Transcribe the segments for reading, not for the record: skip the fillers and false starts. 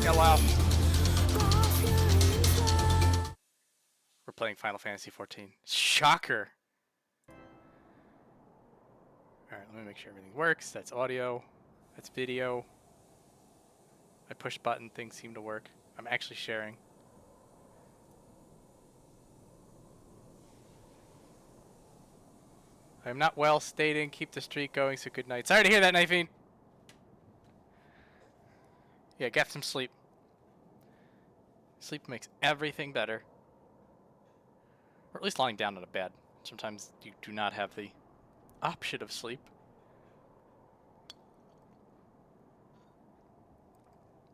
Hello. We're playing Final Fantasy XIV. Shocker. Alright, let me make sure everything works. That's audio. That's video. My push button things seem to work. I'm actually sharing. I'm not well stating. Keep the streak going, so good night. Sorry to hear that, Knifing. Yeah, get some sleep. Sleep makes everything better. Or at least lying down on a bed. Sometimes you do not have the option of sleep.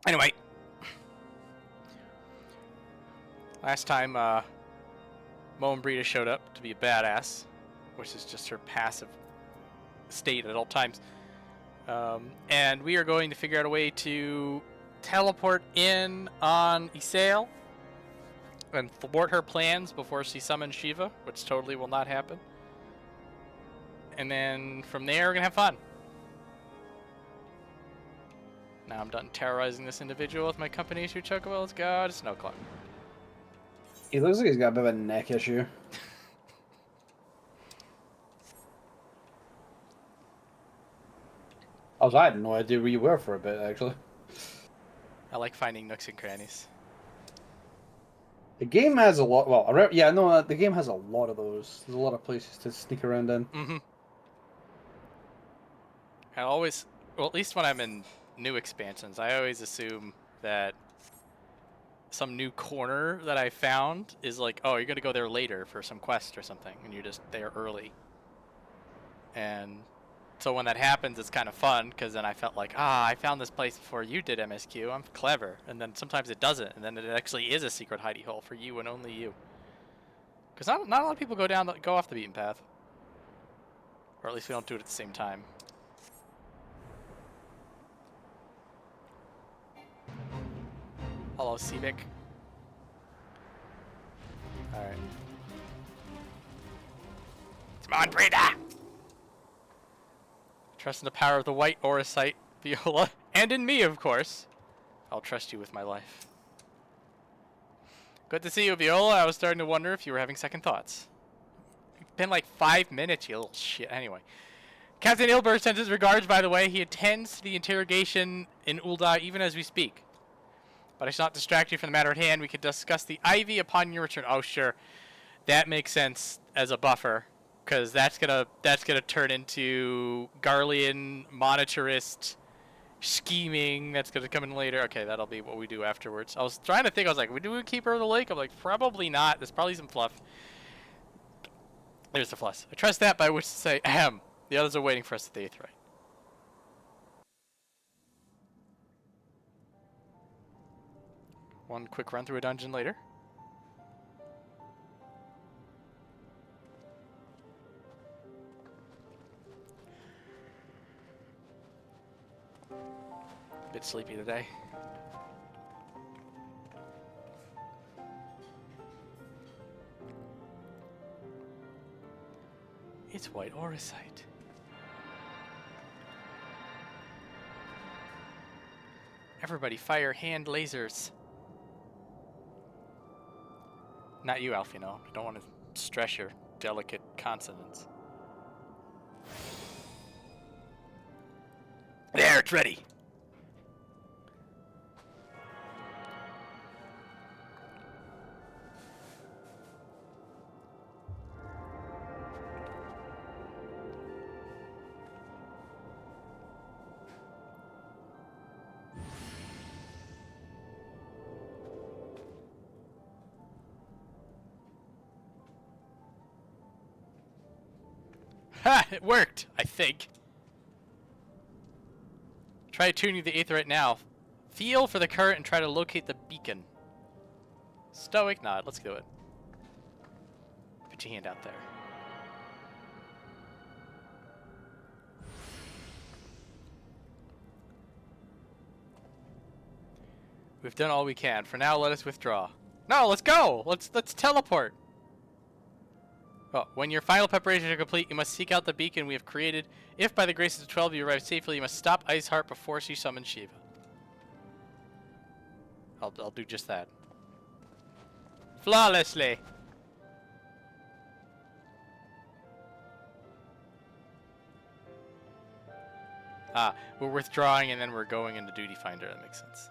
Anyway. Last time, Moenbryda showed up to be a badass, which is just her passive state at all times. And we are going to figure out a way to teleport in on Isael and thwart her plans before she summons Shiva, which totally will not happen. And then from there, we're going to have fun. Now I'm done terrorizing this individual with my company issue chocobo. Let's go to Snow Club. He looks like he's got a bit of a neck issue. I had no idea where you were for a bit, actually. I like finding nooks and crannies. The game has a lot. Well, yeah, no, the game has a lot of those. There's a lot of places to sneak around in. Mm-hmm. I always, well, at least when I'm in new expansions, I always assume that some new corner that I found is like, oh, you're gonna go there later for some quest or something, and you're just there early. And so when that happens, it's kind of fun, because then I felt like, I found this place before you did, MSQ. I'm clever. And then sometimes it doesn't, and then it actually is a secret hidey hole for you and only you. Because not a lot of people go off the beaten path. Or at least we don't do it at the same time. Hello, Civic. Alright. It's Moenbryda! Trust in the power of the white aura sight, Viola. And in me, of course. I'll trust you with my life. Good to see you, Viola. I was starting to wonder if you were having second thoughts. It's been like 5 minutes, you little shit. Anyway. Captain Ilbert sends his regards, by the way. He attends to the interrogation in Ul'dah even as we speak. But I shall not distract you from the matter at hand. We could discuss the Ivy upon your return. Oh, sure. That makes sense as a buffer. Because that's gonna turn into Garlean monetarist scheming. That's gonna come in later. Okay, that'll be what we do afterwards. I was trying to think. I was like, do we keep her in the lake? I'm like, probably not. There's probably some fluff. There's the fluff. I trust that by which to say, ahem. The others are waiting for us at the Aetheryte. One quick run through a dungeon later. Bit sleepy today. It's white auracite. Everybody fire hand lasers. Not you, Alfino. I don't want to stress your delicate consonants. There, it's ready. Ha! It worked, I think. Try tuning the Aetheryte now. Feel for the current and try to locate the beacon. Stoic nod. Let's do it. Put your hand out there. We've done all we can. For now, let us withdraw. No, let's go! Let's teleport! Oh, when your final preparations are complete, you must seek out the beacon we have created. If by the graces of 12 you arrive safely, you must stop Iceheart before she summons Shiva. I'll do just that. Flawlessly. Ah, we're withdrawing and then we're going into Duty Finder. That makes sense.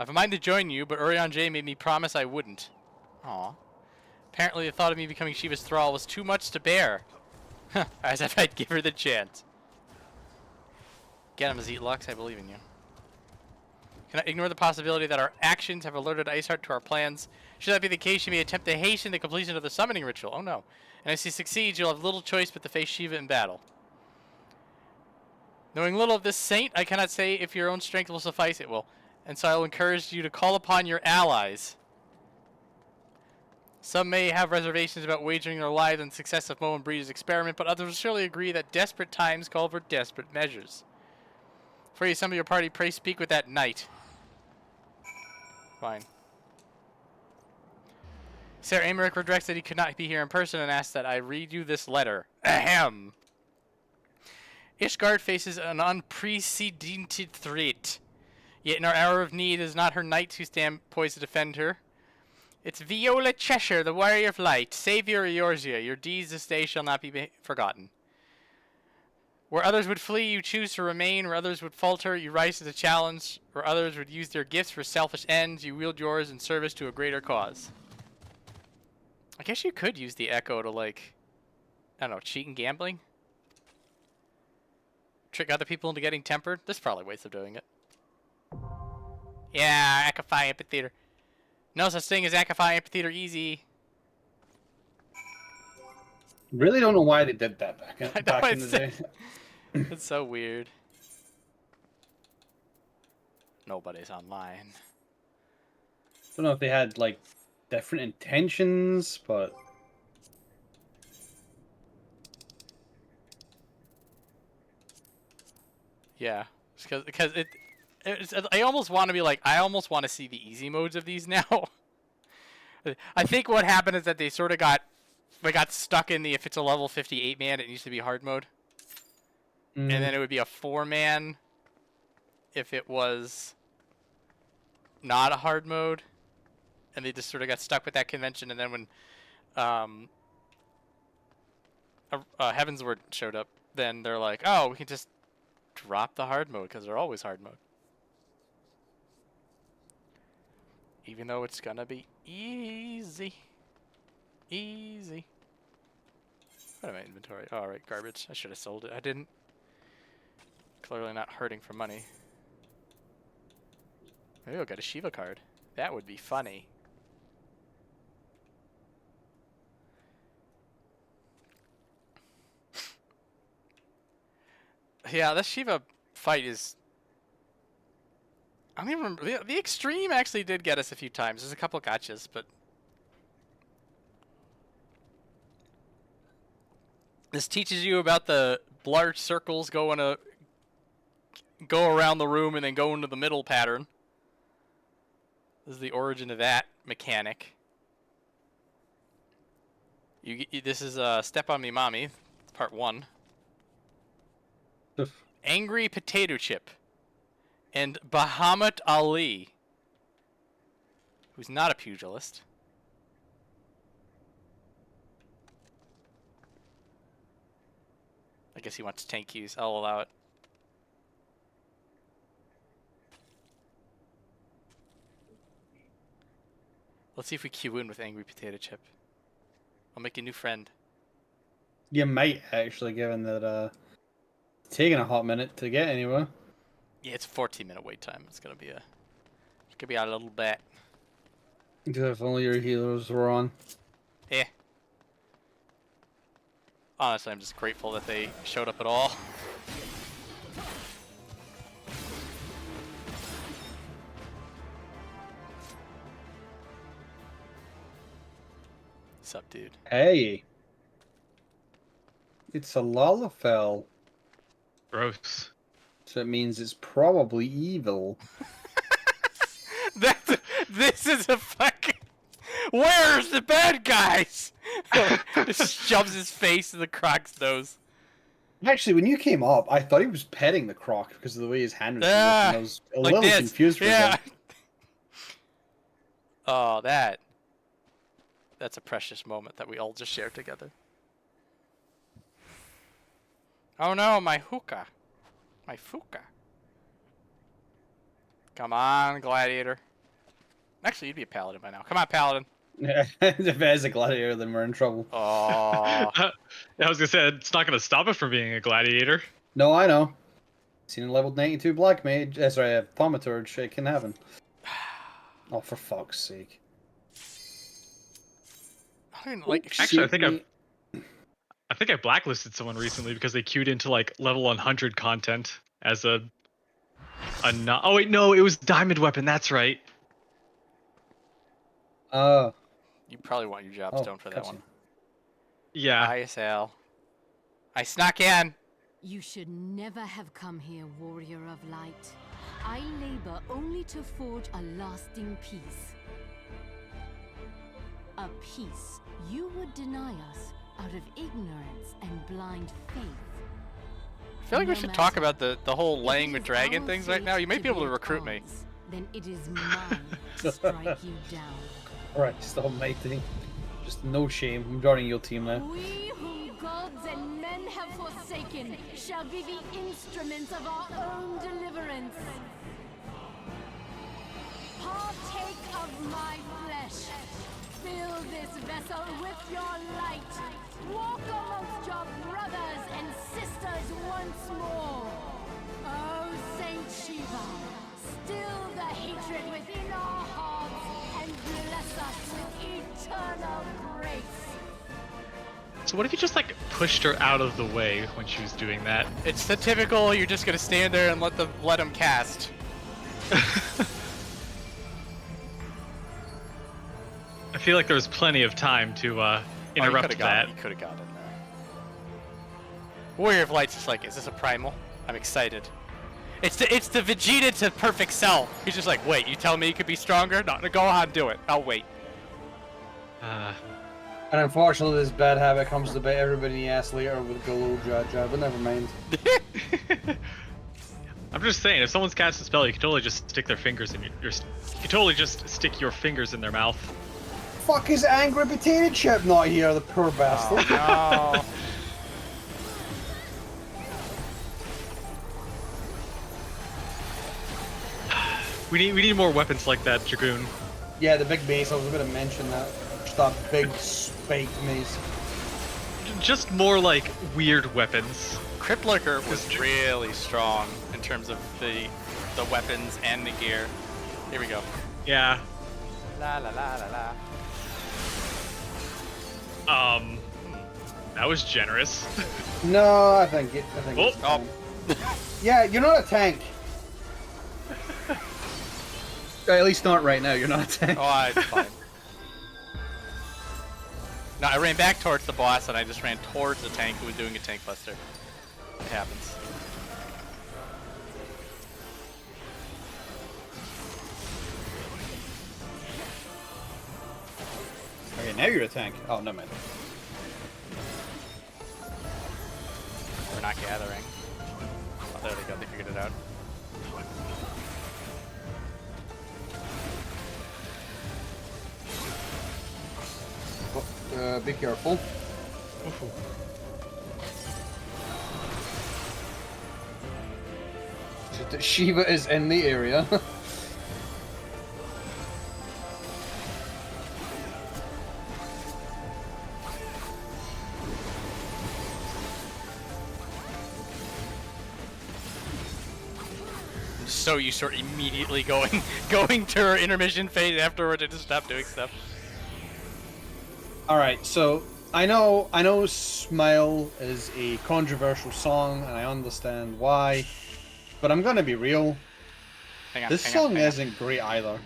I've a mind to join you, but Orion J made me promise I wouldn't. Aw. Apparently the thought of me becoming Shiva's thrall was too much to bear. As if I'd give her the chance. Get him, Azit Lux, I believe in you. Cannot ignore the possibility that our actions have alerted Iceheart to our plans. Should that be the case, she may attempt to hasten the completion of the summoning ritual. Oh no. And if she succeeds, you'll have little choice but to face Shiva in battle. Knowing little of this saint, I cannot say if your own strength will suffice. It will. And so I will encourage you to call upon your allies. Some may have reservations about wagering their lives on the success of Moenbryda's experiment, but others will surely agree that desperate times call for desperate measures. For you, some of your party, pray speak with that knight. Fine. Sir Amaric regrets that he could not be here in person and asks that I read you this letter. Ahem. Ishgard faces an unprecedented threat. Yet in our hour of need, it is not her knights who stand poised to defend her. It's Viola Cheshire, the warrior of light, savior of Eorzea. Your deeds this day shall not be forgotten. Where others would flee, you choose to remain. Where others would falter, you rise to the challenge. Where others would use their gifts for selfish ends, you wield yours in service to a greater cause. I guess you could use the echo to, like, I don't know, cheat and gambling? Trick other people into getting tempered? There's probably ways of doing it. Yeah, Akafai Amphitheater. No such thing as Akafai Amphitheater easy. Really don't know why they did that I back know, in the day. It's so weird. Nobody's online. Don't know if they had, like, different intentions, but... Yeah, because I almost want to be like, I almost want to see the easy modes of these now. I think what happened is that they sort of got stuck in the, if it's a level 58 man, it needs to be hard mode. And then it would be a 4-man if it was not a hard mode. And they just sort of got stuck with that convention. And then when Heavensward showed up, then they're like, oh, we can just drop the hard mode because they're always hard mode. Even though it's gonna be easy. Easy. What am I inventory? Oh, right, garbage. I should have sold it. I didn't. Clearly not hurting for money. Maybe I'll get a Shiva card. That would be funny. Yeah, this Shiva fight is... I don't even remember. The extreme actually did get us a few times. There's a couple gotchas, but... This teaches you about the large circles go around the room and then go into the middle pattern. This is the origin of that mechanic. This is Step on Me Mommy, part 1. Angry Potato Chip. And Bahamut Ali, who's not a pugilist. I guess he wants tank keys. I'll allow it. Let's see if we queue in with Angry Potato Chip. I'll make a new friend. You might, actually, given that it's taking a hot minute to get anywhere. Yeah, it's a 14-minute wait time. It's gonna be a little bit. If only your healers were on. Eh. Honestly, I'm just grateful that they showed up at all. What's up, dude? Hey. It's a Lalafell. Gross. So it means it's probably evil. This is a fucking... Where's the bad guys? Just shoves his face in the croc's nose. Actually, when you came up, I thought he was petting the croc because of the way his hand was. Ah, I was a like little this. confused for a Yeah. second. Oh, that's a precious moment that we all just shared together. Oh no, my hookah. My fuka. Come on, gladiator. Actually, you'd be a paladin by now. Come on, paladin. If it is a gladiator, then we're in trouble. Oh. I was gonna say it's not gonna stop it from being a gladiator. No, I know. Seen a level 92 black mage. Sorry, a thaumaturge. It can happen. Oh, for fuck's sake. I don't like. Actually, Shoot I think I blacklisted someone recently because they queued into like level 100 content as a no. Oh wait, no, it was diamond weapon. That's right. You probably want your job stone for that one. Yeah. Hi, Sal. I snuck in. You should never have come here, warrior of light. I labor only to forge a lasting peace. A peace you would deny us out of ignorance and blind faith. I feel like we should talk about the whole laying with dragon things right now. You might be able to recruit me. Then it is mine to strike you down. Christ almighty. Just no shame. I'm joining your team now. We whom gods and men have forsaken shall be the instruments of our own deliverance. Partake of my flesh. Fill this vessel with your light. Walk amongst your brothers and sisters once more. Oh, Saint Shiva, still the hatred within our hearts and bless us with eternal grace. So what if you just like pushed her out of the way when she was doing that? It's the typical. You're just gonna stand there and let them cast. I feel like there was plenty of time to interrupt that. You could have gotten there. Warrior of Light's just like, is this a primal? I'm excited. It's the Vegeta to perfect cell. He's just like, wait, you tell me you could be stronger? No, go on, do it. I'll wait. And unfortunately, this bad habit comes to bite everybody in the ass later with Galo Jaja, but never mind. I'm just saying, if someone's cast a spell, you can totally just stick their fingers in you can totally just stick your fingers in their mouth. Fuck is angry potato chip not here, the poor bastard. Oh, no. We need more weapons like that, Dragoon. Yeah, the big mace, I was going to mention that. Just that big spiked mace. Just more like weird weapons. Crypt Lurker was really strong in terms of the weapons and the gear. Here we go. Yeah. La la la la la. That was generous. No, I think it's Oh. fine. Yeah, you're not a tank. At least not right now, you're not a tank. Oh, it's fine. No, I ran back towards the boss and I just ran towards the tank who was doing a tank buster. It happens. Okay, now you're a tank. Oh, no, man. We're not gathering. Oh, there they go. They figured it out. Be careful. Shiva is in the area. So you start immediately going to her intermission phase afterwards and just stop doing stuff. Alright, so I know Smile is a controversial song and I understand why, but I'm gonna be real. This song isn't great either.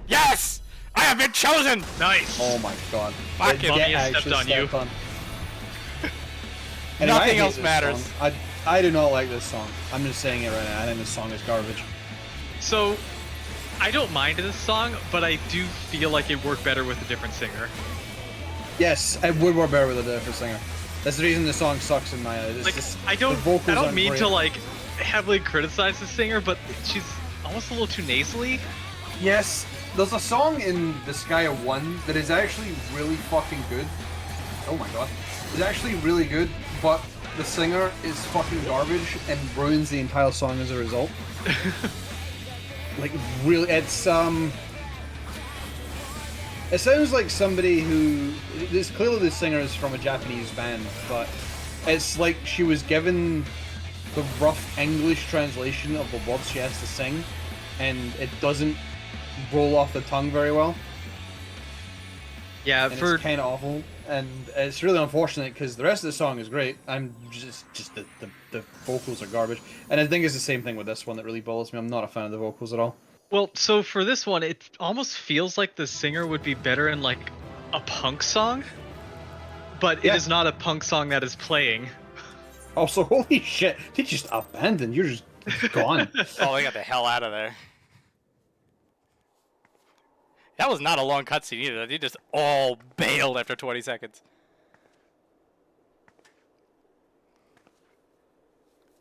Yes! I have been chosen! Nice. Oh my god. Fuck It it. Bummy has actually stepped on you. stepped on. Anyway, I Nothing hate else this matters. song. I do not like this song. I'm just saying it right now. I think this song is garbage. So, I don't mind this song, but I do feel like it worked better with a different singer. Yes, it would work better with a different singer. That's the reason the song sucks in my eyes. It's Like, just, I the vocals don't aren't mean great. to like heavily criticize the singer, but she's almost a little too nasally. Yes, there's a song in the Sky of One that is actually really fucking good. Oh my god. It's actually really good, but the singer is fucking garbage and ruins the entire song as a result. Like, really, it sounds like somebody who... Clearly the singer is from a Japanese band, but it's like she was given the rough English translation of the words she has to sing, and it doesn't roll off the tongue very well. Yeah, And it's kind of awful, and it's really unfortunate because the rest of the song is great. I'm just the vocals are garbage, and I think it's the same thing with this one that really bothers me. I'm not a fan of the vocals at all. well, so for this one, it almost feels like the singer would be better in like a punk song, but Yeah. it is not a punk song that is playing. Also, holy shit, they just abandoned. You're just gone. Oh, they got the hell out of there. That was not a long cutscene either. They just all bailed after 20 seconds.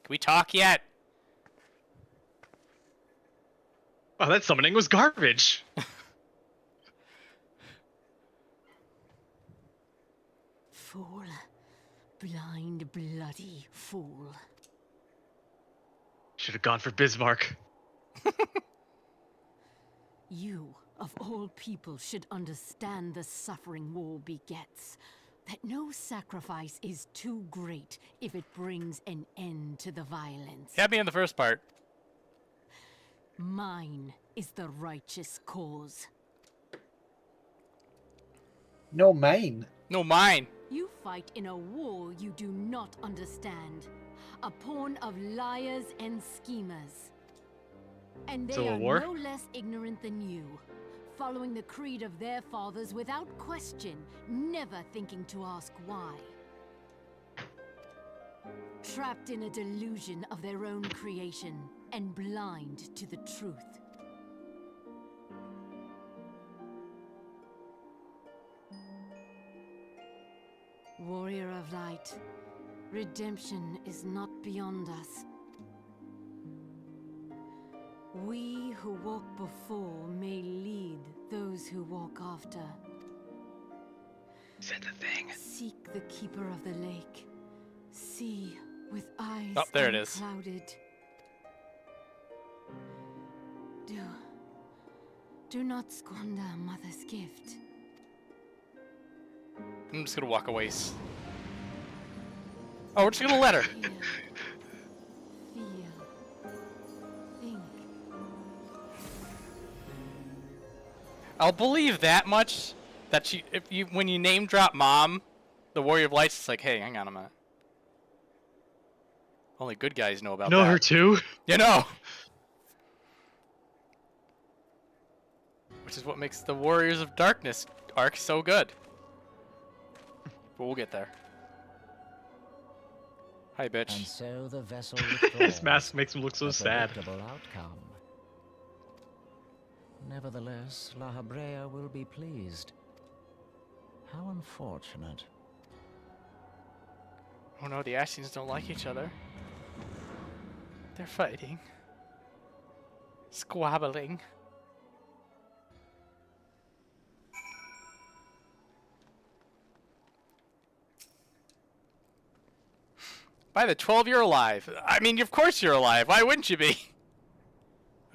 Can we talk yet? Oh, that summoning was garbage. Fool. Blind, bloody fool. Should have gone for Bismarck. You, of all people, should understand the suffering war begets. That no sacrifice is too great if it brings an end to the violence. You had me in the first part. Mine is the righteous cause. No, mine. No, mine. You fight in a war you do not understand. A pawn of liars and schemers. And they Civil are War? no less ignorant than you. Following the creed of their fathers without question, never thinking to ask why. Trapped in a delusion of their own creation, and blind to the truth. Warrior of light, redemption is not beyond us. We who walk before may lead those who walk after. Said the thing. Seek the keeper of the lake. See with eyes Oh, there it is. unclouded. Do not squander a mother's gift. I'm just gonna walk away. Oh, we're just gonna let her. Feel. Think. I'll believe that much. That she, when you name drop Mom, the Warrior of Lights, it's like, hey, hang on a minute. Only good guys know about Know that. her too? You know. Which is what makes the Warriors of Darkness arc so good. But we'll get there. Hi, bitch. And so the vessel withdraws. His mask makes him look so a sad. predictable outcome. Nevertheless, La Habrea will be pleased. How unfortunate. Oh no, the Ascians don't like each other. They're fighting. Squabbling. By the 12, you're alive. I mean, of course you're alive. Why wouldn't you be?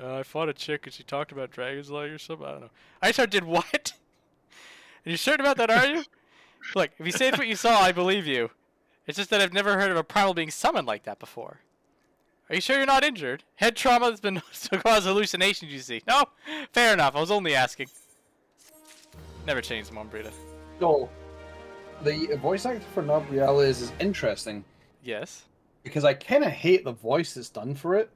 I fought a chick and she talked about Dragon's Leg or something. I don't know. I just did what? Are you certain about that, are you? Look, if you say it's what you saw, I believe you. It's just that I've never heard of a primal being summoned like that before. Are you sure you're not injured? Head trauma has been to cause hallucinations, you see. No? Fair enough. I was only asking. Never changed, Moenbryda. So, the voice actor for Nabriales is interesting. Yes, Because I kind of hate the voice that's done for it.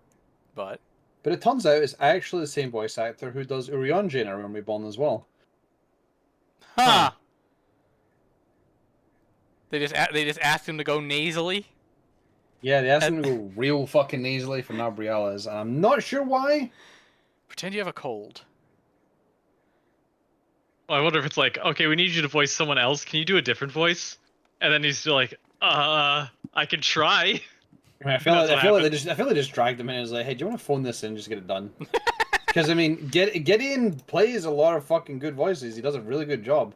but But it turns out it's actually the same voice actor who does Urionji in A Realm Reborn as well. huh? They just asked him to go nasally. Yeah, they asked him to go real fucking nasally for Nabriales, and I'm not sure why. Pretend you have a cold. Well, I wonder if it's like, okay, we need you to voice someone else. Can you do a different voice? And then he's still like, I can try. I mean, I feel like they just dragged him in and was like, hey, do you want to phone this in and just get it done? Because I mean, Gideon plays a lot of fucking good voices. He does a really good job.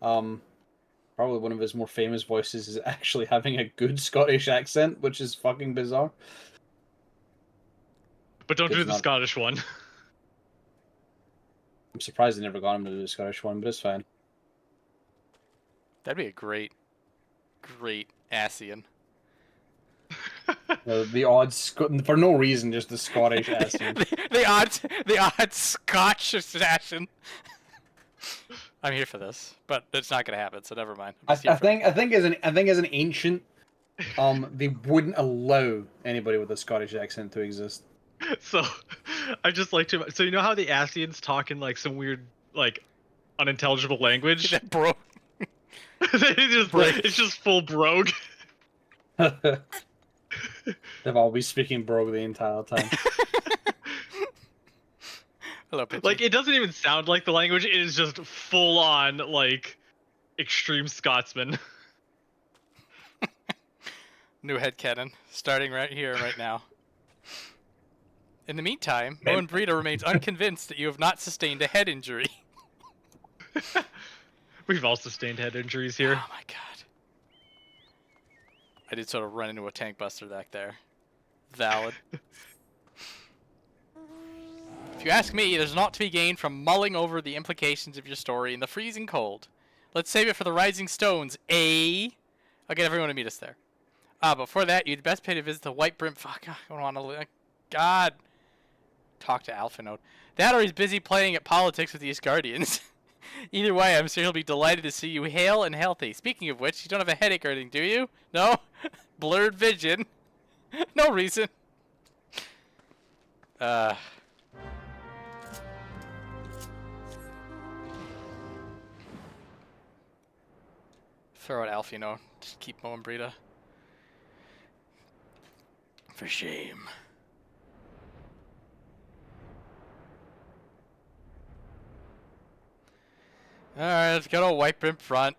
Probably one of his more famous voices is actually having a good Scottish accent, which is fucking bizarre. But don't do It's the not- Scottish one. I'm surprised they never got him to do the Scottish one, but it's fine. That'd be a great Ascian. The odd for no reason, just the Scottish accent. the odd Scotch assassin. I'm here for this, but it's not gonna happen, so never mind. I think as an ancient, they wouldn't allow anybody with a Scottish accent to exist. So, I just like to. So you know how the Ascians talk in like some weird, like, unintelligible language? that bro. It's just full brogue. They've all been speaking brogue the entire time. Hello, Pitchy. Like, it doesn't even sound like the language. It is just full on like extreme Scotsman. New headcanon, starting right here, right now. In the meantime, Moenbryda remains unconvinced that you have not sustained a head injury. We've all sustained head injuries here. Oh my god. I did sort of run into a tank buster back there. Valid. If you ask me, there's naught to be gained from mulling over the implications of your story in the freezing cold. Let's save it for the rising stones, eh? I'll get everyone to meet us there. Before that, you'd best pay to visit the White Brim. Fuck, I don't want to. God. Talk to Alpha Note. That or he's busy playing at politics with the Asgardians. Either way, I'm sure he'll be delighted to see you hale and healthy. Speaking of which, you don't have a headache or anything, do you? No? Blurred vision. No reason. Throw out Alfie, no. Just keep Moenbryda. For shame. Alright, let's go to White Brim front.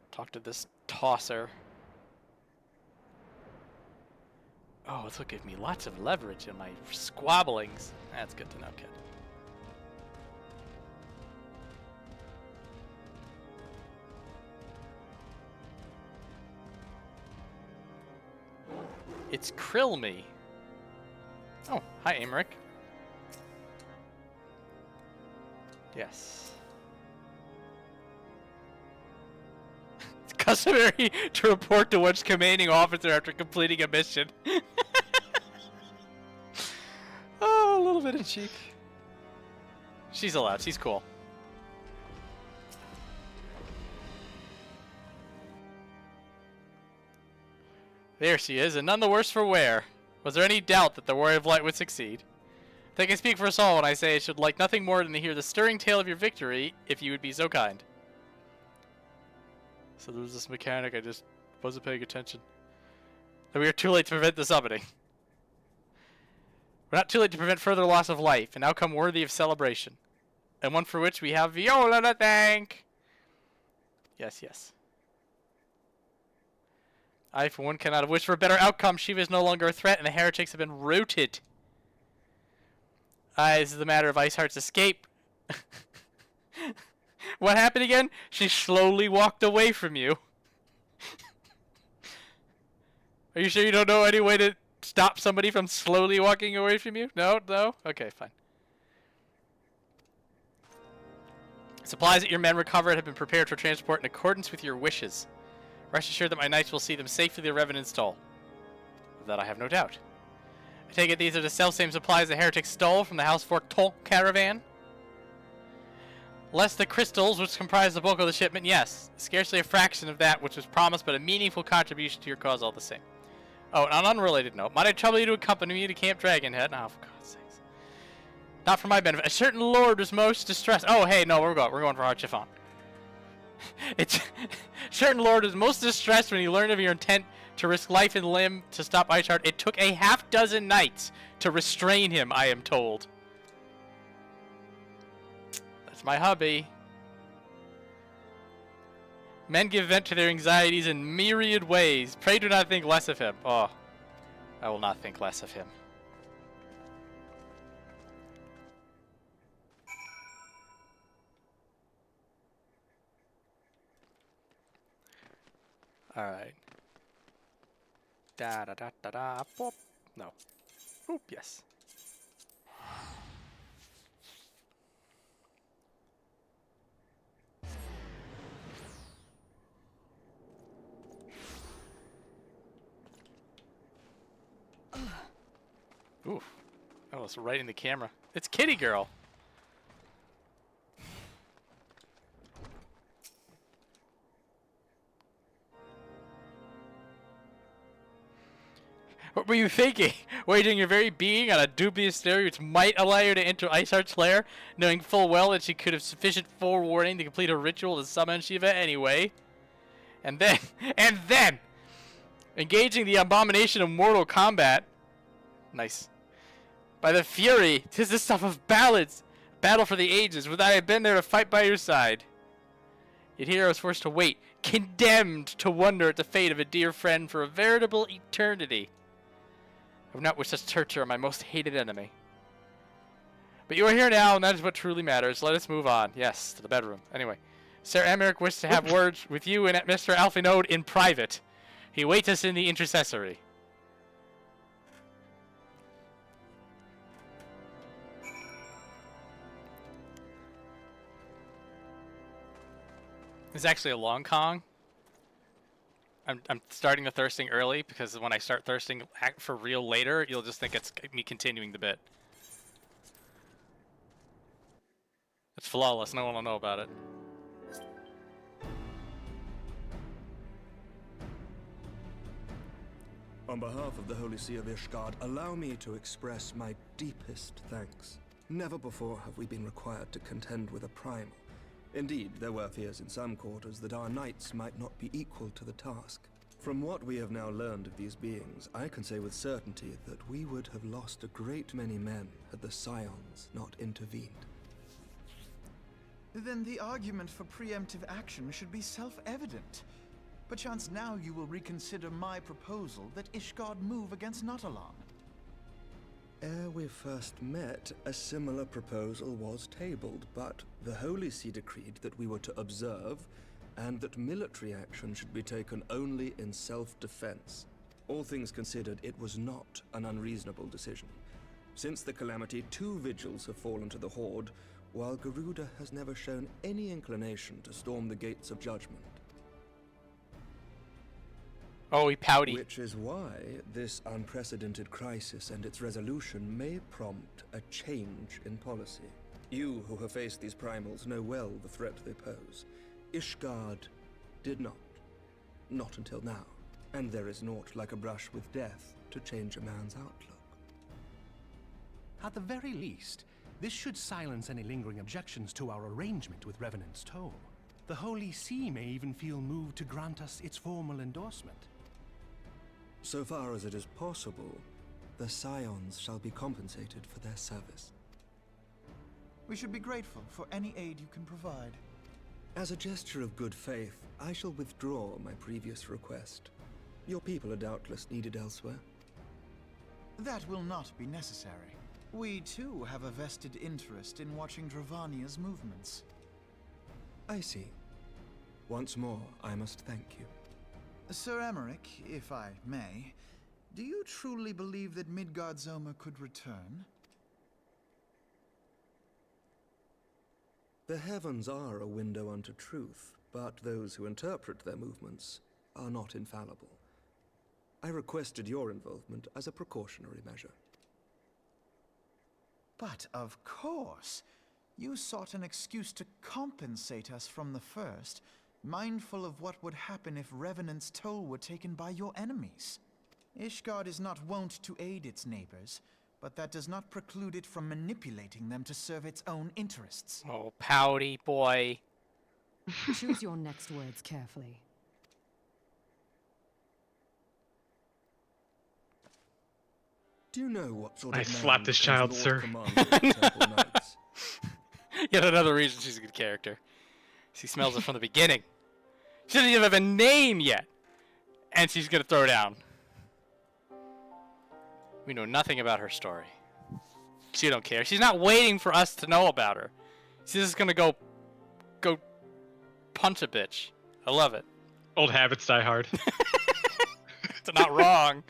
Talk to this tosser. Oh, this will give me lots of leverage in my squabblings. That's good to know, kid. It's Krill me. Oh, hi, Amric. Yes. It's customary to report to one's commanding officer after completing a mission. Oh, a little bit of cheek. She's allowed. She's cool. There she is, and none the worse for wear. Was there any doubt that the Warrior of Light would succeed? I think I speak for us all when I say I should like nothing more than to hear the stirring tale of your victory, if you would be so kind. So there was this mechanic, I just wasn't paying attention. That we are too late to prevent the summoning. We're not too late to prevent further loss of life, an outcome worthy of celebration. And one for which we have Viola to thank! Yes, yes. I, for one, cannot have wished for a better outcome. Shiva is no longer a threat, and the heretics have been routed. This is the matter of Iceheart's escape. What happened again? She slowly walked away from you. Are you sure you don't know any way to stop somebody from slowly walking away from you? No? No? Okay, fine. Supplies that your men recovered have been prepared for transport in accordance with your wishes. Rest assured that my knights will see them safely to the Revenant stole. Of that I have no doubt. I take it these are the self-same supplies the heretics stole from the House Forton caravan? Less the crystals, which comprise the bulk of the shipment, yes. Scarcely a fraction of that which was promised, but a meaningful contribution to your cause all the same. Oh, on an unrelated note, might I trouble you to accompany me to Camp Dragonhead? Oh, for God's sakes. Not for my benefit. A certain lord was most distressed. Oh, hey, no, we're going for Archiphon. It's certain lord was most distressed when he learned of your intent to risk life and limb to stop Iceheart. It took a half-dozen knights to restrain him, I am told. That's my hubby. Men give vent to their anxieties in myriad ways. Pray do not think less of him. Oh, I will not think less of him. All right. Da da da da da. Boop. No. Oop. Yes. Oof. I was right in the camera. It's Kitty Girl. What were you thinking? Waging your very being on a dubious theory which might allow you to enter Iceheart's lair, knowing full well that she could have sufficient forewarning to complete her ritual to summon Shiva anyway. And then, engaging the abomination of mortal combat. Nice. By the fury, 'tis the stuff of ballads. Battle for the ages, without I had been there to fight by your side. Yet here I was forced to wait, condemned to wonder at the fate of a dear friend for a veritable eternity. I would not wish such torture on my most hated enemy. But you are here now, and that is what truly matters. Let us move on. Yes, to the bedroom. Anyway, Sir Emmerich wished to have words with you and Mr. Alfinode in private. He waits us in the intercessory. It's actually a long Kong. I'm starting the thirsting early because when I start thirsting for real later, you'll just think it's me continuing the bit. It's flawless. No one will know about it. On behalf of the Holy See of Ishgard, allow me to express my deepest thanks. Never before have we been required to contend with a primal. Indeed, there were fears in some quarters that our knights might not be equal to the task. From what we have now learned of these beings, I can say with certainty that we would have lost a great many men had the Scions not intervened. Then the argument for preemptive action should be self-evident. Perchance now you will reconsider my proposal that Ishgard move against Nautalon. Ere we first met, a similar proposal was tabled, but the Holy See decreed that we were to observe, and that military action should be taken only in self-defense. All things considered, it was not an unreasonable decision. Since the calamity, 2 vigils have fallen to the Horde, while Garuda has never shown any inclination to storm the gates of judgment. Oh, he pouty. Which is why this unprecedented crisis and its resolution may prompt a change in policy. You who have faced these primals know well the threat they pose. Ishgard did not. Not until now. And there is naught like a brush with death to change a man's outlook. At the very least, this should silence any lingering objections to our arrangement with Revenant's Toll. The Holy See may even feel moved to grant us its formal endorsement. So far as it is possible, the Scions shall be compensated for their service. We should be grateful for any aid you can provide. As a gesture of good faith, I shall withdraw my previous request. Your people are doubtless needed elsewhere. That will not be necessary. We too have a vested interest in watching Dravania's movements. I see. Once more, I must thank you. Sir Emmerich, if I may, do you truly believe that Midgardsormr could return? The heavens are a window unto truth, but those who interpret their movements are not infallible. I requested your involvement as a precautionary measure. But of course, you sought an excuse to compensate us from the first, mindful of what would happen if Revenant's Toll were taken by your enemies. Ishgard is not wont to aid its neighbors, but that does not preclude it from manipulating them to serve its own interests. Oh, pouty boy. Choose your next words carefully. Do you know what sort I of man slapped this becomes child, Lord sir. Commander of the Temple Knights? Yet another reason she's a good character. She smells it from the beginning. She doesn't even have a name yet. And she's gonna throw down. We know nothing about her story. She don't care. She's not waiting for us to know about her. She's just gonna go punch a bitch. I love it. Old habits die hard. It's not wrong.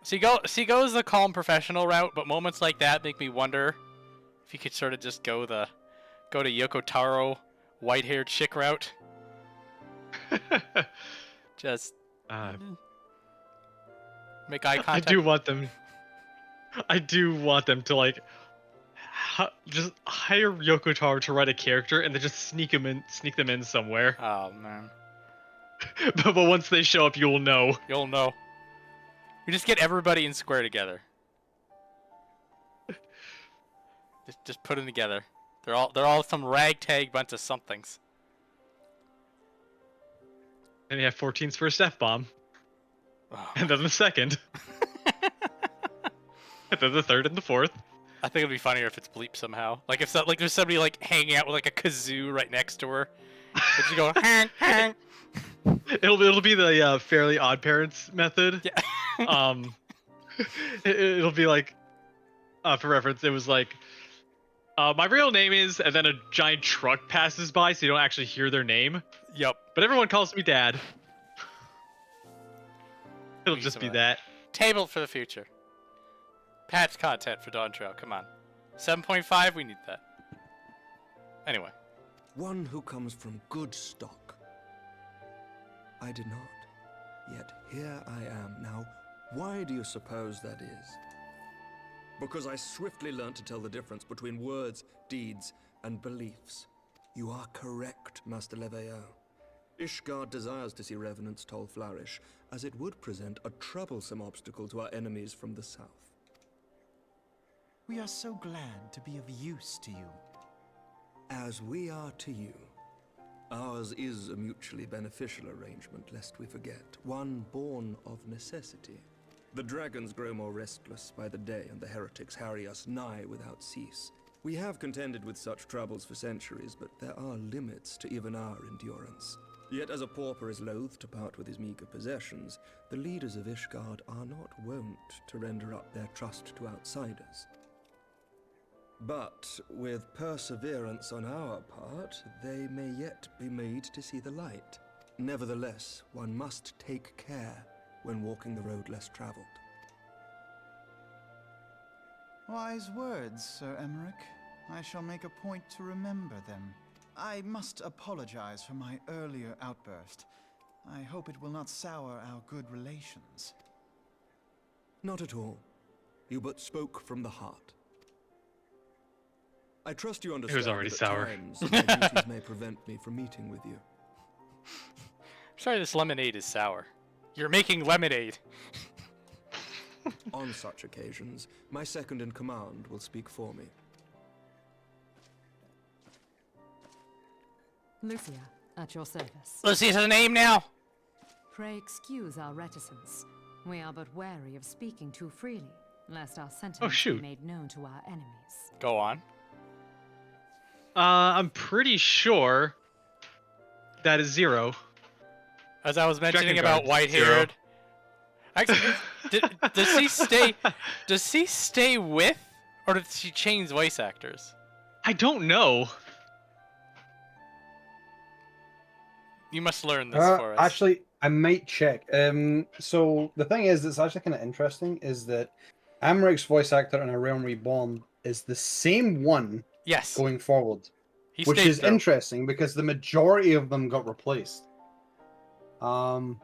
She goes the calm professional route, but moments like that make me wonder if you could sort of just go to Yoko Taro, white-haired chick route. Just make eye contact. I do want them to like just hire Yoko Taro to write a character and then just sneak them in somewhere. Oh man. but once they show up, you'll know. You'll know. We just get everybody in Square together. just put them together. They're all some ragtag bunch of somethings. And you have 14's first F-bomb. Oh. And then the second. And then the third and the fourth. I think it'd be funnier if it's bleep somehow. Like if there's somebody like hanging out with like a kazoo right next to her. But you go hang hang. It'll be the Fairly Odd Parents method. Yeah. It'll be like, for reference, it was like, my real name is, and then a giant truck passes by, so you don't actually hear their name. Yep. But everyone calls me Dad. It'll just be that. Table for the future. Patch content for Dawn Trail. Come on. 7.5. We need that. Anyway. One who comes from good stock. I did not. Yet here I am. Now, why do you suppose that is? Because I swiftly learned to tell the difference between words, deeds, and beliefs. You are correct, Master Leveilleur. Ishgard desires to see Revenant's toll flourish, as it would present a troublesome obstacle to our enemies from the south. We are so glad to be of use to you. As we are to you. Ours is a mutually beneficial arrangement, lest we forget, one born of necessity. The dragons grow more restless by the day, and the heretics harry us nigh without cease. We have contended with such troubles for centuries, but there are limits to even our endurance. Yet as a pauper is loath to part with his meager possessions, the leaders of Ishgard are not wont to render up their trust to outsiders. But with perseverance on our part, they may yet be made to see the light. Nevertheless, one must take care when walking the road less traveled. Wise words, Sir Emmerich. I shall make a point to remember them. I must apologize for my earlier outburst. I hope it will not sour our good relations. Not at all. You but spoke from the heart. I trust you understand. It was already that sour. at times, my duties may prevent me from meeting with you. Sorry, this lemonade is sour. You're making lemonade. On such occasions, my second in command will speak for me. Lucia, at your service. Lucy's her name now. Pray excuse our reticence. We are but wary of speaking too freely, lest our Oh, sentiments shoot. be made known to our enemies. Go on. I'm pretty sure that is 0. As I was mentioning Drakengard, about white-haired. 0. Actually, does she stay? Does she stay with, or does she change voice actors? I don't know. You must learn this for us. Actually, I might check. So the thing is, that's actually kind of interesting, is that Amric's voice actor in A Realm Reborn is the same one Yes. going forward, He which stayed is though. interesting because the majority of them got replaced. Let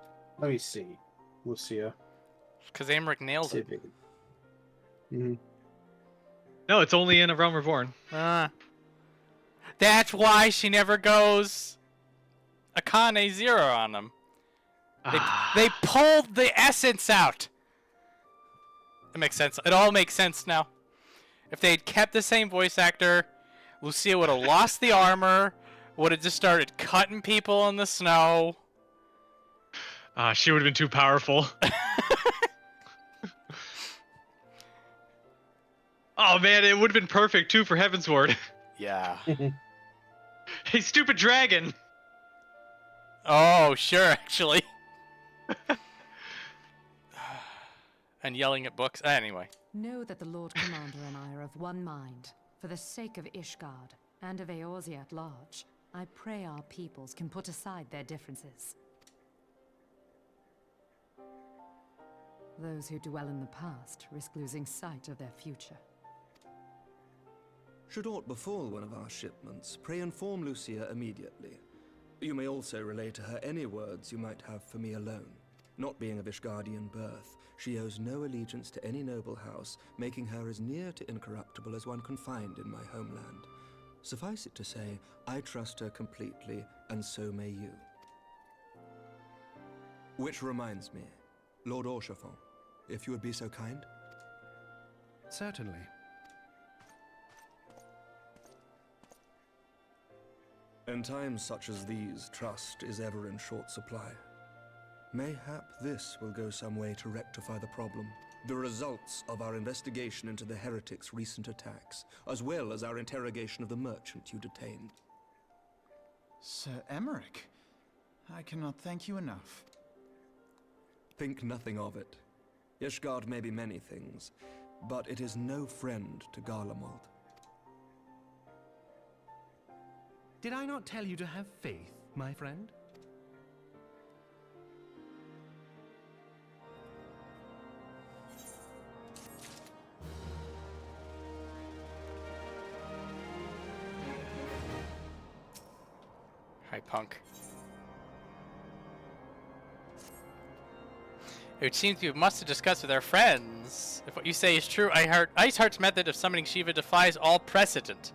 me see. Lucia. Because Amric nailed See it. if you can- No, it's only in A Realm Reborn. That's why she never goes Akane 0 on them. They pulled the essence out. It makes sense. It all makes sense now. If they had kept the same voice actor, Lucia would have lost the armor, would have just started cutting people in the snow. She would have been too powerful. Oh man, it would have been perfect too for Heavensward. Yeah. Hey, stupid dragon! Oh, sure, actually. And yelling at books. Anyway. Know that the Lord Commander and I are of one mind. For the sake of Ishgard, and of Eorzea at large, I pray our peoples can put aside their differences. Those who dwell in the past risk losing sight of their future. Should aught befall one of our shipments, pray inform Lucia immediately. You may also relay to her any words you might have for me alone. Not being of Ishgardian birth, she owes no allegiance to any noble house, making her as near to incorruptible as one can find in my homeland. Suffice it to say, I trust her completely, and so may you. Which reminds me, Lord Orchefort, if you would be so kind? Certainly. In times such as these, trust is ever in short supply. Mayhap this will go some way to rectify the problem. The results of our investigation into the heretics' recent attacks, as well as our interrogation of the merchant you detained. Sir Emmerich, I cannot thank you enough. Think nothing of it. Ishgard may be many things, but it is no friend to Garlemald. Did I not tell you to have faith, my friend? Hi, punk. It would seem you must have discussed with our friends. If what you say is true, Iceheart's method of summoning Shiva defies all precedent,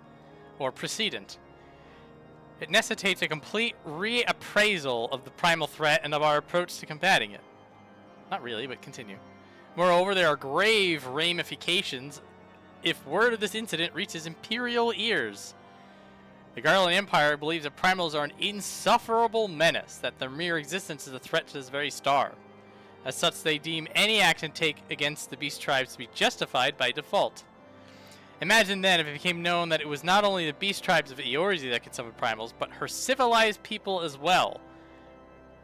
or precedent. It necessitates a complete reappraisal of the primal threat and of our approach to combating it. Not really, but continue. Moreover, there are grave ramifications if word of this incident reaches Imperial ears. The Garland Empire believes that primals are an insufferable menace, that their mere existence is a threat to this very star. As such, they deem any action taken against the beast tribes to be justified by default. Imagine then if it became known that it was not only the beast tribes of Eorzea that could summon primals, but her civilized people as well.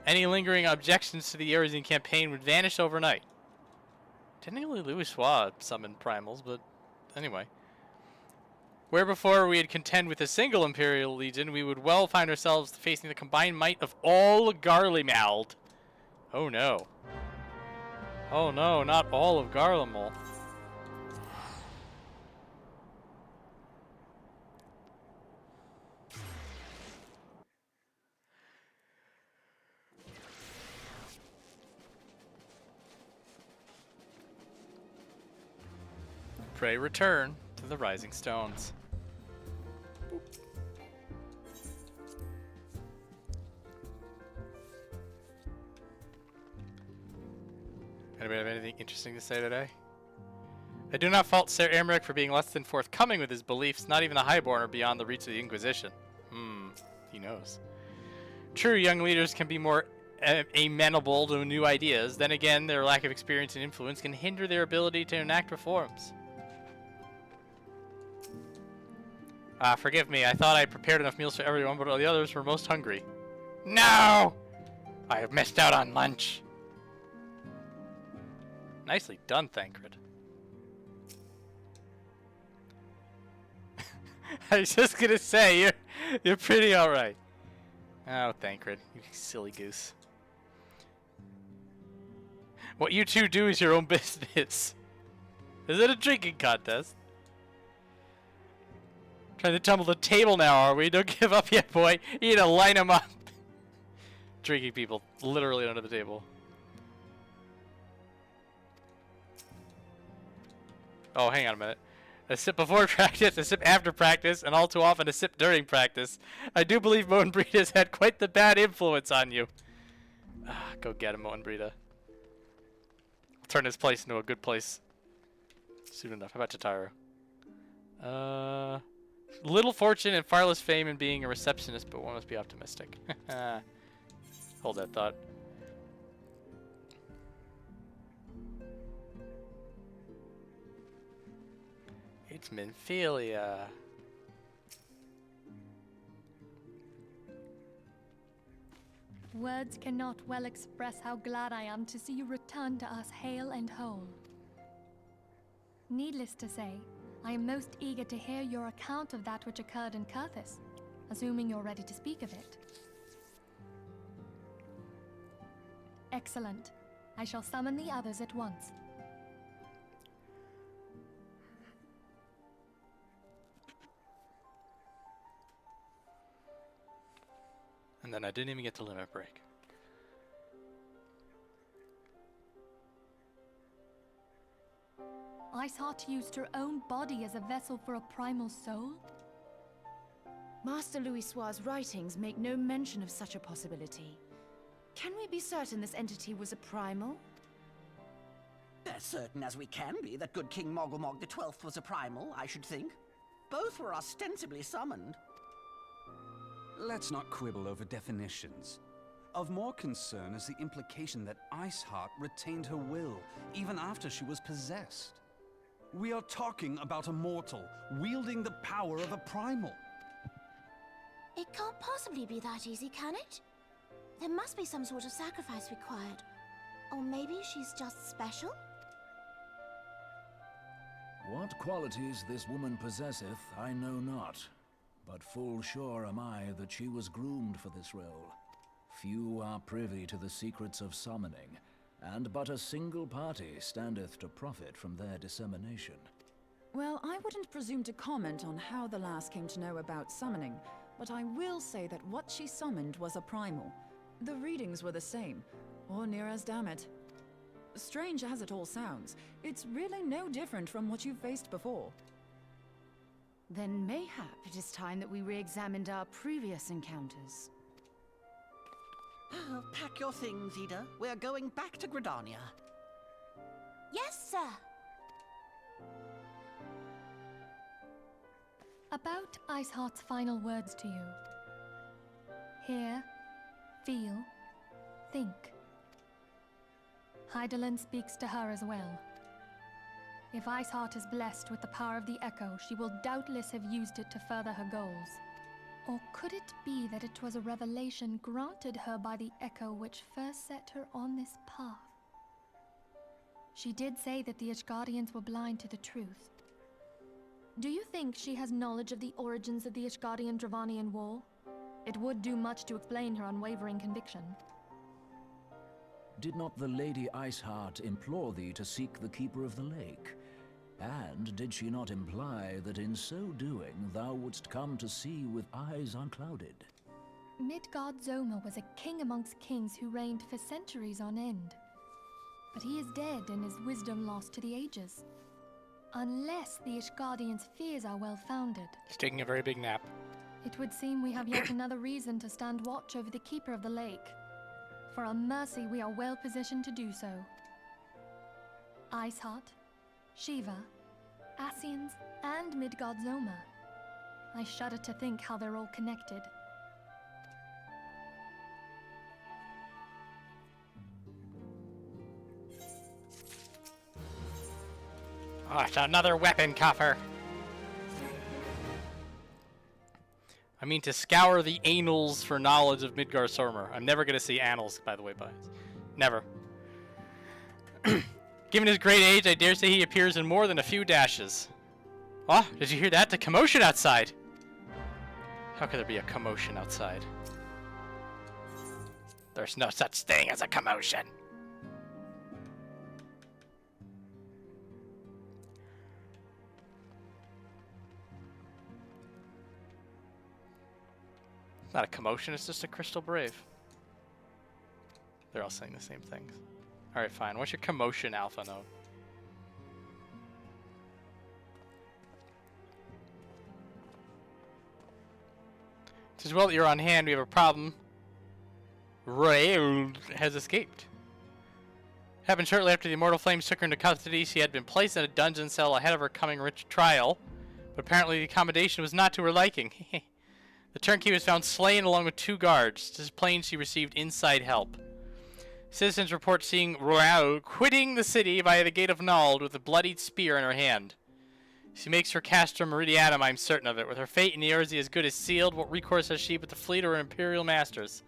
Any lingering objections to the Eorzean campaign would vanish overnight. Technically, Louis Schwab summoned primals, but anyway. Where before we had contend with a single Imperial Legion, we would well find ourselves facing the combined might of all Garlemald. Oh no. Oh no, not all of Garlemald. Pray return to the Rising Stones. Anybody have anything interesting to say today? I do not fault Sir Emmerich for being less than forthcoming with his beliefs. Not even the Highborn are beyond the reach of the Inquisition. He knows. True, young leaders can be more amenable to new ideas. Then again, their lack of experience and influence can hinder their ability to enact reforms. Forgive me, I thought I prepared enough meals for everyone, but the others were most hungry. No! I have missed out on lunch. Nicely done, Thancred. I was just gonna say, you're pretty alright. Oh, Thancred, you silly goose. What you two do is your own business. Is it a drinking contest? Trying to tumble the table now, are we? Don't give up yet, boy. You need to line them up. Drinking people literally under the table. Oh, hang on a minute. A sip before practice, a sip after practice, and all too often a sip during practice. I do believe Moenbryda has had quite the bad influence on you. Go get him, Moenbryda. Turn this place into a good place soon enough. How about Tataro? Little fortune and far less fame in being a receptionist, but one must be optimistic. Hold that thought. It's Minphilia. Words cannot well express how glad I am to see you return to us hale and whole. Needless to say, I am most eager to hear your account of that which occurred in Kurthis, assuming you're ready to speak of it. Excellent. I shall summon the others at once. And then I didn't even get to limit break. Iceheart used her own body as a vessel for a primal soul? Master Louisoix's writings make no mention of such a possibility. Can we be certain this entity was a primal? As certain as we can be that good King Mogulmog the 12th was a primal, I should think. Both were ostensibly summoned. Let's not quibble over definitions. Of more concern is the implication that Iceheart retained her will, even after she was possessed. We are talking about a mortal, wielding the power of a primal. It can't possibly be that easy, can it? There must be some sort of sacrifice required. Or maybe she's just special? What qualities this woman possesseth, I know not. But full sure am I that she was groomed for this role. Few are privy to the secrets of summoning, and but a single party standeth to profit from their dissemination. Well, I wouldn't presume to comment on how the lass came to know about summoning, but I will say that what she summoned was a primal. The readings were the same, or near as damn it. Strange as it all sounds, it's really no different from what you've faced before. Then mayhap it is time that we re-examined our previous encounters. Pack your things, Ida. We're going back to Gridania. Yes, sir. About Iceheart's final words to you. Hear, feel, think. Hydaelyn speaks to her as well. If Iceheart is blessed with the power of the Echo, she will doubtless have used it to further her goals. Or could it be that it was a revelation granted her by the Echo which first set her on this path? She did say that the Ishgardians were blind to the truth. Do you think she has knowledge of the origins of the Ishgardian-Dravanian War? It would do much to explain her unwavering conviction. Did not the Lady Iceheart implore thee to seek the Keeper of the Lake? And did she not imply that in so doing thou wouldst come to see with eyes unclouded? Midgardsormr was a king amongst kings who reigned for centuries on end. But he is dead and his wisdom lost to the ages. Unless the Ishgardians' fears are well founded. He's taking a very big nap. It would seem we have yet another reason to stand watch over the Keeper of the Lake. For a mercy, we are well positioned to do so. Iceheart, Shiva, Ascians, and Midgardsormr. I shudder to think how they're all connected. Oh, it's another weapon coffer. I mean, to scour the annals for knowledge of Midgardsormr. I'm never going to see annals, by the way, but never. Given his great age, I dare say he appears in more than a few dashes. Oh, did you hear that? The commotion outside. How could there be a commotion outside? There's no such thing as a commotion. It's not a commotion, it's just a crystal brave. They're all saying the same things. Alright, fine. What's your commotion, Alpha Node? It says, well, you're on hand. We have a problem. Ray has escaped. Happened shortly after the Immortal Flames took her into custody. She had been placed in a dungeon cell ahead of her coming rich trial. But apparently the accommodation was not to her liking. The turnkey was found slain along with 2 guards. It is plain she received inside help. Citizens report seeing Royale quitting the city via the Gate of Nald with a bloodied spear in her hand. She makes her Castor Meridianum, I'm certain of it. With her fate in Eorzea as good as sealed, what recourse has she but to flee to her imperial masters?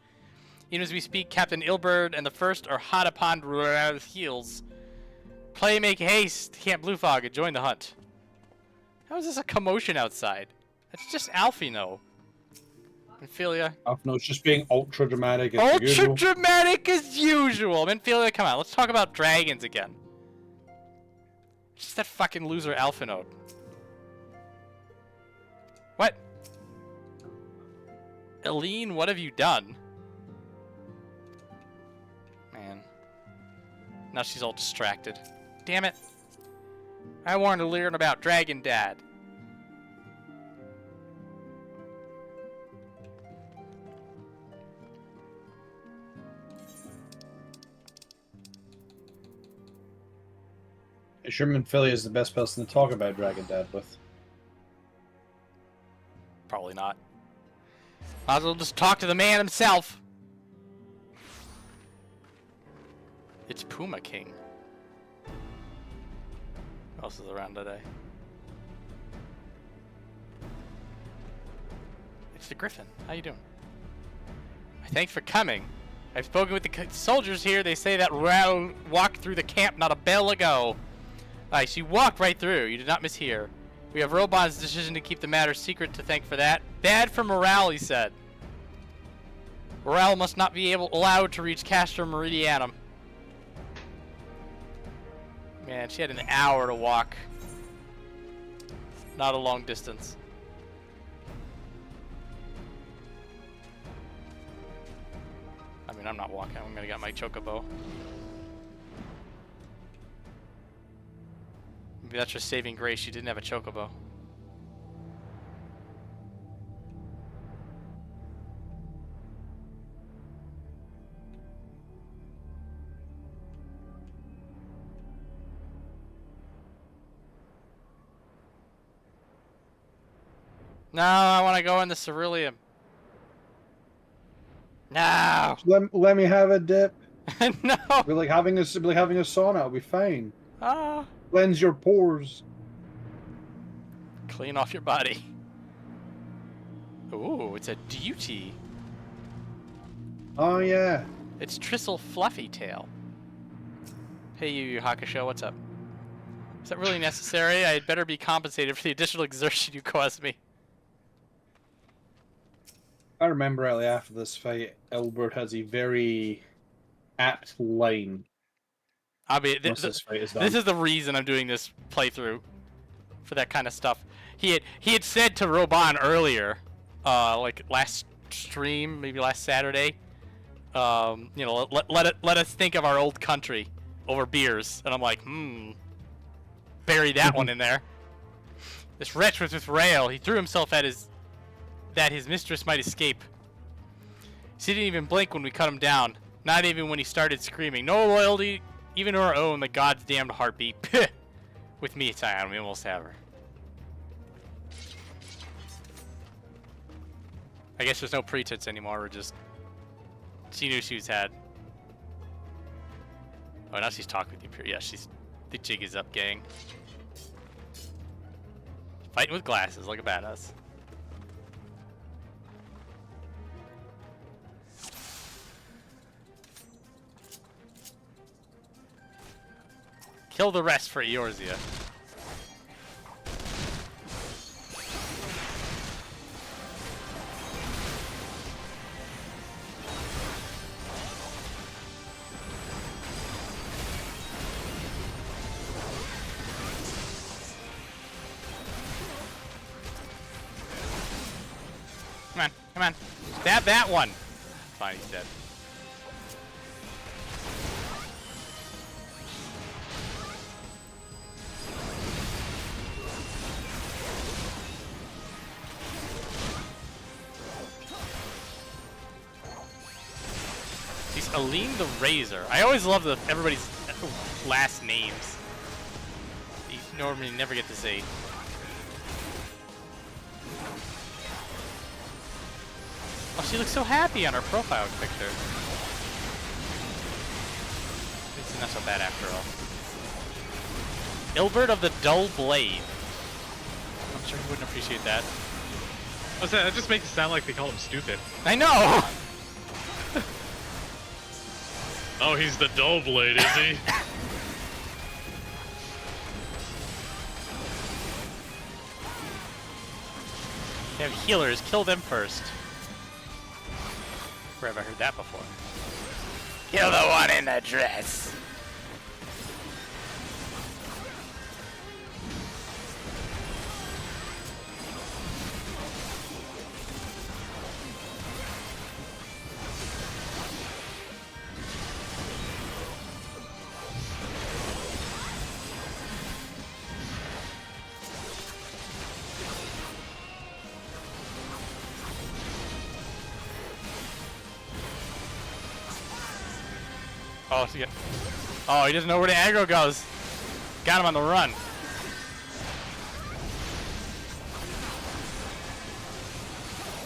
Even as we speak, Captain Ilbert and the first are hot upon Ruel's heels. Play, make haste, Camp Bluefog, and join the hunt. How is this a commotion outside? That's just Alfino. Minfilia. Alfino's just being ultra dramatic as Ultra usual. dramatic as usual. Minfilia, come on, let's talk about dragons again. Just that fucking loser Alfino. What? Eileen, what have you done? Man. Now she's all distracted. Damn it. I wanted to learn about Dragon Dad. Sure, Minfilia is the best person to talk about Dragon Dad with. Probably not. Might as well just talk to the man himself. It's Puma King. Who else is around today? It's the Griffin. How you doing? Thanks for coming. I've spoken with the soldiers here. They say that Raoul walked through the camp not a bell ago. She walked right through. You did not mishear. We have Robon's decision to keep the matter secret to thank for that. Bad for morale, he said. Morale must not be allowed to reach Castor Meridianum. Man, she had an hour to walk. Not a long distance. I mean, I'm not walking. I'm gonna get my chocobo. Maybe that's her saving grace. She didn't have a chocobo. No, I want to go in the Ceruleum. No. Let me have a dip. No. We're like having a sauna. It'll be fine. Ah. Cleanse your pores. Clean off your body. Ooh, it's a duty. Oh yeah. It's Tristle Fluffy Tail. Hey, you Hakusho, what's up? Is that really necessary? I'd better be compensated for the additional exertion you caused me. I remember early after this fight, Ilbert has a very apt line. I mean, Once this fight is done. this is the reason I'm doing this playthrough, for that kind of stuff. He had said to Robon earlier, like last stream, maybe last Saturday, you know, let us think of our old country over beers, and I'm like, bury that one in there. This wretch was with Rael. He threw himself at that his mistress might escape. She didn't even blink when we cut him down. Not even when he started screaming. No loyalty, even to our own, the god's damned heartbeat. With me, Sion, we almost have her. I guess there's no pretense anymore. We're just... She knew she was had. Oh, now she's talking with you. Yeah, she's... The jig is up, gang. Fighting with glasses like a badass. Kill the rest for Eorzea. Come on, come on. Stab that one. Fine, he's dead. She's Aline the Razor. I always love everybody's last names. You normally never get to say. Oh, she looks so happy on her profile picture. It's not so bad after all. Ilbert of the Dull Blade. I'm sure he wouldn't appreciate that. I was saying, that just makes it sound like they call him stupid. I know! Oh, he's the dull blade, is he? They have healers. Kill them first. Where have I heard that before? Kill the one in the dress. Oh, so oh, he doesn't know where the aggro goes. Got him on the run.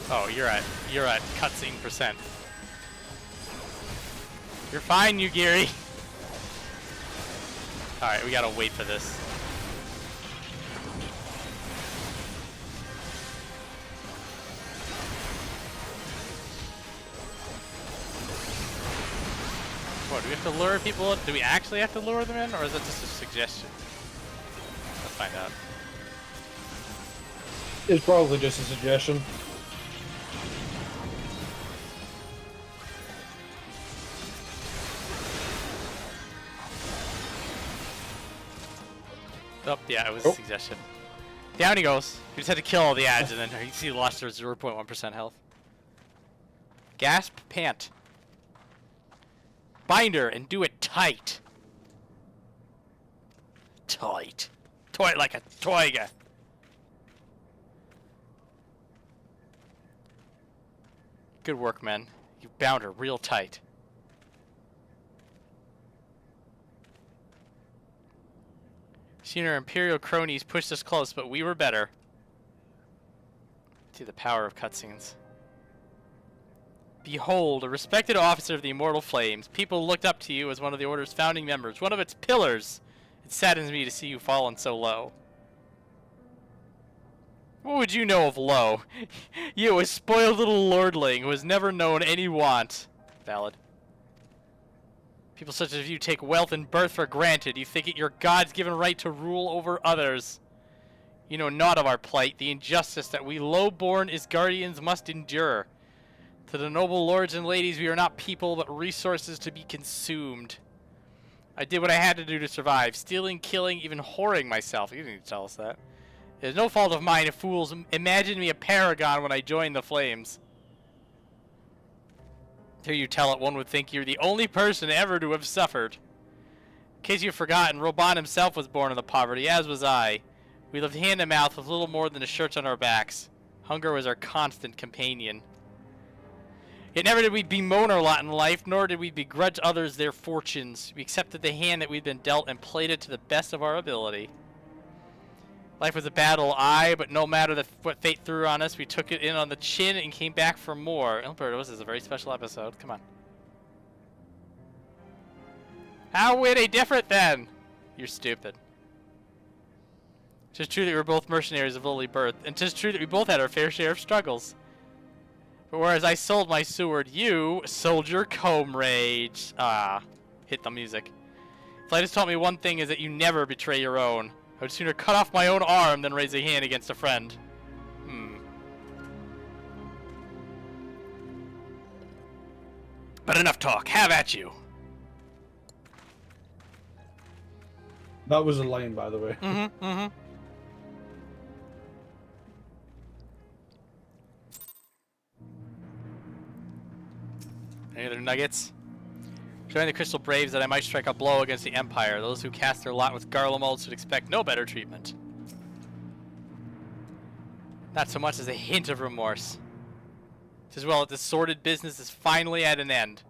Oh, you're at cutscene percent. You're fine, Yugiri. All right, we gotta wait for this. What, do we have to lure people in? Do we actually have to lure them in, or is that just a suggestion? Let's find out. It's probably just a suggestion. Oh, yeah, it was a suggestion. Down he goes. We just had to kill all the ads, and then you see he lost their 0.1% health. Gasp, pant. Binder and do it tight. Tight. Tight like a tiger. Good work, men. You bound her real tight. Seen our Imperial cronies pushed us close, but we were better. See the power of cutscenes. Behold, a respected officer of the Immortal Flames. People looked up to you as one of the Order's founding members, one of its pillars. It saddens me to see you fallen so low. What would you know of low? You, a spoiled little lordling who has never known any want. Valid. People such as you take wealth and birth for granted. You think it your God's given right to rule over others. You know not of our plight, the injustice that we low-born Asgardians must endure. To the noble lords and ladies, we are not people, but resources to be consumed. I did what I had to do to survive, stealing, killing, even whoring myself. You didn't need to tell us that. It is no fault of mine if fools imagined me a paragon when I joined the Flames. Hear you tell it, one would think you're the only person ever to have suffered. In case you've forgotten, Roban himself was born into poverty, as was I. We lived hand to mouth with little more than the shirts on our backs. Hunger was our constant companion. Yet never did we bemoan our lot in life, nor did we begrudge others their fortunes. We accepted the hand that we'd been dealt and played it to the best of our ability. Life was a battle, aye, but no matter what fate threw on us, we took it in on the chin and came back for more. Ilbert, this is a very special episode. Come on. How were they different then? You're stupid. 'Tis true that we were both mercenaries of lowly birth, and 'tis true that we both had our fair share of struggles. But whereas I sold my sword, you sold your comrades. Ah, hit the music. Flight has taught me one thing, is that you never betray your own. I would sooner cut off my own arm than raise a hand against a friend. But enough talk. Have at you. That was a line, by the way. Any other nuggets? Join the Crystal Braves that I might strike a blow against the Empire. Those who cast their lot with Garlemald should expect no better treatment. Not so much as a hint of remorse. 'Tis well that this sordid business is finally at an end.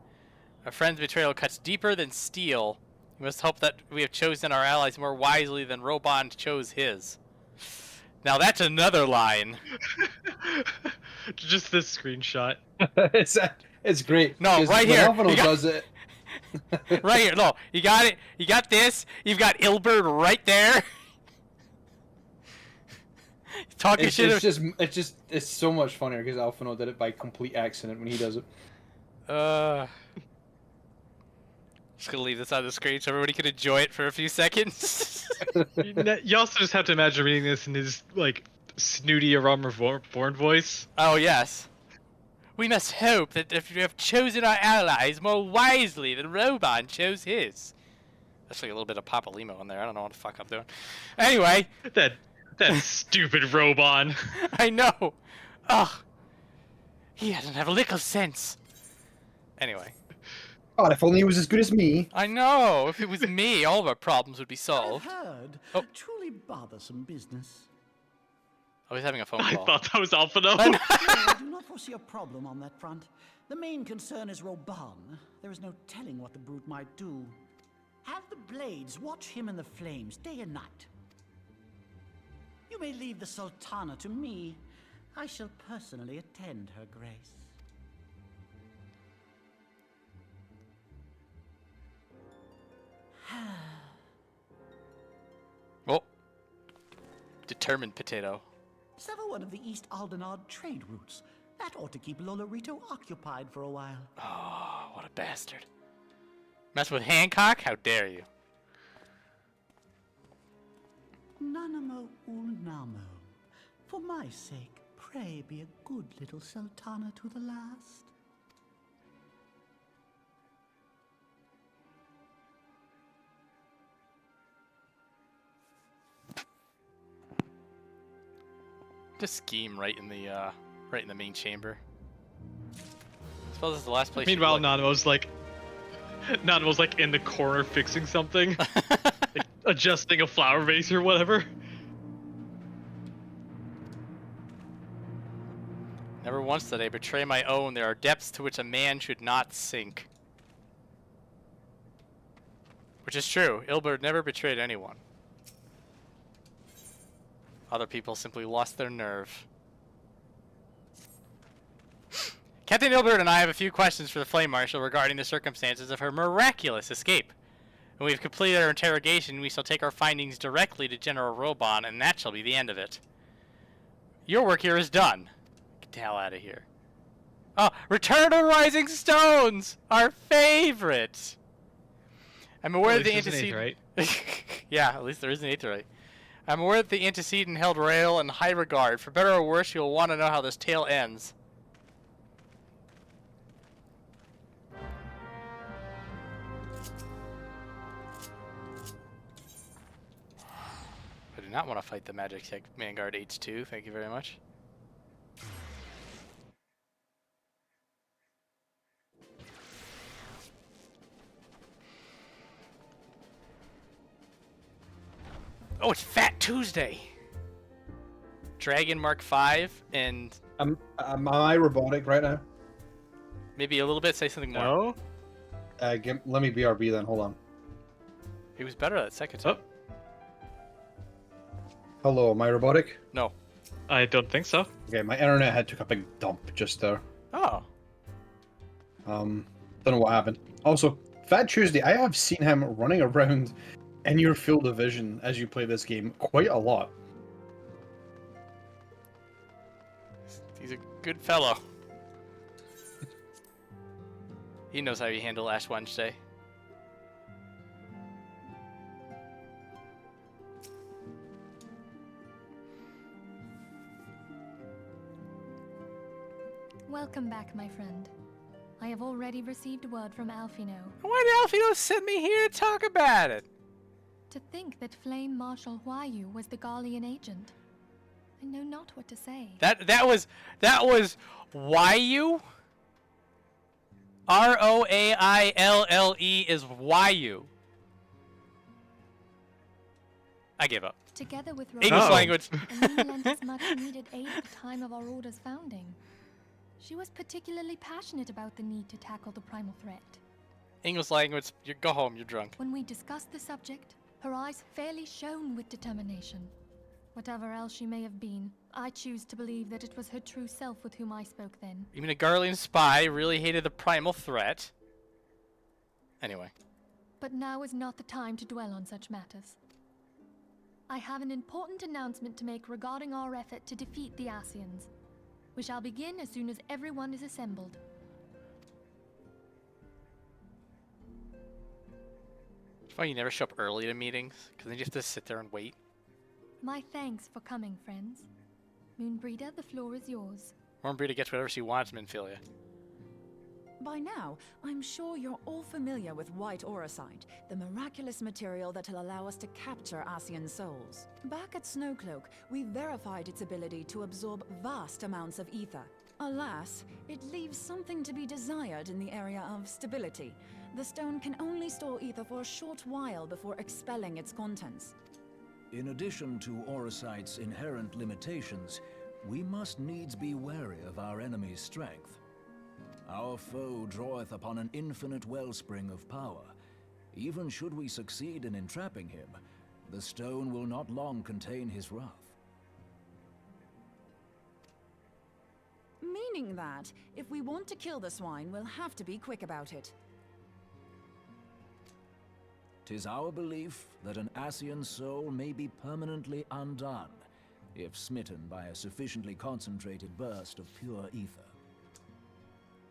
Our friend's betrayal cuts deeper than steel. We must hope that we have chosen our allies more wisely than Roban chose his. Now that's another line. Just this screenshot. It's great. No, right here. Alvaro does it. Right here. No, you got it. You got this. You've got Ilbert right there. Talking shit. It's so much funnier because Alphino did it by complete accident when he does it. Just gonna leave this on the screen so everybody can enjoy it for a few seconds. You also just have to imagine reading this in his like snooty Armor Born voice. Oh yes. We must hope that if we have chosen our allies more wisely than Roban chose his. That's like a little bit of Papa Limo in there. I don't know what the fuck I'm doing. Anyway. That stupid Roban. I know. Ugh. He doesn't have a lick of sense. Anyway. God, if only he was as good as me. I know. If it was me, all of our problems would be solved. I've heard. Oh. Truly bothersome business. I was having a phone I call. thought that was Alphino. No, I do not foresee a problem on that front. The main concern is Roban. There is no telling what the brute might do. Have the blades watch him in the flames day and night. You may leave the Sultana to me. I shall personally attend her grace. Oh. Determined potato. Sever one of the East Aldenard trade routes. That ought to keep Lolorito occupied for a while. Oh, what a bastard. Mess with Hancock? How dare you? Nanamo Ulnamo. For my sake, pray be a good little Sultana to the last. Just scheme right in the main chamber. I suppose this is the last place. Meanwhile, Nanamo's like in the corner fixing something, like adjusting a flower vase or whatever. Never once did I betray my own. There are depths to which a man should not sink. Which is true. Ilbert never betrayed anyone. Other people simply lost their nerve. Captain Ilbert and I have a few questions for the Flame Marshal regarding the circumstances of her miraculous escape. When we've completed our interrogation, we shall take our findings directly to General Roban, and that shall be the end of it. Your work here is done. Get the hell out of here. Oh, Return of Rising Stones! Our favorite! I'm aware that the antecedent... Yeah, at least there is an Aetherite. I'm aware that the antecedent held Rael in high regard. For better or worse, you'll want to know how this tale ends. I do not want to fight the Magic Tech Vanguard H2. Thank you very much. Oh, it's Fat Tuesday. Dragon Mark 5 and... Am I robotic right now? Maybe a little bit. Say something more. No. Let me BRB then. Hold on. He was better that second time. Hello, am I robotic? No. I don't think so. Okay, my internet had took a big dump just there. Oh. Don't know what happened. Also, Fat Tuesday, I have seen him running around in your field of vision as you play this game quite a lot. He's a good fellow. He knows how you handle Ash Wednesday. Welcome back, my friend. I have already received word from Alphino. Why did Alphino send me here to talk about it? To think that Flame Marshal Huayu was the Garlean agent. I know not what to say. That was Wayu? Roaille is Wayu. I give up. Together with English language. Aline lent us much needed aid at the time of our order's founding. She was particularly passionate about the need to tackle the primal threat. English language, you go home, you're drunk. When we discussed the subject, her eyes fairly shone with determination. Whatever else she may have been, I choose to believe that it was her true self with whom I spoke then. Even a Garlean spy really hated the primal threat. Anyway. But now is not the time to dwell on such matters. I have an important announcement to make regarding our effort to defeat the Ascians. We shall begin as soon as everyone is assembled. Why you never show up early to meetings? Because then you have to sit there and wait. My thanks for coming, friends. Moenbryda, the floor is yours. Moenbryda gets whatever she wants, Minfilia. By now, I'm sure you're all familiar with white auracite, the miraculous material that'll allow us to capture Ascian souls. Back at Snowcloak, we verified its ability to absorb vast amounts of ether. Alas, it leaves something to be desired in the area of stability. The stone can only store ether for a short while before expelling its contents. In addition to auracite's inherent limitations, we must needs be wary of our enemy's strength. Our foe draweth upon an infinite wellspring of power. Even should we succeed in entrapping him, the stone will not long contain his wrath. Meaning that, if we want to kill the swine, we'll have to be quick about it. 'Tis our belief that an Ascian soul may be permanently undone, if smitten by a sufficiently concentrated burst of pure ether.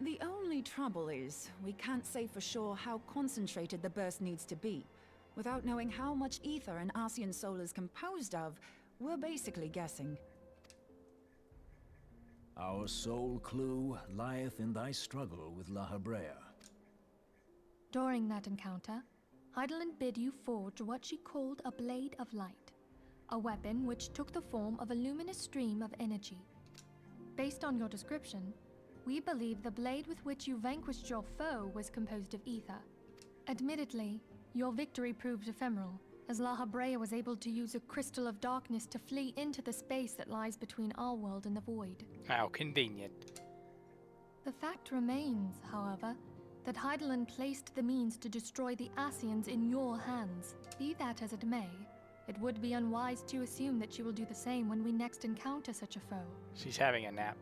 The only trouble is, we can't say for sure how concentrated the burst needs to be. Without knowing how much ether an Ascian soul is composed of, we're basically guessing. Our sole clue lieth in thy struggle with Nabriales. During that encounter, Hydaelyn bid you forge what she called a Blade of Light, a weapon which took the form of a luminous stream of energy. Based on your description, we believe the blade with which you vanquished your foe was composed of ether. Admittedly, your victory proved ephemeral, as Nabriales was able to use a crystal of darkness to flee into the space that lies between our world and the void. How convenient. The fact remains, however, that Hydaelyn placed the means to destroy the Ascians in your hands. Be that as it may, it would be unwise to assume that she will do the same when we next encounter such a foe. She's having a nap.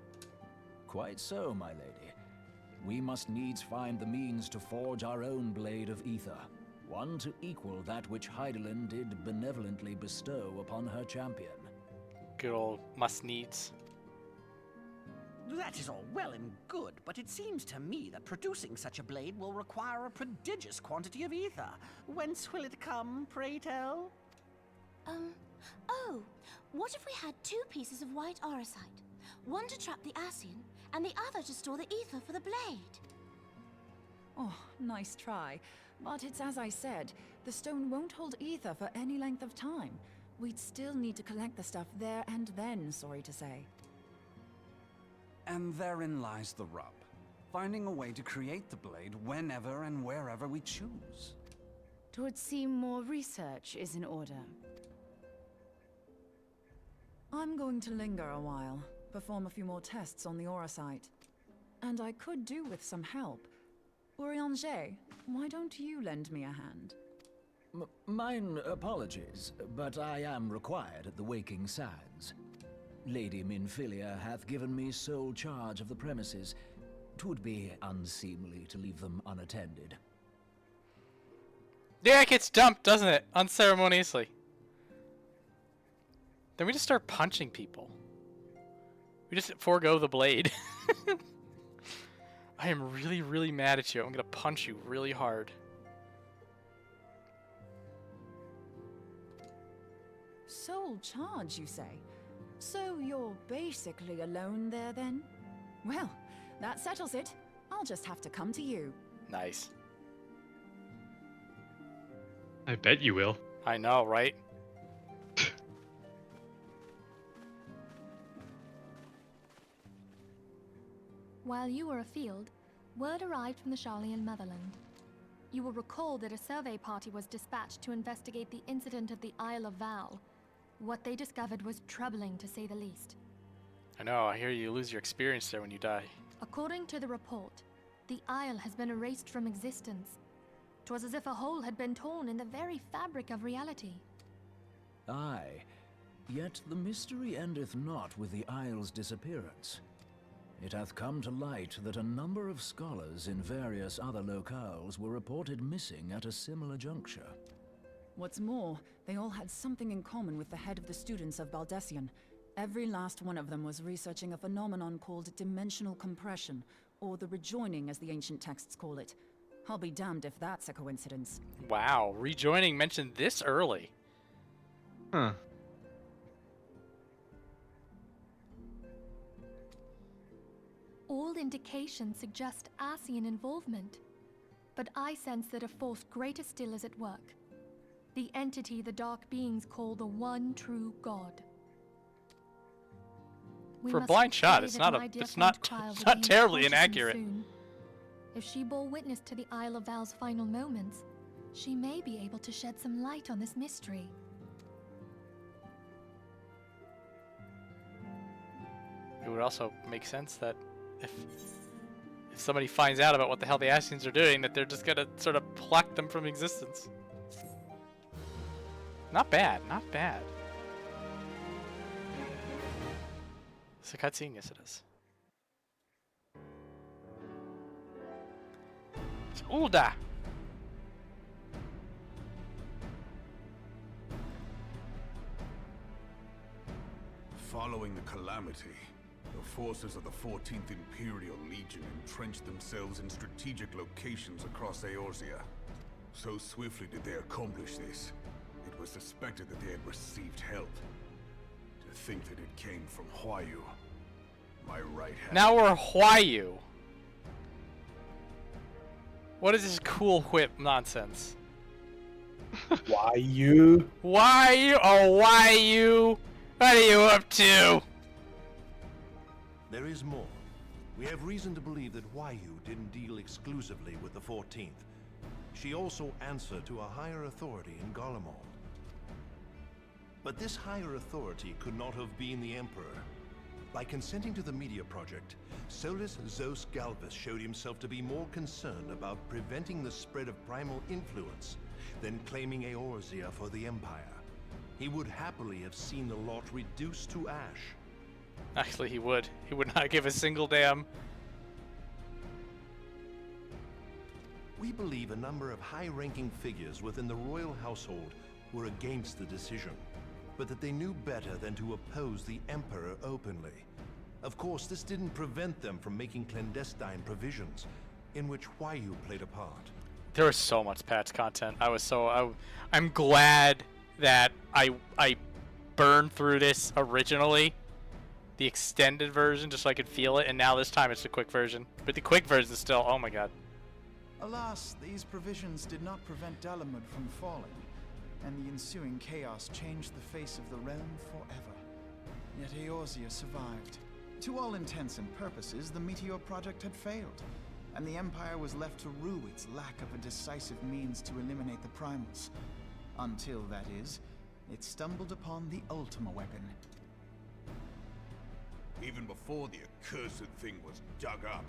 Quite so, my lady. We must needs find the means to forge our own blade of ether, one to equal that which Hydaelyn did benevolently bestow upon her champion. Good old must needs. That is all well and good, but it seems to me that producing such a blade will require a prodigious quantity of ether. Whence will it come, pray tell? Oh, what if we had 2 pieces of white auracite? One to trap the Ascian, and the other to store the ether for the blade. Oh, nice try. But it's as I said, the stone won't hold ether for any length of time. We'd still need to collect the stuff there and then, sorry to say. And therein lies the rub. Finding a way to create the blade whenever and wherever we choose. 'Twould seem more research is in order. I'm going to linger a while, perform a few more tests on the auracite. And I could do with some help. Urianger, why don't you lend me a hand? Mine apologies, but I am required at the Waking Sands. Lady Minfilia hath given me sole charge of the premises. 'Twould be unseemly to leave them unattended. Yeah, it gets dumped, doesn't it? Unceremoniously. Then we just start punching people. We just forego the blade. I am really, really mad at you. I'm gonna punch you really hard. Sole charge, you say? So you're basically alone there, then? Well, that settles it. I'll just have to come to you. Nice. I bet you will. I know, right? While you were afield, word arrived from the Sharlayan motherland. You will recall that a survey party was dispatched to investigate the incident at the Isle of Val. What they discovered was troubling, to say the least. I know, I hear you lose your experience there when you die. According to the report, the Isle has been erased from existence. 'Twas as if a hole had been torn in the very fabric of reality. Aye, yet the mystery endeth not with the Isle's disappearance. It hath come to light that a number of scholars in various other locales were reported missing at a similar juncture. What's more, they all had something in common with the head of the students of Baldessian. Every last one of them was researching a phenomenon called dimensional compression, or the rejoining as the ancient texts call it. I'll be damned if that's a coincidence. Wow, rejoining mentioned this early. Huh. All indications suggest Ascian involvement, but I sense that a force greater still is at work. The entity the Dark Beings call the One True God. We For a must blind shot, pray it's that not my a, dear it's friend not, Kyle it's not regains terribly consciousness inaccurate. soon. If she bore witness to the Isle of Val's final moments, she may be able to shed some light on this mystery. It would also make sense that if somebody finds out about what the hell the Ascians are doing, that they're just gonna sort of pluck them from existence. Not bad, not bad. It's a cutscene, yes it is. It's Ulda! Following the calamity, the forces of the 14th Imperial Legion entrenched themselves in strategic locations across Eorzea. So swiftly did they accomplish this, it was suspected that they had received help. To think that it came from Huayu, my right hand. Now we're Huayu. What is this cool whip nonsense? Why you? Why you? Oh, why you? What are you up to? There is more. We have reason to believe that Huayu didn't deal exclusively with the 14th. She also answered to a higher authority in Garlemald. But this higher authority could not have been the Emperor. By consenting to the Media Project, Solus Zos Galvus showed himself to be more concerned about preventing the spread of primal influence than claiming Eorzea for the Empire. He would happily have seen the lot reduced to ash. Actually, he would. He would not give a single damn. We believe a number of high-ranking figures within the royal household were against the decision, but that they knew better than to oppose the Emperor openly. Of course, this didn't prevent them from making clandestine provisions, in which Huayu played a part. There was so much patch content. I'm glad that I burned through this originally, the extended version, just so I could feel it, and now this time it's the quick version. But the quick version is still, oh my god. Alas, these provisions did not prevent Dalamud from falling, and the ensuing chaos changed the face of the realm forever. Yet Eorzea survived. To all intents and purposes, the Meteor Project had failed, and the Empire was left to rue its lack of a decisive means to eliminate the primals. Until, that is, it stumbled upon the Ultima weapon. Even before the accursed thing was dug up,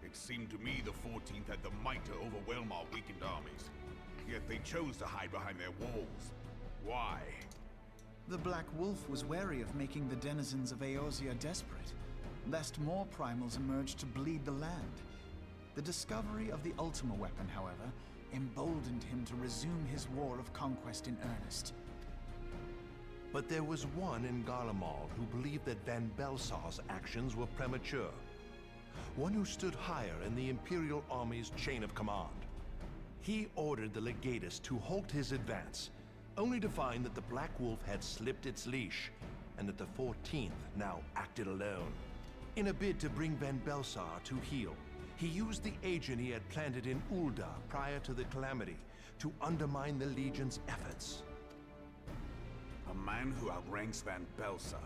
it seemed to me the 14th had the might to overwhelm our weakened armies. Yet they chose to hide behind their walls. Why? The Black Wolf was wary of making the denizens of Eorzea desperate, lest more primals emerge to bleed the land. The discovery of the Ultima weapon, however, emboldened him to resume his war of conquest in earnest. But there was one in Garlemald who believed that Van Belsar's actions were premature. One who stood higher in the Imperial Army's chain of command. He ordered the Legatus to halt his advance, only to find that the Black Wolf had slipped its leash, and that the 14th now acted alone. In a bid to bring Van Belsar to heel, he used the agent he had planted in Ulda prior to the calamity to undermine the Legion's efforts. A man who outranks Van Belsar,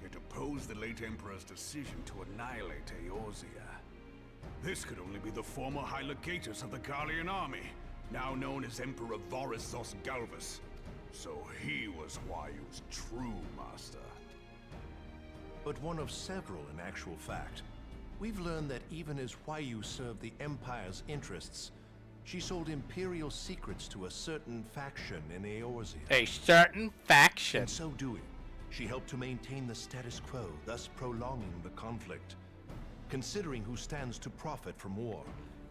yet opposed the late Emperor's decision to annihilate Eorzea. This could only be the former High Legatus of the Garlean army, now known as Emperor Voris Zos Galvus. So he was Huayu's true master. But one of several in actual fact. We've learned that even as Huayu served the Empire's interests, she sold Imperial secrets to a certain faction in Eorzea. A certain faction? In so doing, she helped to maintain the status quo, thus prolonging the conflict. Considering who stands to profit from war,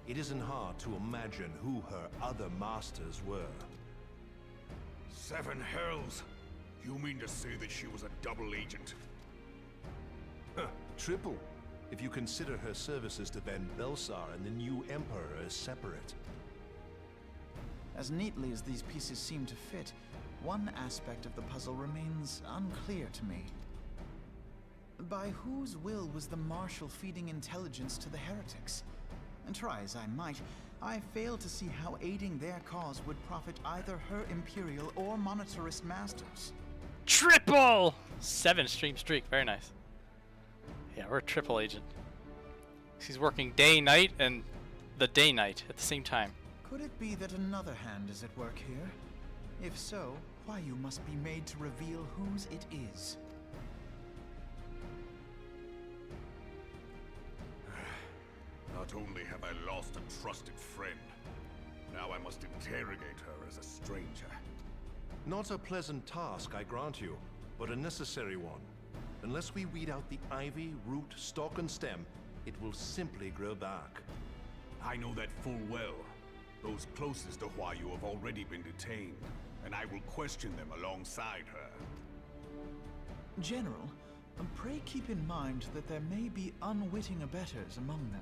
it isn't hard to imagine who her other masters were. Seven hells! You mean to say that she was a double agent? Triple, if you consider her services to Van Belsar and the new Emperor as separate. As neatly as these pieces seem to fit, one aspect of the puzzle remains unclear to me. By whose will was the Marshal feeding intelligence to the heretics? And try as I might, I fail to see how aiding their cause would profit either her Imperial or Monetarist masters. Triple! 7 stream streak, very nice. Yeah, we're a triple agent. She's working day, night, and the day, night at the same time. Could it be that another hand is at work here? If so, why you must be made to reveal whose it is. Not only have I lost a trusted friend, now I must interrogate her as a stranger. Not a pleasant task, I grant you, but a necessary one. Unless we weed out the ivy, root, stalk, and stem, it will simply grow back. I know that full well. Those closest to Huayu have already been detained, and I will question them alongside her. General, pray keep in mind that there may be unwitting abettors among them.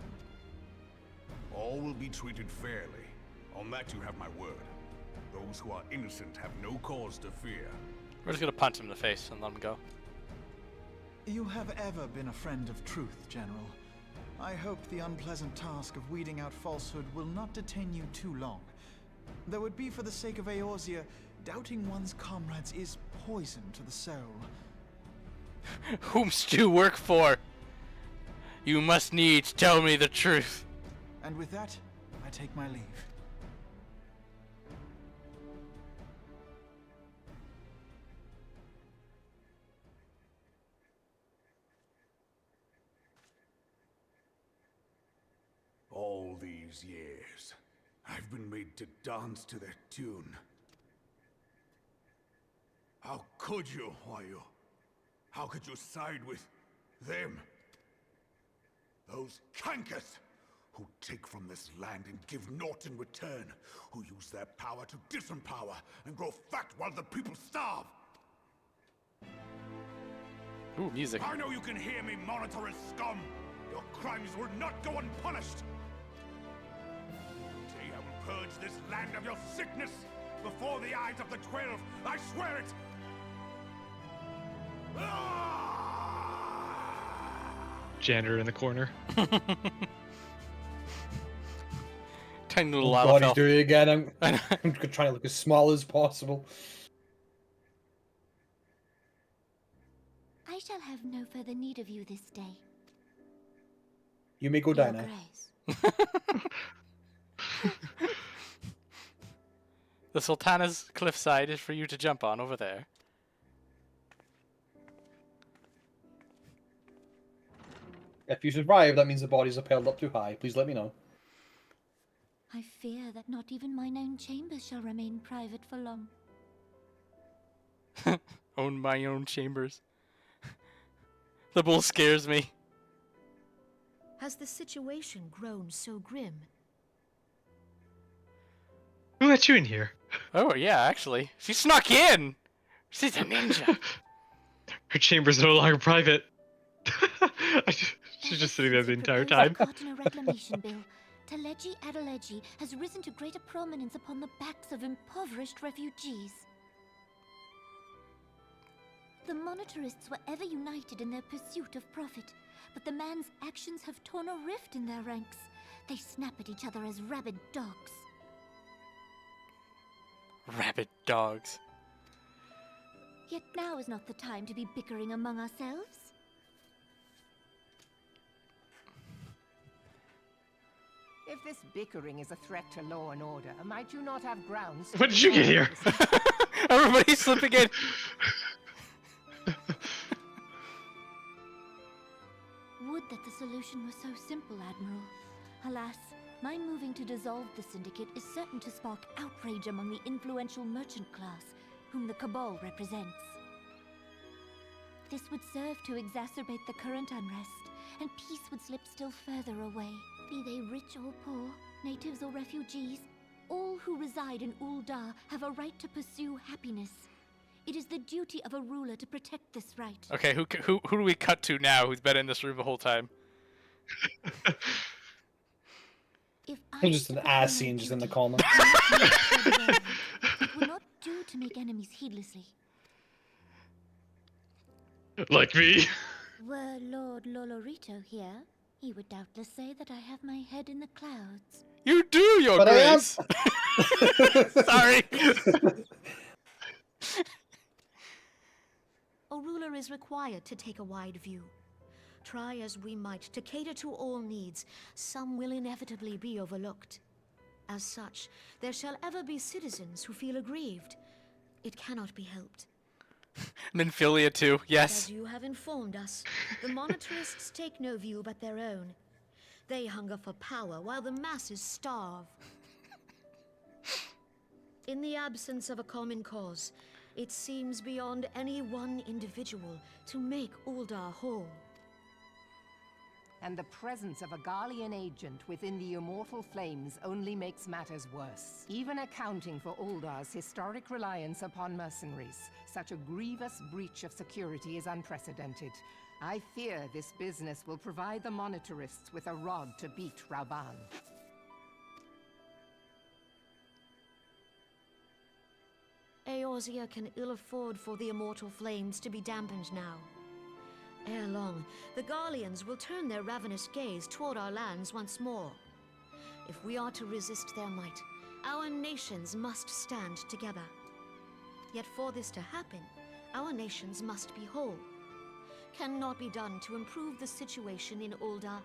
All will be treated fairly. On that you have my word. Those who are innocent have no cause to fear. We're just gonna punch him in the face and let him go. You have ever been a friend of truth, General. I hope the unpleasant task of weeding out falsehood will not detain you too long. Though it be for the sake of Eorzea, doubting one's comrades is poison to the soul. Whomst you work for? You must needs tell me the truth. And with that, I take my leave. All these years, I've been made to dance to their tune. How could you, Huayu? How could you side with them? Those cankers who take from this land and give naught in return, who use their power to disempower and grow fat while the people starve. Ooh, music. I know you can hear me, monetarist scum. Your crimes will not go unpunished. Today I will purge this land of your sickness before the eyes of the 12. I swear it. Janitor in the corner. Tiny little Oh lava God, fell. he's doing it again. I'm trying to look as small as possible. I shall have no further need of you this day. You may go down Your now. Grace. The Sultana's cliffside is for you to jump on over there. If you survive, that means the bodies are piled up too high. Please let me know. I fear that not even mine own chambers shall remain private for long. Own my own chambers. The bull scares me. Has the situation grown so grim? Who let you in here? Oh, yeah, actually. She snuck in! She's a ninja. Her chamber's no longer private. She's just sitting there the entire time. Caught in a reclamation bill, Teleji Adeleji has risen to greater prominence upon the backs of impoverished refugees. The monetarists were ever united in their pursuit of profit, but the man's actions have torn a rift in their ranks. They snap at each other as rabid dogs. Rabid dogs. Yet now is not the time to be bickering among ourselves. If this bickering is a threat to law and order, might you not have grounds to... When did you get here? Everybody's slipping in. Would that the solution were so simple, Admiral. Alas, my moving to dissolve the Syndicate is certain to spark outrage among the influential merchant class, whom the Cabal represents. This would serve to exacerbate the current unrest, and peace would slip still further away. Be they rich or poor, natives or refugees, all who reside in Ul'dah have a right to pursue happiness. It is the duty of a ruler to protect this right. Okay, who do we cut to now who's been in this room the whole time? If Just an Ascian just in the comments. It would not do to make enemies heedlessly. Like me. Were Lord Lolorito here, he would doubtless say that I have my head in the clouds. You do, Your But Grace. Sorry. A ruler is required to take a wide view. Try as we might to cater to all needs, some will inevitably be overlooked. As such, there shall ever be citizens who feel aggrieved. It cannot be helped. Minfilia too, yes. As you have informed us, the monetarists take no view but their own. They hunger for power while the masses starve. In the absence of a common cause, it seems beyond any one individual to make Uldar whole. And the presence of a Garlean agent within the immortal flames only makes matters worse. Even accounting for Uldar's historic reliance upon mercenaries, such a grievous breach of security is unprecedented. I fear this business will provide the monetarists with a rod to beat Rauban. Eorzea can ill afford for the immortal flames to be dampened now. Ere long, the Garleans will turn their ravenous gaze toward our lands once more. If we are to resist their might, our nations must stand together. Yet for this to happen, our nations must be whole. Cannot be done to improve the situation in Uldar.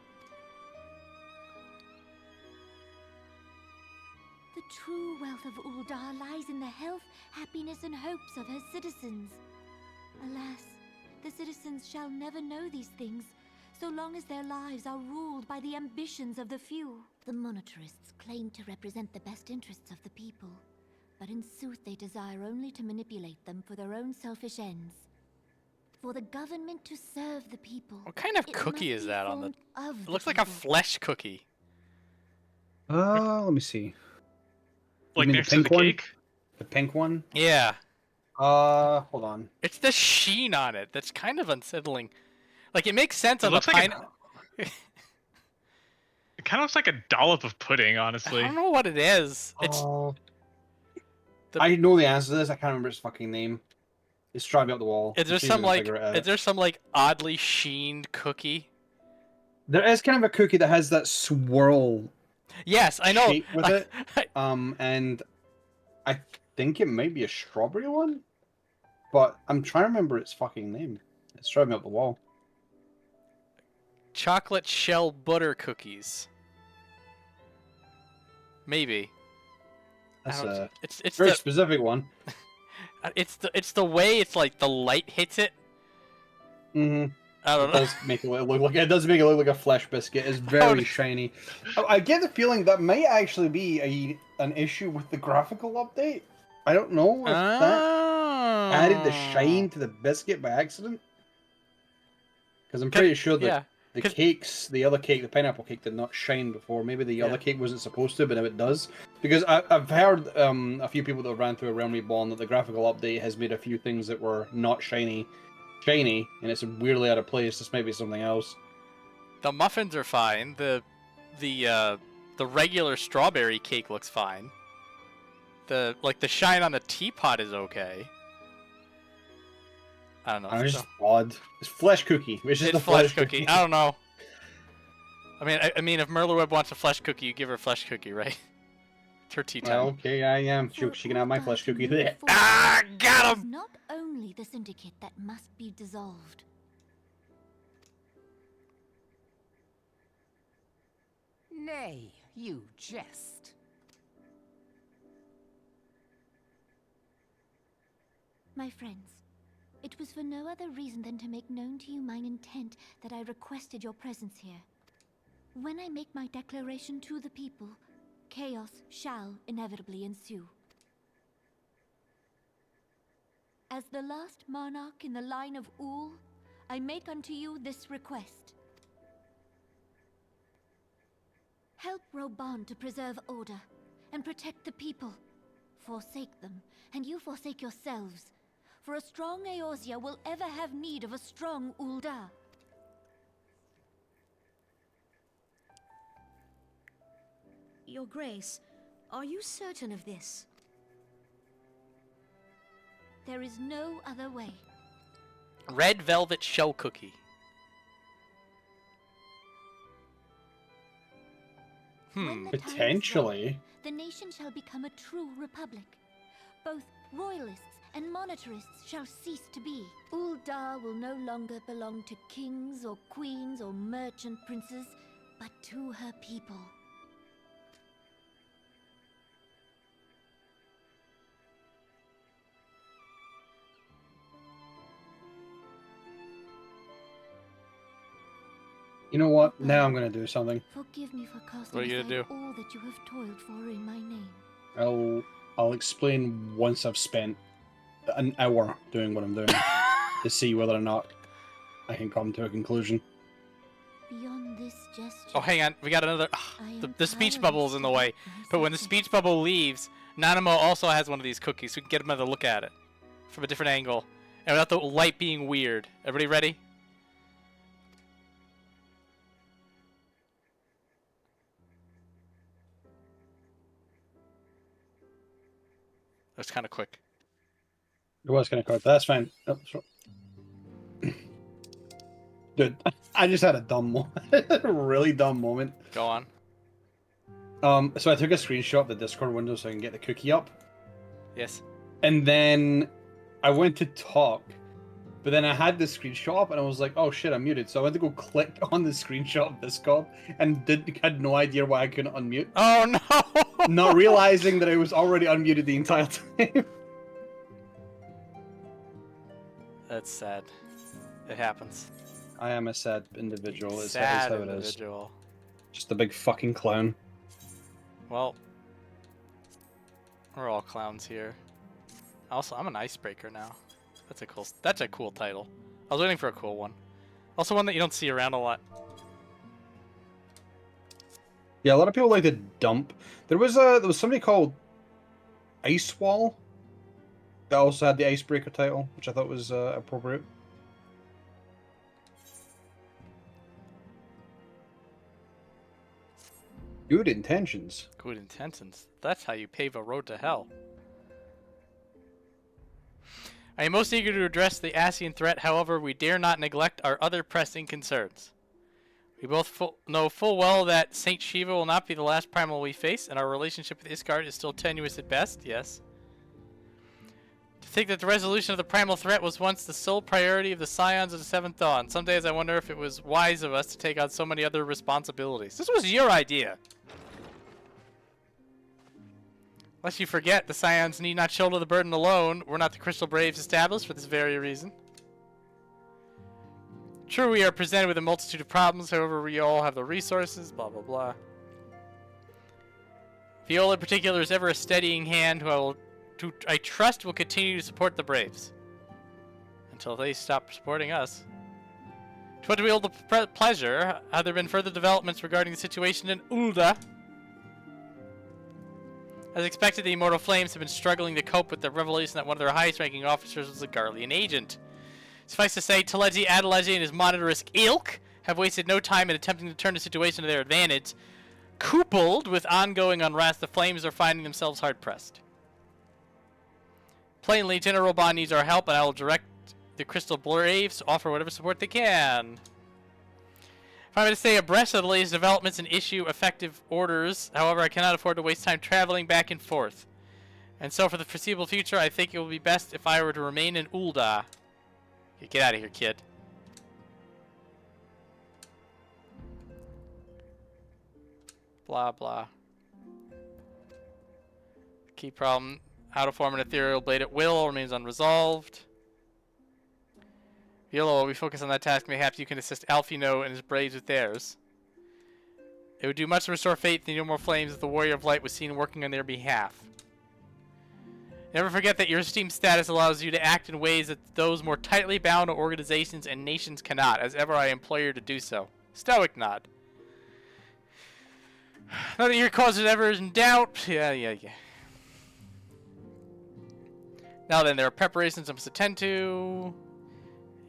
The true wealth of Uldar lies in the health, happiness, and hopes of her citizens. Alas, the citizens shall never know these things, so long as their lives are ruled by the ambitions of the few. The monetarists claim to represent the best interests of the people, but in sooth they desire only to manipulate them for their own selfish ends. For the government to serve the people. What kind of cookie is that on the... It looks like a flesh cookie. Let me see. Like you mean next the to pink the one? cake? The pink one? Yeah. Hold on. It's the sheen on it that's kind of unsettling. Like, it makes sense on the looks like pine... It kind of looks like a dollop of pudding, honestly. I don't know what it is. It's... I know the answer to this. I can't remember its fucking name. It's driving up the wall. Is there See if some we can like... figure it out. Is there some like oddly sheened cookie? There is kind of a cookie that has that swirl. Yes, I know. Shape with it. And I think it might be a strawberry one, but I'm trying to remember its fucking name. It's driving up the wall. Chocolate shell butter cookies. Maybe. That's a it's very the, specific one. It's the way it's like the light hits it. Mm-hmm. I don't know. It does make it look like a flesh biscuit. It's very shiny. I get the feeling that might actually be an issue with the graphical update. I don't know if that added the shine to the biscuit by accident. Because I'm pretty sure that the cakes, the other cake, the pineapple cake, did not shine before. Maybe the other cake wasn't supposed to, but now it does. Because I've heard a few people that ran through a Realm Reborn that the graphical update has made a few things that were not shiny, and it's weirdly out of place. This might be something else. The muffins are fine. The regular strawberry cake looks fine. The shine on the teapot is okay. I don't know. It's just odd. It's flesh cookie. It's just a flesh cookie. I don't know. I mean, if Merleweb wants a flesh cookie, you give her a flesh cookie, right? It's her tea time. Well, okay, I am. She can have my flesh cookie. Got him! It's not only the syndicate that must be dissolved. Nay, you jest. My friends, it was for no other reason than to make known to you mine intent that I requested your presence here. When I make my declaration to the people, chaos shall inevitably ensue. As the last monarch in the line of Ul, I make unto you this request. Help Rauban to preserve order and protect the people. Forsake them, and you forsake yourselves. For a strong Eorzea will ever have need of a strong Uldar. Your Grace, are you certain of this? There is no other way. Red velvet shell cookie. When the time is Potentially. right, the nation shall become a true republic. Both royalists and monetarists shall cease to be. Uldar will no longer belong to kings or queens or merchant princes, but to her people. You know what? Now I'm gonna do something. Forgive me for casting What are you gonna aside all that you have toiled for in my name. I'll explain once I've spent an hour doing what I'm doing to see whether or not I can come to a conclusion. Beyond this gesture. Oh, hang on. We got another. The speech bubble is in the way. But when the speech bubble leaves, Nanamo also has one of these cookies. So we can get another look at it from a different angle. And without the light being weird. Everybody ready? That's kind of quick. It was kind of quick. That's fine. Oh, dude, I just had a dumb moment. A really dumb moment. Go on. So I took a screenshot of the Discord window so I can get the cookie up. Yes. And then I went to talk, but then I had the screenshot up and I was like, oh shit, I'm muted. So I went to go click on the screenshot of Discord and had no idea why I couldn't unmute. Oh no! Not realizing that I was already unmuted the entire time. That's sad. It happens. I am a sad individual. Is Sad how it is. individual. Just a big fucking clown. Well, we're all clowns here. Also, I'm an icebreaker now. That's a cool title. I was waiting for a cool one. Also one that you don't see around a lot. Yeah, a lot of people like to dump. There was somebody called Ice Wall that also had the icebreaker title, which I thought was appropriate. Good intentions. Good intentions. That's how you pave a road to hell. I am most eager to address the Ascian threat, however, we dare not neglect our other pressing concerns. We both know full well that Saint Shiva will not be the last primal we face, and our relationship with Ishgard is still tenuous at best, yes. To think that the resolution of the primal threat was once the sole priority of the Scions of the Seventh Dawn. Some days I wonder if it was wise of us to take on so many other responsibilities. This was your idea! Lest you forget, the Scions need not shoulder the burden alone. We're not the Crystal Braves established for this very reason. True, we are presented with a multitude of problems, however we all have the resources, blah blah blah. Viola in particular is ever a steadying hand who I trust will continue to support the Braves. Until they stop supporting us. To what do we hold the pleasure? Have there been further developments regarding the situation in Ulda? As expected, the Immortal Flames have been struggling to cope with the revelation that one of their highest-ranking officers was a Garlean agent. Suffice to say, Teleji, Adeleji, and his monitarisk ilk have wasted no time in attempting to turn the situation to their advantage. Coupled with ongoing unrest, the Flames are finding themselves hard-pressed. Plainly, General Bond needs our help, and I will direct the Crystal Braves to offer whatever support they can. If I'm to stay abreast of the latest developments and issue effective orders, however, I cannot afford to waste time traveling back and forth. And so for the foreseeable future, I think it will be best if I were to remain in Ulda. Get out of here, kid. Blah, blah. Key problem. How to form an ethereal blade at will remains unresolved. Viola, while we focus on that task, mayhaps you can assist Alfino and his Braves with theirs. It would do much to restore faith in the Immortal Flames if the Warrior of Light was seen working on their behalf. Never forget that your esteemed status allows you to act in ways that those more tightly bound organizations and nations cannot, as ever I implore you to do so. Stoic nod. Not that your cause is ever in doubt. Yeah. Now then, there are preparations I must attend to.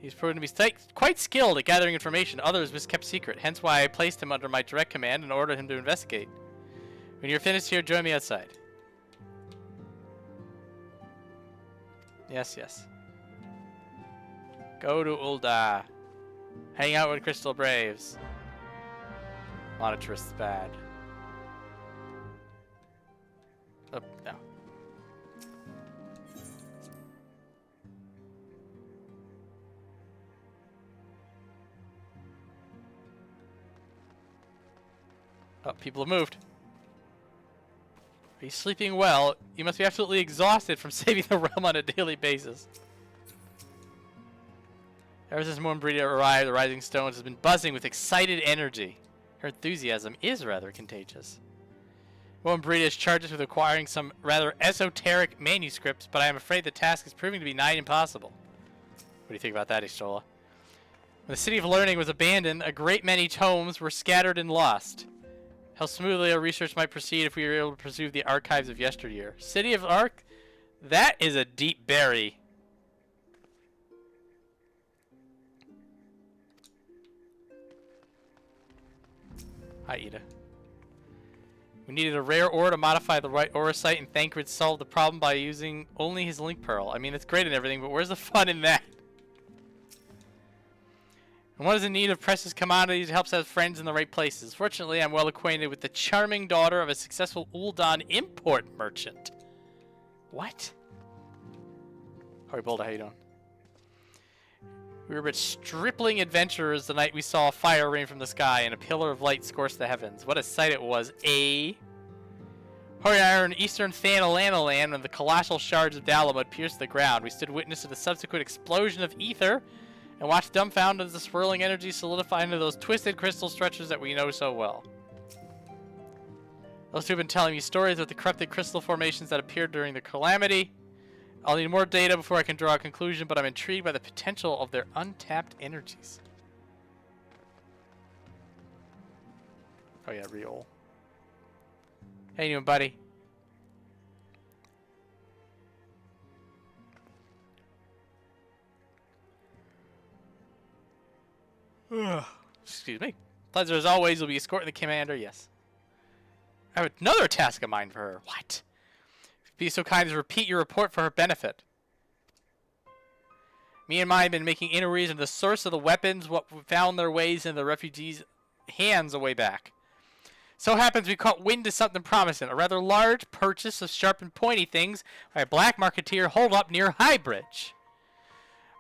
He's proven to be quite skilled at gathering information others must kept secret, hence why I placed him under my direct command and ordered him to investigate. When you're finished here, join me outside. Yes, yes. Go to Ul'dah. Hang out with Crystal Braves. Monitorist's bad. Oh, no. Oh, people have moved. Are you sleeping well? You must be absolutely exhausted from saving the realm on a daily basis. Ever since Moenbryda arrived, the Rising Stones has been buzzing with excited energy. Her enthusiasm is rather contagious. Moenbryda is charged us with acquiring some rather esoteric manuscripts, but I am afraid the task is proving to be nigh impossible. What do you think about that, Ishtola? When the City of Learning was abandoned, a great many tomes were scattered and lost. How smoothly our research might proceed if we were able to preserve the archives of yesteryear. City of Ark? That is a deep bury. Hi, Ida. We needed a rare ore to modify the right ore site, and Thancred solved the problem by using only his link pearl. I mean, it's great and everything, but where's the fun in that? And one is in need of precious commodities, helps have friends in the right places. Fortunately, I'm well acquainted with the charming daughter of a successful Ul'dah import merchant. What? Hoi, Boulder, how you doing? We were but stripling adventurers the night we saw a fire rain from the sky and a pillar of light scorch the heavens. What a sight it was, eh? Hori and I were in eastern Thanalana land when the colossal shards of Dalamud pierced the ground. We stood witness to the subsequent explosion of ether and watched dumbfounded as the swirling energy solidified into those twisted crystal structures that we know so well. Those two have been telling me stories of the corrupted crystal formations that appeared during the calamity. I'll need more data before I can draw a conclusion, but I'm intrigued by the potential of their untapped energies. Oh yeah, Riol. How you doing, buddy? Excuse me. Pleasure as always. Will be escorting the commander. Yes. I have another task of mine for her. What? Be so kind as to repeat your report for her benefit. Me and mine have been making inquiries into the source of the weapons, what found their ways in the refugees' hands a way back. So happens we caught wind of something promising, a rather large purchase of sharp and pointy things by a black marketeer holed up near Highbridge.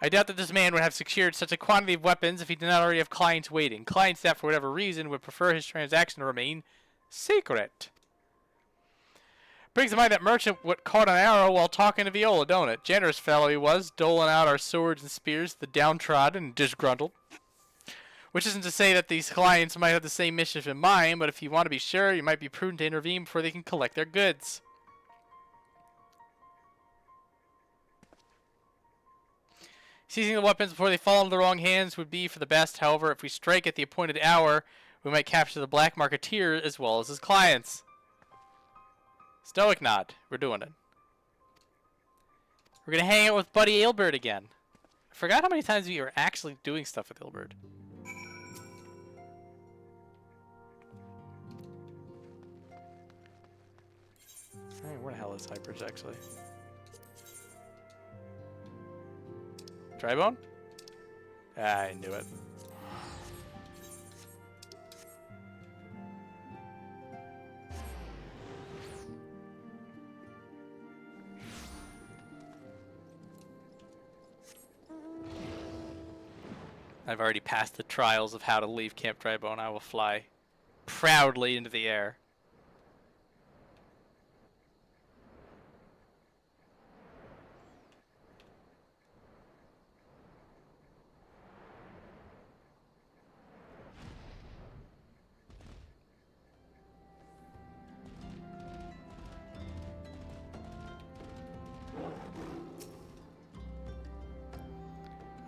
I doubt that this man would have secured such a quantity of weapons if he did not already have clients waiting. Clients that, for whatever reason, would prefer his transaction to remain secret. Brings to mind that merchant what caught an arrow while talking to Viola, don't it? Generous fellow he was, doling out our swords and spears to the downtrodden and disgruntled. Which isn't to say that these clients might have the same mischief in mind, but if you want to be sure, you might be prudent to intervene before they can collect their goods. Seizing the weapons before they fall into the wrong hands would be for the best. However, if we strike at the appointed hour, we might capture the black marketeer as well as his clients. Stoic nod. We're doing it. We're going to hang out with Buddy Ilbert again. I forgot how many times we were actually doing stuff with Ilbert. Hey, where the hell is Highbridge, actually? Tribone? I knew it. I've already passed the trials of how to leave Camp Tribone. I will fly proudly into the air.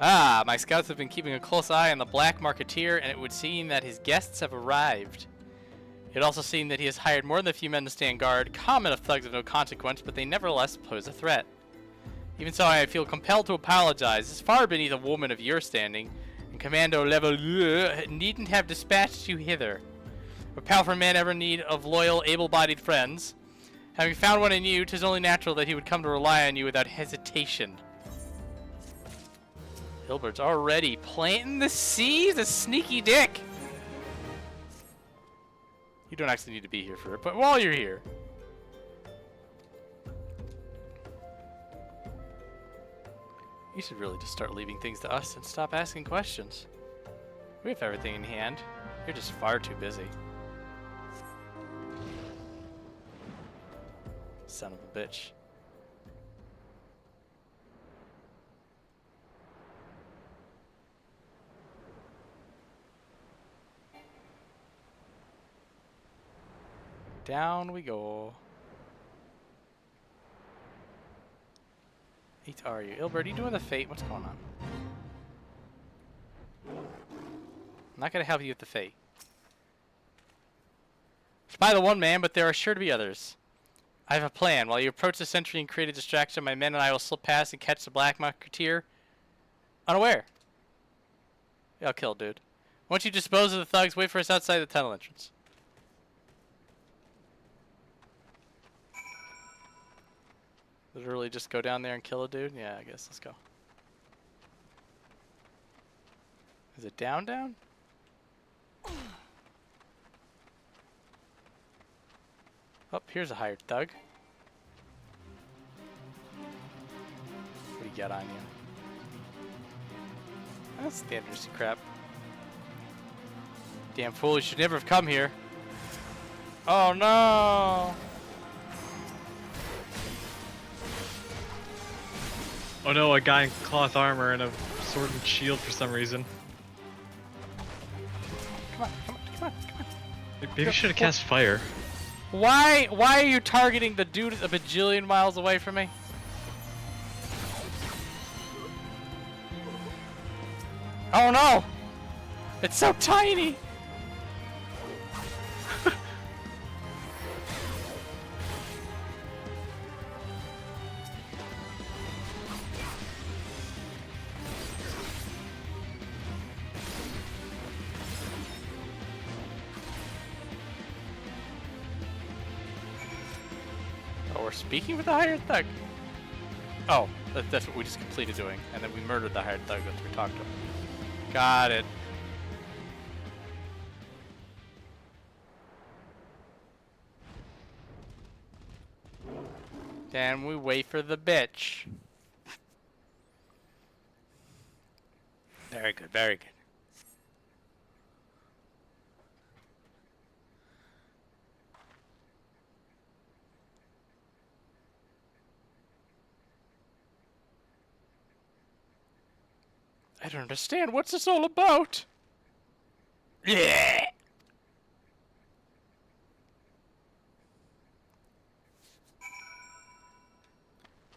Ah, my scouts have been keeping a close eye on the black marketeer, and it would seem that his guests have arrived. It also seemed that he has hired more than a few men to stand guard, common of thugs of no consequence, but they nevertheless pose a threat. Even so, I feel compelled to apologize. It's far beneath a woman of your standing, and Commando Level needn't have dispatched you hither. What powerful man ever in need of loyal, able-bodied friends? Having found one in you, 'tis only natural that he would come to rely on you without hesitation. Ilbert's already planting the seeds, a sneaky dick. You don't actually need to be here for it, but while you're here. You should really just start leaving things to us and stop asking questions. We have everything in hand. You're just far too busy. Son of a bitch. Down we go. What are you? Ilbert, are you doing the fate? What's going on? I'm not going to help you with the fate. Spy the one man, but there are sure to be others. I have a plan. While you approach the sentry and create a distraction, my men and I will slip past and catch the Black Musketeer unaware. Yeah, I'll kill, dude. Once you dispose of the thugs, wait for us outside the tunnel entrance. Literally just go down there and kill a dude? Yeah, I guess. Let's go. Is it down? Oh, here's a hired thug. What do you got on you? That's standard crap. Damn fool, you should never have come here. Oh no! Oh no, a guy in cloth armor and a sword and shield for some reason. Come on. Maybe you should have cast fire. Why are you targeting the dude a bajillion miles away from me? Oh no! It's so tiny! Speaking with the hired thug. Oh, that's what we just completed doing. And then we murdered the hired thug after we talked to him. Got it. Then we wait for the bitch. Very good, very good. I don't understand. What's this all about? Yeah.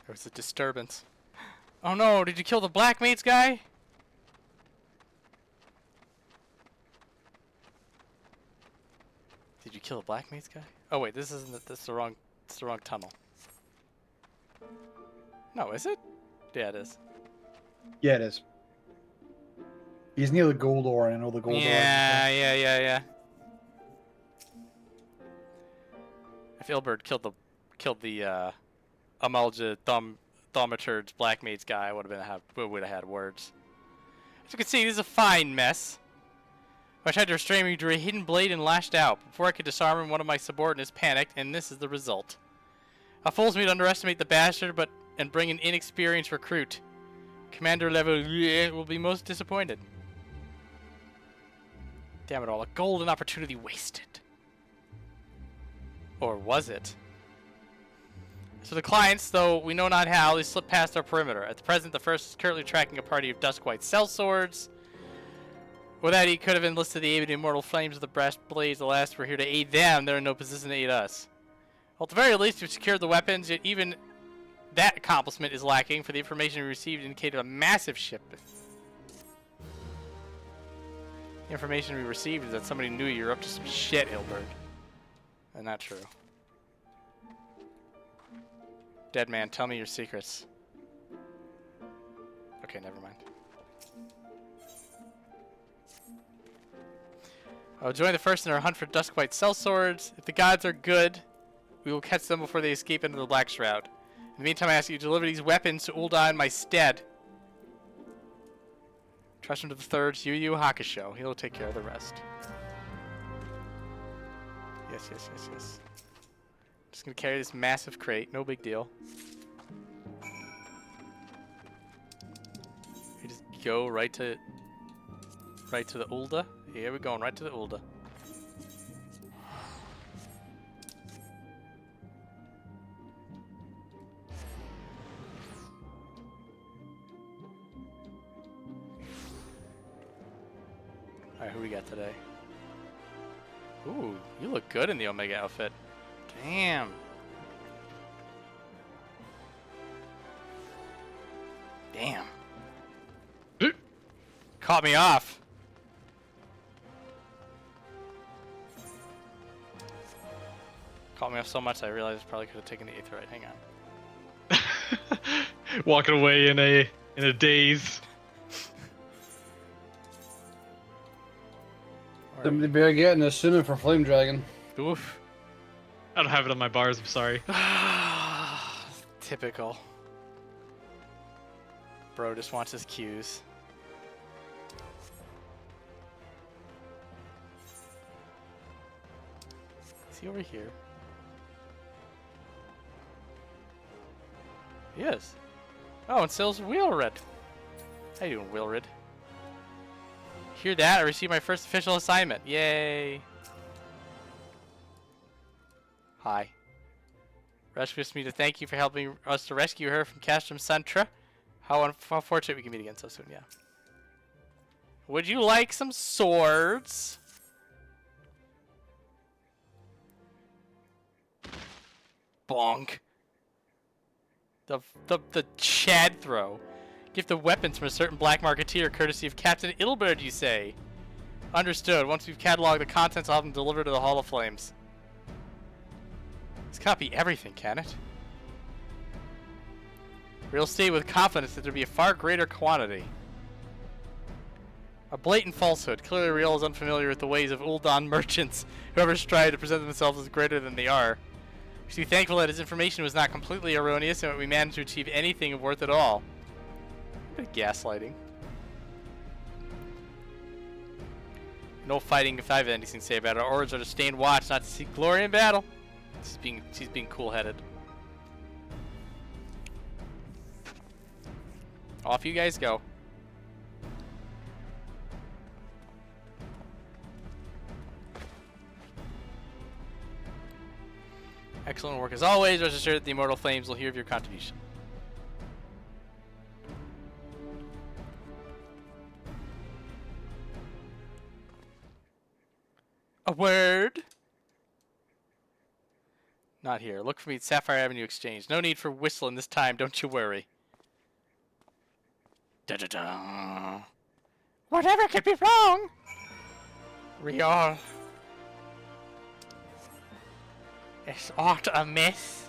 There was a disturbance. Oh no, did you kill the Black Mates guy? Did you kill the Black Mates guy? Oh wait, this isn't this the wrong tunnel. No, is it? Yeah, it is. Yeah, it is. He's near the gold ore, and I know the gold ore. Yeah. If Ilbert killed the Amalja Thaumaturge Black Mates guy, I would have had words. As you can see, this is a fine mess. I tried to restrain him, he drew a hidden blade and lashed out. Before I could disarm him, one of my subordinates panicked, and this is the result. It fools me to underestimate the bastard, and bring an inexperienced recruit. Commander level will be most disappointed. Damn it all, a golden opportunity wasted. Or was it? So the clients, though we know not how, they slipped past our perimeter. At the present, the first is currently tracking a party of Duskwhite sellswords. With that, he could have enlisted the aid of the immortal flames of the brass blades. Alas, we're here to aid them. They're in no position to aid us. Well, at the very least, we've secured the weapons, yet even that accomplishment is lacking, for the information we received indicated a massive shipment. The information we received is that somebody knew you were up to some shit, Ilbert. And not true. Dead man, tell me your secrets. Okay, never mind. I'll join the first in our hunt for Duskwhite sellswords. If the gods are good, we will catch them before they escape into the Black Shroud. In the meantime, I ask you to deliver these weapons to Ul'dah in my stead. Trust him to the third Yu Yu Hakusho. He'll take care of the rest. Yes, yes, yes, yes. Just gonna carry this massive crate. No big deal. You just go right to the Ul'dah. Here we're going right to the Ul'dah. Alright, who we got today? Ooh, you look good in the Omega outfit. Damn. Damn. Caught me off. Caught me off so much I realized I probably could have taken the Aetheryte. Hang on. Walking away in a daze. Somebody better get in this sooner for Flame Dragon. Oof. I don't have it on my bars, I'm sorry. Typical. Bro just wants his cues. Is he over here? He is. Oh, and Sill's Wheelred. How you doing, Wheelred? Hear that? I received my first official assignment. Yay. Hi. Rush wishes me to thank you for helping us to rescue her from Castrum Centra. How fortunate we can meet again so soon, yeah. Would you like some swords? Bonk. The Chad throw. Gift the weapons from a certain black marketeer, courtesy of Captain Ilbert, you say? Understood. Once we've cataloged the contents, I'll have them delivered to the Hall of Flames. Let's copy everything, can it? We'll state with confidence that there'll be a far greater quantity. A blatant falsehood. Clearly, Riel is unfamiliar with the ways of Ul'dah merchants, whoever strive to present themselves as greater than they are. We should be thankful that his information was not completely erroneous and that we managed to achieve anything of worth at all. A bit of gaslighting. No fighting if I have anything to say about it. Our orders are to stay and watch, not to seek glory in battle. She's being cool-headed. Off you guys go. Excellent work as always. Rest assured that the Immortal Flames will hear of your contribution. A word? Not here. Look for me at Sapphire Avenue Exchange. No need for whistling this time, don't you worry. Da-da-da. Whatever could be wrong? Riol. Is aught amiss?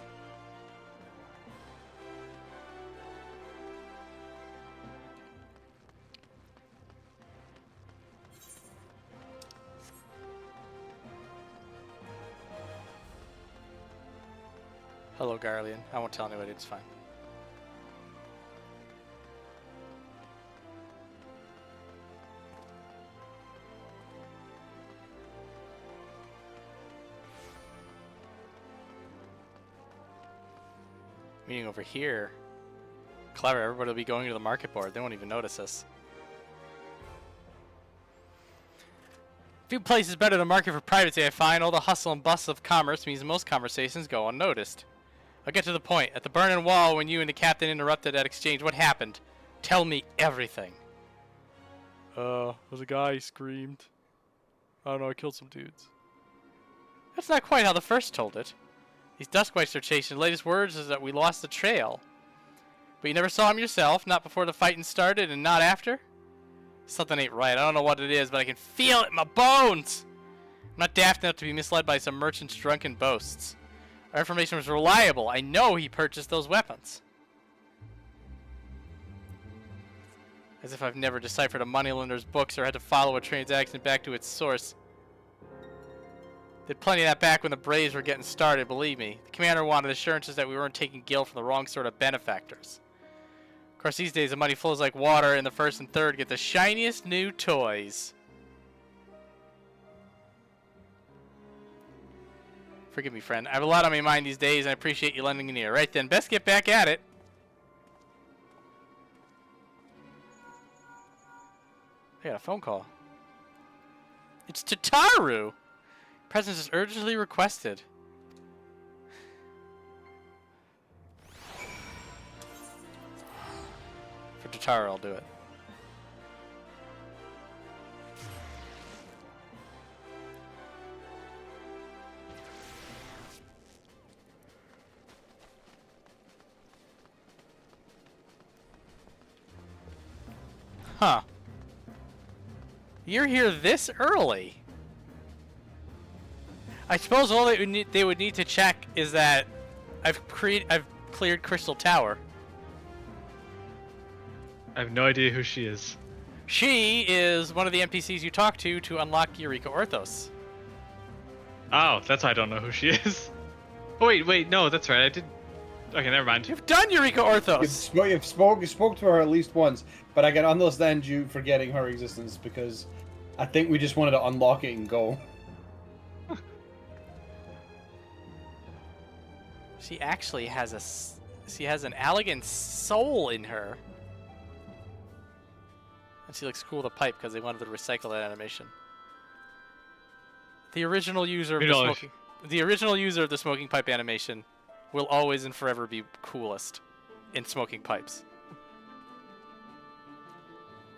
Hello, Garlean. I won't tell anybody, it's fine. Meeting over here. Clever, everybody will be going to the market board. They won't even notice us. Few places better than market for privacy, I find. All the hustle and bustle of commerce means most conversations go unnoticed. I'll get to the point. At the Burning Wall, when you and the captain interrupted that exchange, what happened? Tell me everything. There's a guy, he screamed. I don't know, I killed some dudes. That's not quite how the first told it. These Duskwights are chasing. The latest words is that we lost the trail. But you never saw him yourself, not before the fighting started and not after? Something ain't right. I don't know what it is, but I can feel it in my bones! I'm not daft enough to be misled by some merchant's drunken boasts. Our information was reliable. I know he purchased those weapons. As if I've never deciphered a moneylender's books or had to follow a transaction back to its source. Did plenty of that back when the Braves were getting started, believe me. The commander wanted assurances that we weren't taking Gil from the wrong sort of benefactors. Of course, these days the money flows like water, and the first and third get the shiniest new toys. Forgive me, friend. I have a lot on my mind these days, and I appreciate you lending an ear. Right then, best get back at it. I got a phone call. It's Tataru! Presence is urgently requested. For Tataru, I'll do it. Huh. You're here this early. I suppose all they would need to check is that I've cleared Crystal Tower. I have no idea who she is. She is one of the NPCs you talk to unlock Eureka Orthos. Oh, that's why I don't know who she is. Oh, wait, no, that's right. I did. Okay, never mind. You've done Eureka Orthos. You spoke to her at least once, but I can understand you forgetting her existence because I think we just wanted to unlock it and go. She actually has an elegant soul in her. And she looks cool with a pipe because they wanted to recycle that animation. The original user of the smoking pipe animation will always and forever be coolest in smoking pipes.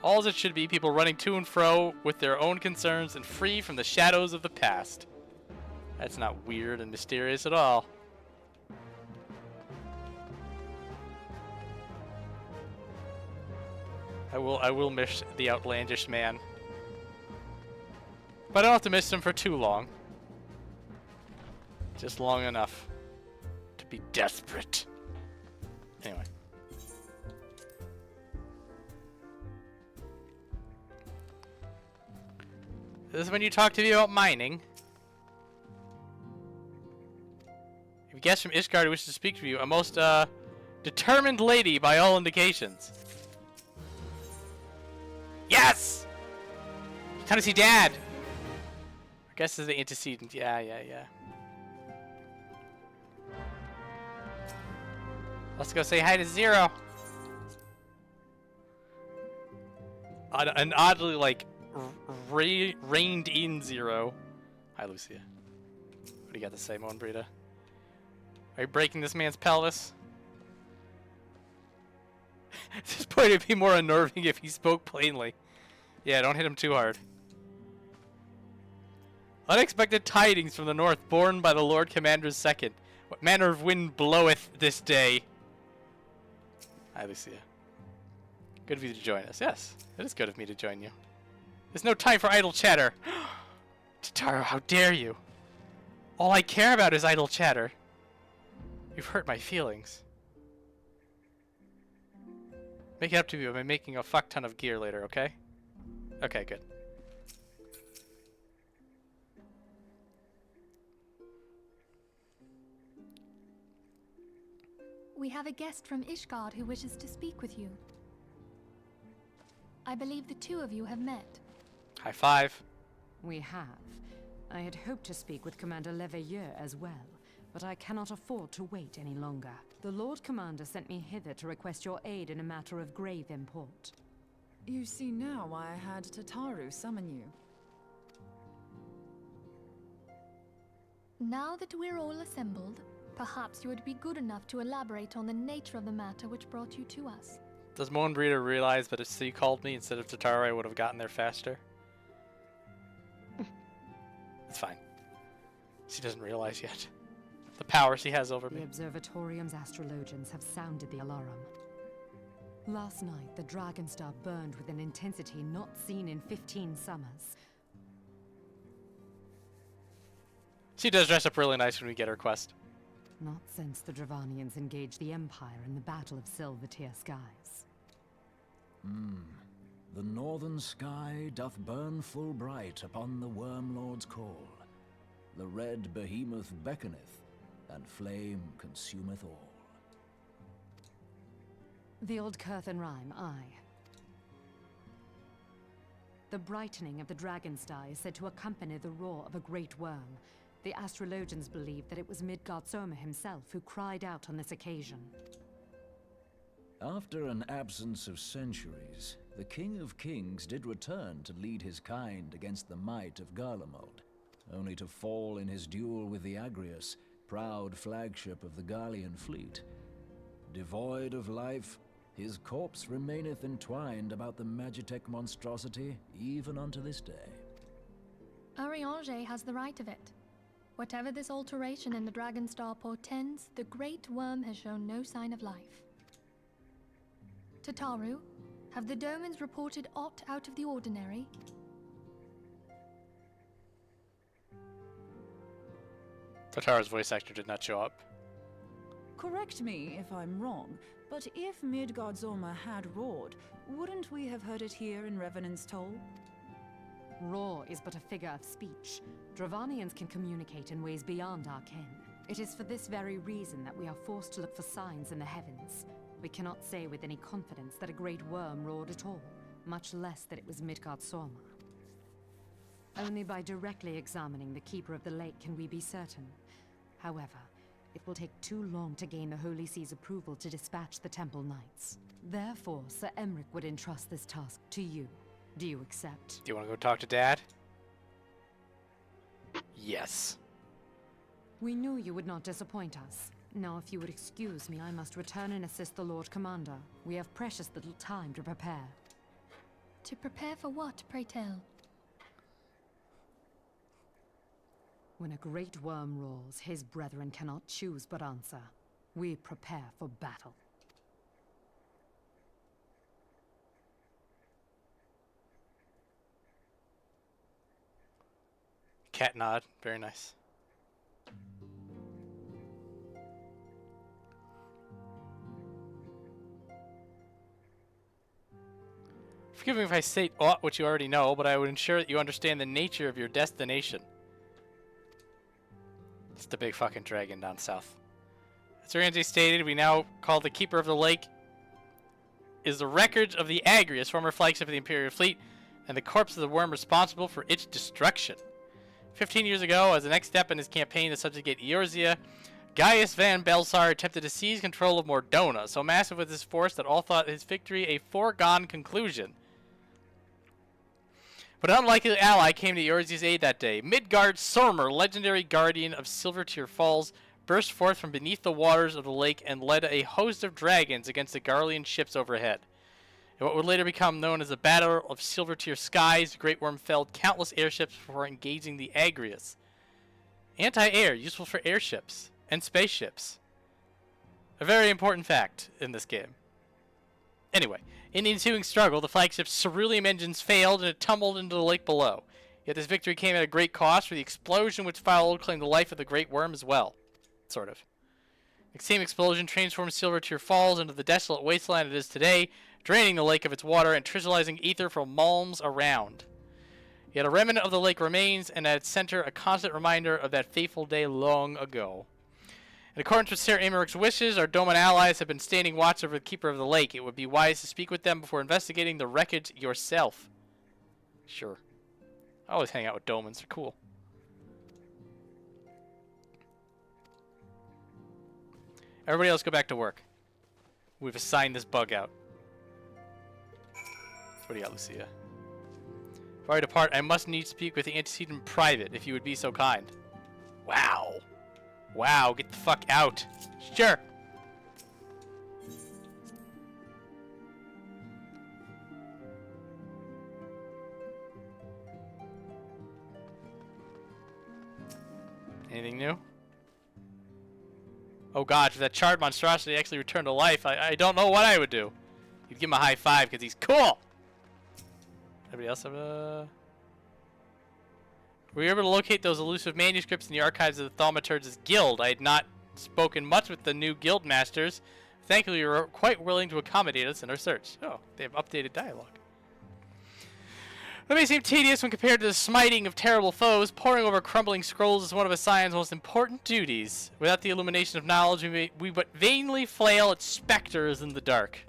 All it should be people running to and fro with their own concerns and free from the shadows of the past. That's not weird and mysterious at all. I will miss the outlandish man. But I don't have to miss him for too long. Just long enough to be desperate. Anyway. This is when you talk to me about mining. If a guest from Ishgard wishes to speak to you, a most determined lady by all indications. Yes! Time to see Dad! I guess this is the antecedent. Yeah. Let's go say hi to Zero. An oddly, like, reined in Zero. Hi, Lucia. What do you got to say, Moenbryda? Are you breaking this man's pelvis? At this point, it'd be more unnerving if he spoke plainly. Yeah, don't hit him too hard. Unexpected tidings from the north, borne by the Lord Commander's second. What manner of wind bloweth this day? Hi, Lucia. Good of you to join us. Yes, it is good of me to join you. There's no time for idle chatter. Tataru, how dare you? All I care about is idle chatter. You've hurt my feelings. Make it up to you by making a fuck ton of gear later, okay? Okay, good. We have a guest from Ishgard who wishes to speak with you. I believe the two of you have met. High five. We have. I had hoped to speak with Commander Leveilleur as well, but I cannot afford to wait any longer. The Lord Commander sent me hither to request your aid in a matter of grave import. You see now why I had Tataru summon you. Now that we're all assembled, perhaps you would be good enough to elaborate on the nature of the matter which brought you to us. Does Moenbryda realize that if C called me instead of Tataru, I would have gotten there faster? It's fine. She doesn't realize yet. The power she has over me. The Observatorium's astrologians have sounded the alarm. Last night, the Dragonstar burned with an intensity not seen in 15 summers. She does dress up really nice when we get her quest. Not since the Dravanians engaged the Empire in the Battle of Silvertier Skies. The northern sky doth burn full bright upon the Wormlord's call. the red behemoth beckoneth, and flame consumeth all. The old Curthan rhyme, aye. The brightening of the dragon's die is said to accompany the roar of a great worm. The astrologians believe that it was Midgardsormr himself who cried out on this occasion. After an absence of centuries, the King of Kings did return to lead his kind against the might of Garlemald, only to fall in his duel with the Agrius, proud flagship of the Garlean fleet. Devoid of life, his corpse remaineth entwined about the Magitech monstrosity even unto this day. Ariange has the right of it. Whatever this alteration in the Dragon Star portends, the Great Worm has shown no sign of life. Tataru, have the Domans reported aught out of the ordinary? Tataru's voice actor did not show up. Correct me if I'm wrong, but if Midgardsormr had roared, wouldn't we have heard it here in Revenant's Toll? Roar is but a figure of speech. Dravanians can communicate in ways beyond our ken. It is for this very reason that we are forced to look for signs in the heavens. We cannot say with any confidence that a great worm roared at all, much less that it was Midgardsormr. Only by directly examining the Keeper of the Lake can we be certain. However, it will take too long to gain the Holy See's approval to dispatch the Temple Knights. Therefore, Sir Emric would entrust this task to you. Do you accept? Do you want to go talk to Dad? Yes. We knew you would not disappoint us. Now, if you would excuse me, I must return and assist the Lord Commander. We have precious little time to prepare. To prepare for what, pray tell? When a great worm roars, his brethren cannot choose but answer. We prepare for battle. Cat nod. Very nice. Forgive me if I state aught which you already know, but I would ensure that you understand the nature of your destination. It's the big fucking dragon down south. As Randy stated, we now call the Keeper of the Lake is the records of the Agrius, former flagship of the Imperial fleet, and the corpse of the worm responsible for its destruction. 15 years ago, as the next step in his campaign to subjugate Eorzea, Gaius Van Belsar attempted to seize control of Mordona, so massive was his force that all thought his victory a foregone conclusion. But an unlikely ally came to Eorzea's aid that day. Midgardsormr, legendary guardian of Silvertear Falls, burst forth from beneath the waters of the lake and led a host of dragons against the Garlean ships overhead. In what would later become known as the Battle of Silvertear Skies, the Great Worm felled countless airships before engaging the Agrius. Anti-air, useful for airships and spaceships. A very important fact in this game. Anyway, in the ensuing struggle, the flagship's ceruleum engines failed and it tumbled into the lake below. Yet this victory came at a great cost, for the explosion which followed claimed the life of the Great Worm as well. Sort of. The same explosion transformed Silvertear Falls into the desolate wasteland it is today, draining the lake of its water and crystallizing ether from malms around. Yet a remnant of the lake remains, and at its center a constant reminder of that fateful day long ago. In accordance with Sir Emeric's wishes, our Doman allies have been standing watch over the Keeper of the Lake. It would be wise to speak with them before investigating the wreckage yourself. Sure. I always hang out with Domans. They're cool. Everybody else go back to work. We've assigned this bug out. What do you got, Lucia? Before I depart, I must needs speak with the antecedent in private, if you would be so kind. Wow. Wow, get the fuck out. Sure. Anything new? Oh god, if that charred monstrosity actually returned to life, I don't know what I would do. You'd give him a high five because he's cool. Everybody else have a... Were you able to locate those elusive manuscripts in the archives of the Thaumaturgs' guild? I had not spoken much with the new guild masters. Thankfully, you were quite willing to accommodate us in our search. Oh, they have updated dialogue. That may seem tedious when compared to the smiting of terrible foes. Poring over crumbling scrolls is one of Ascians' most important duties. Without the illumination of knowledge, we but vainly flail at specters in the dark.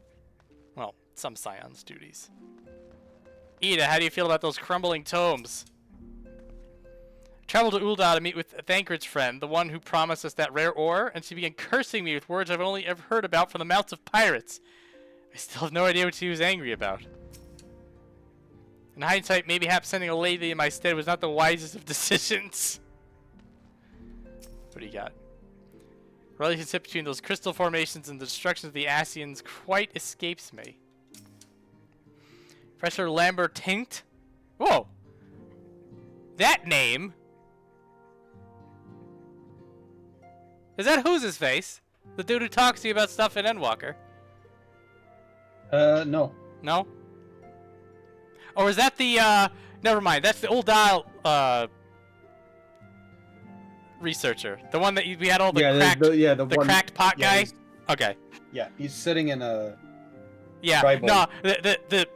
Well, some Scions' duties. Ida, how do you feel about those crumbling tomes? Traveled to Ul'dah to meet with Thancred's friend, the one who promised us that rare ore, and she began cursing me with words I've only ever heard about from the mouths of pirates. I still have no idea what she was angry about. In hindsight, maybe sending a lady in my stead was not the wisest of decisions. What do you got? Relationship between those crystal formations and the destruction of the Ascians quite escapes me. Professor Lambert Tinkt? Whoa! That name? Is that who's his face? The dude who talks to you about stuff in Endwalker? No. No? Or is that the, never mind. That's the old dial, researcher. The one that we had all the cracked, the cracked pot guy? Okay. Yeah, he's sitting in a... Yeah, tribal. no, the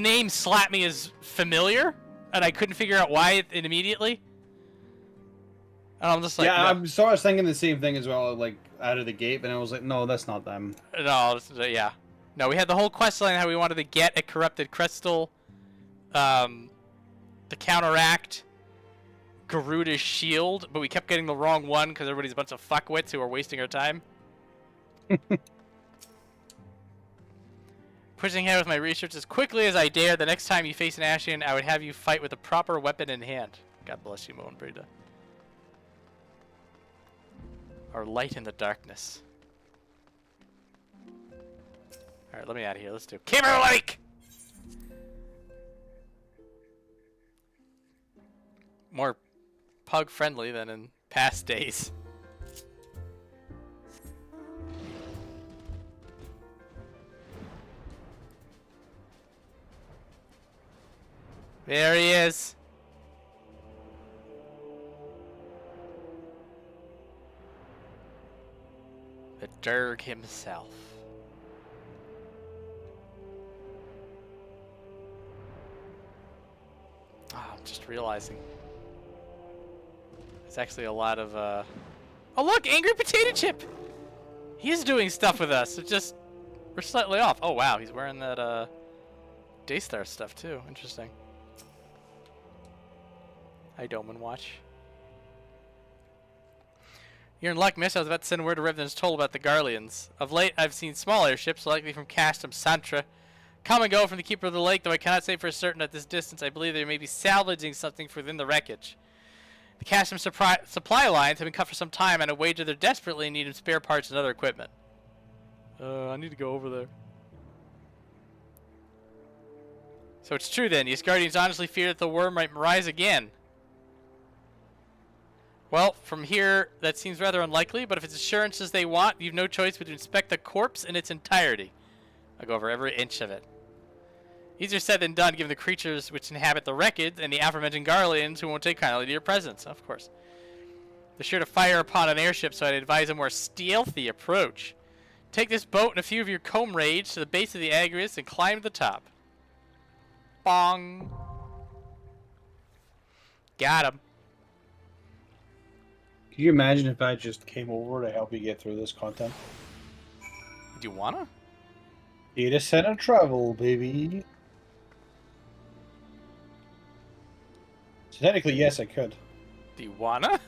name slapped me as familiar, and I couldn't figure out why immediately. And I'm just like... Yeah, no. I'm sort of thinking the same thing as well, like, out of the gate, and I was like, no, that's not them. No, yeah. No, we had the whole quest line how we wanted to get a corrupted crystal, to counteract Garuda's shield, but we kept getting the wrong one because everybody's a bunch of fuckwits who are wasting our time. Pushing ahead with my research as quickly as I dare. The next time you face an Ascian, I would have you fight with a proper weapon in hand. God bless you, Moenbryda. Our light in the darkness. Alright, let me out of here. Let's do Kimmer Lake! More pug-friendly than in past days. There he is. The Durg himself. Oh, I'm just realizing. There's actually a lot of, Oh look! Angry Potato Chip! He's doing stuff with us. It's just... We're slightly off. Oh wow, he's wearing that, Daystar stuff too. Interesting. Hi, Doman Watch. You're in luck, miss. I was about to send word to Revenant's told about the Garleans. Of late, I've seen small airships, likely from Castum Santra, come and go from the Keeper of the Lake, though I cannot say for certain at this distance. I believe they may be salvaging something within the wreckage. The Castum supply lines have been cut for some time, and a wager they're desperately in need of spare parts and other equipment. I need to go over there. So it's true then. These Guardians honestly fear that the worm might rise again. Well, from here, that seems rather unlikely, but if it's assurances they want, you've no choice but to inspect the corpse in its entirety. I'll go over every inch of it. Easier said than done, given the creatures which inhabit the wreckage and the aforementioned Garleans who won't take kindly to your presence, of course. They're sure to fire upon an airship, so I'd advise a more stealthy approach. Take this boat and a few of your comrades to the base of the Agrius and climb to the top. Bong. Got him. Can you imagine if I just came over to help you get through this content? Do you wanna? Data center travel, baby. So technically, yes, I could. Do you wanna?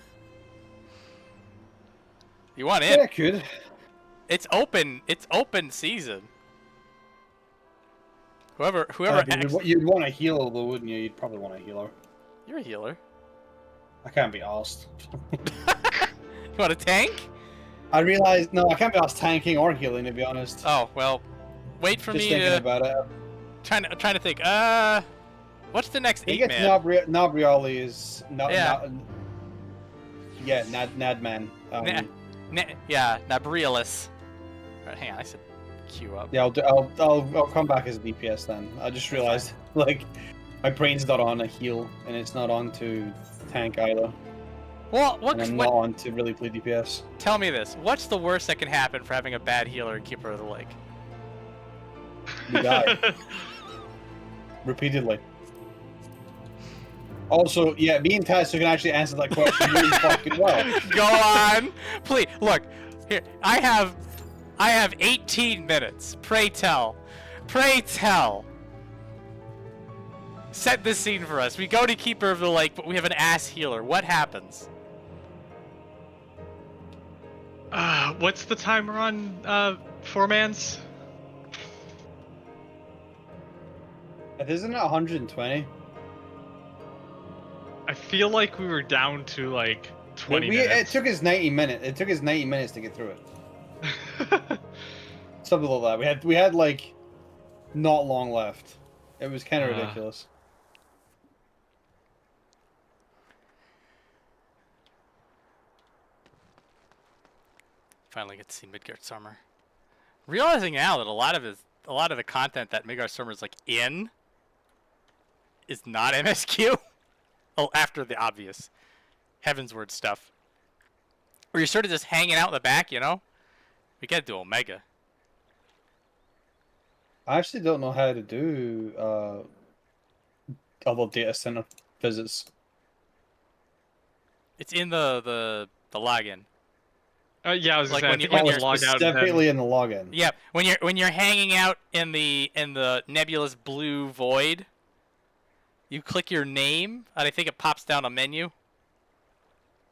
You want in? Yeah, I could. It's open. It's open season. Whoever. You'd want a healer, though, wouldn't you? You'd probably want a healer. You're a healer. I can't be asked. You want a tank? I realized no, I can't be asked tanking or healing, to be honest. Oh well, wait for Just me thinking to. about it. Trying to think. What's the next You 8 get man? Nabriales. Yeah. Nadman. Yeah, Nabriales. Right, hang on, I said queue up. Yeah, I'll come back as a DPS then. I just realized like my brain's not on a heal and it's not on to tank either. Well, and I'm not on to really play DPS. Tell me this: what's the worst that can happen for having a bad healer and Keeper of the Lake? You die. Repeatedly. Also, yeah, me and Tatsu can actually answer that question really fucking well. Go on, please. Look, here I have 18 minutes. Pray tell, pray tell. Set the scene for us. We go to Keeper of the Lake, but we have an ass healer. What happens? What's the timer on four-mans? Isn't it 120? I feel like we were down to like 20 minutes. It took us 90 minutes. It took us 90 minutes to get through it. Something like that. We had like not long left. It was kind of ridiculous. Finally get to see Midgardsormr. Realizing now that a lot of the content that Midgardsormr is like in is not MSQ. Oh, after the obvious Heavensward stuff. Where you're sort of just hanging out in the back, you know? We gotta do Omega. I actually don't know how to do other data center visits. It's in the login. Yeah, I was like saying, when I think you're when you log out, Definitely in the login. Yeah, when you're hanging out in the nebulous blue void, you click your name, and I think it pops down a menu.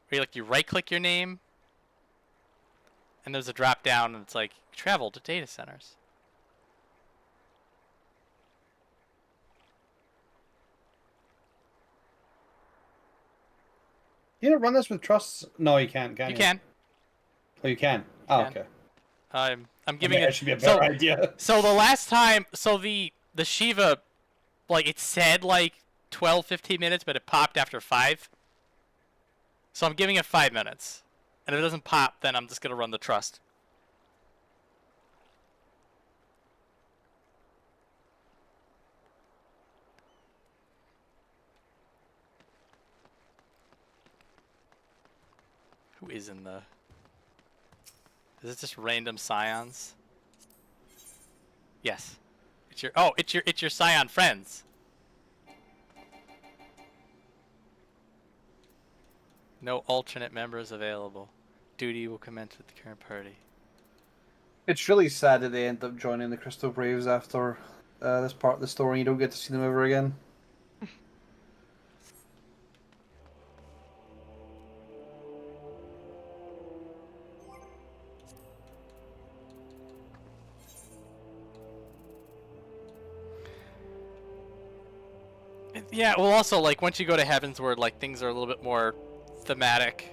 Where you right click your name, and there's a drop down, and it's like travel to data centers. You don't run this with trusts? No, you can't. Can you? You can. Oh, you can. Oh, okay. I'm giving That should be a better idea. So the last time, the Shiva, like it said like 12, 15 minutes, but it popped after 5. So I'm giving it 5 minutes, and if it doesn't pop, then I'm just gonna run the trust. Who is in the? Is it just random scions? Yes. It's your scion friends. No alternate members available. Duty will commence with the current party. It's really sad that they end up joining the Crystal Braves after this part of the story. You don't get to see them ever again. Yeah, well also, like, once you go to Heavensward, like, things are a little bit more thematic.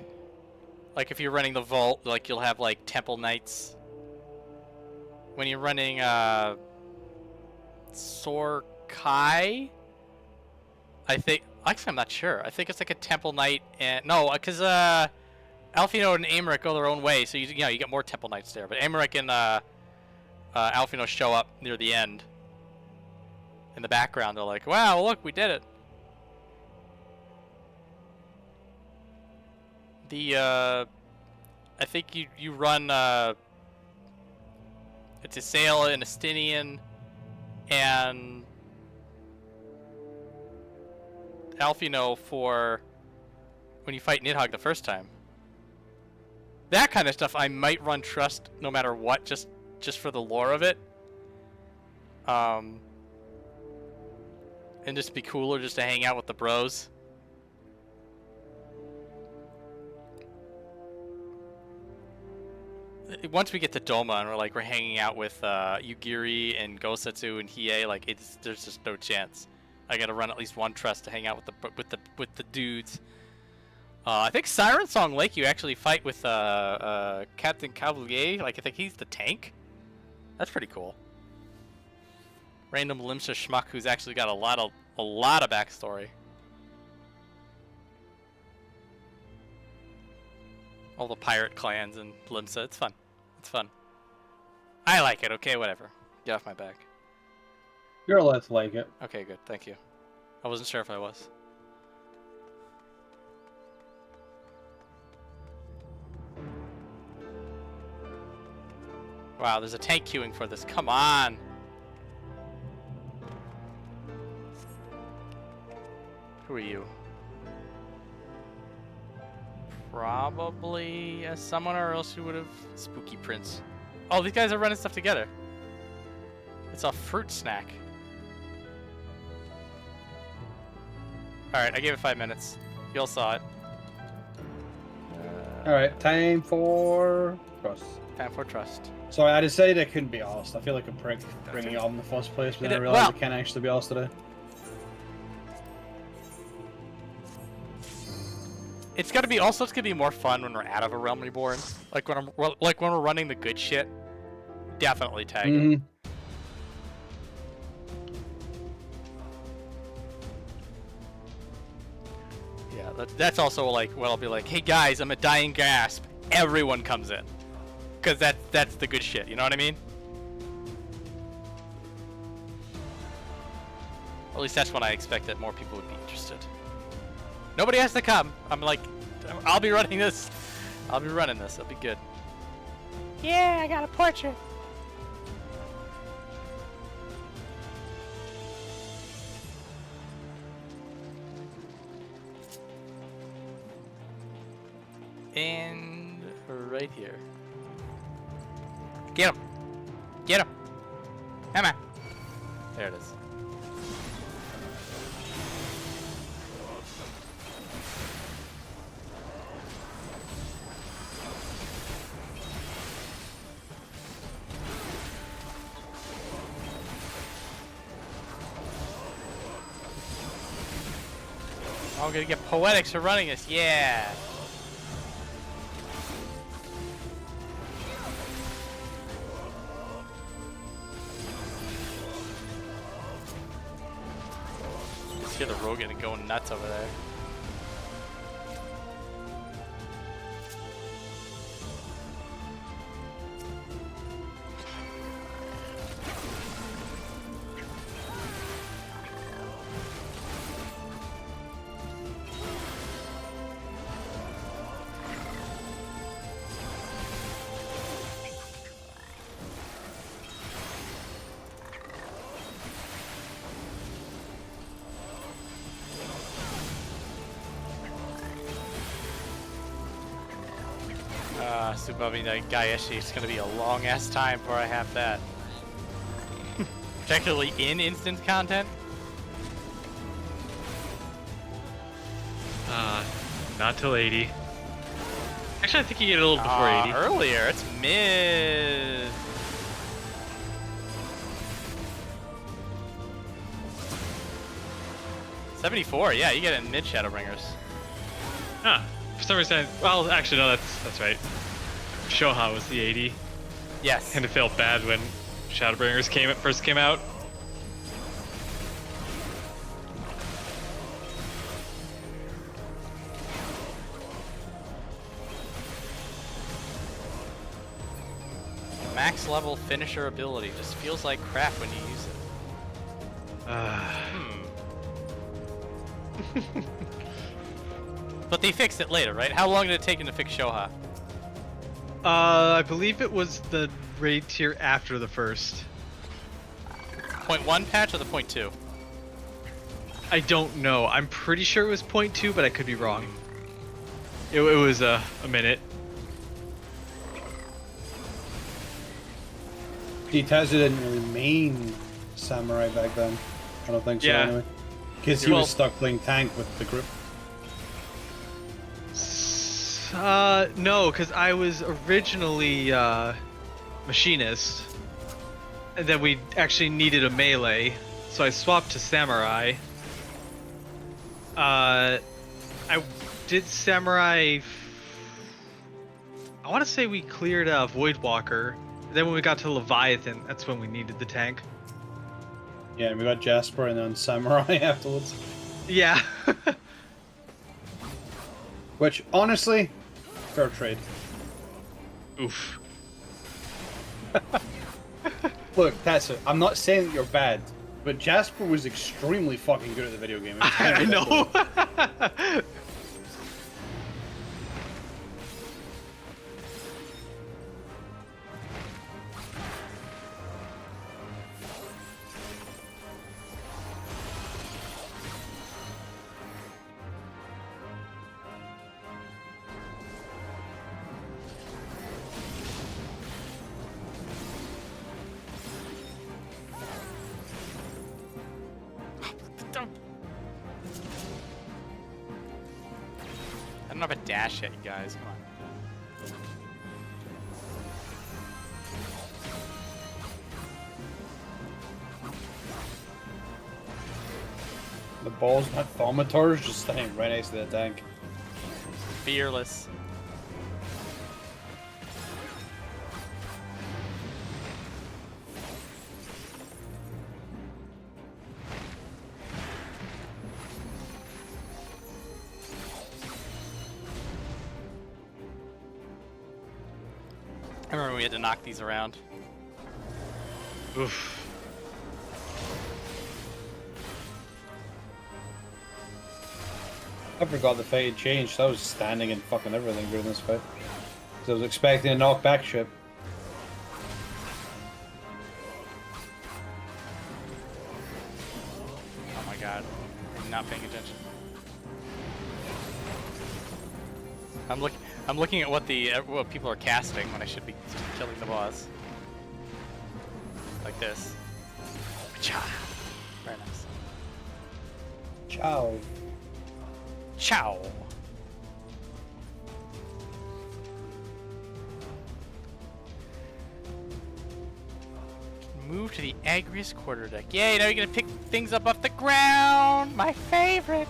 Like, if you're running the Vault, like, you'll have, like, Temple Knights. When you're running, Sorkai? I think, actually, I'm not sure. I think it's like a Temple Knight, and, no, because, Alphino and Aymeric go their own way, so, you get more Temple Knights there. But Aymeric and, Alphino show up near the end. In the background, they're like, wow, look, we did it. I think you run, it's a Sail, an Astinian, and Alphino for when you fight Nidhogg the first time. That kind of stuff I might run Trust no matter what, just for the lore of it. And just be cooler just to hang out with the bros. Once we get to Doma and we're hanging out with Yugiri and Gosetsu and Hiei, like there's just no chance. I gotta run at least one trust to hang out with the dudes. I think Siren Song Lake you actually fight with Captain Cavalier. Like I think he's the tank. That's pretty cool. Random Limsa schmuck who's actually got a lot of backstory. All the pirate clans in Limsa. It's fun. It's fun. I like it. Okay, whatever. Get off my back. You're allowed to like it. Okay, good. Thank you. I wasn't sure if I was. Wow, there's a tank queuing for this. Come on. Who are you? Probably a summoner, or else you would have spooky prince. Oh, these guys are running stuff together. It's a fruit snack. All right, I gave it 5 minutes. You all saw it. All right, time for trust. Time for trust. Sorry, I decided I couldn't be asked. I feel like a prick bringing it up in the first place, but then I realized I can't actually be asked today. It's gotta be also. It's gonna be more fun when we're out of a Realm Reborn. Like when we're running the good shit. Definitely tag it. Yeah, that's also like what I'll be like. Hey guys, I'm a dying gasp. Everyone comes in, cause that's the good shit. You know what I mean? At least that's when I expect that more people would be interested. Nobody has to come. I'm like, I'll be running this. I'll be running this. It'll be good. Yeah, I got a portrait. And right here. Get him. Get him. Come on. There it is. Oh, I'm gonna get poetics for running this. Yeah. See the rogue going nuts over there. Subabi Gaeshi, it's gonna be a long ass time before I have that. Particularly in instant content. Not till 80. Actually, I think you get it a little before 80. Earlier, it's mid. $74, yeah, you get it in mid Shadowbringers. Ah, for some reason, well, actually, no, that's right. Shoha was the 80. Yes. And it felt bad when Shadowbringers first came out. Max level finisher ability just feels like crap when you use it. But they fixed it later, right? How long did it take them to fix Shoha? I believe it was the raid tier after the first. 0.1 patch or the 0.2? I don't know. I'm pretty sure it was 0.2, but I could be wrong. It was a minute. Detazu didn't really main Samurai back then. I don't think so anyway. Because he was stuck playing tank with the group. No, because I was originally machinist, and then we actually needed a melee, so I swapped to samurai. I did samurai. I want to say we cleared Voidwalker. Then when we got to Leviathan, that's when we needed the tank. Yeah, and we got Jasper and then Samurai afterwards. Yeah. Which, honestly, fair trade. Oof. Look, that's it. I'm not saying that you're bad, but Jasper was extremely fucking good at the video game. I know. don't have a dash yet, you guys. Come on. The balls not thaumatars just standing right next to the tank. Fearless. I remember we had to knock these around. Oof. I forgot the fight had changed. I was standing and fucking everything during this fight. So I was expecting a knockback ship. Oh my god. I'm not paying attention. I'm looking at what people are casting when I should be killing the boss. Like this. Cha. Very nice. Ciao. Ciao. Move to the Agrius quarterdeck. Yay, now you're gonna pick things up off the ground! My favorite!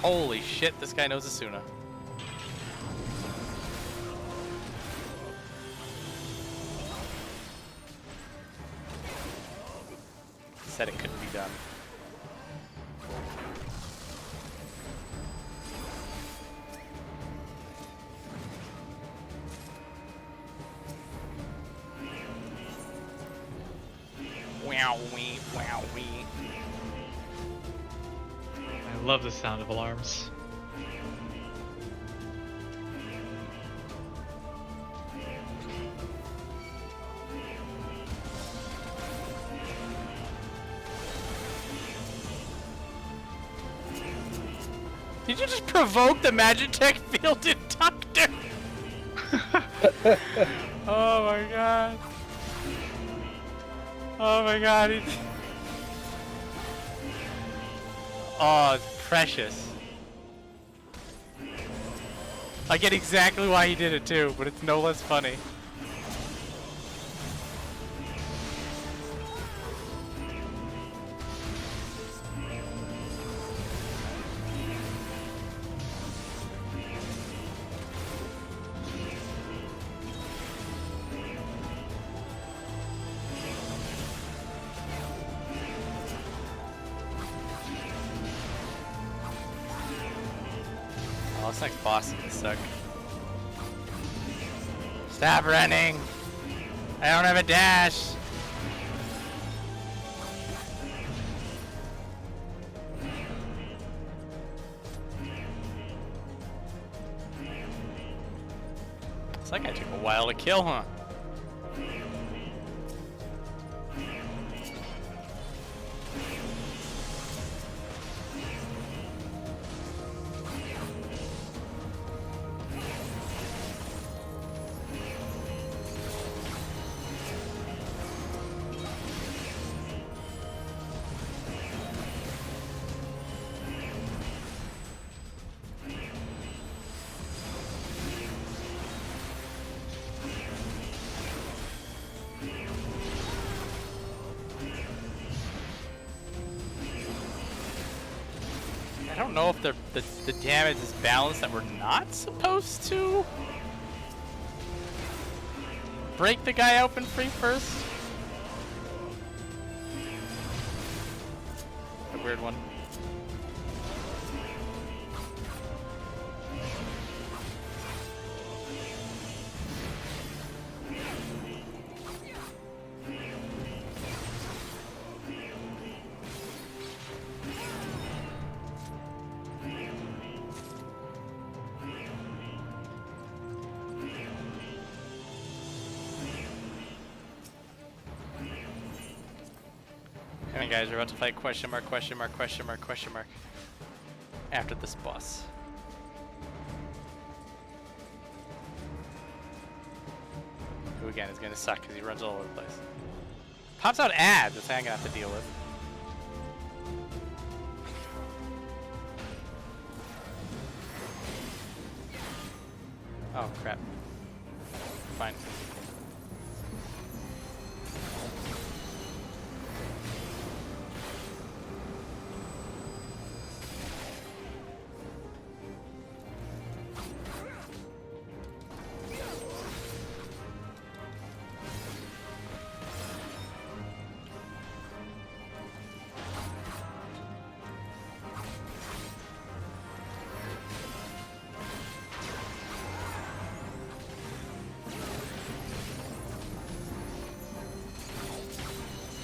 Holy shit, this guy knows Asuna. Said it couldn't be done. Wow-wee, wow-wee. I love the sound of alarms. Did you just provoke the Magitech field inductor? Oh my god. Oh my god. Oh, it's precious. I get exactly why he did it too, but it's no less funny. Oh, this next boss is gonna suck. Stop running! I don't have a dash! This guy took a while to kill, huh? I don't know if the damage is balanced that we're not supposed to break the guy open free first. A weird one. Come on, guys, we're about to fight question mark, question mark, question mark, question mark. After this boss. Who again is gonna suck because he runs all over the place. Pops out ads, that's how I'm gonna have to deal with. Oh crap. Fine.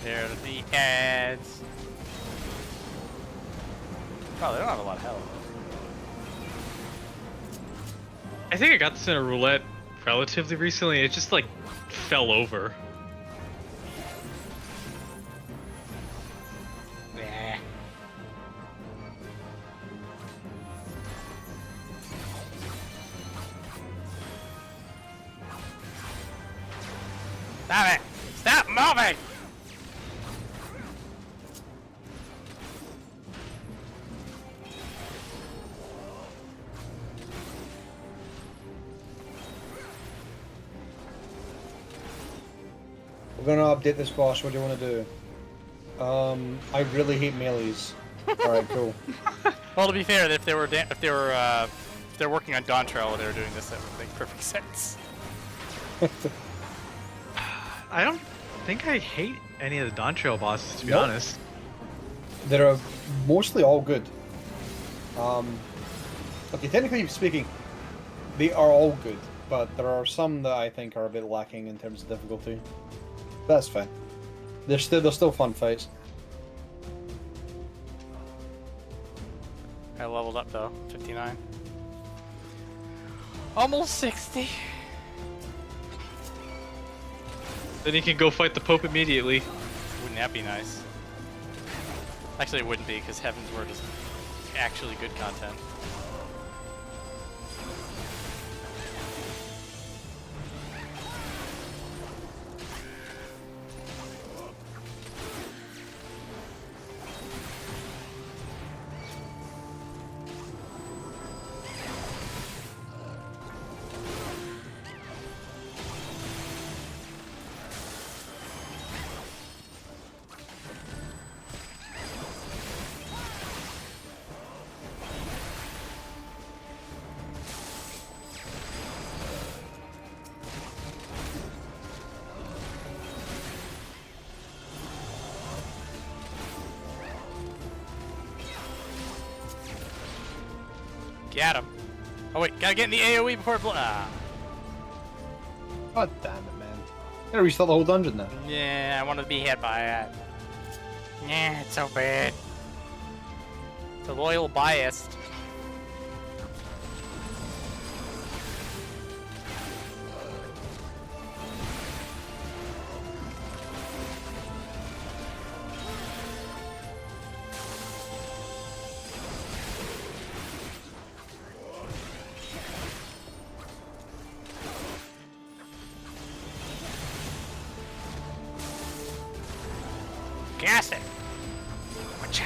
There are the ads. Oh, they don't have a lot of health. I think I got this in a roulette relatively recently. It just like fell over. Nah. Stop it! Stop moving! We're gonna update this boss. What do you want to do? I really hate melees. All right, cool. Well, to be fair, if they're working on Dawntrail while they were doing this, that would make perfect sense. I don't think I hate any of the Dawntrail bosses, to be Nope. honest. They're mostly all good. Okay, technically speaking, they are all good, but there are some that I think are a bit lacking in terms of difficulty. That's fine. They're still fun fights. I leveled up though, 59. Almost 60. Then you can go fight the Pope immediately. Wouldn't that be nice? Actually, it wouldn't be because Heaven's Word is actually good content. Get him. Oh wait, gotta get in the AoE before it ah. God damn it, man. Gotta restart the whole dungeon now. Yeah, I want to be hit by it. Yeah, it's so bad. It's a loyal biased. Gas it! Watcha.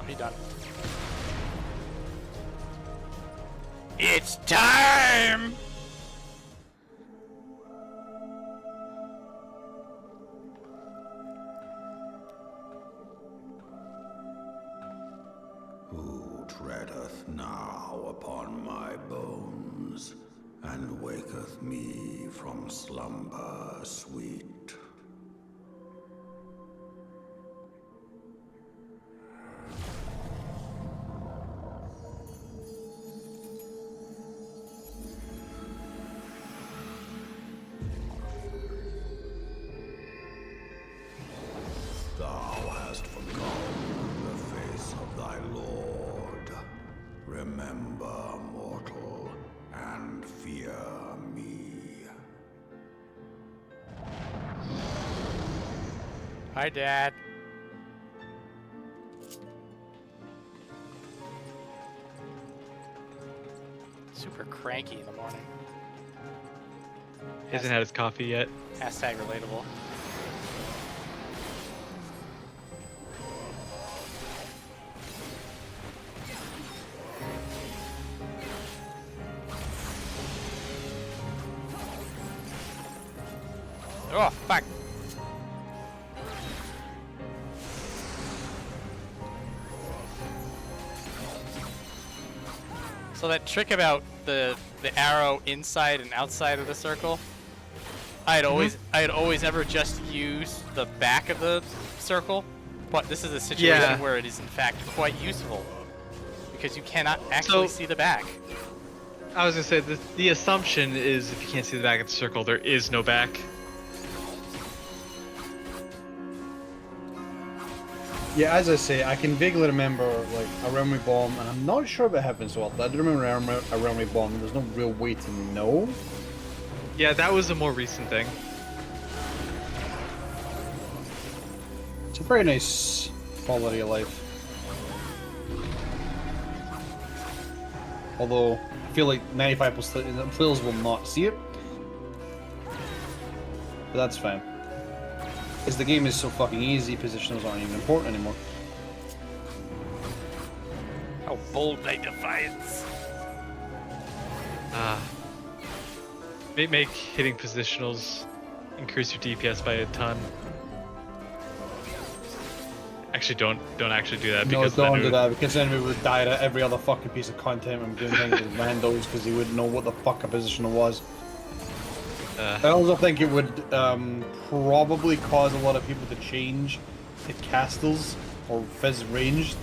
Be done. It's time! Who treadeth now upon my bones? and waketh me from slumber sweet. Thou hast forgotten the face of thy Lord. Remember, mortal, and fear me. Hi, Dad. Super cranky in the morning. He hasn't had his coffee yet. Hashtag relatable. Oh, fuck. So that trick about the arrow inside and outside of the circle, I'd always ever just use the back of the circle, but this is a situation where it is in fact quite useful because you cannot actually see the back. I was gonna say the assumption is if you can't see the back of the circle, there is no back. Yeah, as I say, I can vaguely remember like a realm bomb, and I'm not sure if it happens so often. I do remember a realm bomb, and there's no real way to know. Yeah, that was a more recent thing. It's a very nice quality of life. Although, I feel like 95% of the players will not see it. But that's fine. Because the game is so fucking easy, positionals aren't even important anymore. How bold thy defiance. Make hitting positionals increase your DPS by a ton. Actually, don't actually do that because no, don't do that because then we would die to every other fucking piece of content when we're doing things with randos because he wouldn't know what the fuck a positional was. I also think it would probably cause a lot of people to change to castles or fizz ranged.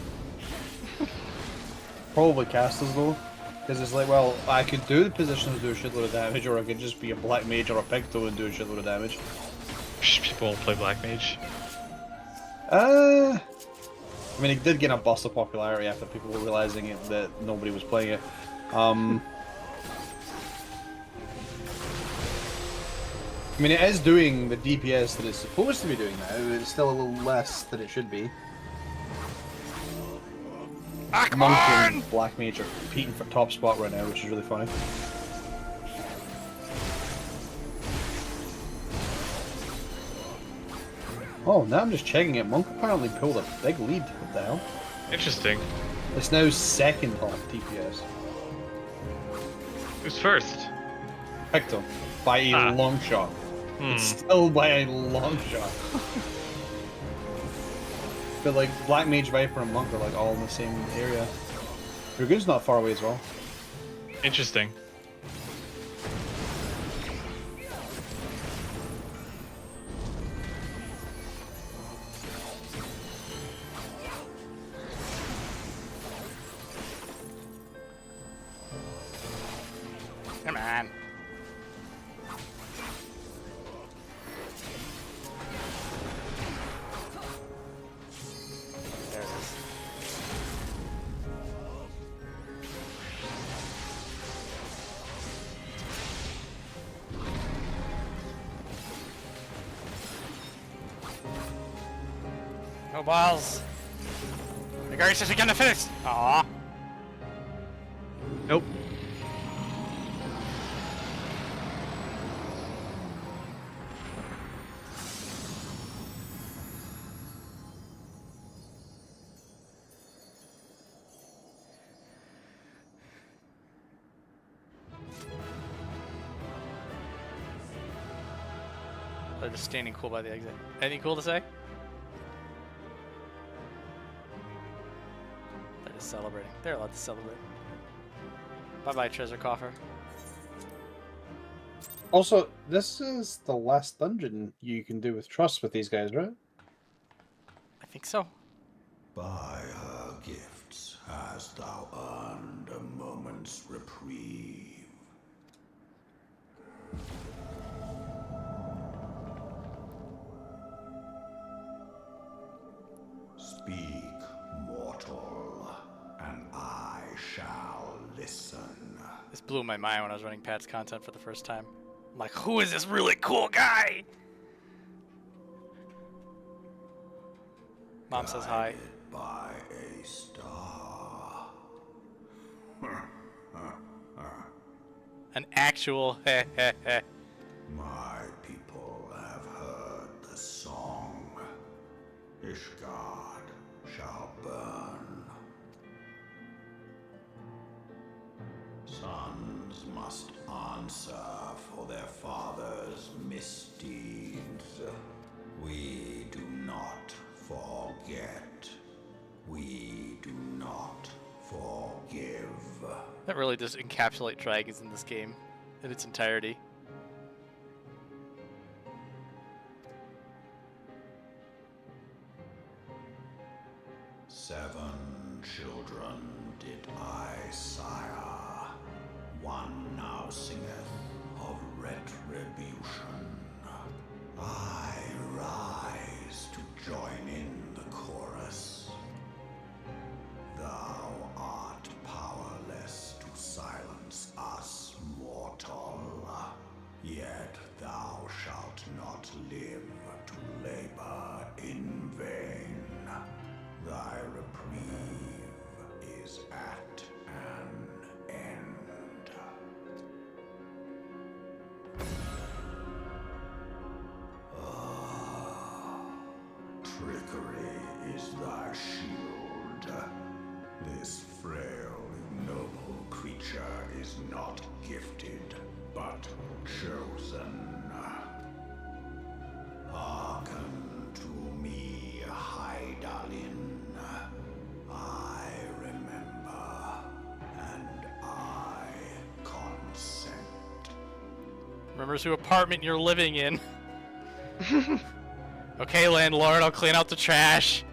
Probably castles though, because it's like, well, I could do the positions and do a shitload of damage, or I could just be a black mage or a picto and do a shitload of damage. People won't play black mage. I mean, it did get a burst of popularity after people were realizing it that nobody was playing it. I mean, it is doing the DPS that it's supposed to be doing now. It's still a little less than it should be. Monk and Black Mage are competing for top spot right now, which is really funny. Oh, now I'm just checking it. Monk apparently pulled a big lead. What the hell? Interesting. It's now second on DPS. Who's first? Picto, by a long shot. It's still by a long shot. But like Black Mage, Viper, and Monk are like all in the same area. Dragoon's not far away as well. Interesting. Come on. There it is. No balls. The guard says we're gonna finish. Aww. Nope. They're just standing cool by the exit. Anything cool to say? They're just celebrating. They're allowed to celebrate. Bye-bye, treasure coffer. Also, this is the last dungeon you can do with trust with these guys, right? I think so. By her gifts hast thou earned a moment's reprieve. Speak, mortal, and I shall listen. This blew my mind when I was running Pat's content for the first time. I'm like, who is this really cool guy? Mom says hi. By a star. An actual My people have heard the song. Ishgard shall burn. Sons must answer for their father's misdeeds. We do not forget. We do not forgive. That really does encapsulate dragons in this game in its entirety. Seven children did I sire. One now singeth of retribution. I rise to join in the chorus. Thou art powerless to silence us, mortal. Yet thou shalt not live to labor in vain. Thy reprieve is at an end. Trickery is thy shield. This frail, ignoble creature is not gifted, but chosen. Hearken to me, Hydaelyn. I remember, and I consent. Remembers who apartment you're living in. Okay, landlord, I'll clean out the trash.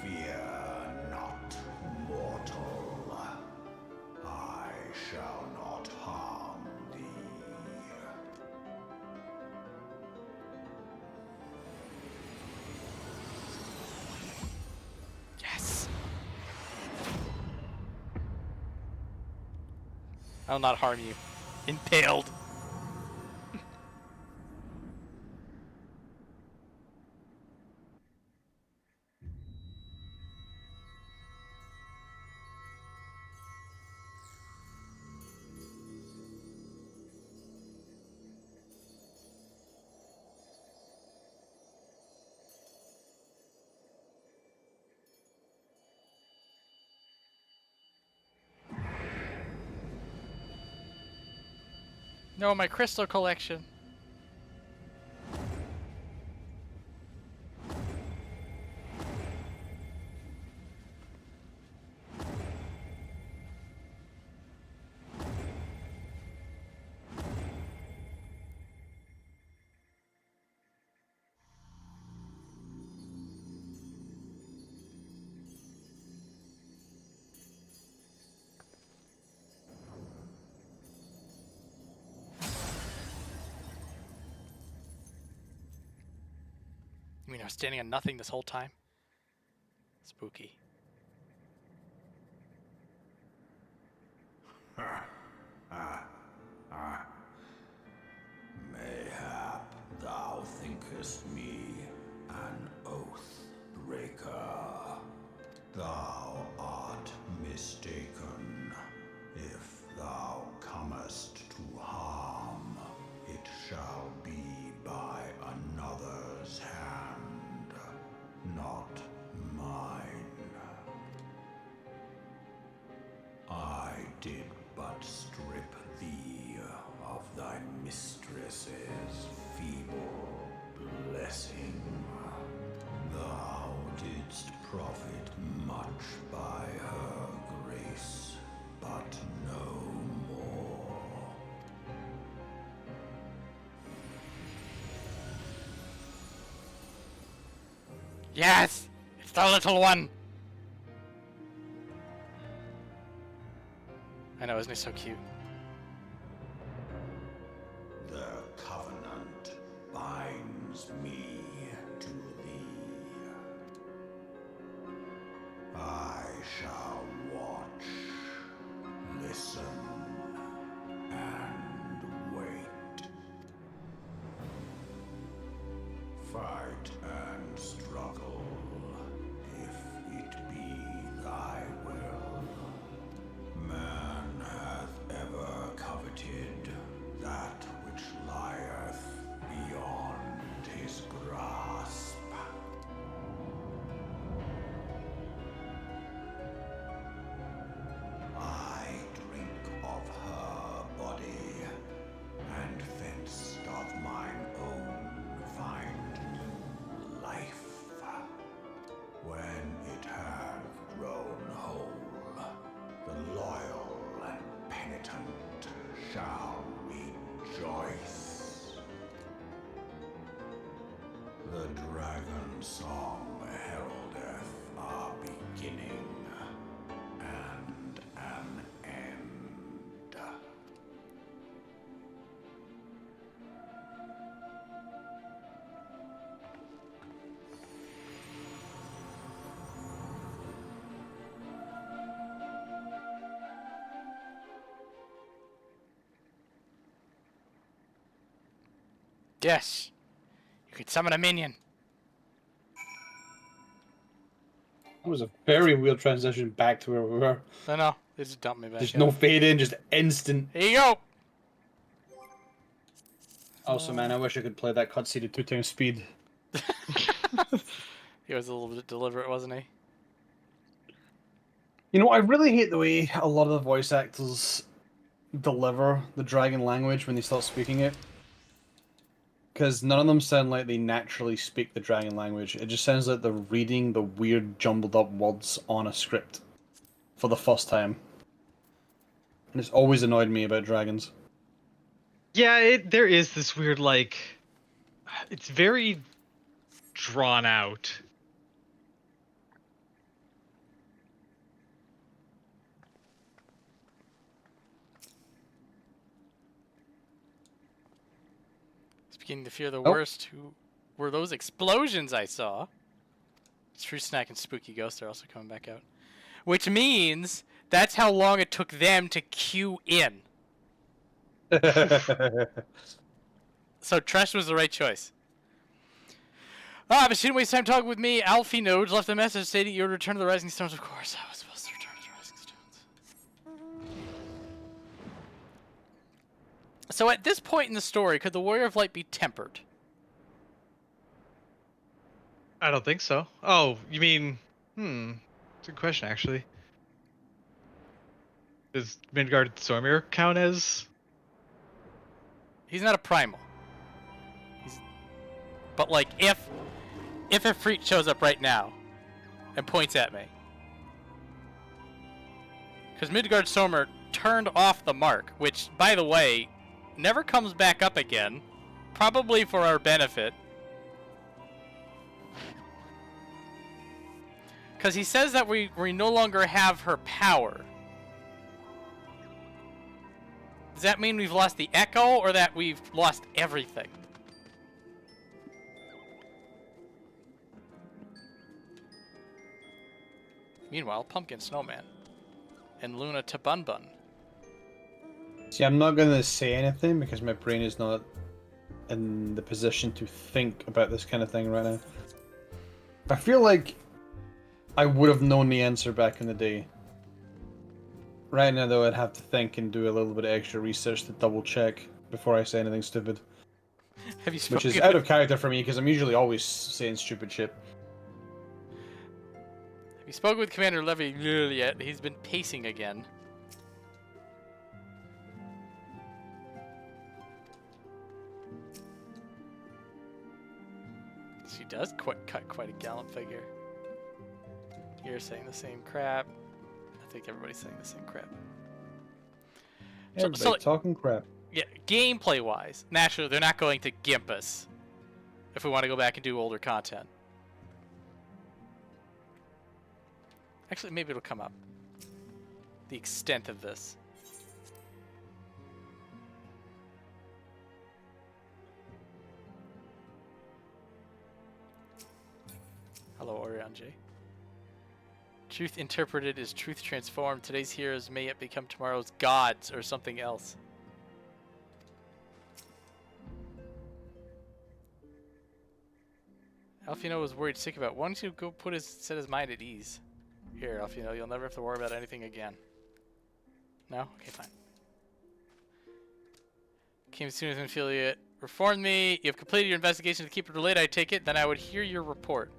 Fear not, mortal. I shall not harm thee. Yes. I'll not harm you. Impaled. No, my crystal collection. You mean I was standing on nothing this whole time? Spooky. Mayhap thou thinkest me an oath breaker. Thou art mistaken. If thou comest to harm, it shall be by another's hand, not mine. I did but strip thee of thy mistress's feeble blessing. Thou didst profit much Yes! It's the little one! I know, isn't he so cute? The covenant binds me to thee. I shall watch, listen, and wait. Fight and struggle, if it be thy will. Man hath ever coveted that which lieth beyond his grasp. I drink of her body, and thence doth mine own find new life. When it hath grown whole, the loyal and penitent shall rejoice. The Dragonsong heraldeth our beginning and an end. Yes! You could summon a minion. That was a very weird transition back to where we were. I know. They just dumped me back There's in. no fade in, just instant. Here you go! Also, man, I wish I could play that cutscene at 2 times speed. He was a little bit deliberate, wasn't he? You know, I really hate the way a lot of the voice actors deliver the dragon language when they start speaking it. Because none of them sound like they naturally speak the dragon language. It just sounds like they're reading the weird jumbled up words on a script for the first time. And it's always annoyed me about dragons. Yeah, there is this weird, like, it's very drawn out. Beginning to fear the worst. Who were those explosions I saw? True Snack and Spooky Ghost are also coming back out. Which means that's how long it took them to queue in. So Tresh was the right choice. But she didn't waste time talking with me. Alfie Nodes left a message stating you would return to the Rising Stones. Of course, I was supposed to return to the Rising Stones. So at this point in the story, could the Warrior of Light be tempered? I don't think so. Oh, you mean... It's a good question, actually. Does Midgardsormr count as... He's not a primal. But, like, if a freak shows up right now and points at me... Because Midgardsormr turned off the mark, which, by the way, never comes back up again. Probably for our benefit. Because he says that we no longer have her power. Does that mean we've lost the echo, or that we've lost everything? Meanwhile, Pumpkin Snowman and Luna Tabunbun. See, I'm not going to say anything because my brain is not in the position to think about this kind of thing right now. I feel like I would have known the answer back in the day. Right now, though, I'd have to think and do a little bit of extra research to double check before I say anything stupid. Have you Which is out of character for me because I'm usually always saying stupid shit. Have you spoken with Commander Levy yet? He's been pacing again. She does cut quite a gallant figure. You're saying the same crap. I think everybody's saying the same crap. Everybody talking crap. Yeah, gameplay-wise, naturally, they're not going to gimp us if we want to go back and do older content. Actually, maybe it'll come up. The extent of this. Hello, Orion J. Truth interpreted is truth transformed. Today's heroes may yet become tomorrow's gods or something else. Alfino was worried sick about. Why don't you go set his mind at ease? Here, Alfino, you'll never have to worry about anything again. No? Okay, fine. Came as soon as Ophelia reformed me. You have completed your investigation to keep it related, I take it. Then I would hear your report.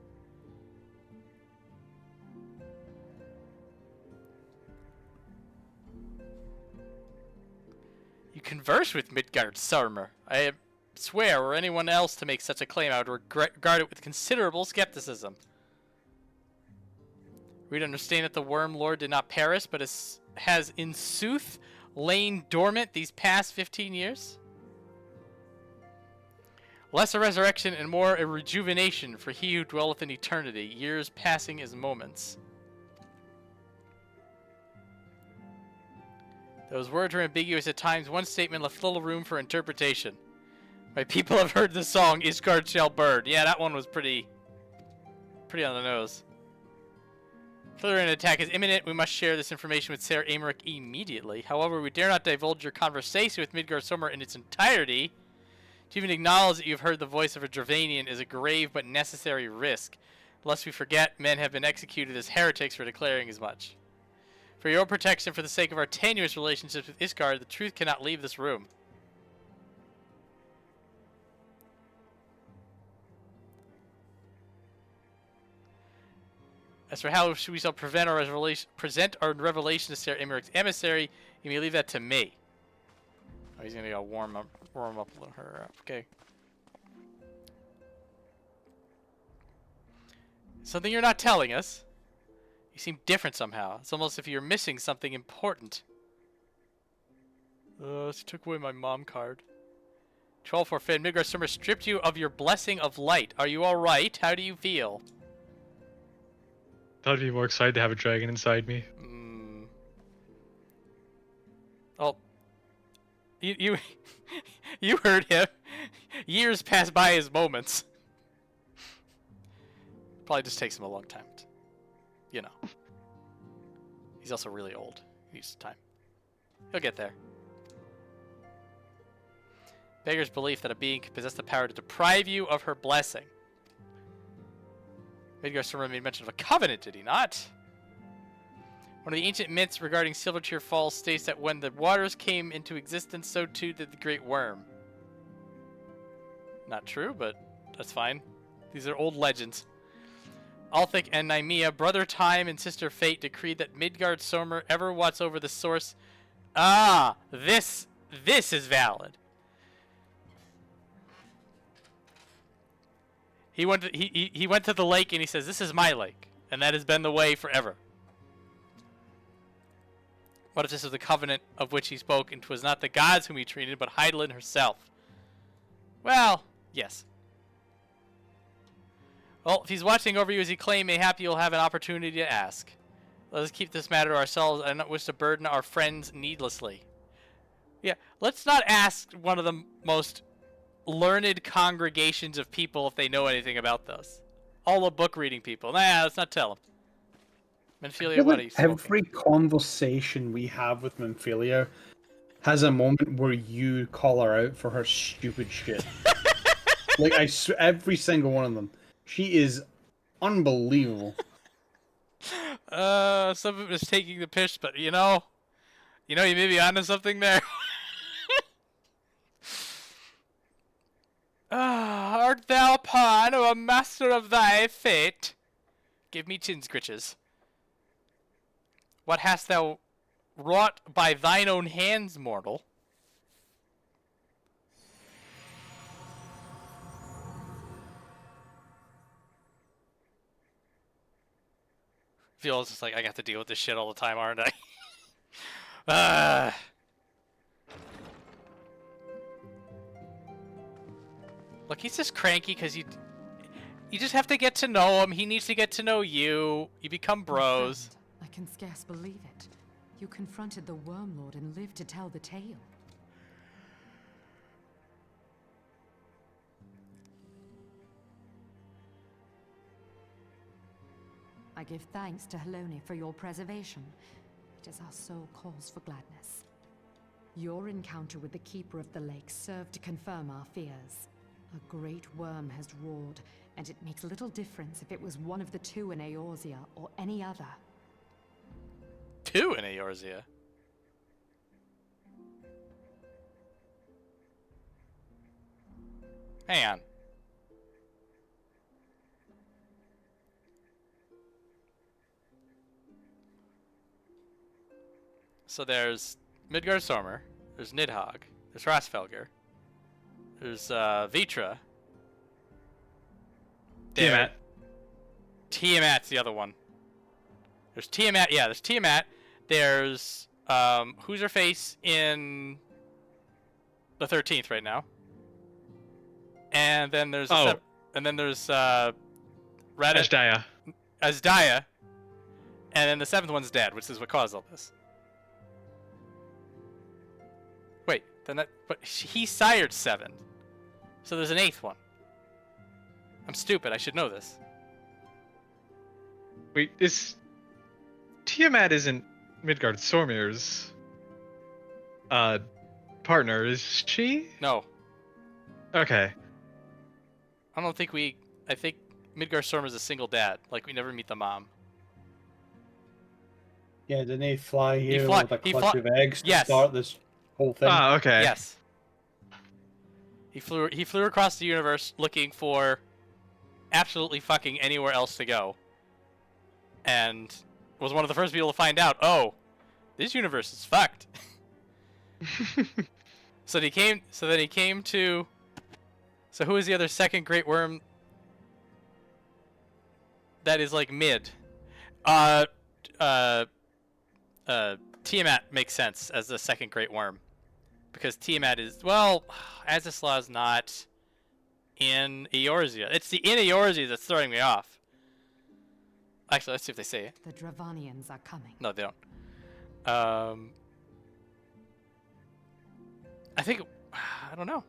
You converse with Midgardsormr. I swear, or anyone else to make such a claim, I would regard it with considerable skepticism. We'd understand that the Worm Lord did not perish, but has in sooth lain dormant these past 15 years? Less a resurrection and more a rejuvenation for he who dwelleth in eternity, years passing as moments. Those words were ambiguous at times. One statement left little room for interpretation. My people have heard the song, Ishgard shall burn. Yeah, that one was pretty on the nose. Further an attack is imminent. We must share this information with Ser Aymeric immediately. However, we dare not divulge your conversation with Midgardsormr in its entirety. To even acknowledge that you've heard the voice of a Dravanian is a grave but necessary risk. Lest we forget, men have been executed as heretics for declaring as much. For your protection, for the sake of our tenuous relationships with Ishgard, the truth cannot leave this room. As for how we shall present our revelation to Ser Aymeric's emissary, you may leave that to me. Oh, he's gonna go warm up her up. Okay. Something you're not telling us. You seem different somehow. It's almost as if you're missing something important. She took away my mom card. 12 forfeit. Midgardsormr stripped you of your blessing of light. Are you alright? How do you feel? I'd be more excited to have a dragon inside me. Oh. You you heard him. Years pass by as moments. Probably just takes him a long time. You know. He's also really old. He needs time. He'll get there. Beggar's belief that a being could possess the power to deprive you of her blessing. Midgardsormr made mention of a covenant, did he not? One of the ancient myths regarding Silvertear Falls states that when the waters came into existence, so too did the Great Worm. Not true, but that's fine. These are old legends. Althik and Nymea, brother Time and sister Fate, decreed that Midgardsormr ever watch over the source. Ah, this is valid. He went to the lake and he says, "This is my lake," and that has been the way forever. What if this is the covenant of which he spoke, and 'twas not the gods whom he treated, but Heidelin herself? Well, yes. Well, if he's watching over you as he claimed, mayhap you'll have an opportunity to ask. Let us keep this matter to ourselves. I do not wish to burden our friends needlessly. Yeah, let's not ask one of the most learned congregations of people if they know anything about this. All the book reading people. Nah, let's not tell them. Menphelia, what are you smoking? Every conversation we have with Menphelia has a moment where you call her out for her stupid shit. Like, every single one of them. She is unbelievable. Some of it is taking the piss, but you know, you may be onto something there. Art thou pawn or a master of thy fate? Give me chin scritches. What hast thou wrought by thine own hands, mortal? Feels just like I got to deal with this shit all the time, aren't I? Look, he's just cranky because you just have to get to know him. He needs to get to know you. You become bros. can scarce believe it. You confronted the Wormlord and lived to tell the tale. I give thanks to Helone for your preservation. It is our soul calls for gladness. Your encounter with the Keeper of the Lake served to confirm our fears. A great worm has roared, and it makes little difference if it was one of the two in Eorzea or any other. Two in Eorzea? Hang on. So there's Midgardsormr, there's Nidhogg, there's Hrossfelgr, there's Vitra. Tiamat. Tiamat's the other one. There's Tiamat, yeah, there's Tiamat. There's who's her face in the 13th right now. And then there's and then there's Azdaia. Azdaia. And then the 7th one's dead, which is what caused all this. Wait, then but he sired 7. So there's an 8th one. I'm stupid, I should know this. Wait, Tiamat isn't Midgardsormr's partner, is she? No. Okay. I think Midgardsormr is a single dad. Like, we never meet the mom. Yeah, didn't he fly here fly- with a he clutch fly- of eggs to Yes. start this whole thing? Ah, okay. Yes. He flew across the universe looking for absolutely fucking anywhere else to go. And was one of the first people to find out, oh, this universe is fucked. So then he came to. So who is the other second great worm that is like mid? Tiamat makes sense as the second great worm. Because Tiamat is, well, Azislaw's not in Eorzea. It's the in Eorzea that's throwing me off. Actually, let's see if they say it. The Dravanians are coming. No, they don't. I think, I don't know.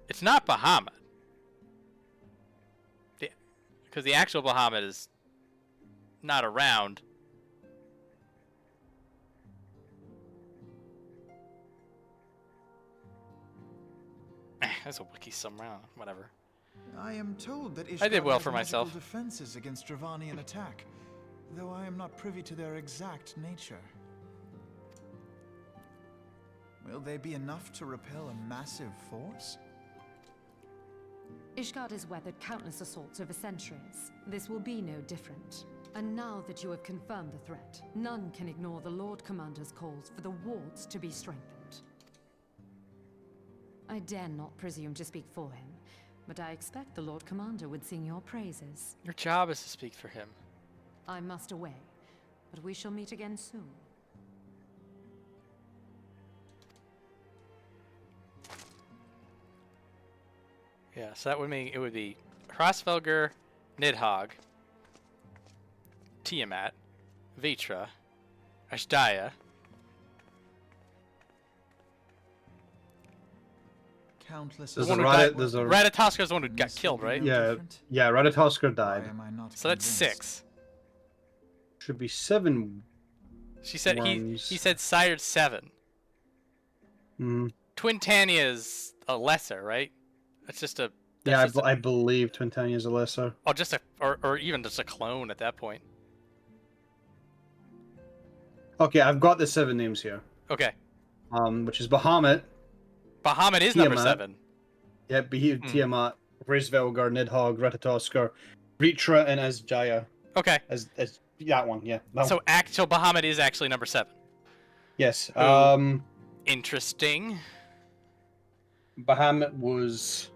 It's not Bahamut. Because the actual Bahamut is not around. There's a wiki somewhere, whatever. I am told that I did well has for magical myself. defenses against Dravanian attack, though I am not privy to their exact nature. Will they be enough to repel a massive force? Ishgard has weathered countless assaults over centuries. This will be no different. And now that you have confirmed the threat, none can ignore the Lord Commander's calls for the wards to be strengthened. I dare not presume to speak for him, but I expect the Lord Commander would sing your praises. Your job is to speak for him. I must away, but we shall meet again soon. Yeah, so that would mean it would be Hrossfelgr, Nidhogg, Tiamat, Vitra, Azdaia. Countless. There's a Ratatoskr is the one who got killed, right? Yeah, Ratatoskr died. So that's 6. Should be 7. She said worms. he said sired 7. Twintania is a lesser, right? That's just a. Yeah, I believe Twintania is a lesser. Oh, just a or even just a clone at that point. Okay, I've got the 7 names here. Okay. Which is Bahamut. Bahamut is Tiamat. number 7. Yeah, Tiamat, Hrossfelgr, Nidhogg, Ratatoskr, Vitra, and Azdaia. Okay. As that one, yeah. That So one. so Bahamut is actually number 7. Yes. Interesting. Bahamut was.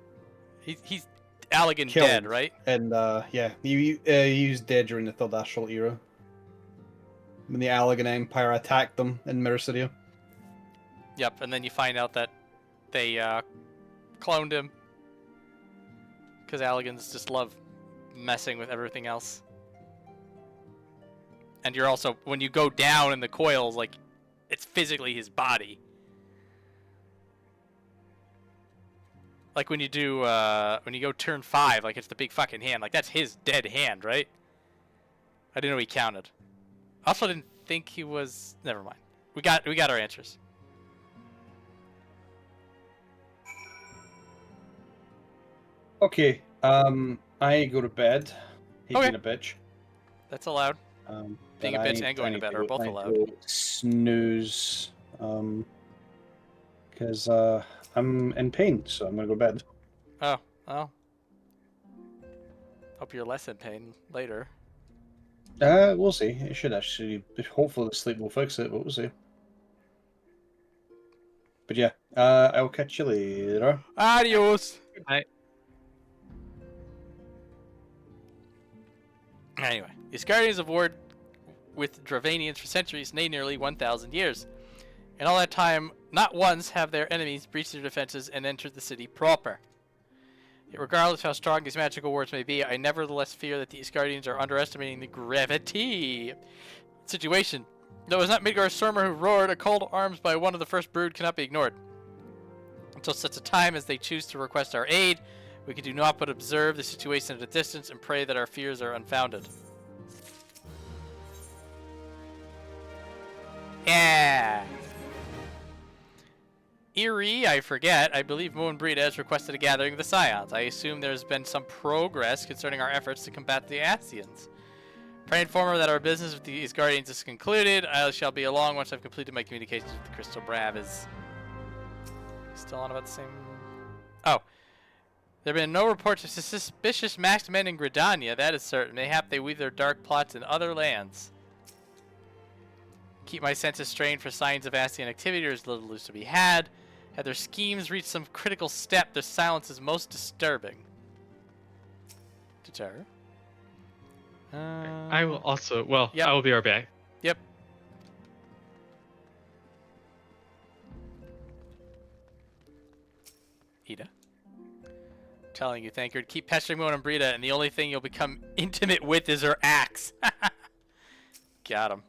He's Allegan killed, dead, right? And yeah, he was dead during the Third Astral Era. When the Allegan Empire attacked them in Mirror City. Yep, and then you find out that they cloned him. Because Allegans just love messing with everything else. And you're also, when you go down in the coils, like, it's physically his body. Like when you do, when you go turn 5, like it's the big fucking hand. Like that's his dead hand, right? I didn't know he counted. Also didn't think he was, never mind. We got our answers. Okay, I go to bed. He's Okay. being a bitch. That's allowed. Being a bitch and going to bed are both allowed. Snooze. Because I'm in pain, so I'm gonna go to bed. Oh, well. Hope you're less in pain later. We'll see. It should actually. Hopefully, the sleep will fix it, but we'll see. But yeah, I'll catch you later. Adios. Bye. Anyway, the Asgardians have warred with Dravanians for centuries, nay, nearly 1,000 years. In all that time, not once have their enemies breached their defenses and entered the city proper. Yet regardless of how strong these magical wards may be, I nevertheless fear that the Asgardians are underestimating the gravity situation. Though it was not Midgardsormr who roared, a call to arms by one of the first brood cannot be ignored. Until such a time as they choose to request our aid, we can do naught but observe the situation at a distance and pray that our fears are unfounded. Yeah. Eerie, I forget. I believe Moenbryda has requested a gathering of the Scions. I assume there's been some progress concerning our efforts to combat the Ascians. Pray and inform her that our business with these guardians is concluded. I shall be along once I've completed my communications with the Crystal Brav. Is still on about the same... Oh. There have been no reports of suspicious masked men in Gridania, that is certain. Mayhap they weave their dark plots in other lands. Keep my senses strained for signs of Ascian activity. There's little loose to be had. Had their schemes reached some critical step, their silence is most disturbing. To terror. I will also, well, Yep. I will be right back. Yep. Ida. Telling you, Thancred, keep pestering Moenbryda, and the only thing you'll become intimate with is her axe. Got him.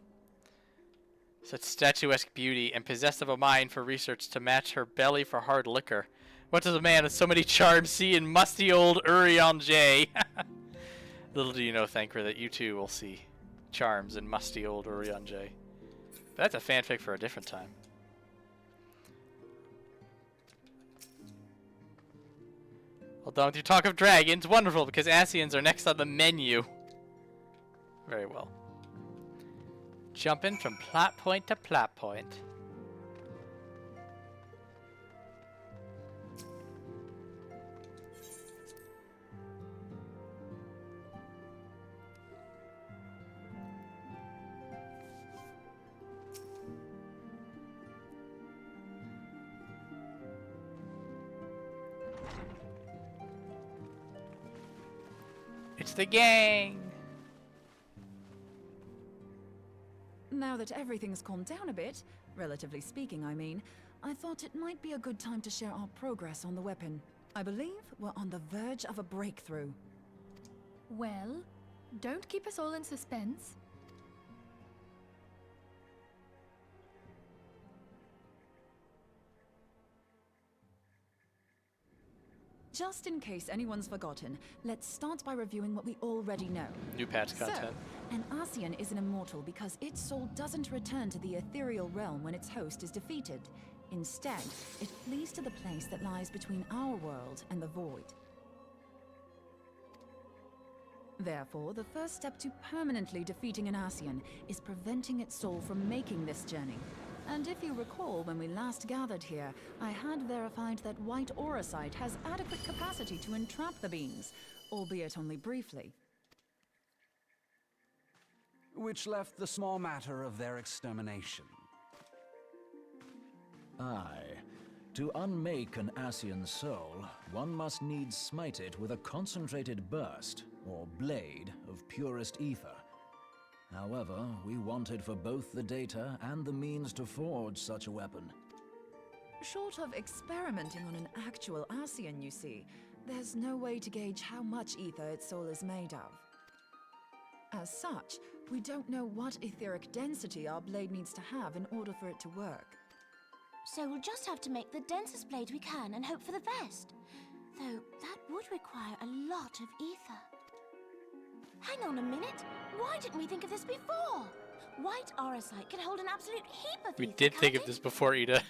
Such statuesque beauty, and possessed of a mind for research to match her belly for hard liquor. What does a man with so many charms see in musty old Urianger? Little do you know, Thancred, that you too will see charms in musty old Urianger. But that's a fanfic for a different time. Well done with your talk of dragons. Wonderful, because Ascians are next on the menu. Very well. Jumping from plot point to plot point. It's the gang! Now that everything's calmed down a bit, relatively speaking I mean, I thought it might be a good time to share our progress on the weapon. I believe we're on the verge of a breakthrough. Well, don't keep us all in suspense. Just in case anyone's forgotten, let's start by reviewing what we already know. New patch content. So, an Ascian is an immortal because its soul doesn't return to the ethereal realm when its host is defeated. Instead, it flees to the place that lies between our world and the void. Therefore, the first step to permanently defeating an Ascian is preventing its soul from making this journey. And if you recall, when we last gathered here, I had verified that white auracite has adequate capacity to entrap the beings, albeit only briefly. Which left the small matter of their extermination. Aye. To unmake an Ascian soul, one must needs smite it with a concentrated burst, or blade, of purest ether. However, we wanted for both the data and the means to forge such a weapon. Short of experimenting on an actual Ascian, you see, there's no way to gauge how much ether its soul is made of. As such, We don't know what etheric density our blade needs to have in order for it to work. So we'll just have to make the densest blade we can and hope for the best. Though that would require a lot of ether. Hang on a minute. Why didn't we think of this before? White aurosite can hold an absolute heap of ether. We did think of this before, Ida.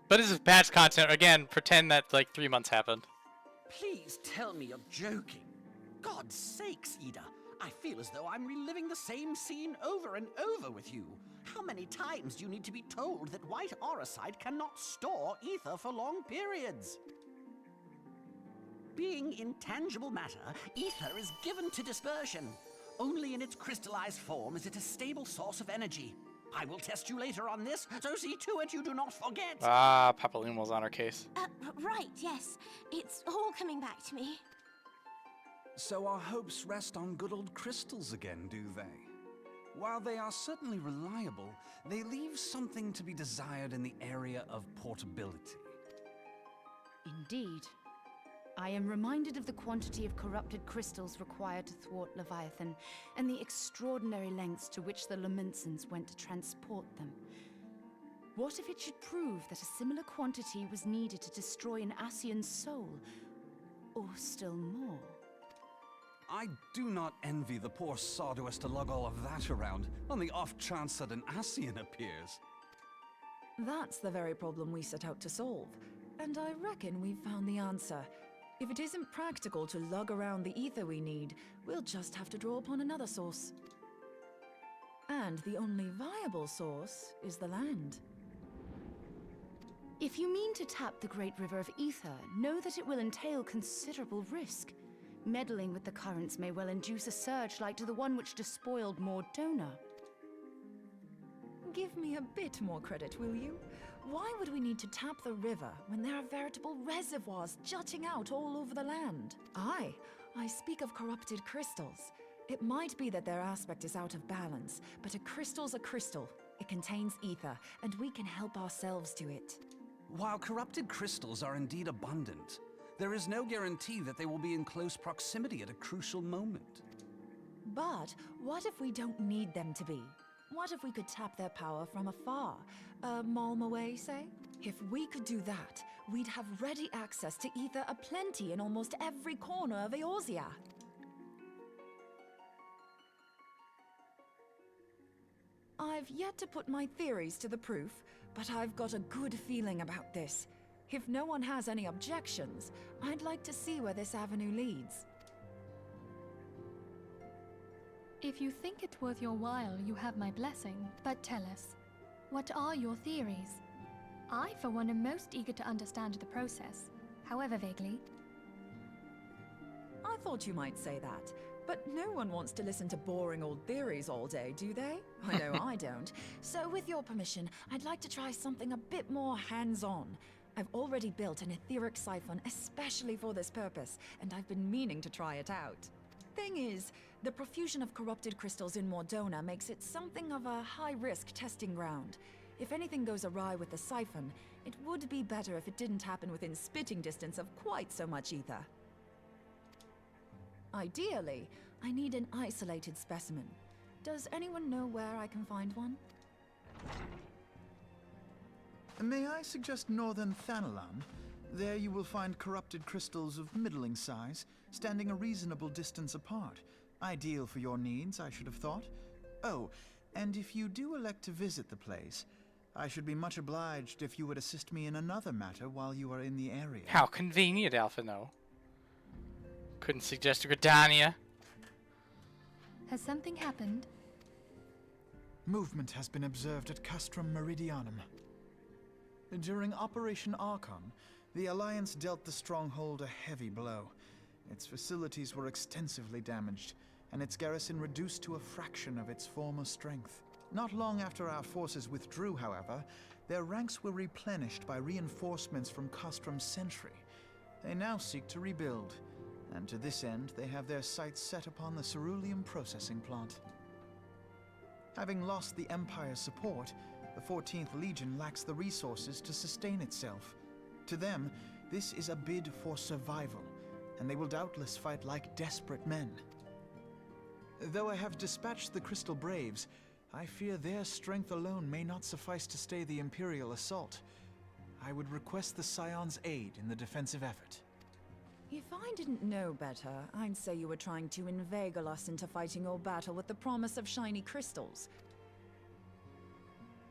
But this is patch content. Again, pretend that like 3 months happened. Please tell me you're joking. God's sakes, Ida. I feel as though I'm reliving the same scene over and over with you. How many times do you need to be told that white aurosite cannot store ether for long periods? Being intangible matter, ether is given to dispersion. Only in its crystallized form is it a stable source of energy. I will test you later on this, so see to it you do not forget. Ah, Papalumo's on our case. Right, yes. It's all coming back to me. So our hopes rest on good old crystals again, do they? While they are certainly reliable, they leave something to be desired in the area of portability. Indeed. I am reminded of the quantity of corrupted crystals required to thwart Leviathan, and the extraordinary lengths to which the Lamentsons went to transport them. What if it should prove that a similar quantity was needed to destroy an Ascian's soul? Or still more? I do not envy the poor sod who has to lug all of that around, on the off chance that an Ascian appears. That's the very problem we set out to solve, and I reckon we've found the answer. If it isn't practical to lug around the ether we need, we'll just have to draw upon another source. And the only viable source is the land. If you mean to tap the Great River of Ether, know that it will entail considerable risk. Meddling with the currents may well induce a surge like to the one which despoiled Moenbryda. Give me a bit more credit, will you? Why would we need to tap the river when there are veritable reservoirs jutting out all over the land? I speak of corrupted crystals. It might be that their aspect is out of balance, but a crystal's a crystal. It contains ether, and we can help ourselves to it. While corrupted crystals are indeed abundant, there is no guarantee that they will be in close proximity at a crucial moment. But what if we don't need them to be? What if we could tap their power from afar? A malm away, say? If we could do that, we'd have ready access to ether aplenty in almost every corner of Eorzea. I've yet to put my theories to the proof, but I've got a good feeling about this. If no one has any objections, I'd like to see where this avenue leads. If you think it worth your while, you have my blessing. But tell us, what are your theories? I, for one, am most eager to understand the process, however vaguely. I thought you might say that, but no one wants to listen to boring old theories all day, do they? I know I don't. So with your permission, I'd like to try something a bit more hands-on. I've already built an etheric siphon especially for this purpose, and I've been meaning to try it out. Thing is, the profusion of corrupted crystals in Moenbryda makes it something of a high-risk testing ground. If anything goes awry with the siphon, it would be better if it didn't happen within spitting distance of quite so much ether. Ideally, I need an isolated specimen. Does anyone know where I can find one? May I suggest northern Thanalan? There you will find corrupted crystals of middling size, standing a reasonable distance apart. Ideal for your needs, I should have thought. Oh, and if you do elect to visit the place, I should be much obliged if you would assist me in another matter while you are in the area. How convenient, Alphino. Couldn't suggest a Gridania. Has something happened? Movement has been observed at Castrum Meridianum. During Operation Archon, the Alliance dealt the stronghold a heavy blow. Its facilities were extensively damaged, and its garrison reduced to a fraction of its former strength. Not long after our forces withdrew, however, their ranks were replenished by reinforcements from Castrum's sentry. They now seek to rebuild, and to this end they have their sights set upon the ceruleum processing plant. Having lost the Empire's support, the 14th Legion lacks the resources to sustain itself. To them, this is a bid for survival, and they will doubtless fight like desperate men. Though I have dispatched the Crystal Braves, I fear their strength alone may not suffice to stay the Imperial assault. I would request the Scion's aid in the defensive effort. If I didn't know better, I'd say you were trying to inveigle us into fighting your battle with the promise of shiny crystals.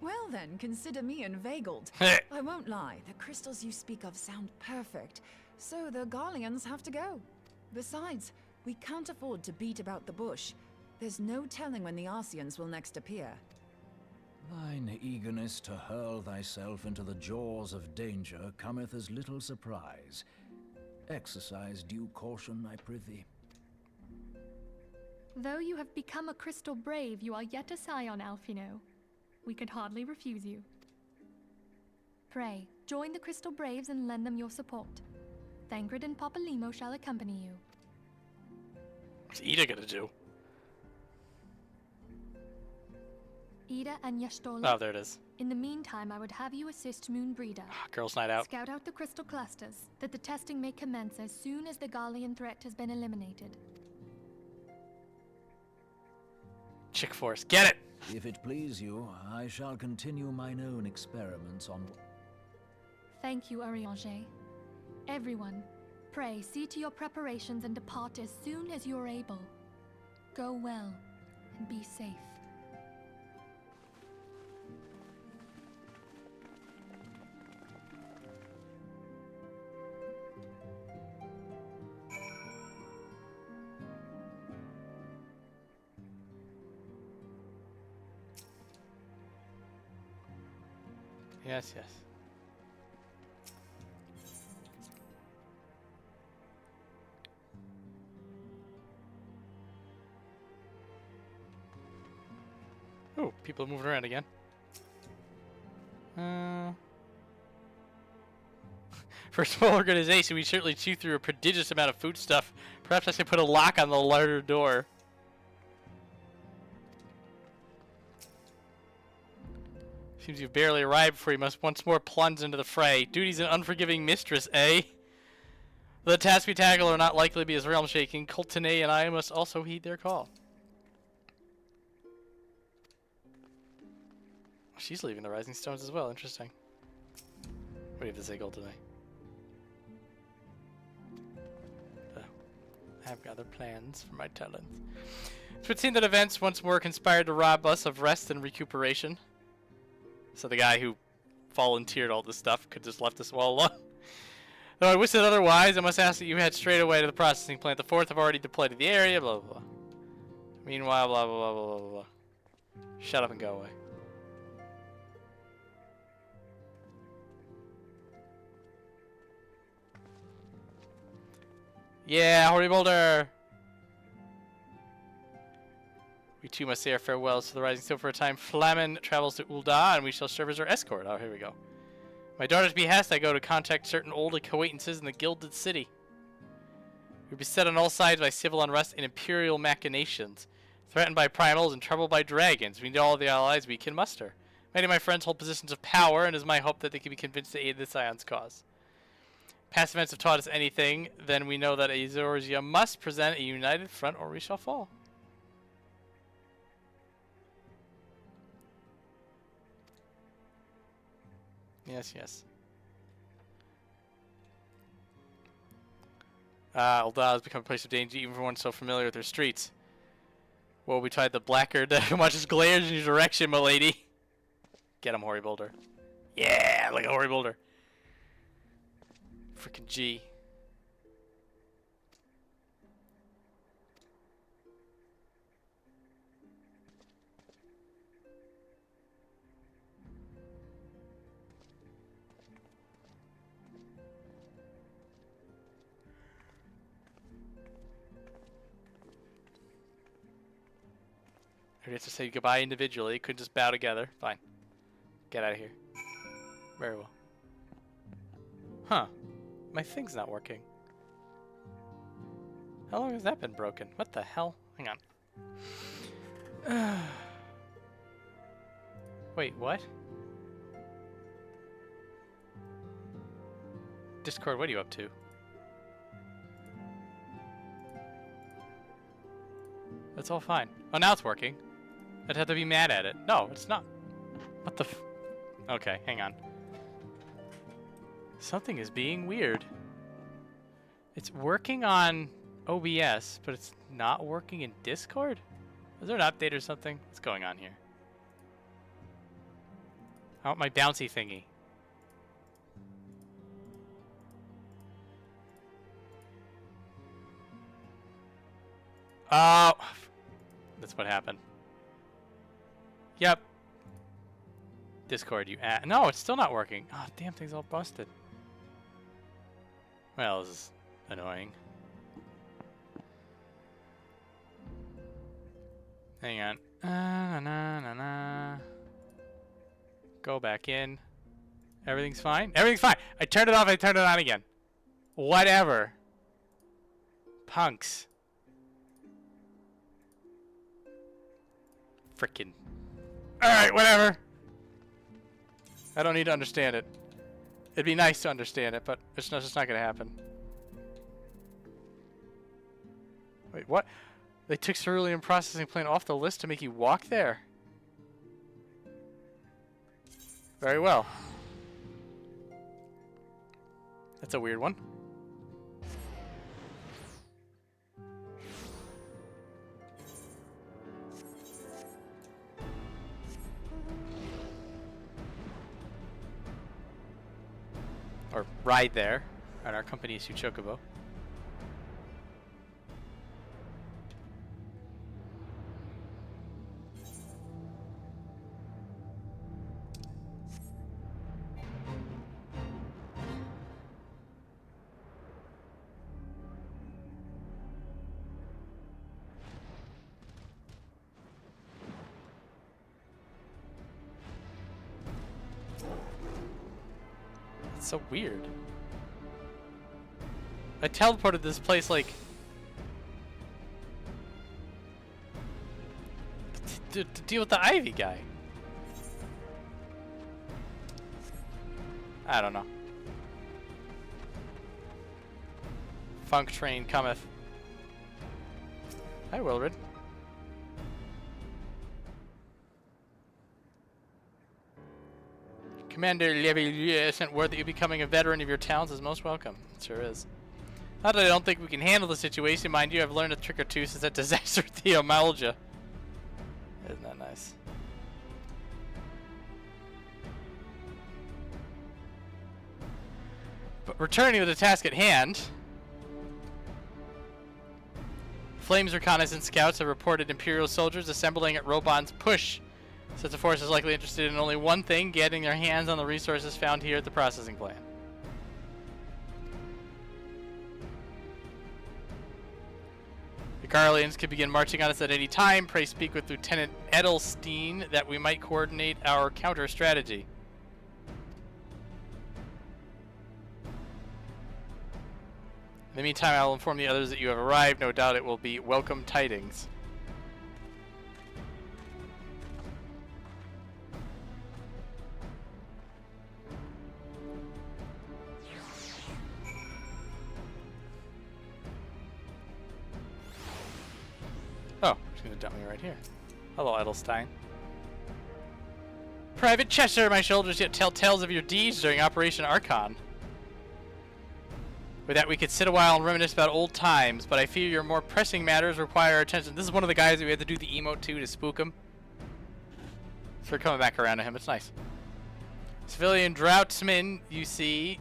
Well then, consider me inveigled. I won't lie, the crystals you speak of sound perfect, so the Garleans have to go. Besides, we can't afford to beat about the bush. There's no telling when the Ascians will next appear. Thine eagerness to hurl thyself into the jaws of danger cometh as little surprise. Exercise due caution, I prithee. Though you have become a Crystal Brave, you are yet a Scion, Alphino. We could hardly refuse you. Pray, join the Crystal Braves and lend them your support. Thancred and Papalymo shall accompany you. What's Ida gonna do? Ida and Y'shtola. Oh, there it is. In the meantime, I would have you assist Moenbryda. Girls' night out. Scout out the crystal clusters, that the testing may commence as soon as the Garlean threat has been eliminated. Chick Force, get it! If it please you, I shall continue mine own experiments on... Thank you, Urianger. Everyone, pray see to your preparations and depart as soon as you are able. Go well, and be safe. Yes, yes. Oh, people are moving around again. For a small organization, we certainly chew through a prodigious amount of foodstuff. Perhaps I should put a lock on the larder door. Seems you've barely arrived before you must once more plunge into the fray. Duty's an unforgiving mistress, eh? The tasks we tackle are not likely to be as realm-shaking. Coltene and I must also heed their call. She's leaving the Rising Stones as well. Interesting. What do you have to say, Coltene? I have other plans for my talents. It would seem that events once more conspired to rob us of rest and recuperation. So the guy who volunteered all this stuff could just left us all alone. Though I wish it otherwise, I must ask that you head straight away to the processing plant. The 4th have already deployed to the area, blah, blah, blah. Meanwhile, blah, blah, blah, blah, blah, blah. Shut up and go away. Yeah, Hoary Boulder! We too must say our farewells to the Rising Stone for a time. Flamen travels to Ul'dah, and we shall serve as her escort. Oh, here we go. My daughter's behest, I go to contact certain old acquaintances in the Gilded City. We're beset on all sides by civil unrest and imperial machinations. Threatened by primals and troubled by dragons. We need all the allies we can muster. Many of my friends hold positions of power, and it is my hope that they can be convinced to aid the Scion's cause. Past events have taught us anything, then we know that Eorzea must present a united front or we shall fall. Yes, yes. Ul'dah has become a place of danger even for one so familiar with their streets. Woe betide the blackguard that much glares in your direction, milady. Get him, Hoary Boulder. Yeah, like a Hoary Boulder. Frickin' G. We have to say goodbye individually. Couldn't just bow together. Fine. Get out of here. Very well. Huh. My thing's not working. How long has that been broken? What the hell? Hang on. Wait, what? Discord, what are you up to? It's all fine. Oh, now it's working. I'd have to be mad at it. No, it's not. What the f... Okay, hang on. Something is being weird. It's working on OBS, but it's not working in Discord? Is there an update or something? What's going on here? I want my bouncy thingy. Oh, that's what happened. Yep. Discord, you no, it's still not working. Oh, damn thing's all busted. Well, this is annoying. Hang on. Go back in. Everything's fine? Everything's fine! I turned it off, I turned it on again. Whatever. Punks. Frickin'. Alright, whatever. I don't need to understand it. It'd be nice to understand it, but it's just not gonna happen. Wait, what? They took cerulean processing plant off the list to make you walk there? Very well. That's a weird one. Or ride there at our company Suchokubo. So weird. I teleported this place like to deal with the Ivy guy. I don't know. Funk train cometh. Hi, Wilred. Commander Levier sent word that you becoming a veteran of your towns is most welcome. It sure is. Not that I don't think we can handle the situation, mind you. I've learned a trick or two since that disaster with the Amalja. Isn't that nice? But returning to the task at hand, Flames reconnaissance scouts have reported Imperial soldiers assembling at Robon's Push. Such a force is likely interested in only one thing, getting their hands on the resources found here at the processing plant. The Garleans could begin marching on us at any time. Pray speak with Lieutenant Edelstein that we might coordinate our counter strategy. In the meantime, I'll inform the others that you have arrived. No doubt it will be welcome tidings. Oh, she's gonna dump me right here. Hello, Edelstein. Private Cheshire, my shoulders yet tell tales of your deeds during Operation Archon. With that, we could sit a while and reminisce about old times, but I fear your more pressing matters require our attention. This is one of the guys that we had to do the emote to spook him. So we're coming back around to him. It's nice. Civilian Droughtsmen, you see,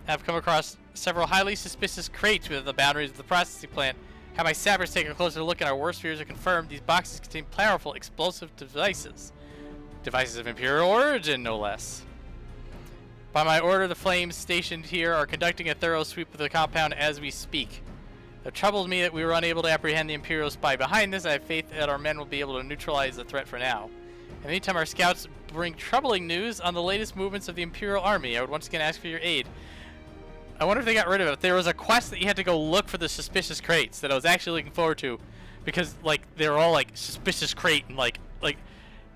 have come across several highly suspicious crates within the boundaries of the processing plant. Have my sappers take a closer look, and our worst fears are confirmed. These boxes contain powerful explosive devices. Devices of Imperial origin, no less. By my order, the Flames stationed here are conducting a thorough sweep of the compound as we speak. It troubles me that we were unable to apprehend the Imperial spy behind this. I have faith that our men will be able to neutralize the threat for now. In the meantime, our scouts bring troubling news on the latest movements of the Imperial Army. I would once again ask for your aid. I wonder if they got rid of it. There was a quest that you had to go look for the suspicious crates that I was actually looking forward to, because like they were all like suspicious crate and like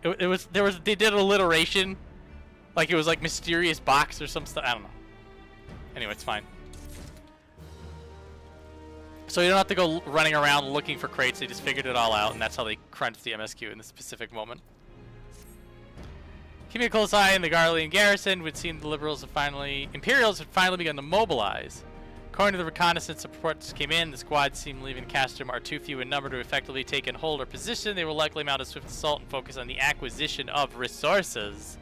they did alliteration, like it was like mysterious box or some stuff. I don't know. Anyway, it's fine. So you don't have to go running around looking for crates. They just figured it all out, and that's how they crunched the MSQ in this specific moment. Keeping a close eye on the Garlean garrison, would seem the Imperials had finally begun to mobilize. According to the reconnaissance reports came in, the squads seen leaving Castrum are too few in number to effectively take and hold or position. They will likely mount a swift assault and focus on the acquisition of resources.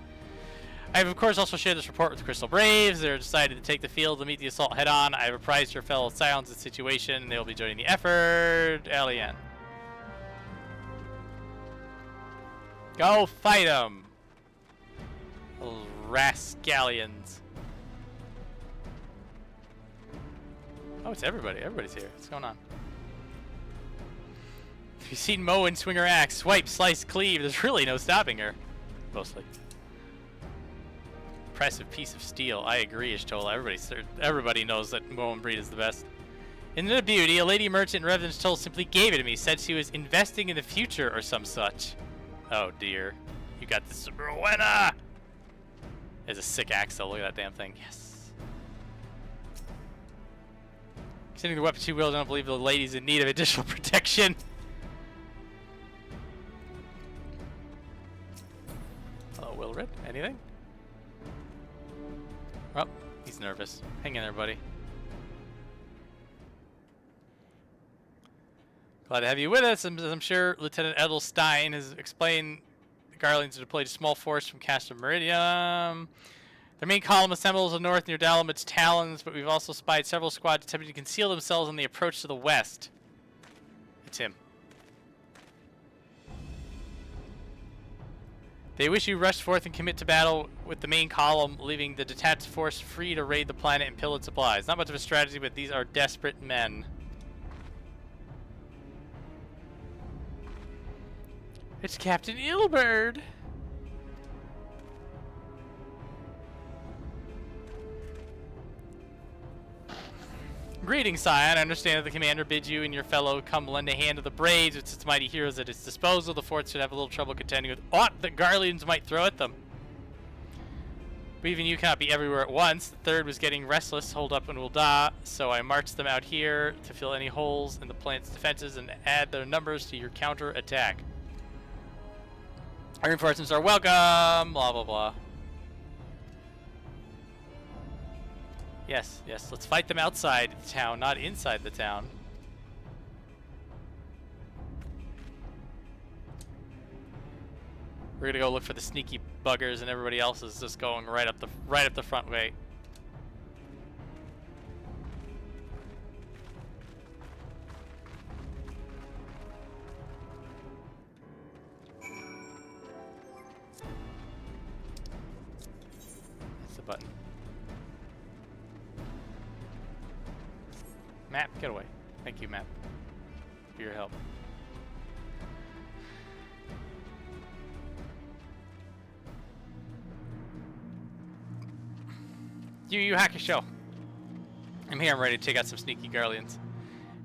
I have, of course, also shared this report with Crystal Braves. They're decided to take the field to meet the assault head-on. I have apprised your fellow Scions of the situation, and they will be joining the effort. Alien. Go fight them! Little rascallions. Oh, it's everybody. Everybody's here. What's going on? Have you seen Moen swing her axe? Swipe, slice, cleave. There's really no stopping her. Mostly. Impressive piece of steel. I agree, Ishtola. Everybody knows that Moenbryda is the best. Isn't it a beauty? A lady merchant in Revenant's Toll simply gave it to me. Said she was investing in the future or some such. Oh dear. You got this Rowena! It's a sick axe though. Look at that damn thing. Yes. Considering the weapon she wields, I don't believe the lady's in need of additional protection. Hello, Wilred. Anything? Oh, he's nervous. Hang in there, buddy. Glad to have you with us. I'm sure Lieutenant Edelstein has explained the Garleans have deployed a small force from Castrum Meridium. Their main column assembles in the north near Dalamit's Talons, but we've also spied several squads attempting to conceal themselves on the approach to the west. It's him. They wish you rushed forth and commit to battle with the main column, leaving the detached force free to raid the planet and pillage supplies. Not much of a strategy, but these are desperate men. It's Captain Ilbert! Greetings, Scion. I understand that the commander bids you and your fellow come lend a hand to the Braves with its mighty heroes at its disposal. The fort should have a little trouble contending with aught that Garleans might throw at them. But even you cannot be everywhere at once. The third was getting restless, holed up in Ul'dah, so I marched them out here to fill any holes in the plant's defenses and add their numbers to your counter-attack. Our reinforcements are welcome, blah blah blah. Yes, yes, let's fight them outside the town, not inside the town. We're gonna go look for the sneaky buggers, and everybody else is just going right up the front way. That's the button. Map, get away. Thank you, Map, for your help. You hack a show. I'm here. I'm ready to take out some sneaky Garleans.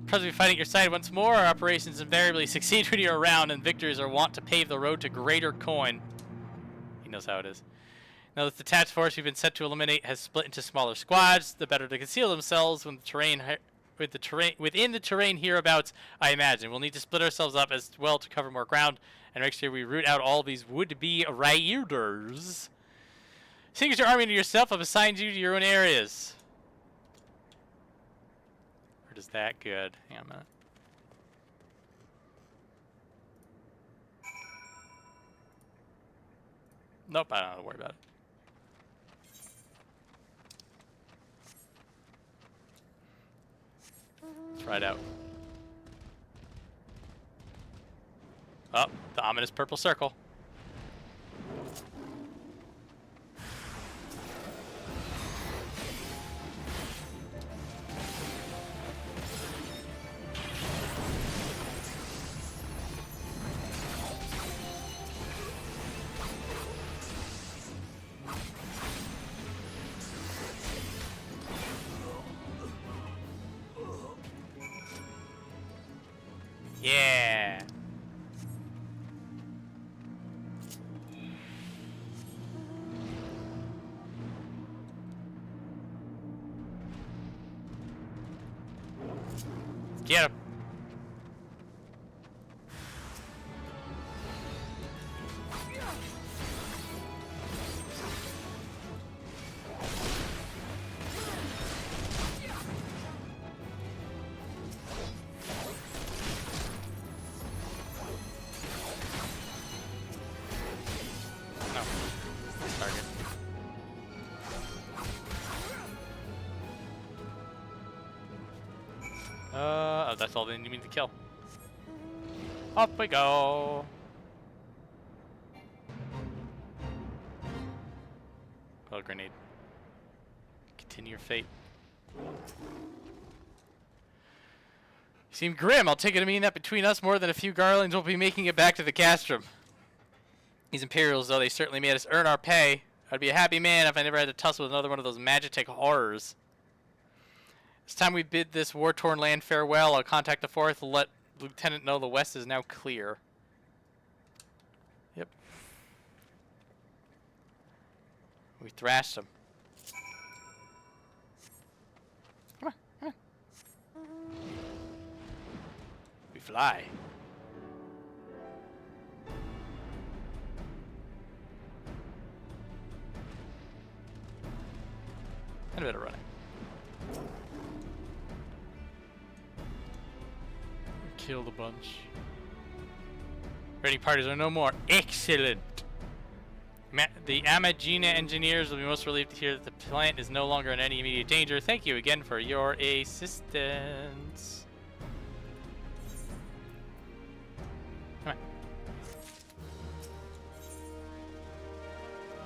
Presently fighting at your side once more. Our operations invariably succeed when you're around, and victories are wont to pave the road to greater coin. He knows how it is. Now that the detached force we've been set to eliminate has split into smaller squads, the better to conceal themselves when the terrain within the terrain hereabouts, I imagine. We'll need to split ourselves up as well to cover more ground and make sure we root out all these would-be raiders. Single your army to yourself. I've assigned you to your own areas. Or does that good? Hang on a minute. Nope, I don't have to worry about it. Let's ride out. Oh, the ominous purple circle. Yeah. that's all they need me to kill. Up we go. Oh, grenade. Continue your fate. You seem grim. I'll take it to mean that between us, more than a few Garlands will be making it back to the castrum. These Imperials, though, they certainly made us earn our pay. I'd be a happy man if I never had to tussle with another one of those Magitek horrors. It's time we bid this war-torn land farewell. I'll contact the 4th, let Lieutenant know the west is now clear. Yep. We thrashed them. Come on, come on. We fly. And a bit of running. Killed a bunch. Raiding parties are no more. Excellent! The Amagina engineers will be most relieved to hear that the plant is no longer in any immediate danger. Thank you again for your assistance. Come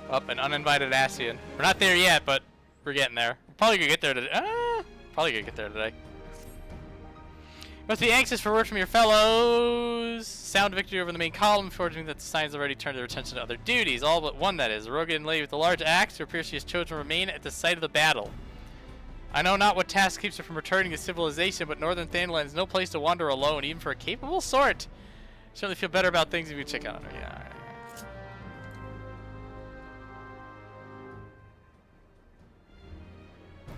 on. Up, an uninvited Ascian. We're not there yet, but we're getting there. We're probably gonna get there today. Probably gonna get there today. Must be anxious for word from your fellows. Sound victory over the main column, forging that the signs already turned their attention to other duties. All but one, that is. A rugged lady with a large axe, who appears she has chosen to remain at the site of the battle. I know not what task keeps her from returning to civilization, but Northern Thaneland is no place to wander alone, even for a capable sort. Certainly feel better about things if you check out on her. Yeah,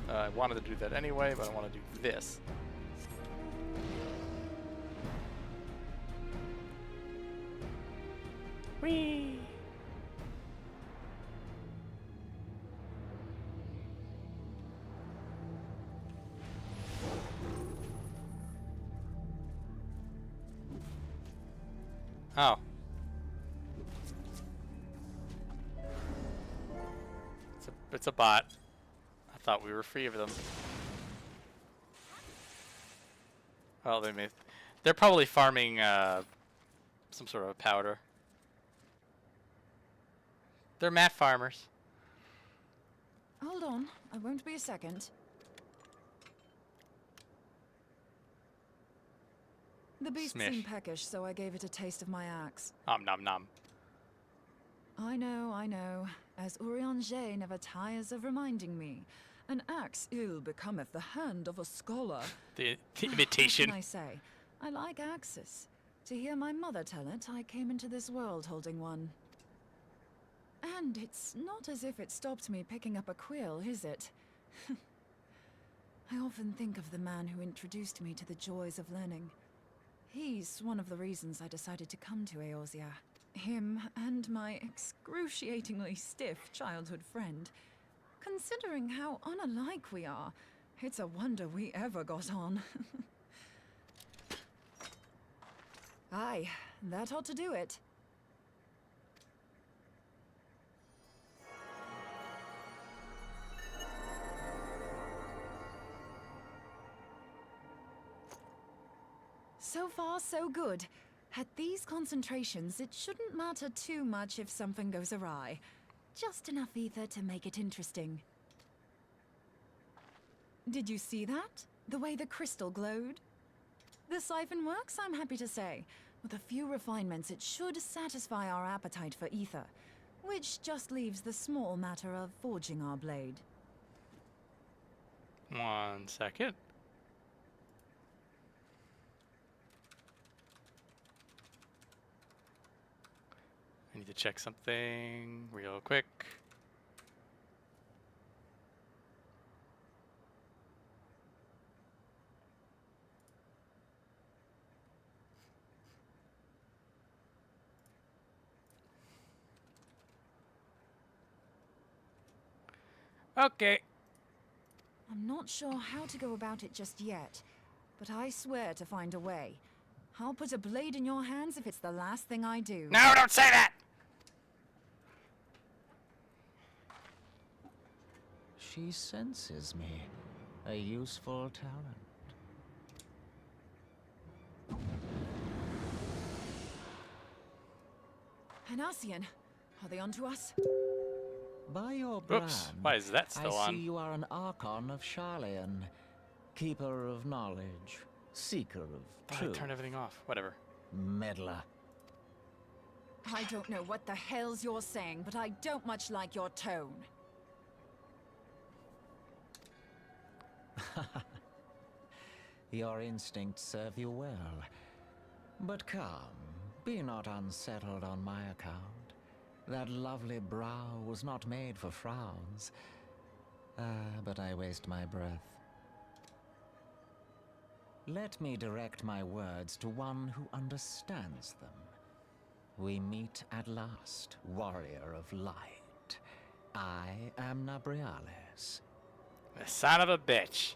alright. I wanted to do that anyway, but I want to do this. Whee! Oh. It's a bot. I thought we were free of them. Oh, they're probably farming some sort of powder. They're mat farmers. Hold on, I won't be a second. The beast seemed peckish, so I gave it a taste of my axe. Nom nom nom. I know. As Urianger never tires of reminding me, an axe ill becometh the hand of a scholar. The imitation. What can I say? I like axes. To hear my mother tell it, I came into this world holding one. And it's not as if it stopped me picking up a quill, is it? I often think of the man who introduced me to the joys of learning. He's one of the reasons I decided to come to Eorzea. Him and my excruciatingly stiff childhood friend. Considering how unalike we are, it's a wonder we ever got on. Aye, that ought to do it. So far, so good. At these concentrations, it shouldn't matter too much if something goes awry. Just enough ether to make it interesting. Did you see that? The way the crystal glowed? The siphon works, I'm happy to say. With a few refinements, it should satisfy our appetite for ether, which just leaves the small matter of forging our blade. 1 second. I need to check something real quick. Okay. I'm not sure how to go about it just yet, but I swear to find a way. I'll put a blade in your hands if it's the last thing I do. No, don't say that! She senses me. A useful talent. An Ascian. Are they onto us? By your brand, Oops, why is that still I on? see you are an Archon of Sharlayan, keeper of knowledge, seeker of Thought I truth. turned everything off. Whatever. Meddler. I don't know what the hell's you're saying, but I don't much like your tone. Your instincts serve you well. But come, be not unsettled on my account. That lovely brow was not made for frowns. But I waste my breath. Let me direct my words to one who understands them. We meet at last, warrior of light. I am Nabriales. The son of a bitch.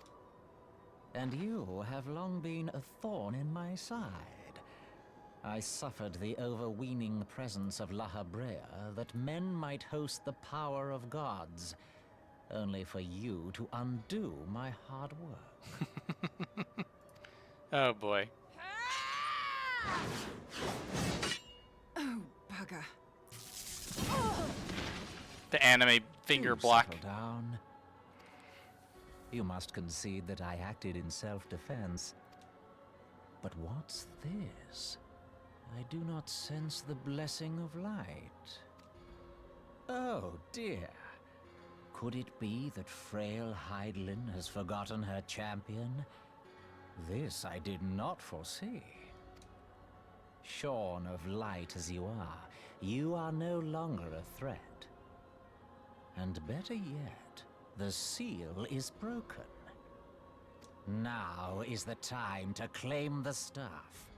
And you have long been a thorn in my side. I suffered the overweening presence of La Habrea that men might host the power of gods, only for you to undo my hard work. Oh boy. Oh, bugger. The anime finger block. Settle down. You must concede that I acted in self-defense. But what's this? I do not sense the blessing of light. Oh dear. Could it be that frail Hydelin has forgotten her champion? This I did not foresee. Shorn of light as you are no longer a threat. And better yet, the seal is broken. Now is the time to claim the staff.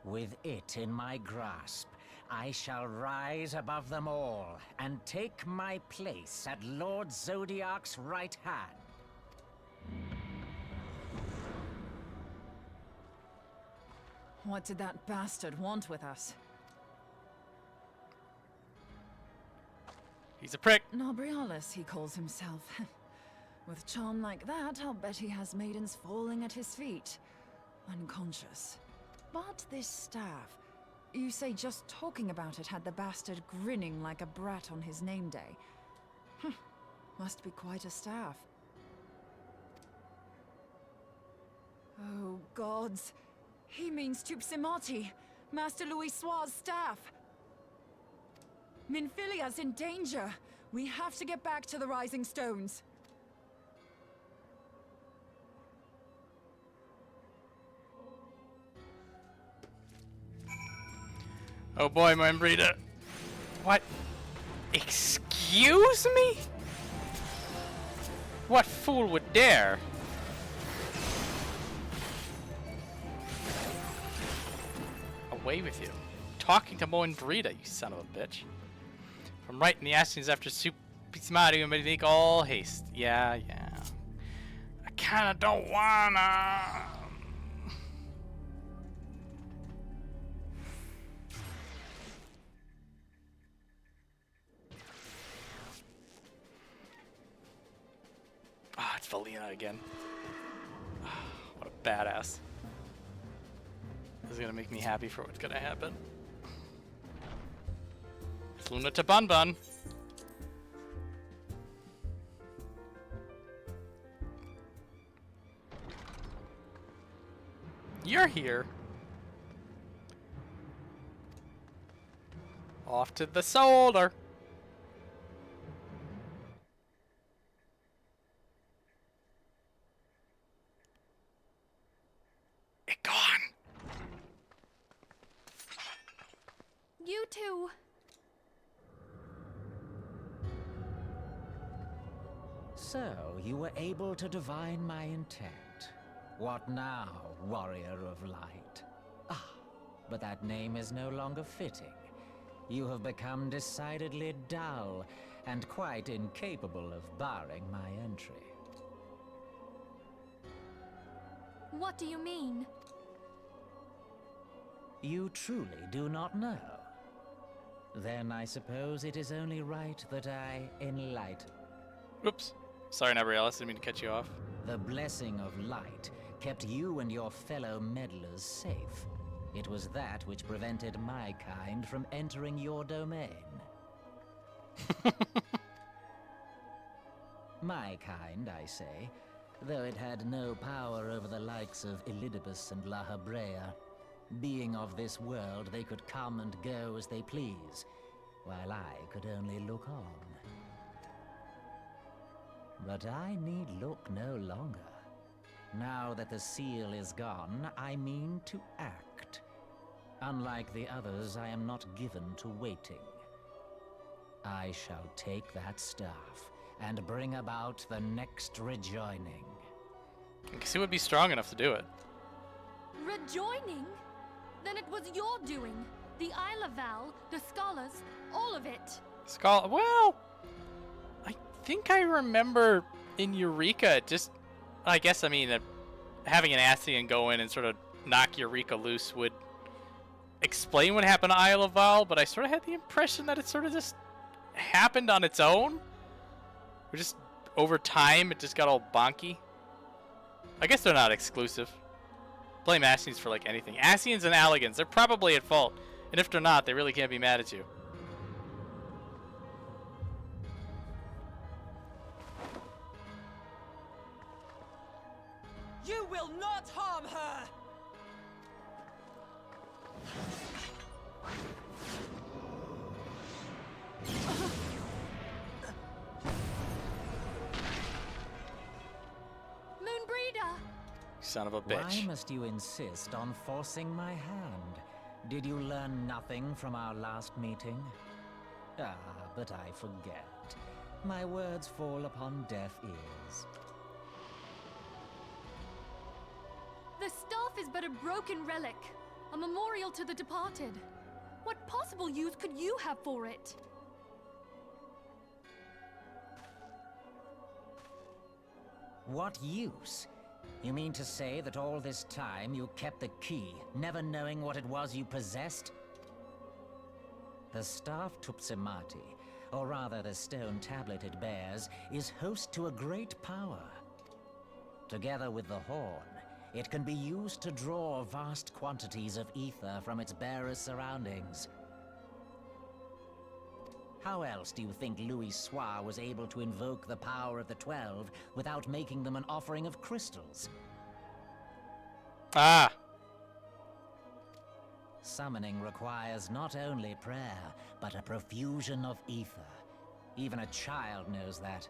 With it in my grasp, I shall rise above them all and take my place at Lord Zodiac's right hand. What did that bastard want with us? He's a prick. Nabriales, he calls himself. With charm like that, I'll bet he has maidens falling at his feet. Unconscious. But this staff, you say just talking about it had the bastard grinning like a brat on his name day. Must be quite a staff. Oh, gods. He means Tupsimati, Master Louis Soir's staff. Minfilia's in danger. We have to get back to the Rising Stones. Oh boy, Moenbryda. What? Excuse me? What fool would dare? Away with you. Talking to Moenbryda, you son of a bitch. From right in the Ascians after Supisimaru and make all haste. Yeah. I kinda don't wanna. Ah, it's Valina again. What a badass. This is gonna make me happy for what's gonna happen. It's Luna to Bun Bun. You're here. Off to the shoulder. It gone. You two. So, you were able to divine my intent. What now, warrior of light? Ah, but that name is no longer fitting. You have become decidedly dull, and quite incapable of barring my entry. What do you mean? You truly do not know? Then I suppose it is only right that I enlighten. Oops. Sorry, Nabriales, didn't mean to cut you off. The blessing of light kept you and your fellow meddlers safe. It was that which prevented my kind from entering your domain. My kind, I say, though it had no power over the likes of Elidibus and La Hebrea. Being of this world, they could come and go as they please, while I could only look on. But I need look no longer. Now that the seal is gone, I mean to act. Unlike the others, I am not given to waiting. I shall take that staff and bring about the next rejoining. I guess he would be strong enough to do it. Rejoining? Then it was your doing. The Isle of Val, the scholars, all of it. Well, I think I remember in Eureka, I mean, having an Ascian go in and sort of knock Eureka loose would explain what happened to Isle of Val, but I sort of had the impression that it sort of just happened on its own. Or just over time, it just got all bonky. I guess they're not exclusive. Blame Ascians for like anything. Ascians and Alligans, they're probably at fault. And if they're not, they really can't be mad at you. You will not harm her! Moenbryda! Son of a bitch. Why must you insist on forcing my hand? Did you learn nothing from our last meeting? Ah, but I forget. My words fall upon deaf ears. The staff is but a broken relic, a memorial to the departed. What possible use could you have for it? What use? You mean to say that all this time you kept the key, never knowing what it was you possessed? The staff Tupsimati, or rather the stone tablet it bears, is host to a great power. Together with the horn, it can be used to draw vast quantities of ether from its bearer's surroundings. How else do you think Louis Soir was able to invoke the power of the 12 without making them an offering of crystals? Ah! Summoning requires not only prayer, but a profusion of ether. Even a child knows that.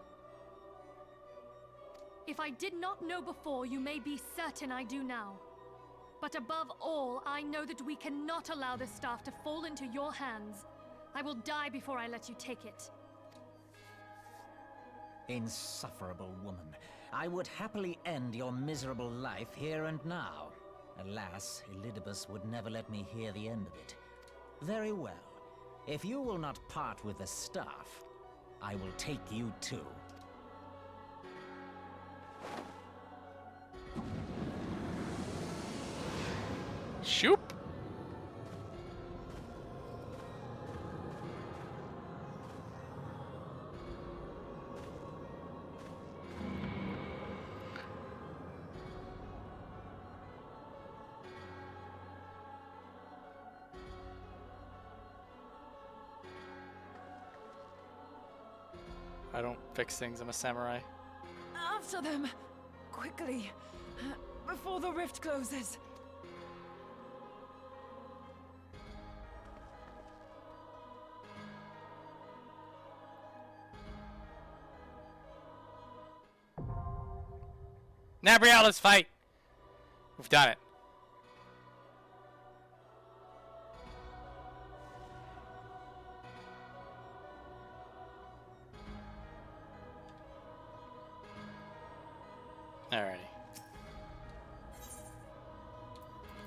If I did not know before, you may be certain I do now. But above all, I know that we cannot allow this staff to fall into your hands. I will die before I let you take it. Insufferable woman. I would happily end your miserable life here and now. Alas, Elidibus would never let me hear the end of it. Very well. If you will not part with the staff, I will take you too. Shoop! I don't fix things, I'm a samurai. After them! Quickly! Before the rift closes! Nabriales, fight! We've done it. Alrighty.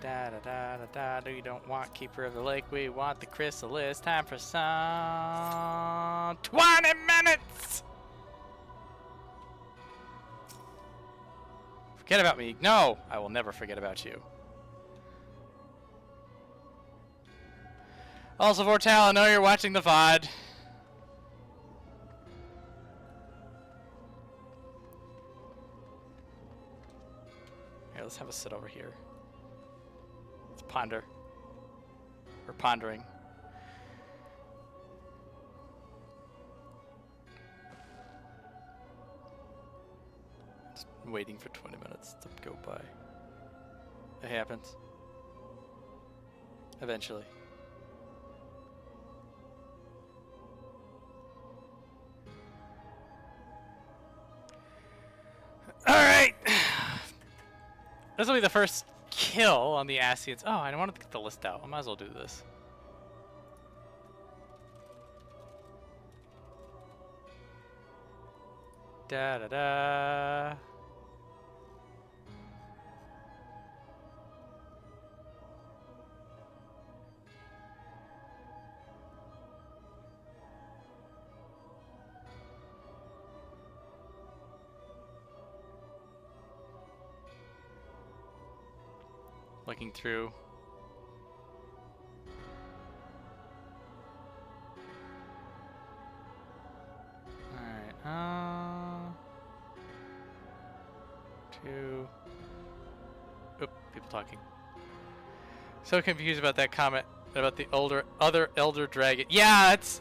Da da da da da. We don't want Keeper of the Lake. We want the Chrysalis. Time for some 20 minutes. Forget about me. No, I will never forget about you. Also, Vortal, I know you're watching the VOD. Here, let's have a sit over here. Let's ponder. or pondering. Just waiting for 20 minutes to go by. It happens. Eventually. Alright! This will be the first kill on the Ascians. Oh, I wanted to get the list out. I might as well do this. Da da da. Looking through. Alright, two. Oop, people talking. So confused about that comment about the other elder dragon. Yeah, that's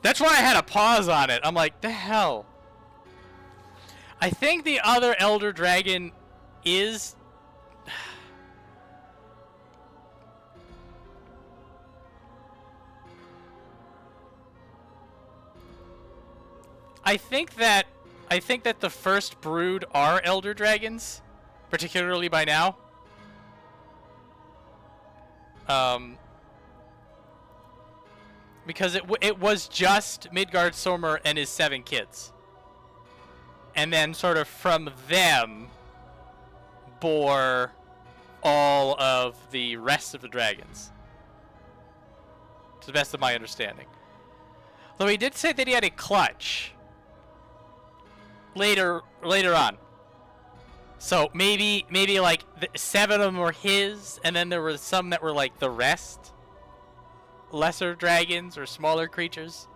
that's why I had a pause on it. I'm like, the hell. I think the other elder dragon is I think that the first brood are elder dragons, particularly by now. Because it was just Midgardsormr and his 7 kids. And then sort of from them bore all of the rest of the dragons. To the best of my understanding. Though he did say that he had a clutch later on. So maybe like 7 of them were his, and then there were some that were like the rest, lesser dragons or smaller creatures.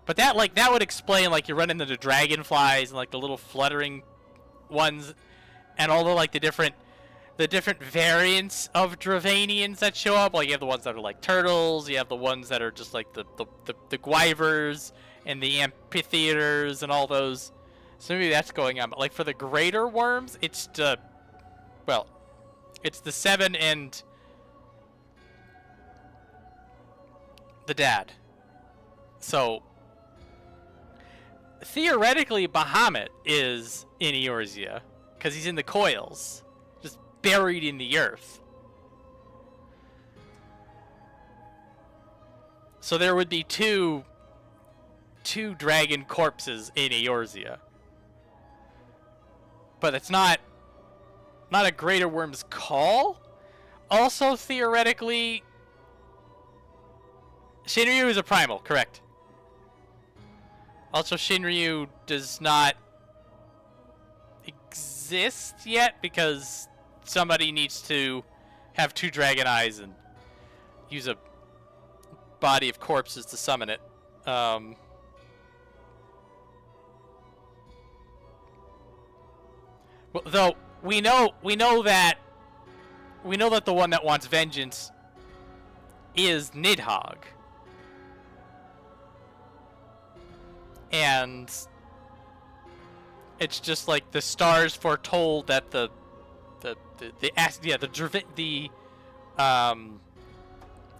But that would explain, like, you run into the dragonflies and like the little fluttering ones, and all the like the different variants of Dravanians that show up. Like, you have the ones that are like turtles, you have the ones that are just like the Gwyvers and the amphitheaters and all those. So maybe that's going on. But like for the greater worms, it's the 7 and the dad. So theoretically, Bahamut is in Eorzea because he's in the coils, just buried in the earth. So there would be two dragon corpses in Eorzea. But it's not a greater worm's call. Also, theoretically, Shinryu is a primal, correct? Also, Shinryu does not exist yet because somebody needs to have 2 dragon eyes and use a body of corpses to summon it. Well, though we know that the one that wants vengeance is Nidhogg. And it's just like the stars foretold that the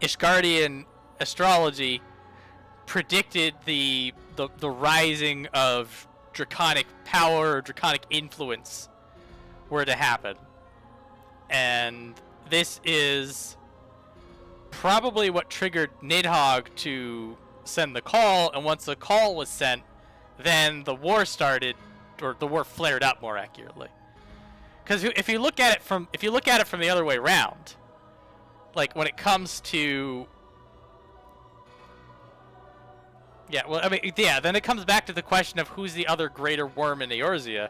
Ishgardian astrology predicted the rising of draconic power or draconic influence were to happen. And this is probably what triggered Nidhogg to send the call, and once the call was sent, then the war started, or the war flared up, more accurately. Because if you look at it from the other way around, like when it comes to then it comes back to the question of who's the other greater worm in Eorzea.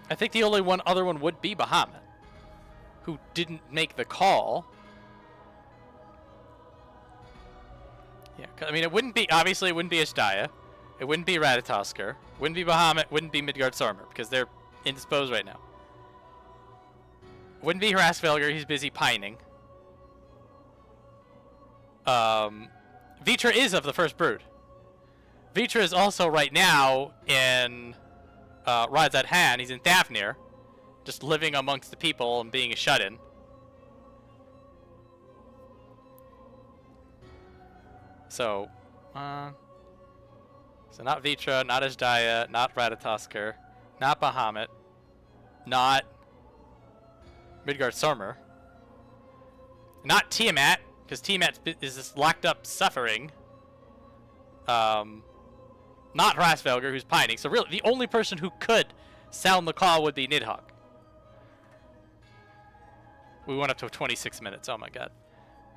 I think the only other one would be Bahamut, who didn't make the call. Yeah, I mean, it wouldn't be Ashdaya, it wouldn't be Ratatoskr, wouldn't be Bahamut, wouldn't be Midgardsormr, because they're indisposed right now. Wouldn't be Hrassvelgr, he's busy pining. Vitra is of the First Brood. Vitra is also right now in Rides at Hand. He's in Thavnir, just living amongst the people and being a shut-in. So not Vitra, not Ajdaya, not Ratatoskr, not Bahamut, not Midgardsormr, not Tiamat, because Tiamat is just locked up suffering. Not Hrassvelgr, who's pining. So really, the only person who could sound the call would be Nidhogg. We went up to 26 minutes. Oh my god.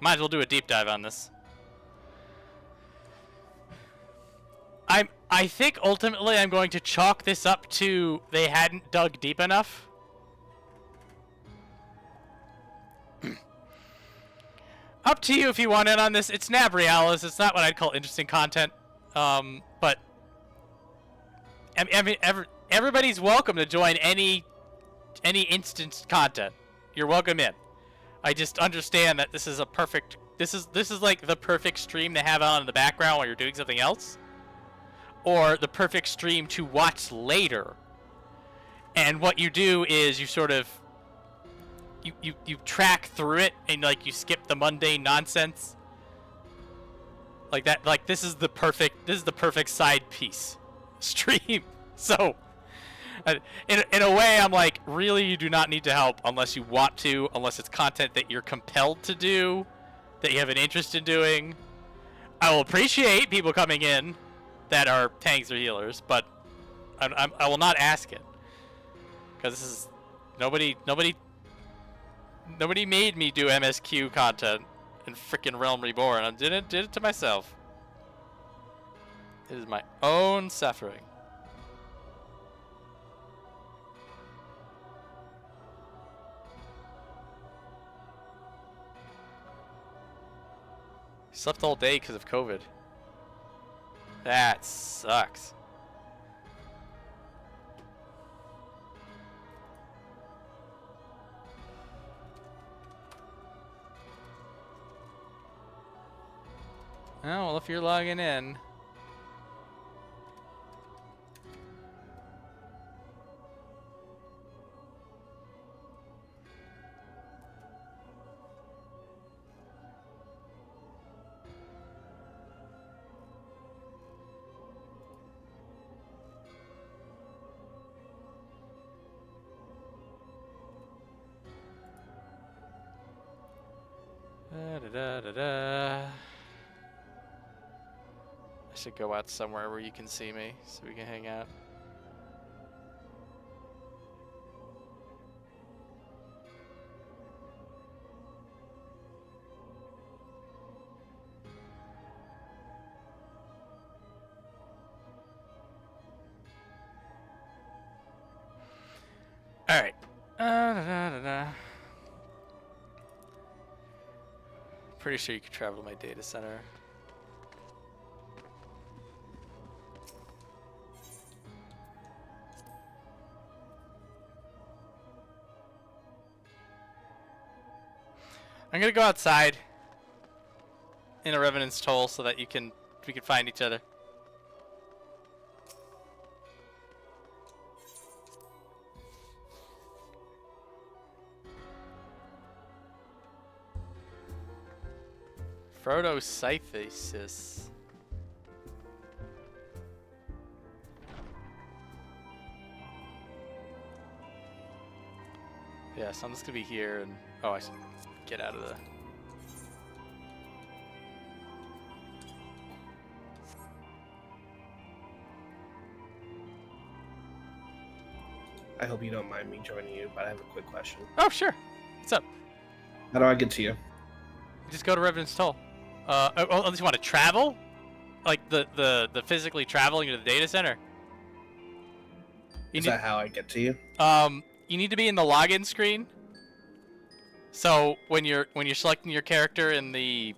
Might as well do a deep dive on this. I think ultimately I'm going to chalk this up to they hadn't dug deep enough. Up to you if you want in on this. It's Nabriales. It's not what I'd call interesting content. But I mean, everybody's welcome to join any instance content. You're welcome in. I just understand that this is a perfect. This is like the perfect stream to have on in the background while you're doing something else, or the perfect stream to watch later. And what you do is you sort of you track through it and like you skip the mundane nonsense. Like that, like this is the perfect side piece stream. So in a way I'm like, really, you do not need to help unless you want to, unless it's content that you're compelled to do, that you have an interest in doing. I will appreciate people coming in that are tanks or healers, but I will not ask it, because this is nobody made me do MSQ content in frickin' Realm Reborn. I did it to myself. It is my own suffering. Slept all day because of COVID. That sucks. Oh, well, if you're logging in. I should go out somewhere where you can see me so we can hang out. All right. Pretty sure you could travel to my data center. I'm gonna go outside in a Revenant's Toll so that we can find each other. Photosynthesis. Yeah, so I'm just gonna be here and I should get out of the. I hope you don't mind me joining you, but I have a quick question. Oh, sure. What's up? How do I get to you? Just go to Revenant's Toll. Unless you want to travel? Like the physically traveling to the data center? Is that how I get to you? You need to be in the login screen. So when you're selecting your character in the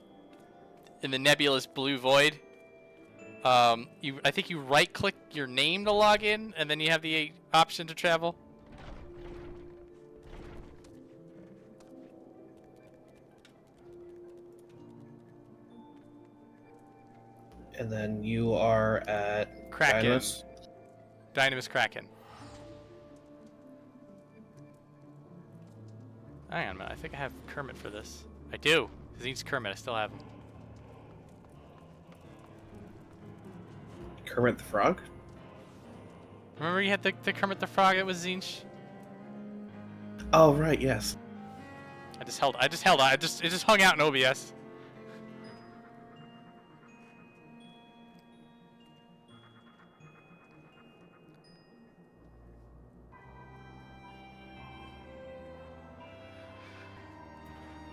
nebulous blue void, I think you right click your name to log in, and then you have the option to travel. And then you are at Kraken. Dynamis. Dynamis Kraken. Hang on a minute. I think I have Kermit for this. I do. Tzinch's Kermit. I still have him. Kermit the Frog? Remember you had the Kermit the Frog that was Tzinch? Oh, right, yes. It just hung out in OBS.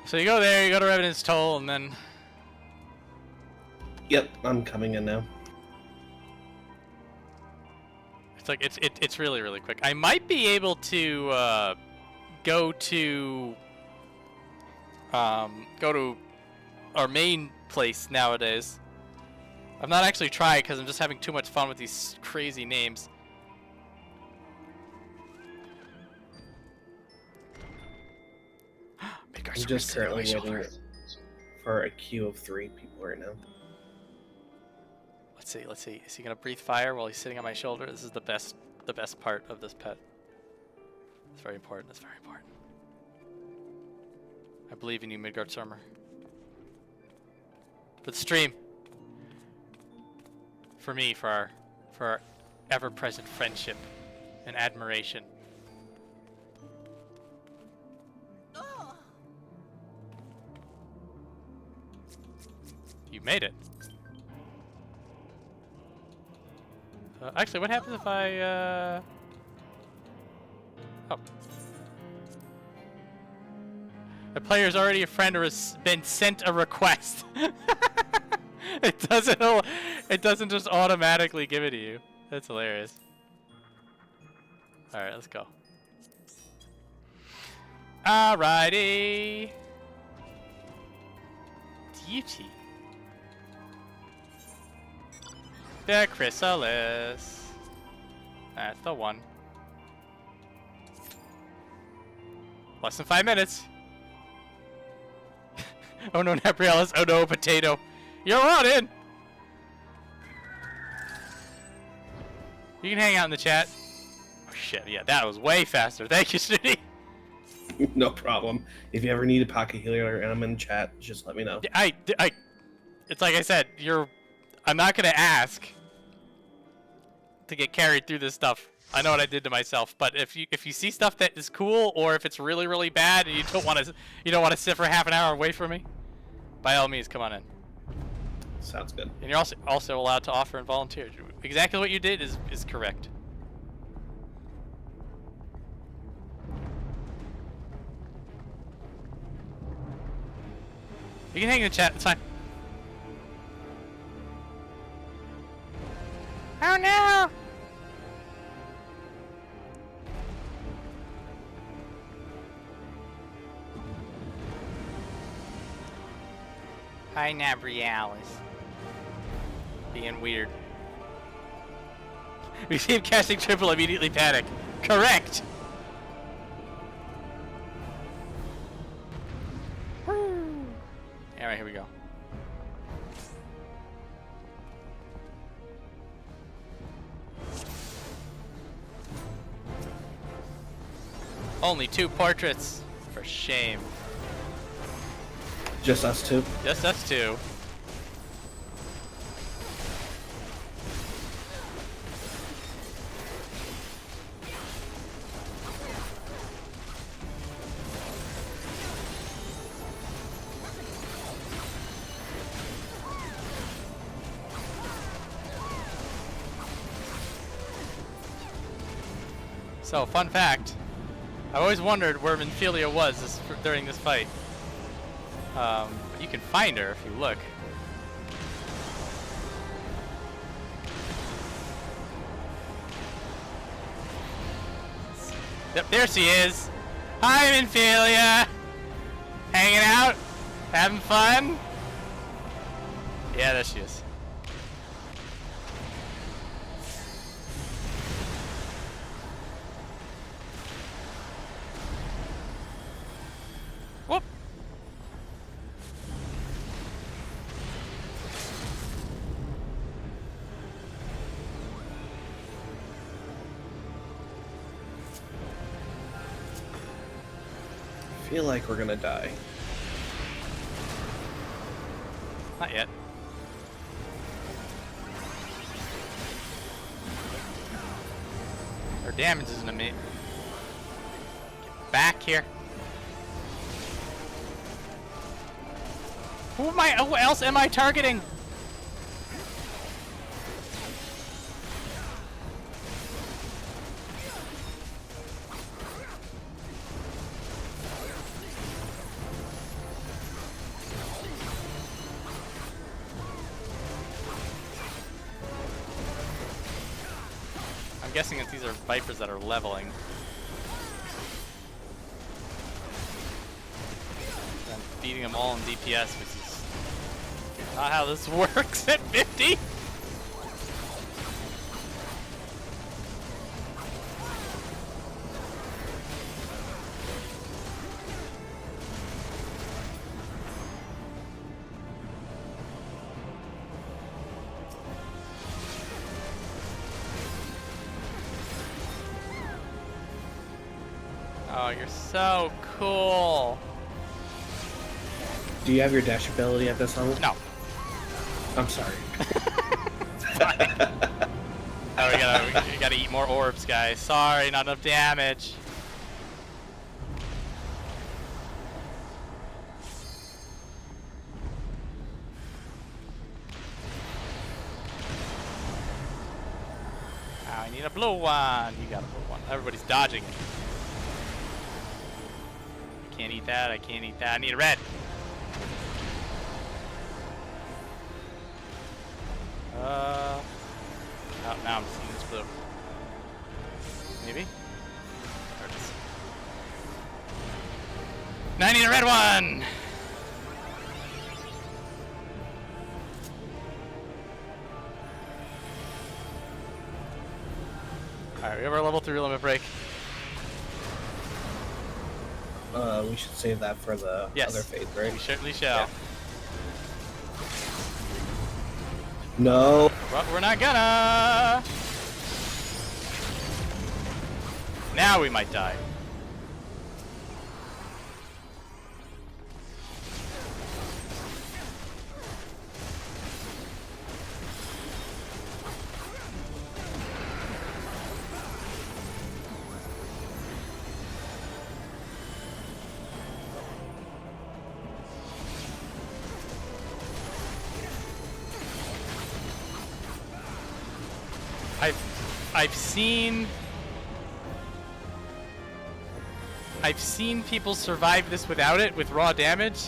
So you go there, you go to Revenant's Toll, and then... Yep, I'm coming in now. It's like, it's really, really quick. I might be able to, go to our main place nowadays. I've not actually tried because I'm just having too much fun with these crazy names. I'm just currently waiting for a queue of 3 people right now. Let's see. Is he gonna breathe fire while he's sitting on my shoulder? This is the best part of this pet. It's very important. It's very important. I believe in you, Midgardsormr. For the stream. For me, for our ever-present friendship and admiration. You made it. Actually, what happens if I, Oh. A player's already a friend or has been sent a request. It doesn't just automatically give it to you. That's hilarious. Alright, let's go. Alrighty. Duty. The Chrysalis. That's the one. Less than 5 minutes. Oh no, Nabriales. Oh no, potato. You're on in. You can hang out in the chat. Oh shit, yeah, that was way faster. Thank you, Snooty. No problem. If you ever need a pocket healer and I'm in chat, just let me know. It's like I said, I'm not gonna ask to get carried through this stuff. I know what I did to myself, but if you see stuff that is cool, or if it's really, really bad and you don't want to sit for half an hour away from me, by all means, come on in. Sounds good. And you're also allowed to offer and volunteer. Exactly what you did is correct. You can hang in the chat. It's fine. Oh no! Hi, Nabriales. Being weird. Receive casting triple, immediately panic. Correct! Alright, here we go. Only 2 portraits. For shame. Just us 2? Just us 2. So, fun fact. I always wondered where Minfilia was during this fight. You can find her if you look. Yep, there she is. Hi, Minfilia. Hanging out? Having fun? Yeah, there she is. Whoop. feel like we're gonna die. Not yet. Our damage isn't a me. Get back here. Who else am I targeting? I'm guessing that these are Vipers that are leveling. I'm beating them all in DPS, which is not how this works at 50. Oh, you're so cool. Do you have your dash ability at this level? No. I'm sorry. Oh, we gotta eat more orbs, guys. Sorry, not enough damage. I need a blue one. You got a blue one. Everybody's dodging it. I can't eat that. I can't eat that. I need a red. Oh, now I'm seeing this blue. Maybe? There it is. Now I need a red one! Alright, we have our level 3 limit break. We should save that for the other phase, right? We certainly shall. Yeah. No. But we're not gonna. Now we might die. I've seen people survive this without it, with raw damage.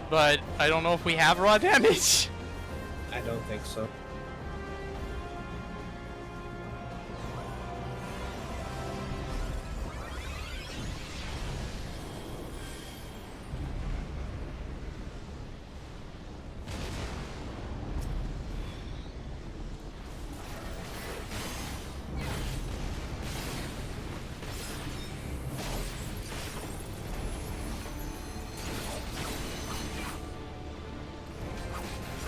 But I don't know if we have raw damage. I don't think so.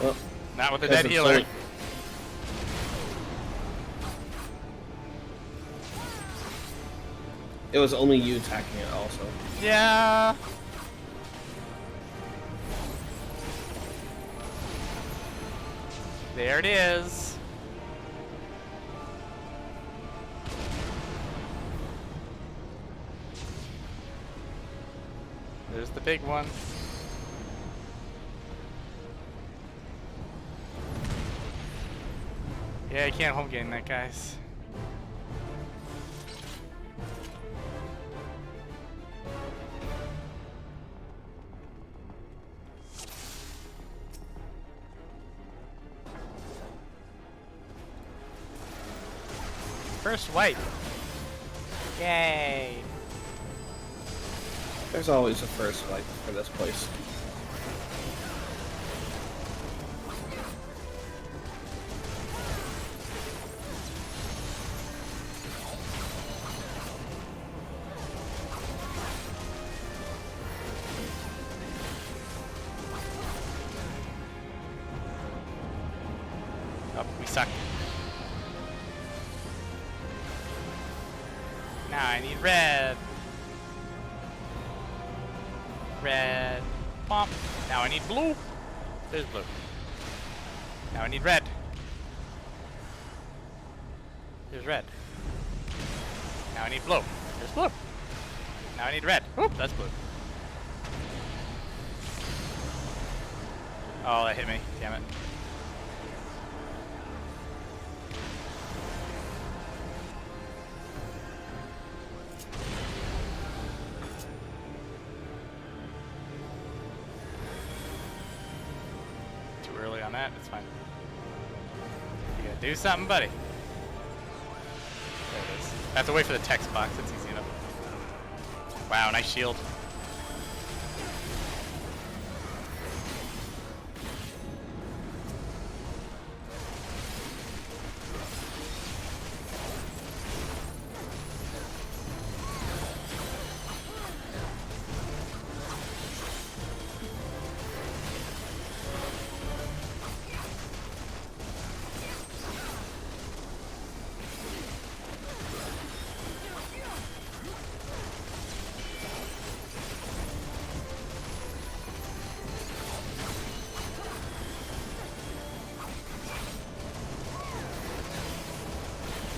Well, not with the dead healer. It was only you attacking it also. Yeah. There it is. There's the big one. Yeah, you can't home game that, guys. First wipe. Yay. There's always a first wipe for this place. Oh, we suck. Now I need red. Red. Pump. Now I need blue. There's blue. Now I need red. There's red. Now I need blue. There's blue. Now I need red. Oop, that's blue. Oh, that hit me. Damn it. Too early on that. That's fine. You gotta do something, buddy. There it is. I have to wait for the text box. That's easy enough. Wow, nice shield.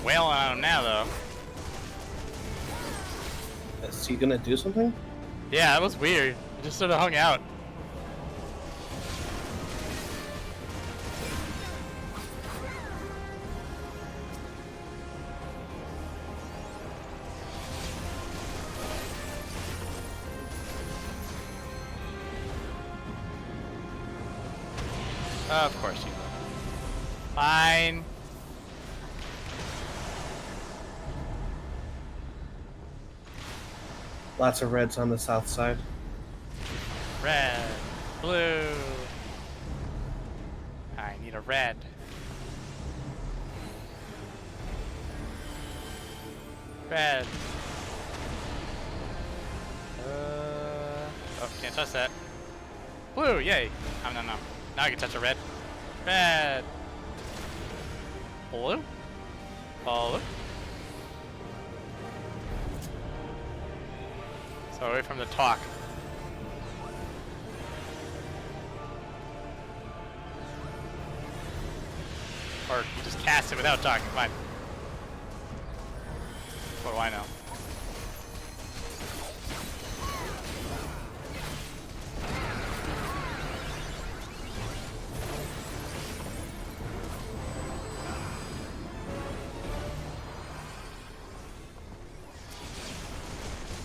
Wailing on him now, though. Is he gonna do something? Yeah, that was weird. He just sort of hung out. Of course you will. Fine. Lots of reds on the south side. Red. Blue. I need a red. Red. Oh, can't touch that. Blue, yay. Oh, no. Now I can touch a red. Red. Blue. Blue. So away from the talk. Or you just cast it without talking, fine. What do I know?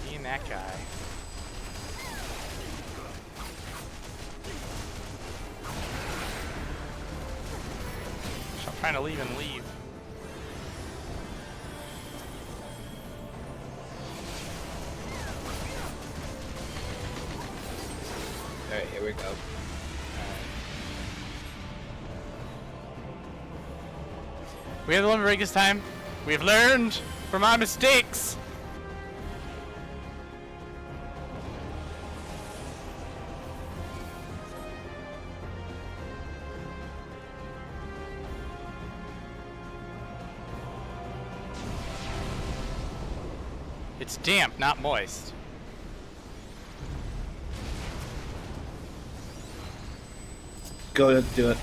Being that guy. I'm trying to leave and leave. Alright, here we go. We have the limit break this time. We have learned from our mistakes. It's damp, not moist. Go ahead, do it.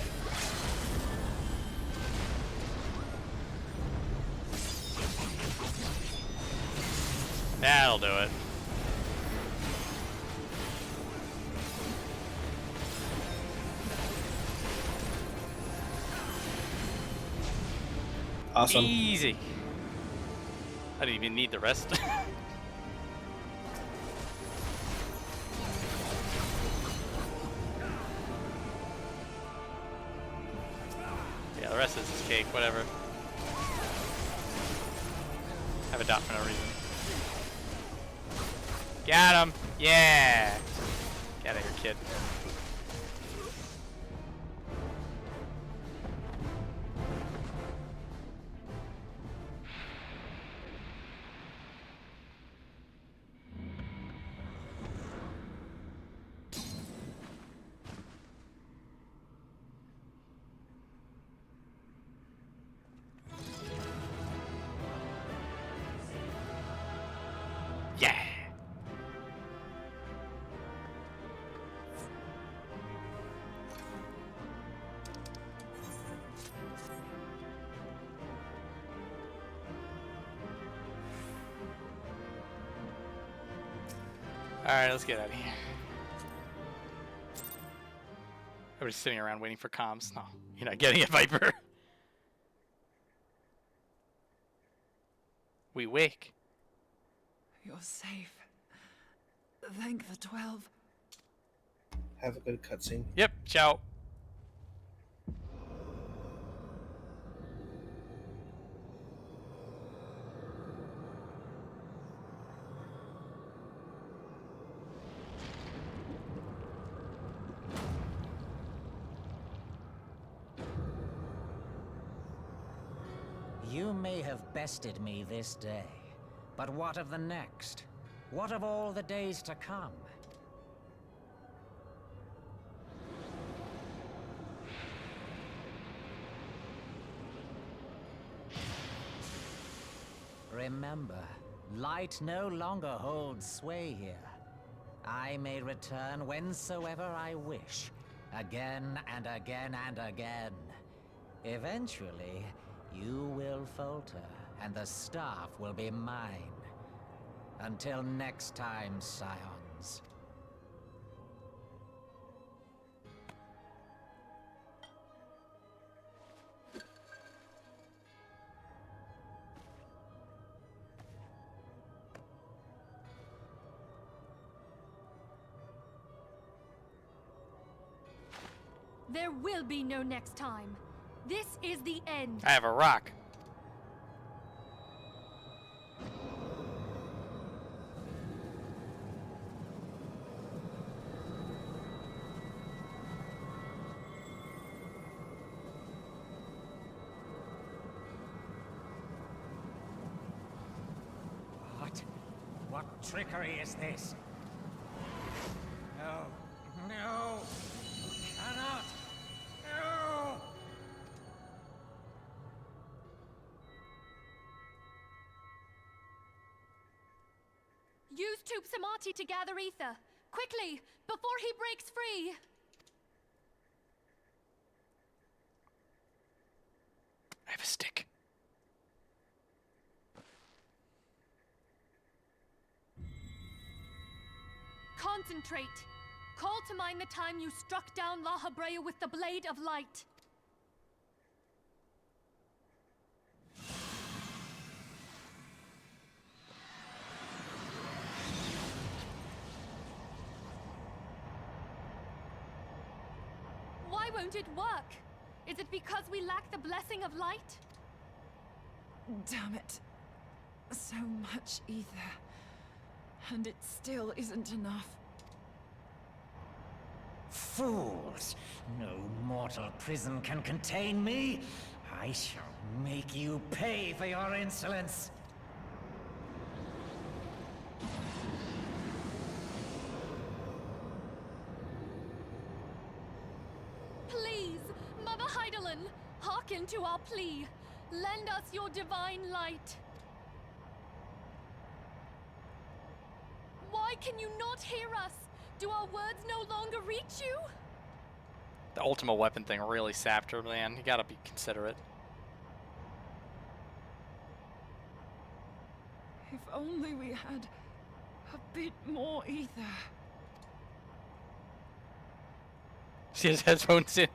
That'll do it. Awesome. Easy. I didn't even need the rest. Yeah, the rest is just cake, whatever. Have a dot for no reason. Got him! Yeah! Get out of here, kid. Alright, let's get out of here. Everybody's sitting around waiting for comms. No, you're not getting it, Viper. We wake. You're safe. Thank the 12. Have a good cutscene. Yep, ciao. You may have bested me this day, but what of the next? What of all the days to come? Remember, light no longer holds sway here. I may return whensoever I wish, again and again and again. Eventually, you will falter, and the staff will be mine. Until next time, Scions. There will be no next time. This is the end. I have a rock. What trickery is this? No. No! Cannot! No! Use Tube Samati to gather ether. Quickly, before he breaks free. I have a stick. Concentrate. Call to mind the time you struck down La Habrea with the Blade of Light. Why won't it work? Is it because we lack the blessing of light? Damn it. So much ether. And it still isn't enough. Fools! No mortal prison can contain me! I shall make you pay for your insolence! Please, Mother Heidelin, hearken to our plea. Lend us your divine light. Why can you not hear us? Do our words no longer reach you? The ultimate weapon thing really sapped her, man. You gotta be considerate. If only we had a bit more ether. She has headphones in.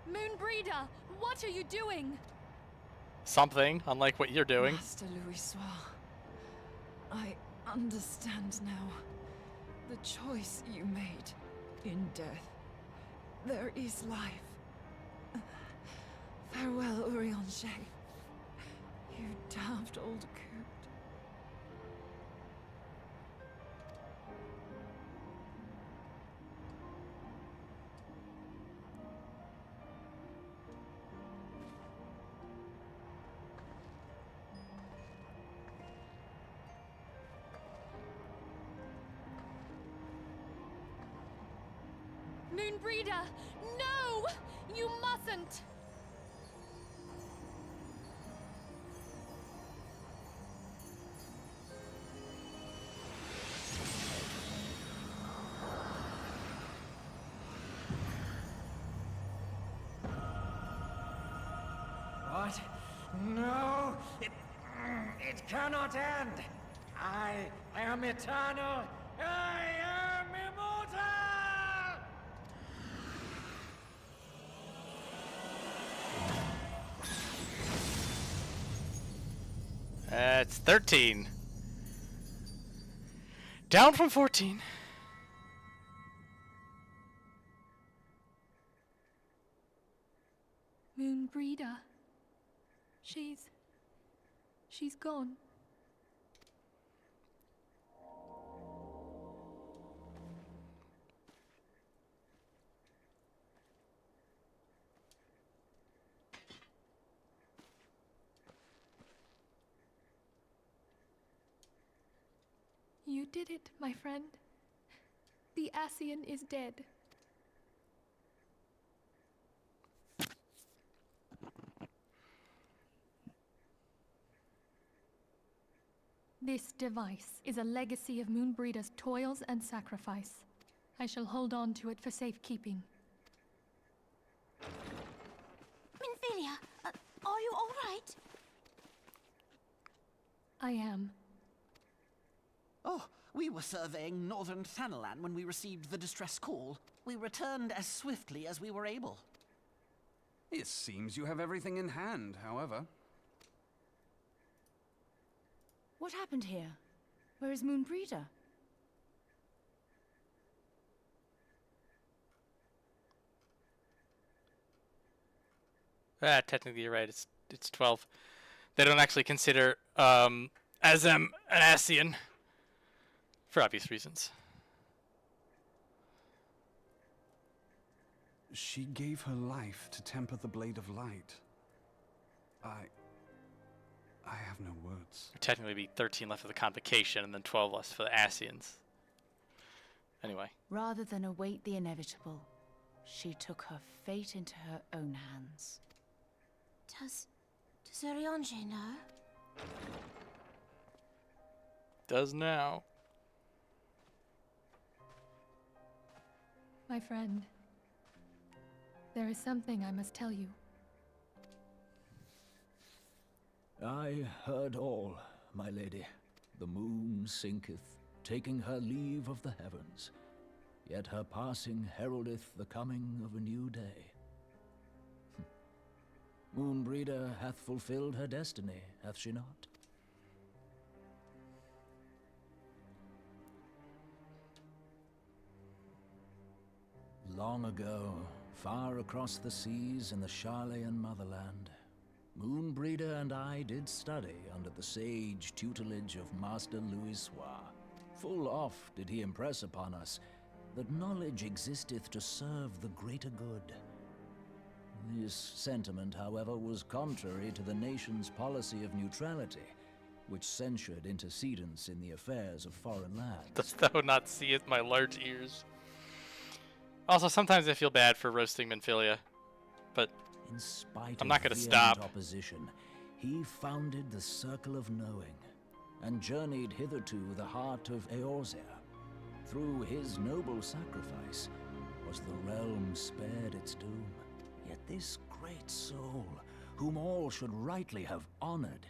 Moenbryda, what are you doing? Something, unlike what you're doing. Master Louis Soir, I understand now. The choice you made in death. There is life. Farewell, Urianger. You daft old coot. Moenbryda, no! You mustn't! What? No, it cannot end. I am eternal. I am immortal. That's 13. Down from 14. Moenbryda. She's gone. You did it, my friend. The Ascian is dead. This device is a legacy of Moenbryda's toils and sacrifice. I shall hold on to it for safekeeping. Minfilia, are you all right? I am. Oh, we were surveying northern Thanalan when we received the distress call. We returned as swiftly as we were able. It seems you have everything in hand, however. What happened here? Where is Moenbryda? Technically you're right. It's 12. They don't actually consider Azem an Ascian for obvious reasons. She gave her life to temper the Blade of Light. I have no words. There'd technically be 13 left for the Convocation and then 12 left for the Ascians. Anyway. Rather than await the inevitable, she took her fate into her own hands. Does Ariange know? Does now. My friend, there is something I must tell you. I heard all, my lady. The moon sinketh, taking her leave of the heavens. Yet her passing heraldeth the coming of a new day. Moenbryda hath fulfilled her destiny, hath she not? Long ago, far across the seas in the Sharlayan motherland, Moenbryda and I did study under the sage tutelage of Master Louisoix. Full oft did he impress upon us that knowledge existeth to serve the greater good. This sentiment, however, was contrary to the nation's policy of neutrality, which censured intercedence in the affairs of foreign lands. Dost thou not see it, my large ears? Also, sometimes I feel bad for roasting Minfilia, but in spite I'm not going of to vehement stop. opposition, he founded the Circle of Knowing, and journeyed hitherto the heart of Eorzea. Through his noble sacrifice was the realm spared its doom. Yet this great soul, whom all should rightly have honored,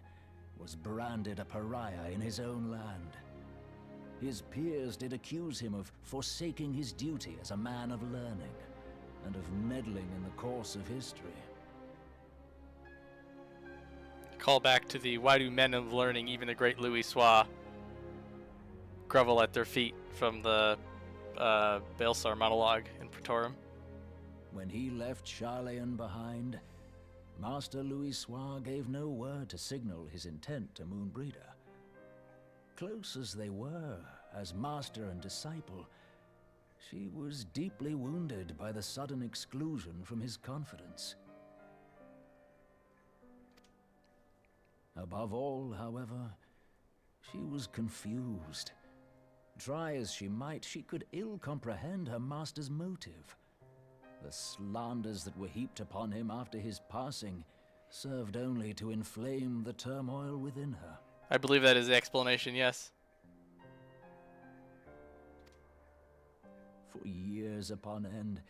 was branded a pariah in his own land. His peers did accuse him of forsaking his duty as a man of learning, and of meddling in the course of history. Call back to the why do men of learning, even the great Louisoix, grovel at their feet from the Baelsar monologue in Praetorum. When he left Sharlayan behind, Master Louisoix gave no word to signal his intent to Moenbryda. Close as they were, as master and disciple, she was deeply wounded by the sudden exclusion from his confidence. Above all, however, she was confused. Try as she might, she could ill comprehend her master's motive. The slanders that were heaped upon him after his passing served only to inflame the turmoil within her. I believe that is the explanation, yes. For years upon end,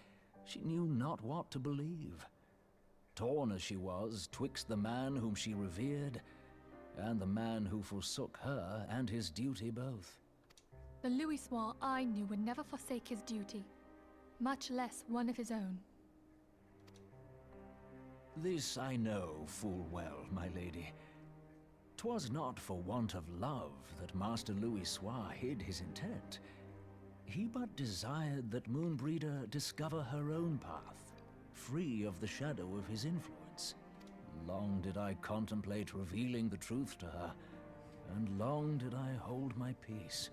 she knew not what to believe. torn as she was twixt the man whom she revered and the man who forsook her and his duty both. The Louisois I knew would never forsake his duty, much less one of his own. This I know full well, my lady. 'Twas not for want of love that Master Louisois hid his intent. He but desired that Moenbryda discover her own path, free of the shadow of his influence. Long did I contemplate revealing the truth to her, and long did I hold my peace.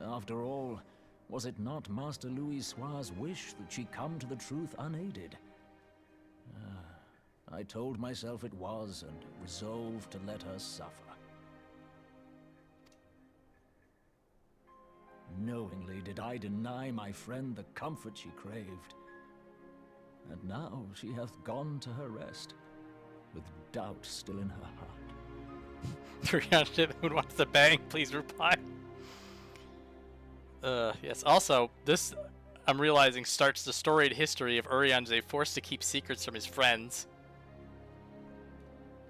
After all, was it not Master Louisois' wish that she come to the truth unaided? I told myself it was, and resolved to let her suffer. Knowingly did I deny my friend the comfort she craved. And now she hath gone to her rest, with doubt still in her heart. 300 who wants to bang, please reply. Yes, also, this, I'm realizing, starts the storied history of Urianger forced to keep secrets from his friends.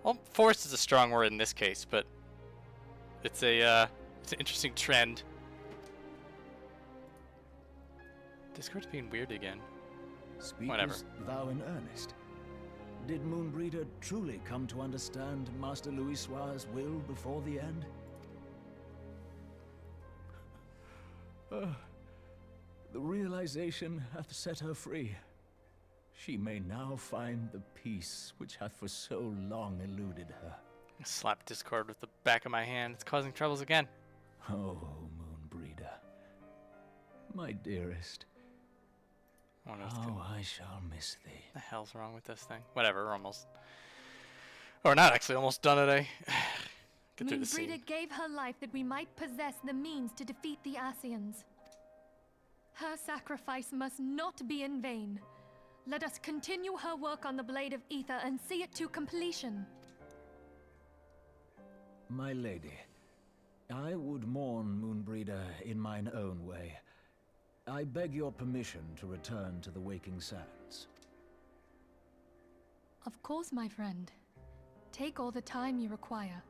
Well, forced is a strong word in this case, but it's an interesting trend. Discord's being weird again. Whatever. Speakest thou in earnest? Did Moenbryda truly come to understand Master Louisois' will before the end? The realization hath set her free. She may now find the peace which hath for so long eluded her. I slap Discord with the back of my hand. It's causing troubles again. Oh, Moenbryda, my dearest. I shall miss thee. What the hell's wrong with this thing? Whatever, we're almost... Or not actually, almost done today. Get through the scene. Moenbryda gave her life that we might possess the means to defeat the Ascians. Her sacrifice must not be in vain. Let us continue her work on the Blade of Ether and see it to completion. My lady, I would mourn Moenbryda in mine own way. I beg your permission to return to the Waking Sands. Of course, my friend. Take all the time you require.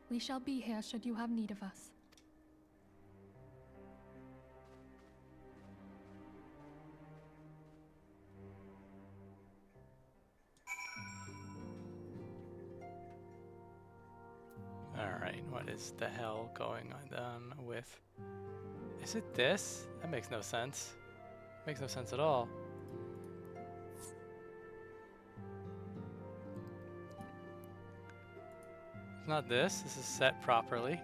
We shall be here should you have need of us. Alright, what is the hell going on with... Is it this? That makes no sense. Makes no sense at all. It's not this. This is set properly.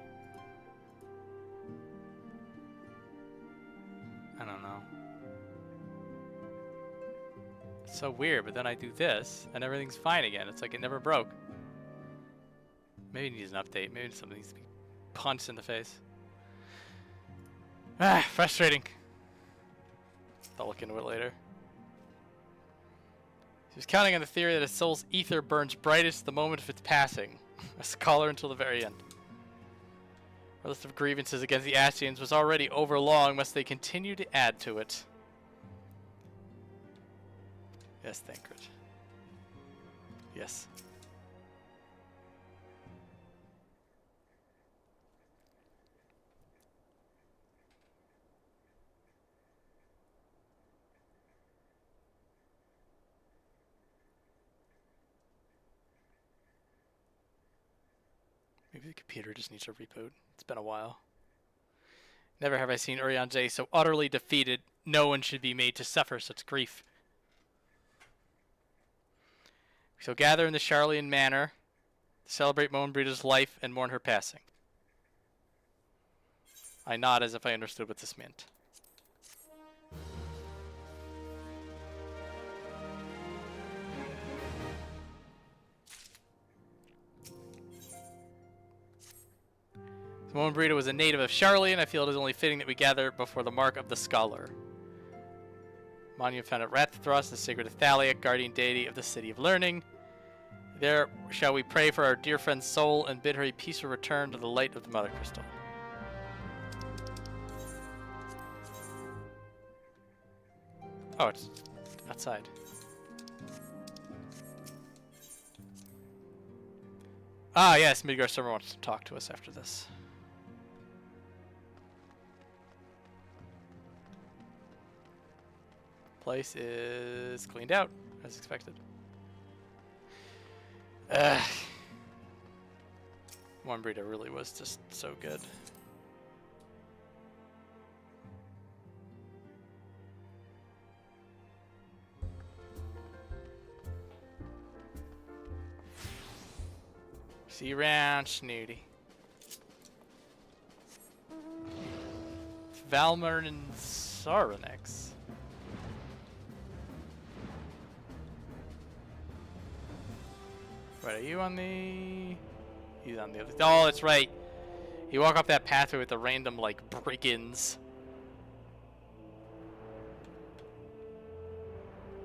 I don't know. It's so weird, but then I do this, and everything's fine again. It's like it never broke. Maybe it needs an update. Maybe something needs to be punched in the face. Ah, frustrating. I'll look into it later. She was counting on the theory that a soul's ether burns brightest the moment of its passing. A scholar until the very end. Our list of grievances against the Ascians was already overlong. Must they continue to add to it? Yes, Thancred. Yes. Maybe the computer just needs a reboot. It's been a while. Never have I seen Urianger so utterly defeated. No one should be made to suffer such grief. We shall gather in the Charlian Manor to celebrate Moenbryda's life and mourn her passing. I nod as if I understood what this meant. Moenbryda was a native of Charlian. I feel it is only fitting that we gather before the mark of the scholar. Monument found at Raththrust, the sacred Athaliah, guardian deity of the city of learning. There shall we pray for our dear friend's soul and bid her a peaceful return to the light of the Mother Crystal. Oh, it's outside. Ah, yes, Midgardsormr wants to talk to us after this. Place is cleaned out, as expected. Moenbryda really was just so good. See you around, Snooty. Valmer and Saronix. Wait, are you on the... He's on the other... Oh, that's right. You walk up that pathway with the random, like, break-ins.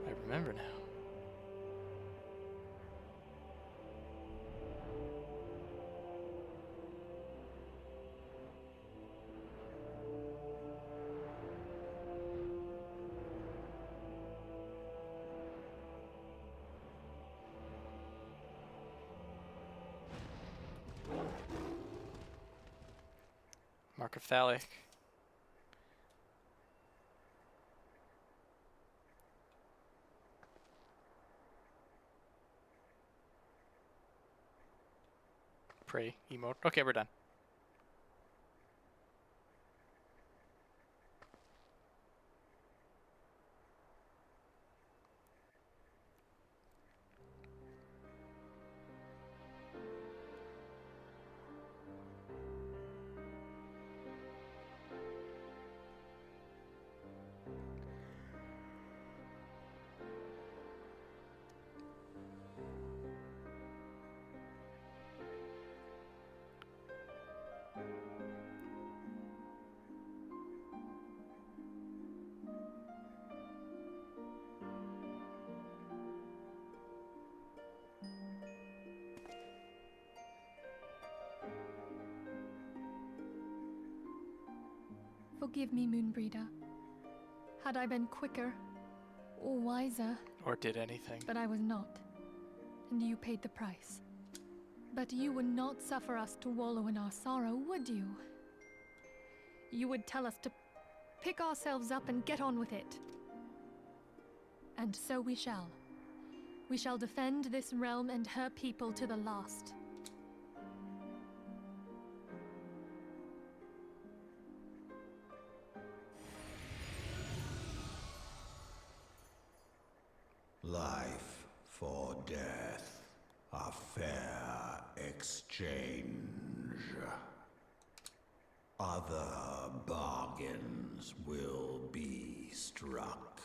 I remember now. Mark of Thalic. Pray emote. Okay, we're done. Forgive me, Moenbryda. Had I been quicker or wiser... Or did anything. But I was not. And you paid the price. But you would not suffer us to wallow in our sorrow, would you? You would tell us to pick ourselves up and get on with it. And so we shall. We shall defend this realm and her people to the last. Life for death, a fair exchange. Other bargains will be struck.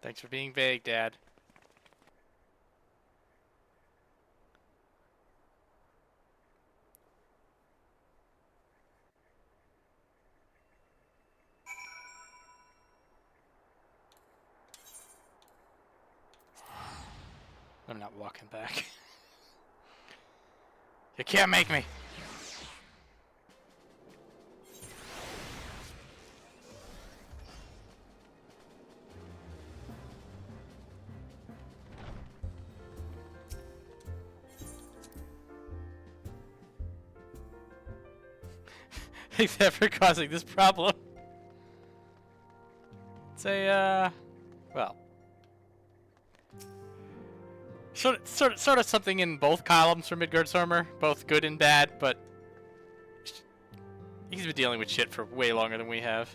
Thanks for being vague, Dad. I'm not walking back. You can't make me. Except for causing this problem. Say, well. Sort of something in both columns for Midgardsormr, both good and bad, but he's been dealing with shit for way longer than we have.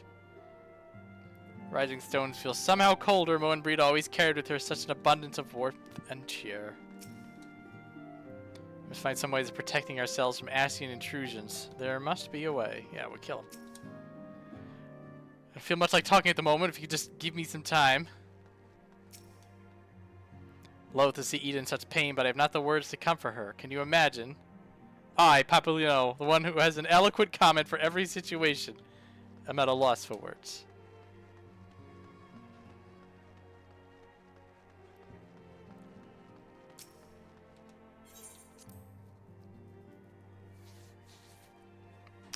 Rising stones feel somehow colder. Moenbryda always carried with her such an abundance of warmth and cheer. Must find some ways of protecting ourselves from Ascian intrusions. There must be a way. Yeah, we'll kill him. I feel much like talking at the moment. If you could just give me some time. Loath to see Ida in such pain, but I have not the words to comfort her. Can you imagine? I, Papalino, the one who has an eloquent comment for every situation. I'm at a loss for words.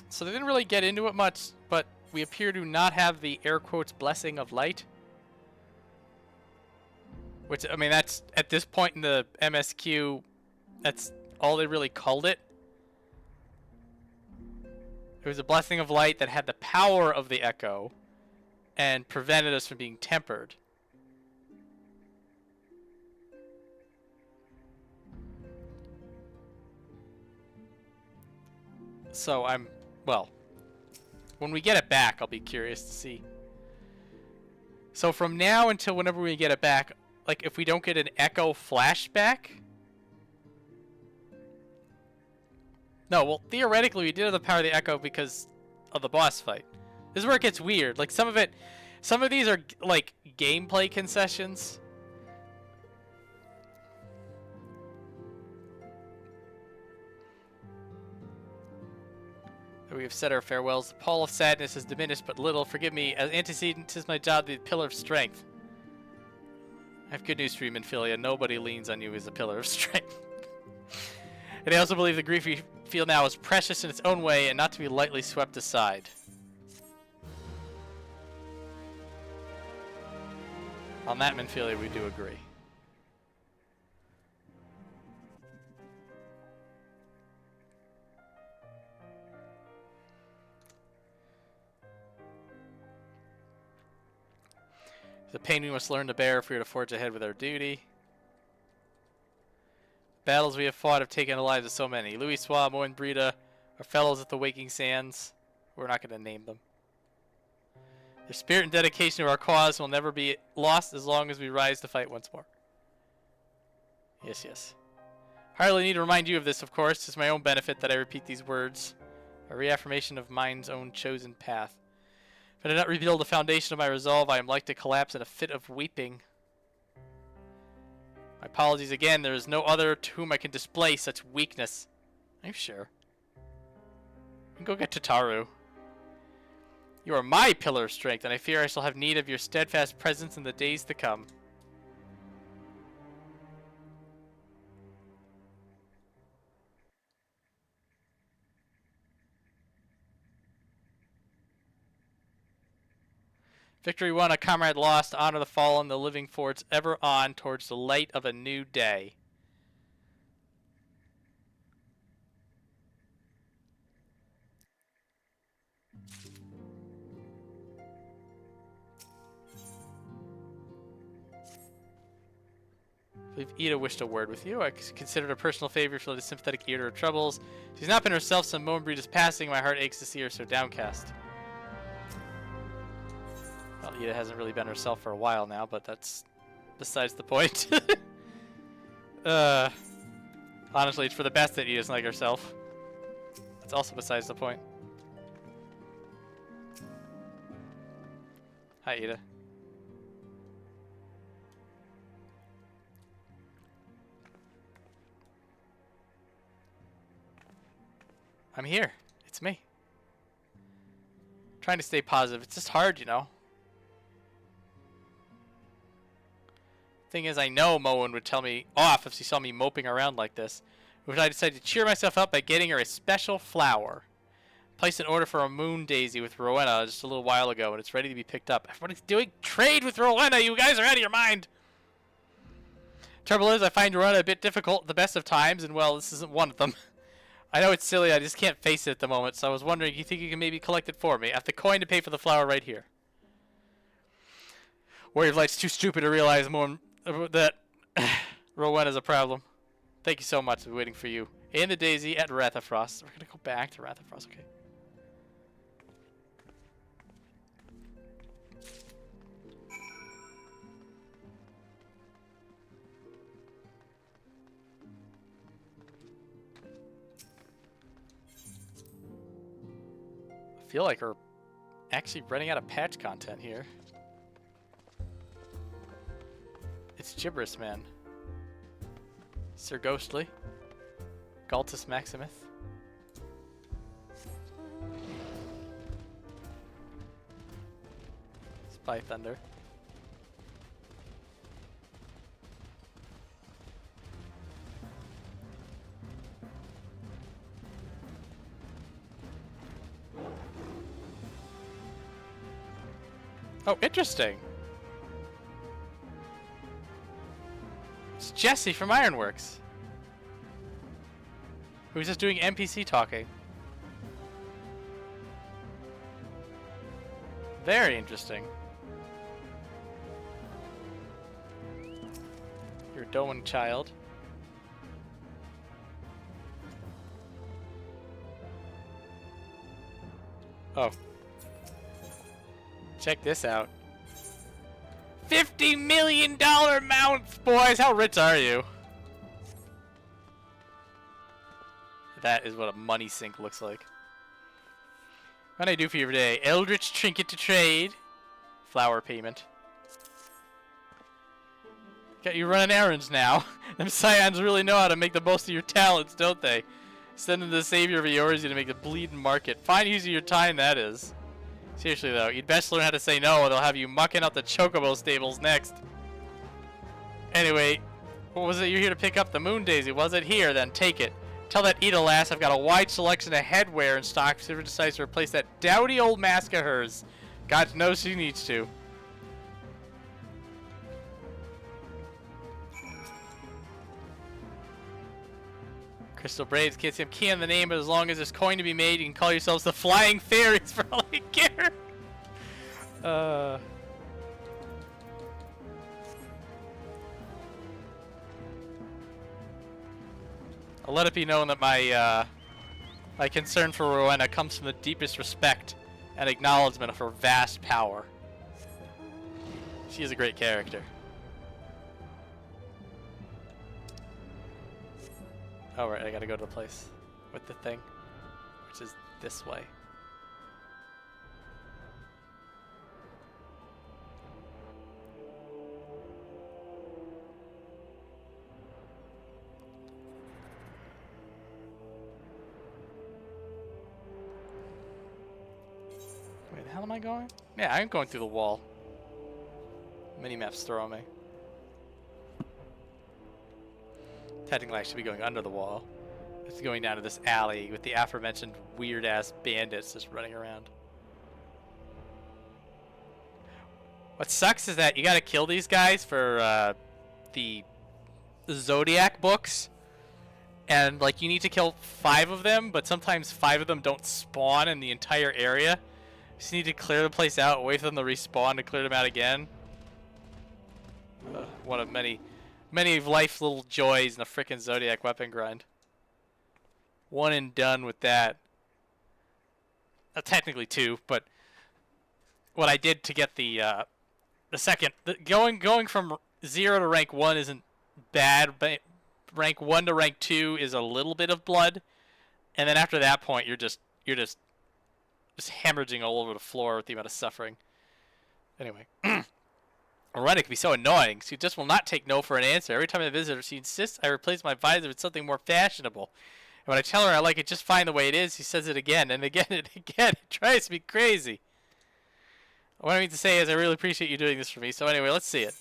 So they didn't really get into it much, but we appear to not have the air quotes blessing of light. Which, I mean, that's, at this point in the MSQ, that's all they really called it. It was a blessing of light that had the power of the echo and prevented us from being tempered. So well, when we get it back, I'll be curious to see. So from now until whenever we get it back, like if we don't get an echo flashback. No, well, theoretically we did have the power of the echo because of the boss fight. This is where it gets weird. Like some of these are like gameplay concessions. We have said our farewells. The pall of sadness has diminished but little. Forgive me, as antecedent, 'tis my job, the pillar of strength. I have good news for you, Minfilia. Nobody leans on you as a pillar of strength. And I also believe the grief you feel now is precious in its own way and not to be lightly swept aside. On that, Minfilia, we do agree. The pain we must learn to bear if we are to forge ahead with our duty. Battles we have fought have taken the lives of so many. Louis Sois, Moenbryda, our fellows at the Waking Sands. We're not going to name them. Their spirit and dedication to our cause will never be lost as long as we rise to fight once more. Yes, yes. Hardly need to remind you of this, of course. It's my own benefit that I repeat these words. A reaffirmation of mine's own chosen path. If I do not rebuild the foundation of my resolve, I am like to collapse in a fit of weeping. My apologies again. There is no other to whom I can display such weakness. I'm sure. You can go get Tataru. You are my pillar of strength, and I fear I shall have need of your steadfast presence in the days to come. Victory won, a comrade lost, honor the fallen, the living forge ever on towards the light of a new day. I believe Ida wished a word with you. I consider it a personal favor if you'll let a sympathetic ear to her troubles. She's not been herself since Moenbryda's passing. My heart aches to see her so downcast. Well, Ida hasn't really been herself for a while now, but that's besides the point. Honestly, it's for the best that Ida doesn't like herself. That's also besides the point. Hi, Ida. I'm here. It's me. Trying to stay positive. It's just hard, you know. Thing is, I know Moen would tell me off if she saw me moping around like this. Which I decided to cheer myself up by getting her a special flower. Placed an order for a moon daisy with Rowena just a little while ago, and it's ready to be picked up. Everybody's doing trade with Rowena. You guys are out of your mind. Trouble is, I find Rowena a bit difficult at the best of times, and well, this isn't one of them. I know it's silly, I just can't face it at the moment, so I was wondering if you think you can maybe collect it for me. I have the coin to pay for the flower right here. Warrior of Light's too stupid to realize that Rowena's a problem. Thank you so much. I'll be waiting for you. In the daisy at Rathafrost. We're going to go back to Rathafrost, okay. I feel like we're actually running out of patch content here. It's Gibberish Man. Sir Ghostly. Galtus Maximus. Spy Thunder. Oh, interesting. It's Jesse from Ironworks. Who's just doing NPC talking. Very interesting. You're a Doan child. Oh. Check this out. $50 million mounts, boys! How rich are you? That is what a money sink looks like. What can I do for you today? Eldritch trinket to trade. Flower payment. Got you running errands now. Them Scions really know how to make the most of your talents, don't they? Send them to the savior of Eorzea to make the bleeding market. Fine use of your time, that is. Seriously though, you'd best learn how to say no or they'll have you mucking out the chocobo stables next. Anyway, what was it you're here to pick up? The Moon Daisy, was it? Here, then take it. Tell that Ida lass I've got a wide selection of headwear in stock if she ever decides to replace that dowdy old mask of hers. God knows she needs to. Crystal Braids can't see I'm key on the name, but as long as there's coin to be made, you can call yourselves the Flying Fairies for all I care. I'll let it be known that my my concern for Rowena comes from the deepest respect and acknowledgement of her vast power. She is a great character. Oh right, I gotta go to the place with the thing, which is this way. Where the hell am I going? Yeah, I'm going through the wall. Minimap's throwing me. Technically, I should be going under the wall. It's going down to this alley with the aforementioned weird-ass bandits just running around. What sucks is that you gotta kill these guys for the Zodiac books. And, like, you need to kill 5 of them, but sometimes 5 of them don't spawn in the entire area. You just need to clear the place out, wait for them to respawn to clear them out again. One of many of life's little joys in a frickin' Zodiac weapon grind. One and done with that. Technically 2, but what I did to get the second, going from 0 to rank 1 isn't bad, but rank 1 to rank 2 is a little bit of blood, and then after that point you're just hemorrhaging all over the floor with the amount of suffering. Anyway. Rowena can be so annoying. She just will not take no for an answer. Every time I visit her, she insists I replace my visor with something more fashionable. And when I tell her I like it just fine the way it is, she says it again and again and again. It drives me crazy. What I mean to say is I really appreciate you doing this for me. So anyway, let's see it.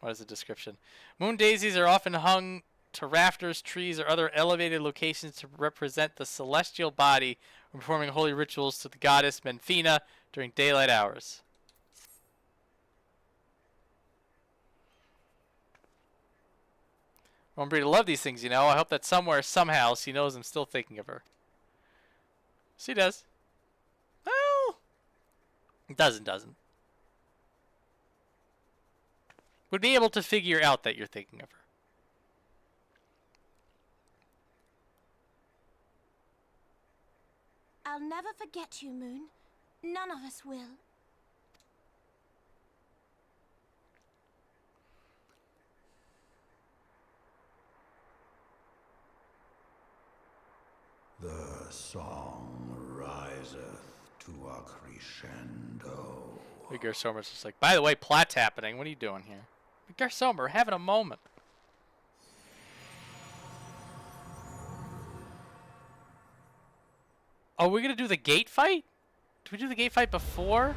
What is the description? Moon daisies are often hung to rafters, trees, or other elevated locations to represent the celestial body when performing holy rituals to the goddess Menfina during daylight hours. Moenbryda love these things, you know. I hope that somewhere, somehow, she knows I'm still thinking of her. She does. Well, doesn't. Would be able to figure out that you're thinking of her. I'll never forget you, Moon. None of us will. The song riseth to a crescendo. Midgardsormr's just like, by the way, plot's happening. What are you doing here? Midgardsormr, having a moment. Oh, we're gonna do the gate fight? Did we do the gate fight before?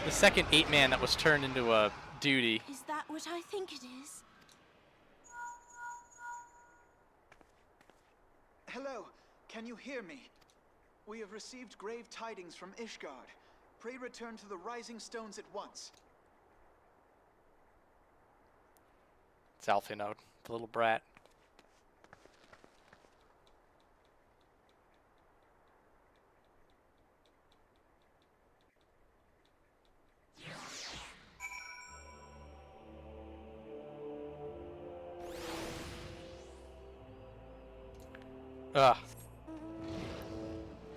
The second 8-man that was turned into a duty. Is that what I think it is? Hello, can you hear me? We have received grave tidings from Ishgard. Pray return to the Rising Stones at once. It's Alphinaud, the little brat. Ugh.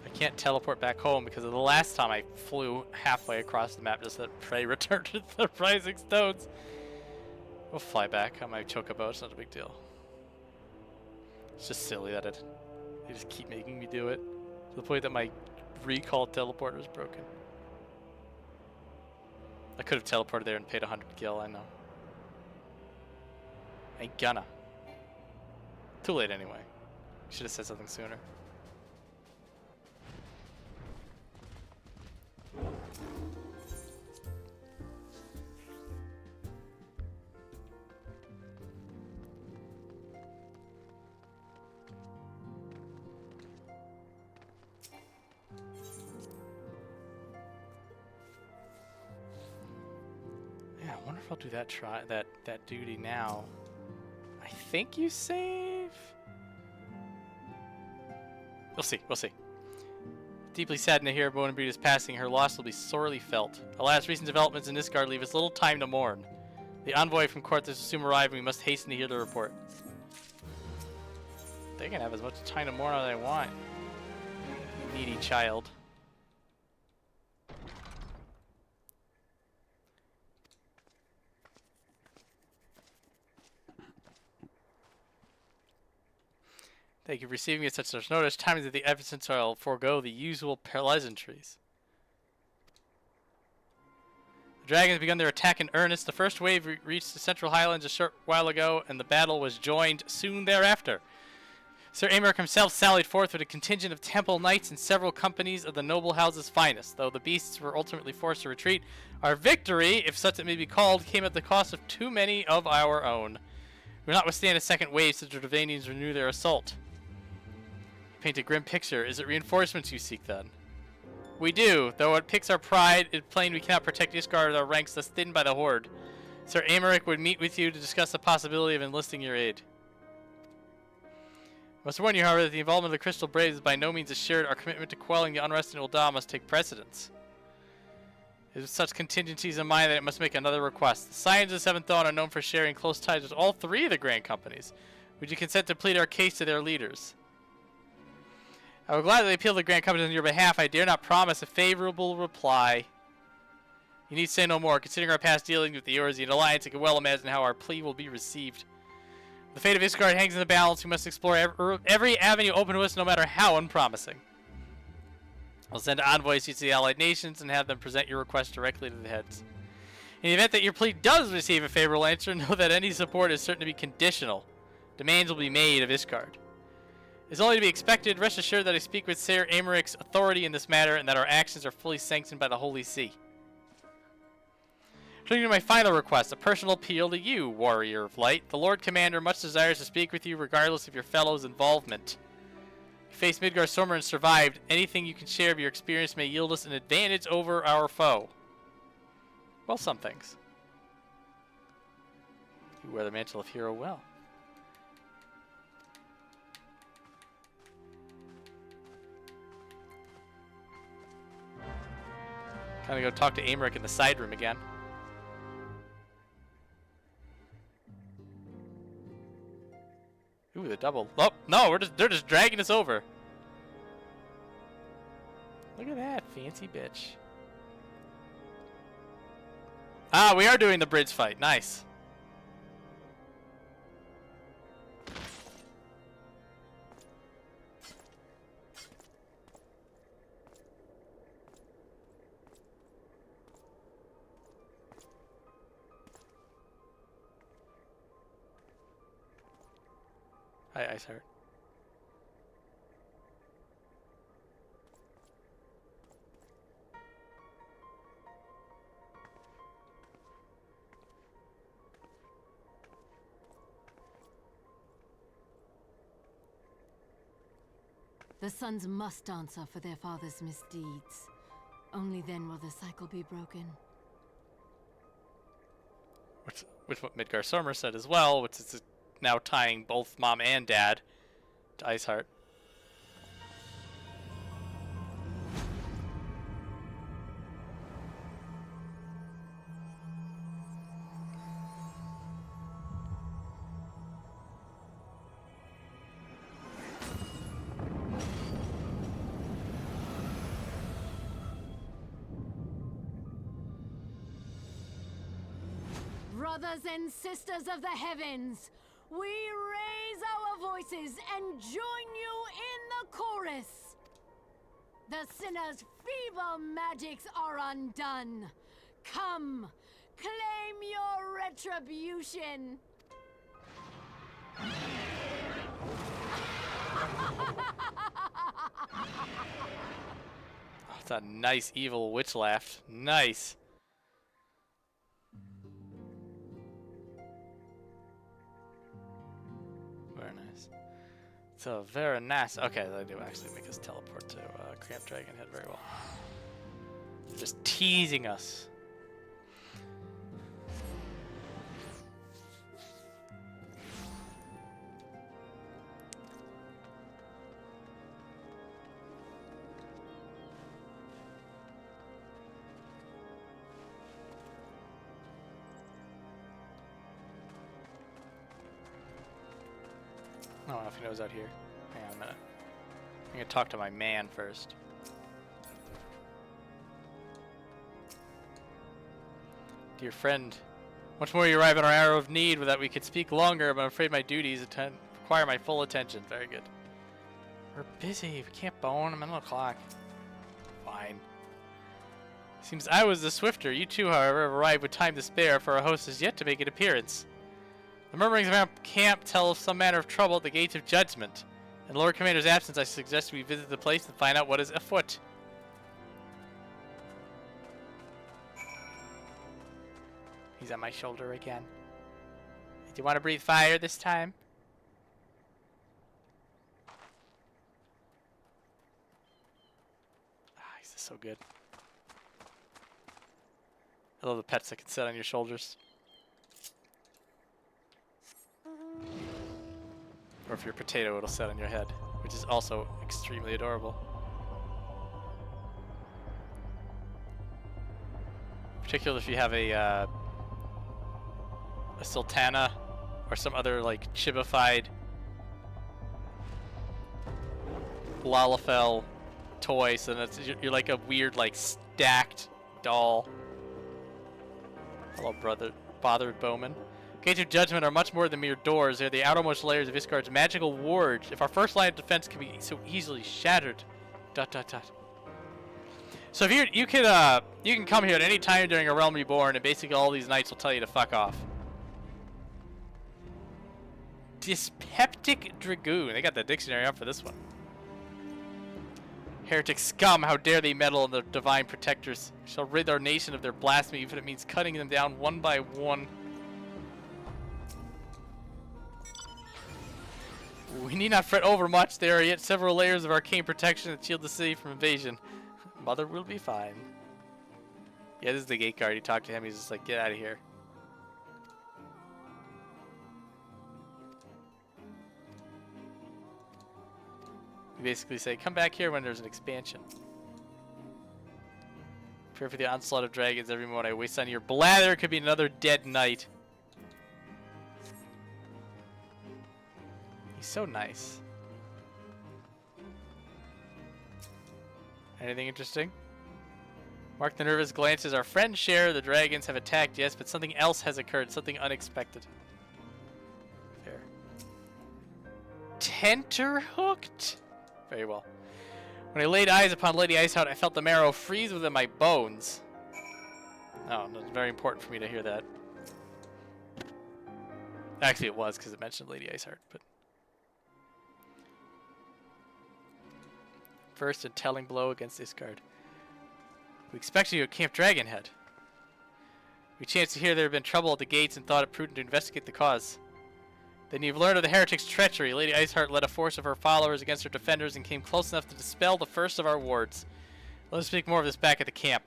I can't teleport back home because of the last time I flew halfway across the map just said pray return to the Rising Stones. We'll fly back on my chocobo, it's not a big deal. It's just silly that they just keep making me do it. To the point that my recall teleporter is broken. I could have teleported there and paid 100 gil, I know. Ain't gonna. Too late anyway. Should have said something sooner. Yeah, I wonder if I'll do that duty now. I think you save. We'll see, we'll see. Deeply saddened to hear Moenbryda's passing, her loss will be sorely felt. Alas, recent developments in Ishgard leave us little time to mourn. The envoy from court is soon arriving, we must hasten to hear the report. They can have as much time to mourn as they want. Needy child. Thank you for receiving it such notice. Time is of the essence, or I'll forego the usual pleasantries. The dragons begun their attack in earnest. The first wave reached the central highlands a short while ago, and the battle was joined soon thereafter. Sir Aymeric himself sallied forth with a contingent of temple knights and several companies of the noble house's finest. Though the beasts were ultimately forced to retreat, our victory, if such it may be called, came at the cost of too many of our own. We will not withstand a second wave should the Dravanians renew their assault. Paint a grim picture. Is it reinforcements you seek, then? We do, though it piques our pride. It's plain we cannot protect Ishgard with our ranks thus thinned by the Horde. Sir Aymeric would meet with you to discuss the possibility of enlisting your aid. I must warn you, however, that the involvement of the Crystal Braves is by no means assured. Our commitment to quelling the unrest in Ul'dah must take precedence. It is such contingencies in mind that it must make another request. The Scions of the Seventh Dawn are known for sharing close ties with all three of the Grand Companies. Would you consent to plead our case to their leaders? I would gladly appeal to the Grand Company on your behalf. I dare not promise a favorable reply. You need say no more. Considering our past dealings with the Eorzean Alliance, I can well imagine how our plea will be received. The fate of Ishgard hangs in the balance. We must explore every avenue open to us, no matter how unpromising. I'll send envoys to the allied nations and have them present your request directly to the heads. In the event that your plea does receive a favorable answer, know that any support is certain to be conditional. Demands will be made of Ishgard. It's only to be expected. Rest assured that I speak with Sir Aymeric's authority in this matter and that our actions are fully sanctioned by the Holy See. Turning to my final request, a personal appeal to you, Warrior of Light. The Lord Commander much desires to speak with you regardless of your fellow's involvement. You faced Midgardsormr and survived. Anything you can share of your experience may yield us an advantage over our foe. Well, some things. You wear the mantle of hero well. Kind of go talk to Aymeric in the side room again. Ooh, the double. Oh, no, they're just dragging us over. Look at that fancy bitch. Ah, we are doing the bridge fight. Nice. Hi, Iceheart. The sons must answer for their father's misdeeds. Only then will the cycle be broken. Which what Midgardsormr said as well, which is now tying both mom and dad to Iceheart. Brothers and sisters of the heavens, we raise our voices and join you in the chorus. The sinner's feeble magics are undone. Come, claim your retribution. Oh, it's a nice evil witch laugh. Nice. Very nice. So very nice. Okay, they do actually make us teleport to Cramped Dragonhead very well. They're just teasing us. I don't know if he knows out here. Hang on a minute. I'm gonna talk to my man first. Dear friend, once more you arrive at our hour of need that we could speak longer, but I'm afraid my duties require my full attention. Very good. We're busy. We can't bone. I'm at 1 o'clock. Fine. Seems I was the swifter. You two, however, have arrived with time to spare, for our host has yet to make an appearance. The murmurings around camp tell of some manner of trouble at the gates of judgment. In Lord Commander's absence, I suggest we visit the place and find out what is afoot. He's on my shoulder again. Do you want to breathe fire this time? Ah, he's just so good. I love the pets that can sit on your shoulders. Or if you're a potato, it'll sit on your head, which is also extremely adorable. Particularly if you have a sultana or some other like chibified Lalafell toy, so that's you're like a weird like stacked doll. Hello, brother, bothered Bowman. Gates of Judgment are much more than mere doors. They are the outermost layers of Isgard's magical ward. If our first line of defense can be so easily shattered. ... So if you can come here at any time during a Realm Reborn, and basically all these knights will tell you to fuck off. Dyspeptic Dragoon. They got the dictionary up for this one. Heretic scum, how dare they meddle in the divine protectors. Shall rid our nation of their blasphemy, even if it means cutting them down one by one. We need not fret over much. There are yet several layers of arcane protection that shield the city from invasion. Mother will be fine. Yeah, this is the gate guard. You talk to him, he's just like, get out of here. You basically say, come back here when there's an expansion. Prepare for the onslaught of dragons. Every moment I waste on your blather could be another dead knight. He's so nice. Anything interesting? Mark the nervous glances. Our friends share. The dragons have attacked, yes, but something else has occurred. Something unexpected. Fair. Tenterhooked? Very well. When I laid eyes upon Lady Iceheart, I felt the marrow freeze within my bones. Oh, that's very important for me to hear that. Actually, it was, because it mentioned Lady Iceheart, but... First and telling blow against Isgard. We expected you at Camp Dragonhead. We chanced to hear there had been trouble at the gates and thought it prudent to investigate the cause. Then you've learned of the heretic's treachery. Lady Iceheart led a force of her followers against her defenders and came close enough to dispel the first of our wards. Let us speak more of this back at the camp.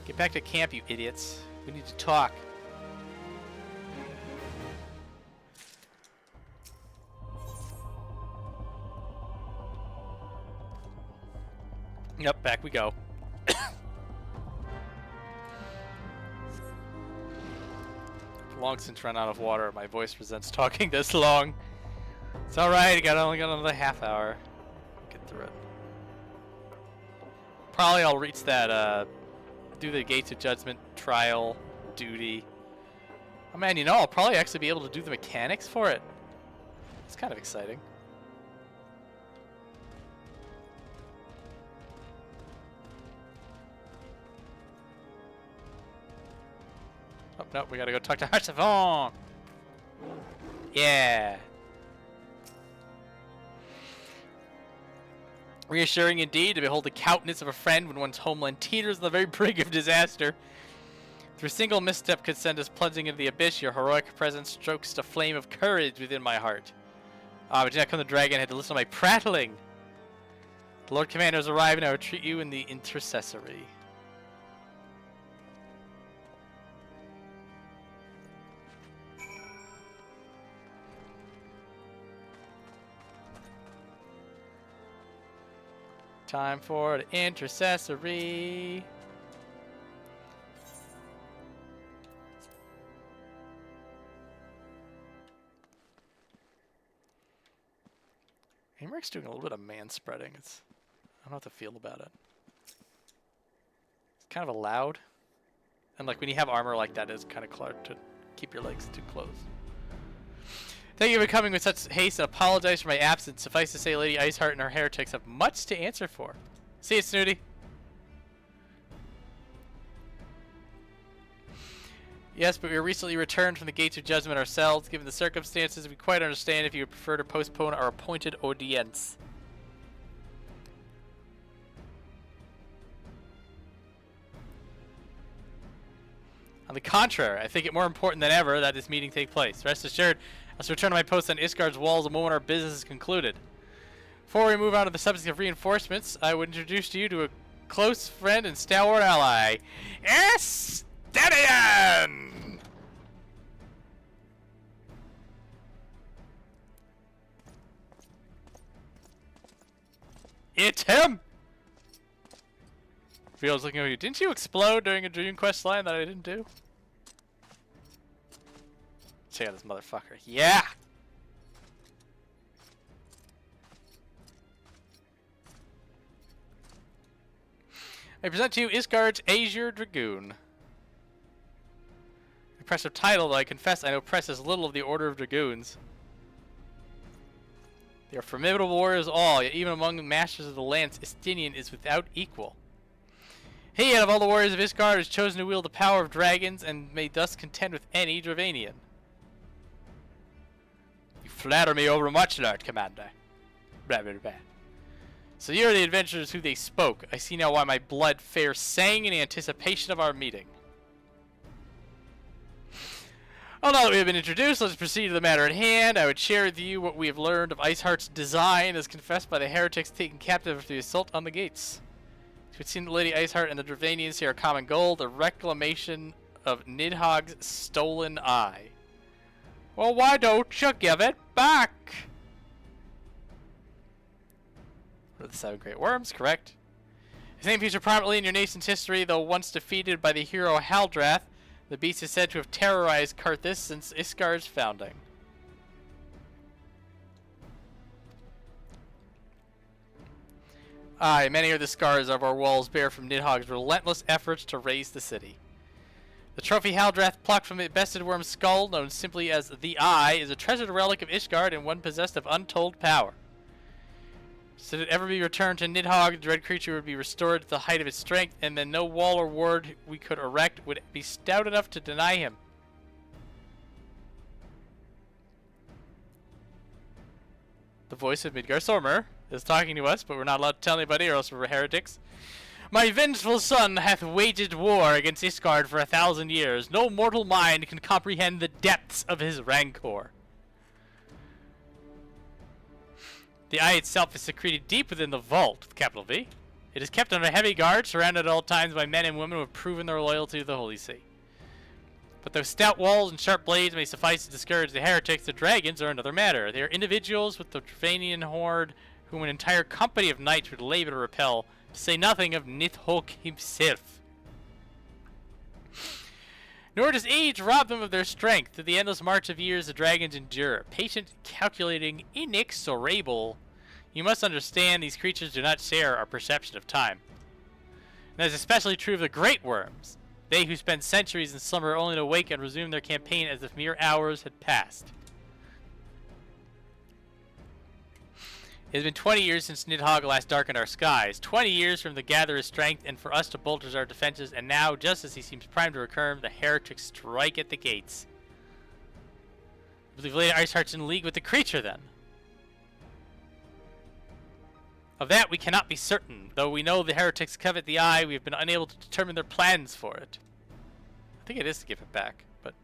Get back to camp, you idiots. We need to talk. Yep, back we go. Long since run out of water. My voice resents talking this long. It's alright, only got another half hour. Get through it. Probably I'll reach that, do the Gates of Judgment trial duty. Oh man, you know, I'll probably actually be able to do the mechanics for it. It's kind of exciting. Oh, no, we gotta go talk to Harsavon. Yeah. Reassuring indeed to behold the countenance of a friend when one's homeland teeters on the very brink of disaster. Through a single misstep could send us plunging into the abyss, your heroic presence strokes the flame of courage within my heart. Ah, but yet come the dragon, had to listen to my prattling. The Lord Commander has arrived, and I will treat you in the intercessory. Time for the intercessory. Aimerick's doing a little bit of man-spreading. I don't know how to feel about it. It's kind of loud. And like when you have armor like that, it's kind of hard to keep your legs too close. Thank you for coming with such haste and apologize for my absence. Suffice to say, Lady Iceheart and her heretics have much to answer for. See you, Snooty. Yes, but we were recently returned from the Gates of Judgment ourselves. Given the circumstances, we quite understand if you would prefer to postpone our appointed audience. On the contrary, I think it more important than ever that this meeting take place. Rest assured, I shall return to my post on Isgard's walls the moment our business is concluded. Before we move on to the subject of reinforcements, I would introduce to you to a close friend and stalwart ally, Estenian! It's him! Viola's looking over you. Didn't you explode during a Dream Quest line that I didn't do? Check out this motherfucker. Yeah! I present to you Isgard's Azure Dragoon. Impressive title, though I confess I know press as little of the Order of Dragoons. They are formidable warriors all, yet even among the masters of the lance, Estenian is without equal. He, out of all the warriors of Isgard, has chosen to wield the power of dragons and may thus contend with any Dravanian. You flatter me overmuch, Lord Commander. Blah, blah, blah. So you're the adventurers who they spoke. I see now why my blood fair sang in anticipation of our meeting. Well, now that we have been introduced, let's proceed to the matter at hand. I would share with you what we have learned of Iceheart's design as confessed by the heretics taken captive for the assault on the gates. It would seem that Lady Iceheart and the Dravanians share a common goal, the reclamation of Nidhogg's stolen eye. Well, why don't you give it back? What are the 7 great worms, correct? His name features prominently in your nation's history, though once defeated by the hero Haldrath, the beast is said to have terrorized Karthus since Isgard's founding. Aye, many are the scars of our walls bear from Nidhogg's relentless efforts to raise the city. The trophy Haldrath plucked from the bested worm's skull, known simply as the Eye, is a treasured relic of Ishgard and one possessed of untold power. Should it ever be returned to Nidhogg, the dread creature would be restored to the height of its strength, and then no wall or ward we could erect would be stout enough to deny him. The voice of Midgardsormr is talking to us, but we're not allowed to tell anybody or else we're heretics. My vengeful son hath waged war against Isgard for 1,000 years. No mortal mind can comprehend the depths of his rancor. The eye itself is secreted deep within the vault, with capital V. It is kept under heavy guard, surrounded at all times by men and women who have proven their loyalty to the Holy See. But those stout walls and sharp blades may suffice to discourage the heretics. The dragons are another matter. They are individuals with the Dravanian horde whom an entire company of knights would labor to repel, to say nothing of Nidhogg himself. Nor does age rob them of their strength. Through the endless march of years the dragons endure. Patient, calculating, inexorable. You must understand these creatures do not share our perception of time. And that is especially true of the great worms. They who spend centuries in slumber only to wake and resume their campaign as if mere hours had passed. It has been 20 years since Nidhogg last darkened our skies. 20 years from the gather his strength and for us to bolster our defenses, and now, just as he seems primed to recur, the heretics strike at the gates. I believe Lady Iceheart's in league with the creature, then. Of that we cannot be certain. Though we know the heretics covet the eye, we have been unable to determine their plans for it. I think it is to give it back, but...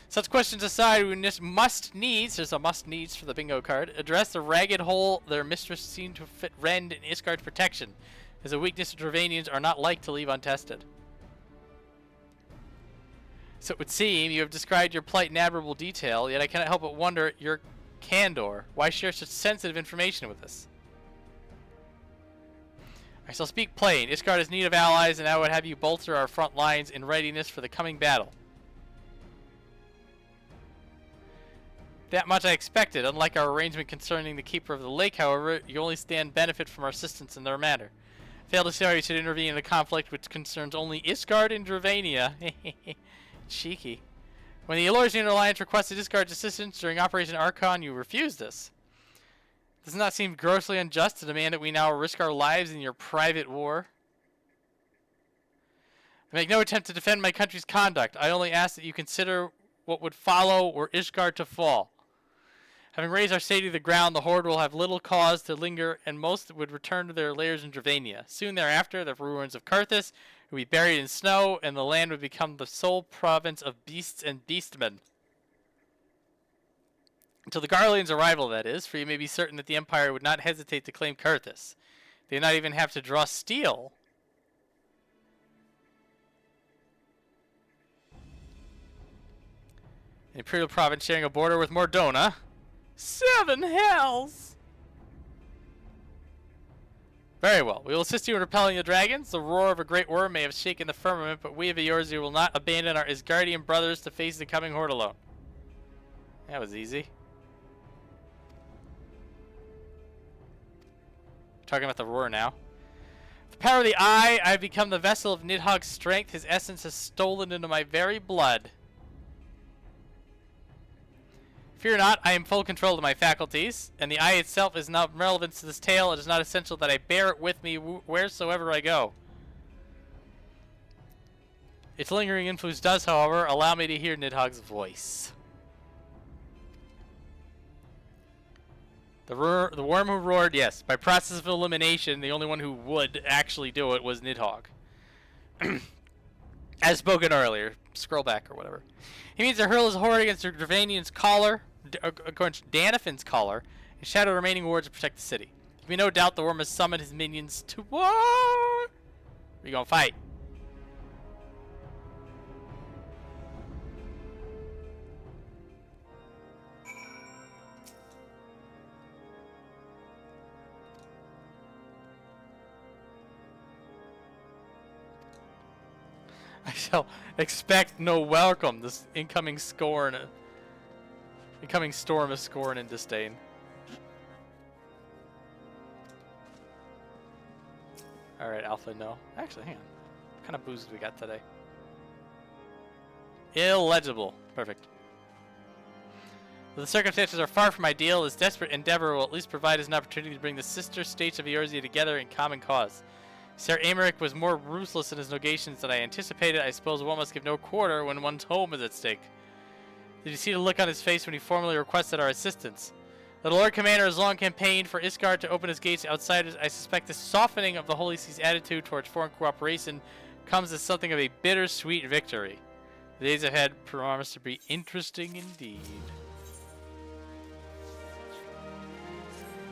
Such questions aside, we must needs, there's a must needs for the bingo card, address the ragged hole their mistress seemed to fit rend in Isgard's protection, as a weakness the Dravanians are not like to leave untested. So it would seem you have described your plight in admirable detail, yet I cannot help but wonder at your candor. Why share such sensitive information with us? I shall speak plain. Isgard is in need of allies, and I would have you bolster our front lines in readiness for the coming battle. That much I expected. Unlike our arrangement concerning the Keeper of the Lake, however, you only stand benefit from our assistance in their matter. Fail to see how you should intervene in a conflict which concerns only Isgard and Dravania. Cheeky. When the Elorzian Alliance requested Isgard's assistance during Operation Archon, you refused this. Does it not seem grossly unjust to demand that we now risk our lives in your private war? I make no attempt to defend my country's conduct. I only ask that you consider what would follow were Isgard to fall. Having raised our city to the ground, the Horde will have little cause to linger, and most would return to their lairs in Dravania. Soon thereafter, the ruins of Karthus would be buried in snow, and the land would become the sole province of beasts and beastmen. Until the Garlean's arrival, that is, for you may be certain that the Empire would not hesitate to claim Karthus. They would not even have to draw steel. An Imperial province sharing a border with Mordona. 7 hells! Very well. We will assist you in repelling the dragons. The roar of a great worm may have shaken the firmament, but we of Eorzea will not abandon our Isgardian brothers to face the coming horde alone. That was easy. Talking about the roar now. The power of the eye, I have become the vessel of Nidhogg's strength. His essence has stolen into my very blood. Fear not, I am full control of my faculties, and the eye itself is not relevant to this tale. It is not essential that I bear it with me wheresoever I go. Its lingering influence does, however, allow me to hear Nidhogg's voice. The worm who roared, yes. By process of elimination, the only one who would actually do it was Nidhogg. As spoken earlier. Scroll back or whatever. He means to hurl his horde against Dravanian's collar, against Danafin's collar, and shatter the remaining wards to protect the city. There can be no doubt the worm has summoned his minions to war. We gonna fight. I shall expect no welcome. This incoming storm of scorn and disdain. Alright, Alpha, no. Actually, hang on. What kind of booze we got today? Illegible. Perfect. Though the circumstances are far from ideal, this desperate endeavor will at least provide us an opportunity to bring the sister states of Eorzea together in common cause. Sir Aymeric was more ruthless in his negations than I anticipated. I suppose one must give no quarter when one's home is at stake. Did you see the look on his face when he formally requested our assistance? The Lord Commander has long campaigned for Ishgard to open his gates to outsiders. I suspect the softening of the Holy See's attitude towards foreign cooperation comes as something of a bittersweet victory. The days ahead promise to be interesting indeed.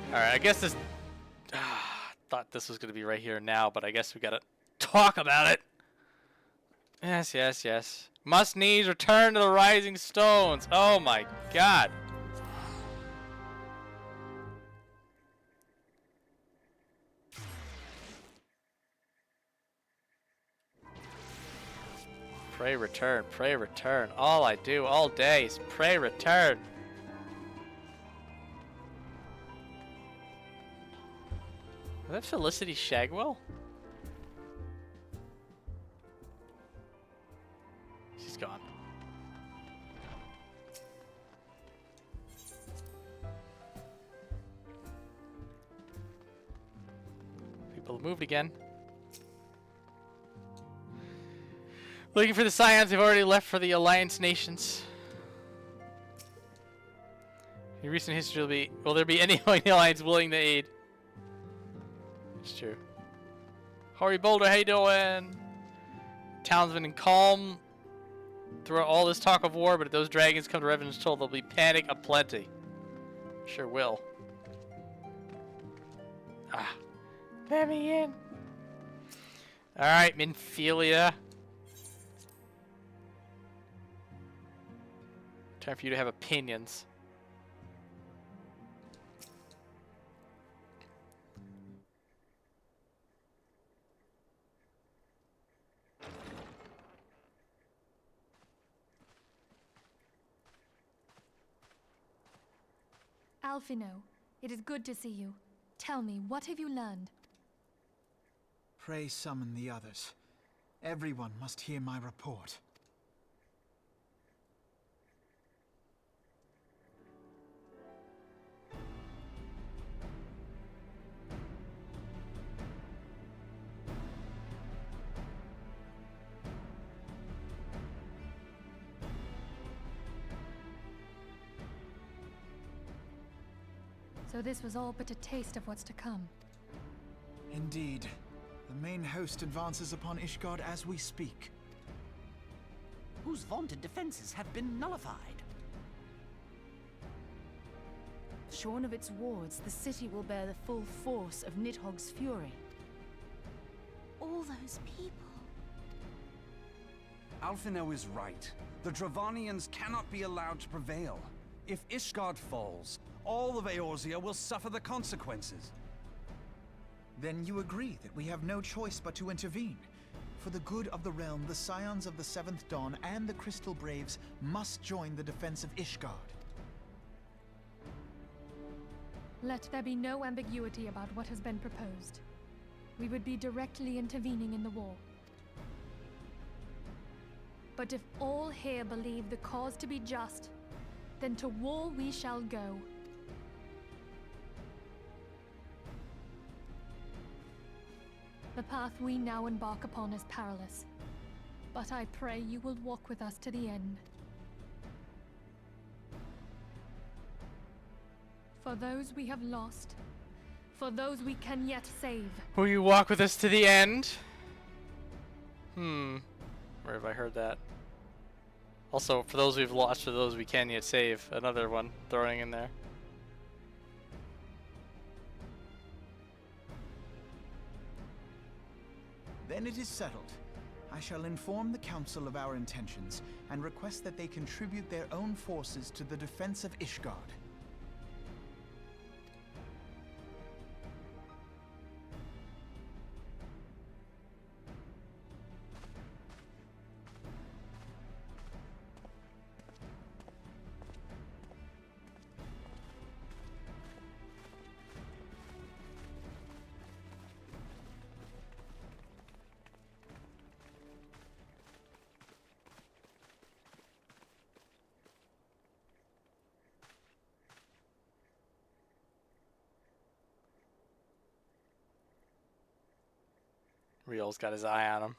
Alright, I guess this... thought this was going to be right here now, but I guess we gotta talk about it. Yes, yes, yes. Must needs return to the Rising Stones. Oh my god. Pray return, pray return. All I do all day is pray return. Is that Felicity Shagwell? She's gone. People have moved again. Looking for the Ascians, they've already left for the Alliance nations. In recent history, will there be anyone in the Alliance willing to aid? It's true. Hori Boulder, how you doing? Town's been calm throughout all this talk of war, but if those dragons come to Revenant's Toll, there'll be panic aplenty. Sure will. Ah. Let me in. Alright, Minphilia. Time for you to have opinions. Alphino, it is good to see you. Tell me, what have you learned? Pray summon the others. Everyone must hear my report. So this was all but a taste of what's to come. Indeed. The main host advances upon Ishgard as we speak. Whose vaunted defenses have been nullified. Shorn of its wards, the city will bear the full force of Nidhogg's fury. All those people. Alphino is right. The Dravanians cannot be allowed to prevail. If Ishgard falls, all of Eorzea will suffer the consequences. Then you agree that we have no choice but to intervene. For the good of the realm, the Scions of the Seventh Dawn and the Crystal Braves must join the defense of Ishgard. Let there be no ambiguity about what has been proposed. We would be directly intervening in the war. But if all here believe the cause to be just, then to war we shall go. The path we now embark upon is perilous, but I pray you will walk with us to the end. For those we have lost, for those we can yet save. Will you walk with us to the end? Where have I heard that? Also, for those we've lost, for those we can yet save. Another one throwing in there. Then it is settled. I shall inform the Council of our intentions and request that they contribute their own forces to the defense of Ishgard. Real's got his eye on him.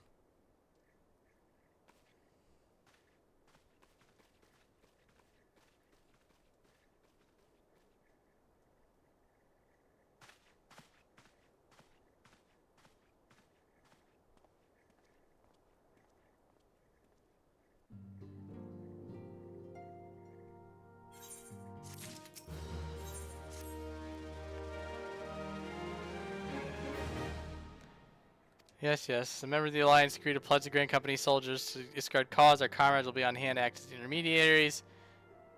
Yes, yes. The members of the Alliance agreed to pledge the Grand Company soldiers to discard cause. Our comrades will be on hand to act as intermediaries.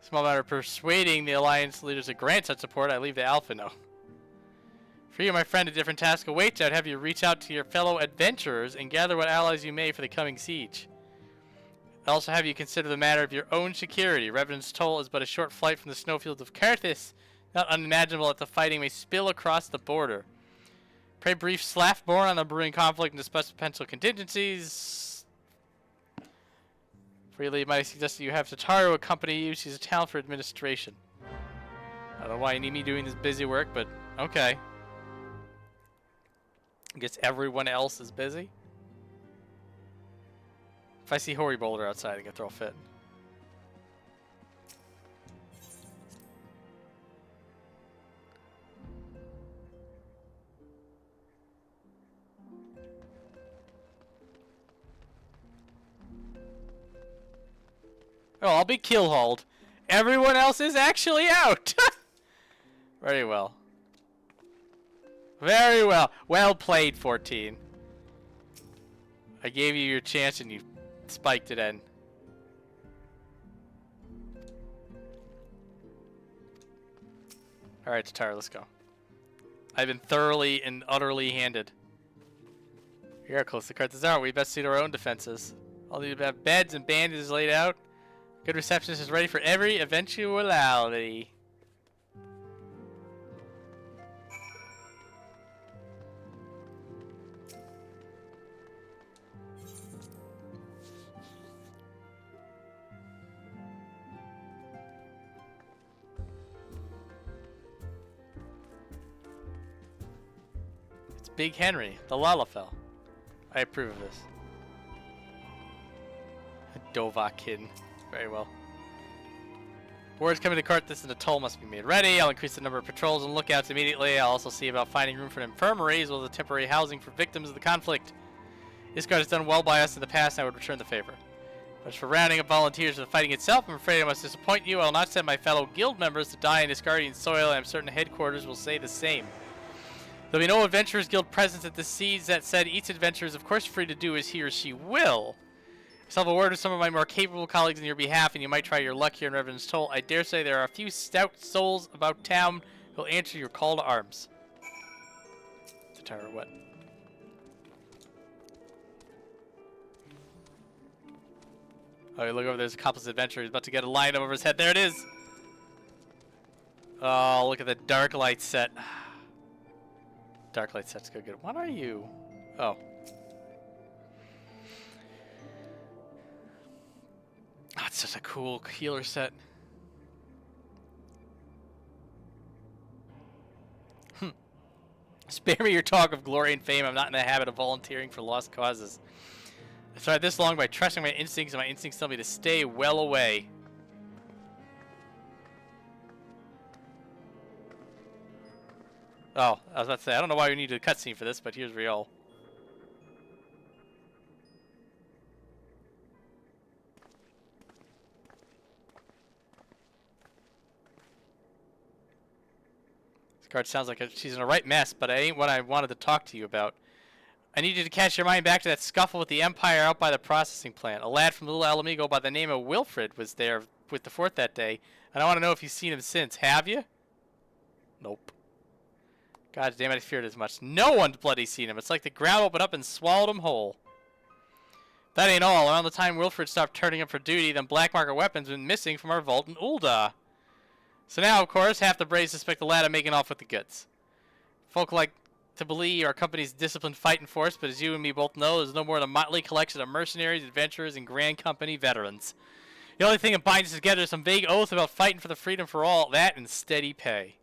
Small matter of persuading the Alliance leaders to grant such support. I leave the Alpha know. For you, my friend, a different task awaits. I'd have you reach out to your fellow adventurers and gather what allies you may for the coming siege. I'd also have you consider the matter of your own security. Revenant's Toll is but a short flight from the snowfields of Carthus. Not unimaginable that the fighting may spill across the border. Pray brief slaff more on the brewing conflict and discuss potential contingencies. Freely, it might suggest that you have Tataru accompany you. She's a talent for administration. I don't know why you need me doing this busy work, but okay. I guess everyone else is busy. If I see Hoary Boulder outside, I can throw a fit. Oh, I'll be killhauled. Everyone else is actually out. Very well. Very well. Well played, 14. I gave you your chance and you spiked it in. Alright, Tatar, let's go. I've been thoroughly and utterly handed. Here are close the cards are. We best suit our own defenses. All need to have beds and bandages laid out. Good receptionist is ready for every eventuality. It's Big Henry, the Lalafell. I approve of this. Dovahkin. Very well. Board's coming to cart this and the toll must be made ready. I'll increase the number of patrols and lookouts immediately. I'll also see about finding room for an infirmary as well as a temporary housing for victims of the conflict. This guard has done well by us in the past and I would return the favor. But as for rounding up volunteers for the fighting itself, I'm afraid I must disappoint you. I will not send my fellow guild members to die in this guardian soil, and I'm certain headquarters will say the same. There'll be no Adventurers Guild presence at this siege. That said, each adventurer is of course free to do as he or she will. So I'll have a word with some of my more capable colleagues on your behalf, and you might try your luck here in Revenant's Toll. I dare say there are a few stout souls about town who'll answer your call to arms. Tatara, what? Oh, look over, there's a accomplice adventurer. He's about to get a line over his head. There it is! Oh, look at the dark light set. Dark light set's good. What are you? Oh. Oh, it's such a cool healer set. Spare me your talk of glory and fame. I'm not in the habit of volunteering for lost causes. I tried this long by trusting my instincts, and my instincts tell me to stay well away. Oh, I was about to say, I don't know why we needed a cutscene for this, but here's Riol. Card sounds like she's in a right mess, but it ain't what I wanted to talk to you about. I need you to cast your mind back to that scuffle with the Empire out by the processing plant. A lad from Little Alamigo by the name of Wilfred was there with the fort that day, and I want to know if you've seen him since. Have you? Nope. God damn it, I feared as much. No one's bloody seen him. It's like the ground opened up and swallowed him whole. That ain't all. Around the time Wilfred stopped turning up for duty, them black market weapons went missing from our vault in Ul'dah. So now, of course, half the braves suspect the lad of making off with the goods. Folk like to believe our company's disciplined fighting force, but as you and me both know, there's no more than a motley collection of mercenaries, adventurers, and Grand Company veterans. The only thing that binds us together is some vague oath about fighting for the freedom for all, that and steady pay.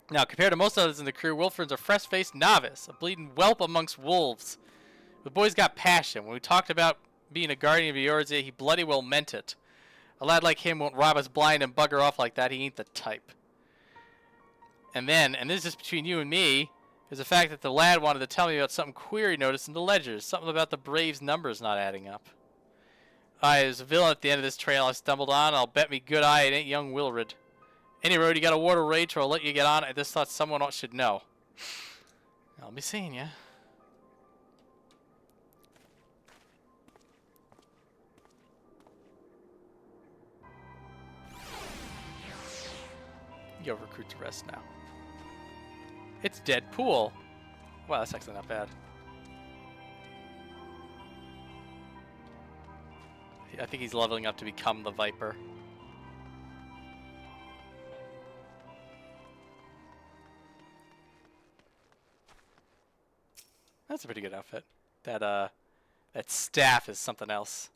Now, compared to most others in the crew, Wilfred's a fresh-faced novice, a bleeding whelp amongst wolves. The boy's got passion. When we talked about being a guardian of Eorzea, he bloody well meant it. A lad like him won't rob us blind and bugger off like that. He ain't the type. And then, and this is between you and me, is the fact that the lad wanted to tell me about something queer he noticed in the ledgers. Something about the Braves' numbers not adding up. There's a villain at the end of this trail I stumbled on. I'll bet me good eye it ain't young Wilred. Any road, you got a water rage, or I'll let you get on. I just thought someone else should know. I'll be seeing you. Go recruit the rest now. It's Deadpool. Wow, that's actually not bad. I think he's leveling up to become the Viper. That's a pretty good outfit. That staff is something else.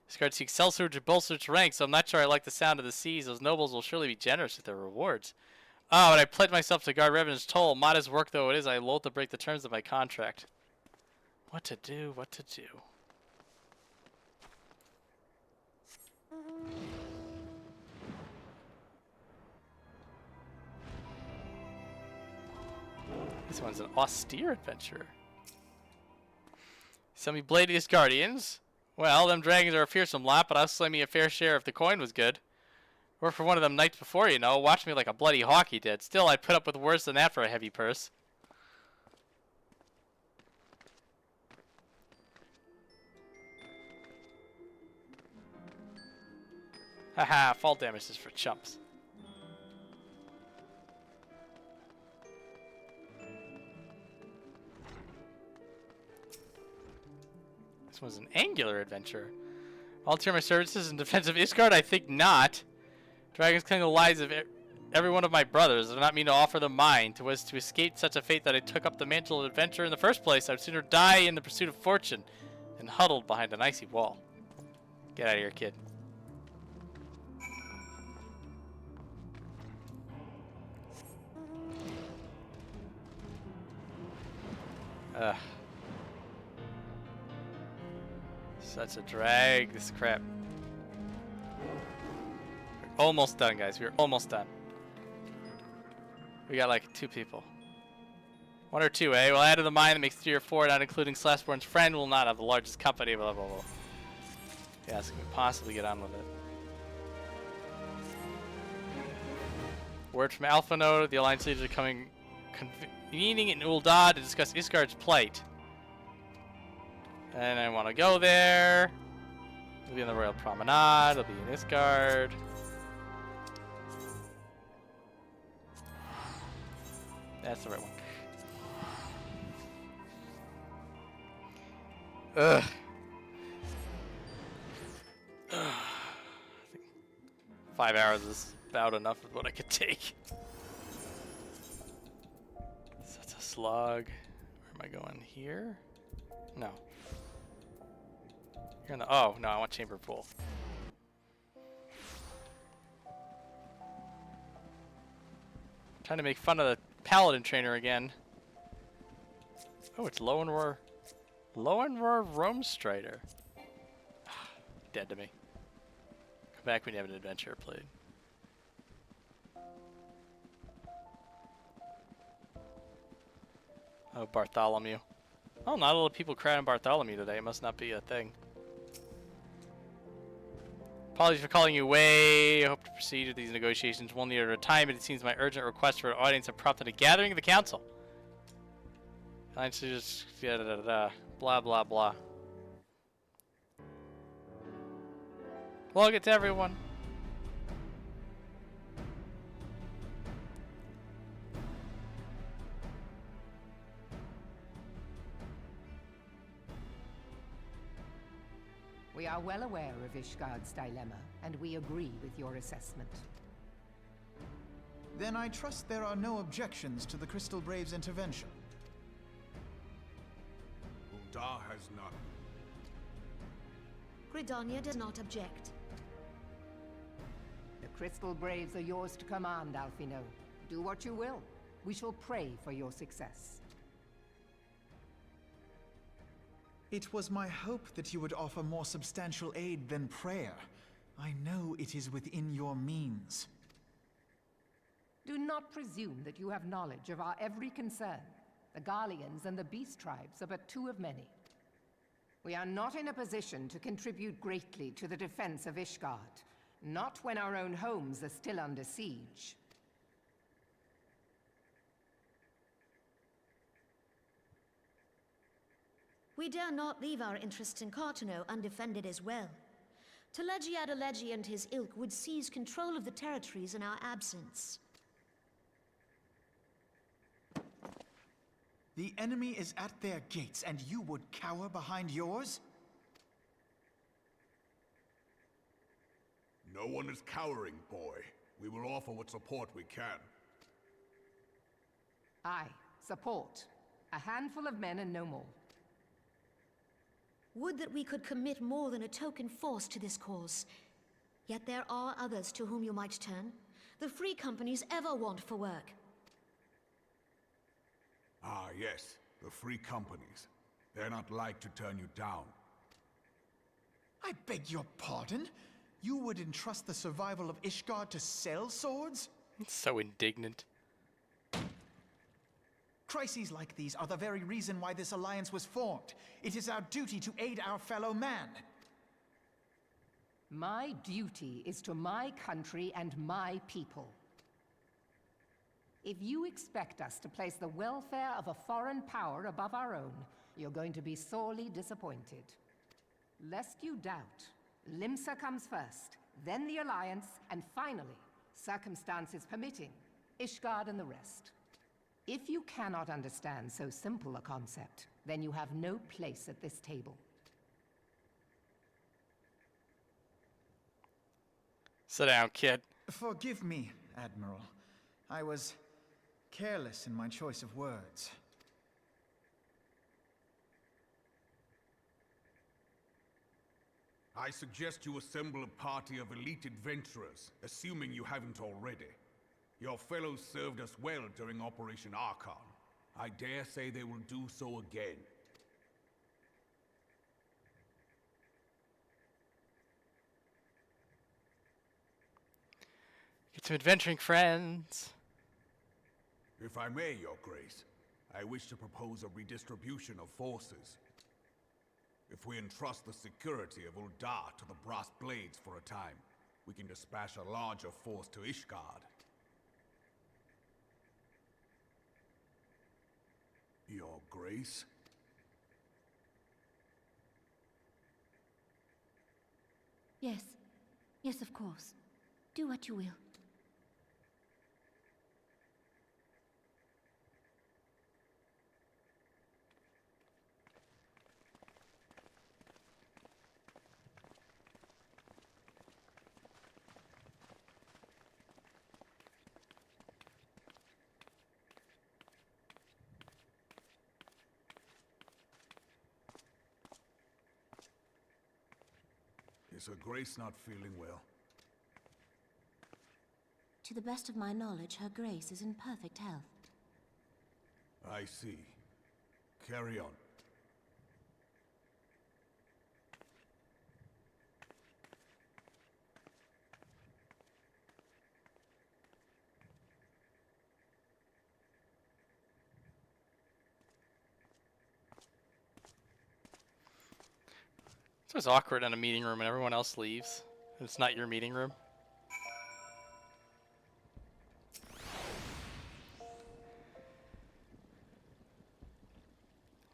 This guard seeks sellsword to bolster its ranks, so I'm not sure I like the sound of the seas. Those nobles will surely be generous with their rewards. Oh, and I pledge myself to guard Revenant's toll. Modest work though it is, I loathe to break the terms of my contract. What to do, what to do. This one's an austere adventurer. Some of bladiest guardians. Well, them dragons are a fearsome lot, but I'll slay me a fair share if the coin was good. Work for one of them knights before, you know. Watch me like a bloody hawk he did. Still, I'd put up with worse than that for a heavy purse. Haha, fall damage is for chumps. This one's an angular adventurer. Volunteer my services in defense of Isgard? I think not. Dragons claim the lives of every one of my brothers. I do not mean to offer them mine. To escape such a fate that I took up the mantle of adventure in the first place. I'd sooner die in the pursuit of fortune than huddled behind an icy wall. Get out of here, kid. Ugh. Such a drag, this crap. We're almost done, guys. We're almost done. We got like 2 people. 1 or 2, eh? We'll add to the mine that makes 3 or 4, not including Slashborn's friend, will not have the largest company, blah, blah, blah. Yeah, so we can possibly get on with it. Word from Alpha Node, the Alliance leaders are convening in Ul'dah to discuss Isgard's plight. And I want to go there. We'll be on the Royal Promenade. It'll be in Isgard. That's the right one. Ugh. I think 5 hours is about enough of what I could take. Such a slog. Where am I going? Here? No. You're in the, oh, no, I want Chamber Pool. Trying to make fun of the Paladin trainer again. Oh, it's Lowenroar Roamstrider. Dead to me. Come back when you have an adventure played. Oh, Bartholomew. Oh, not a lot of people crowding Bartholomew today. It must not be a thing. Apologies for calling you away. I hope to proceed with these negotiations one year at a time, but it seems my urgent request for an audience have prompted a gathering of the council. I just blah blah blah. Plug it to everyone. We are well aware of Ishgard's dilemma, and we agree with your assessment. Then I trust there are no objections to the Crystal Brave's intervention. Ul'dah has none. Gridania does not object. The Crystal Braves are yours to command, Alphino. Do what you will. We shall pray for your success. It was my hope that you would offer more substantial aid than prayer. I know it is within your means. Do not presume that you have knowledge of our every concern. The Garleans and the Beast Tribes are but 2 of many. We are not in a position to contribute greatly to the defense of Ishgard, not when our own homes are still under siege. We dare not leave our interests in Cartano undefended as well. Telegi Adalegi and his ilk would seize control of the territories in our absence. The enemy is at their gates, and you would cower behind yours? No one is cowering, boy. We will offer what support we can. Aye, support. A handful of men and no more. Would that we could commit more than a token force to this cause. Yet there are others to whom you might turn. The free companies ever want for work. Ah, yes. The free companies. They're not like to turn you down. I beg your pardon? You would entrust the survival of Ishgard to sell swords? So indignant. Crises like these are the very reason why this alliance was formed. It is our duty to aid our fellow man. My duty is to my country and my people. If you expect us to place the welfare of a foreign power above our own, you're going to be sorely disappointed. Lest you doubt, Limsa comes first, then the Alliance, and finally, circumstances permitting, Ishgard and the rest. If you cannot understand so simple a concept, then you have no place at this table. Sit down, kid. Forgive me, Admiral. I was careless in my choice of words. I suggest you assemble a party of elite adventurers, assuming you haven't already. Your fellows served us well during Operation Archon. I dare say they will do so again. Get some adventuring friends. If I may, Your Grace, I wish to propose a redistribution of forces. If we entrust the security of Uldar to the Brass Blades for a time, we can dispatch a larger force to Ishgard. Your Grace? Yes. Yes, of course. Do what you will. Is Her Grace not feeling well? To the best of my knowledge, Her Grace is in perfect health. I see. Carry on. So it's awkward in a meeting room and everyone else leaves. And it's not your meeting room.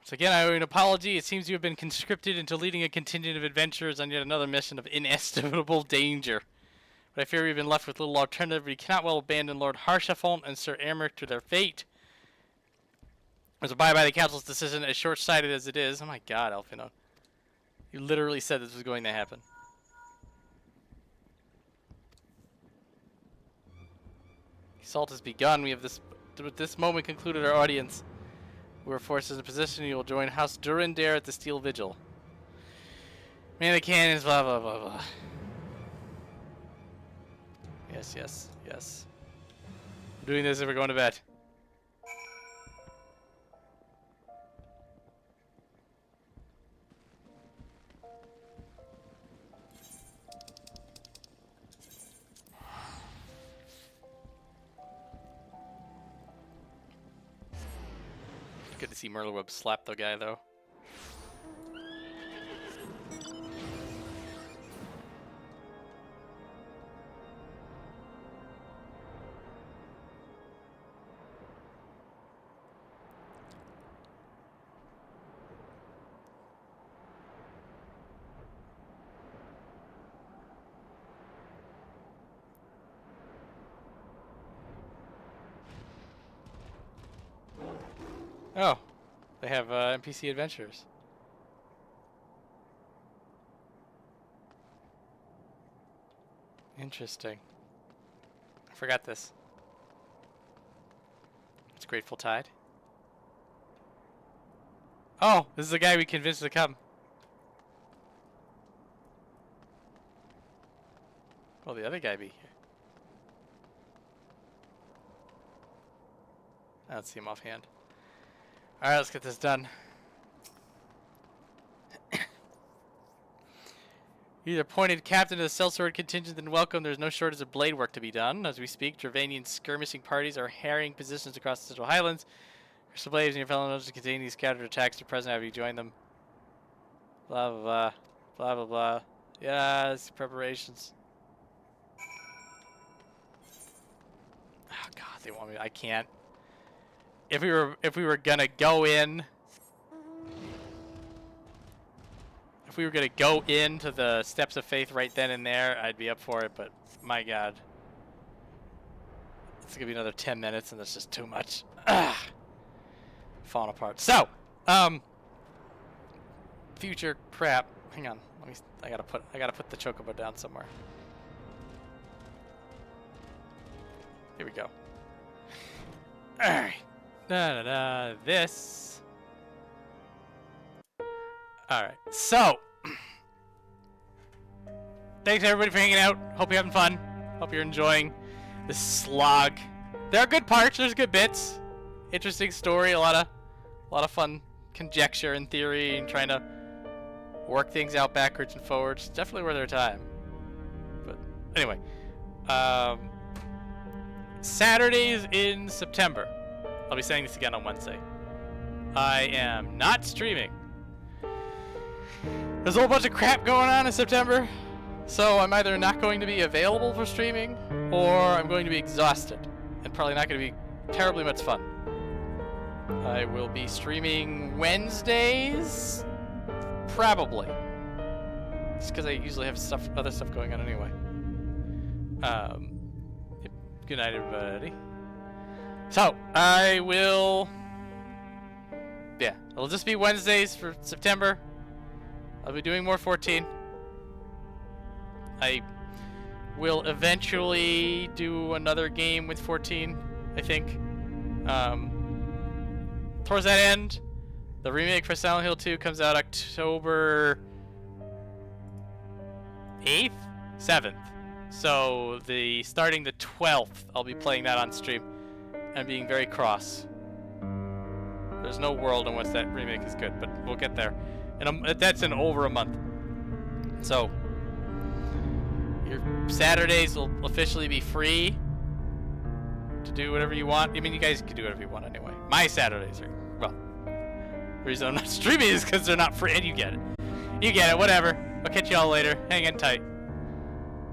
So again, I owe an apology. It seems you have been conscripted into leading a contingent of adventurers on yet another mission of inestimable danger. But I fear we've been left with little alternative. We cannot well abandon Lord Harshafont and Sir Aymeric to their fate. As abide by the council's decision, as short-sighted as it is. Oh my god, Elfino. You literally said this was going to happen. The assault has begun. We have with this moment concluded our audience. We are forces in position. You will join House Durandare at the Steel Vigil. Man the cannons, blah blah blah blah. Yes, yes, yes. We're doing this and we're going to bed. Good to see Merleweb slap the guy, though. Oh, they have NPC adventures. Interesting. I forgot this. It's Grateful Tide. Oh, this is the guy we convinced to come. Will the other guy be here? I don't see him offhand. Alright, let's get this done. Either appointed captain of the sellsword contingent and welcome. There's no shortage of blade work to be done. As we speak, Dravanian skirmishing parties are harrying positions across the Central Highlands. Crystal Blades and your fellow nodes to contain these scattered attacks to present. Have you joined them? Blah, blah, blah. Blah, blah, blah. Yes, preparations. Oh, God, they want me. I can't. If we were gonna go in. If we were gonna go into the steps of faith right then and there, I'd be up for it, but my God. It's gonna be another 10 minutes and that's just too much. Falling apart. So, future crap. Hang on. Let me I gotta put the chocobo down somewhere. Here we go. Alright. This. Alright, so thanks everybody for hanging out. Hope you're having fun. Hope you're enjoying this slog. There are good parts, there's good bits. Interesting story, a lot of fun conjecture and theory and trying to work things out backwards and forwards. Definitely worth their time. But anyway. Saturdays in September. I'll be saying this again on Wednesday. I am not streaming. There's a whole bunch of crap going on in September, so I'm either not going to be available for streaming, or I'm going to be exhausted, and probably not going to be terribly much fun. I will be streaming Wednesdays, probably, just because I usually have other stuff going on anyway. Good night, everybody. So, I will... Yeah, it'll just be Wednesdays for September. I'll be doing more 14. I will eventually do another game with 14, I think. Towards that end, the remake for Silent Hill 2 comes out October 8th? 7th. So, starting the 12th, I'll be playing that on stream. And being very cross. There's no world in which that remake is good, but we'll get there. And that's in over a month. So, your Saturdays will officially be free to do whatever you want. I mean, you guys can do whatever you want anyway. My Saturdays are, well, the reason I'm not streaming is because they're not free, and you get it. You get it, whatever. I'll catch y'all later. Hang in tight.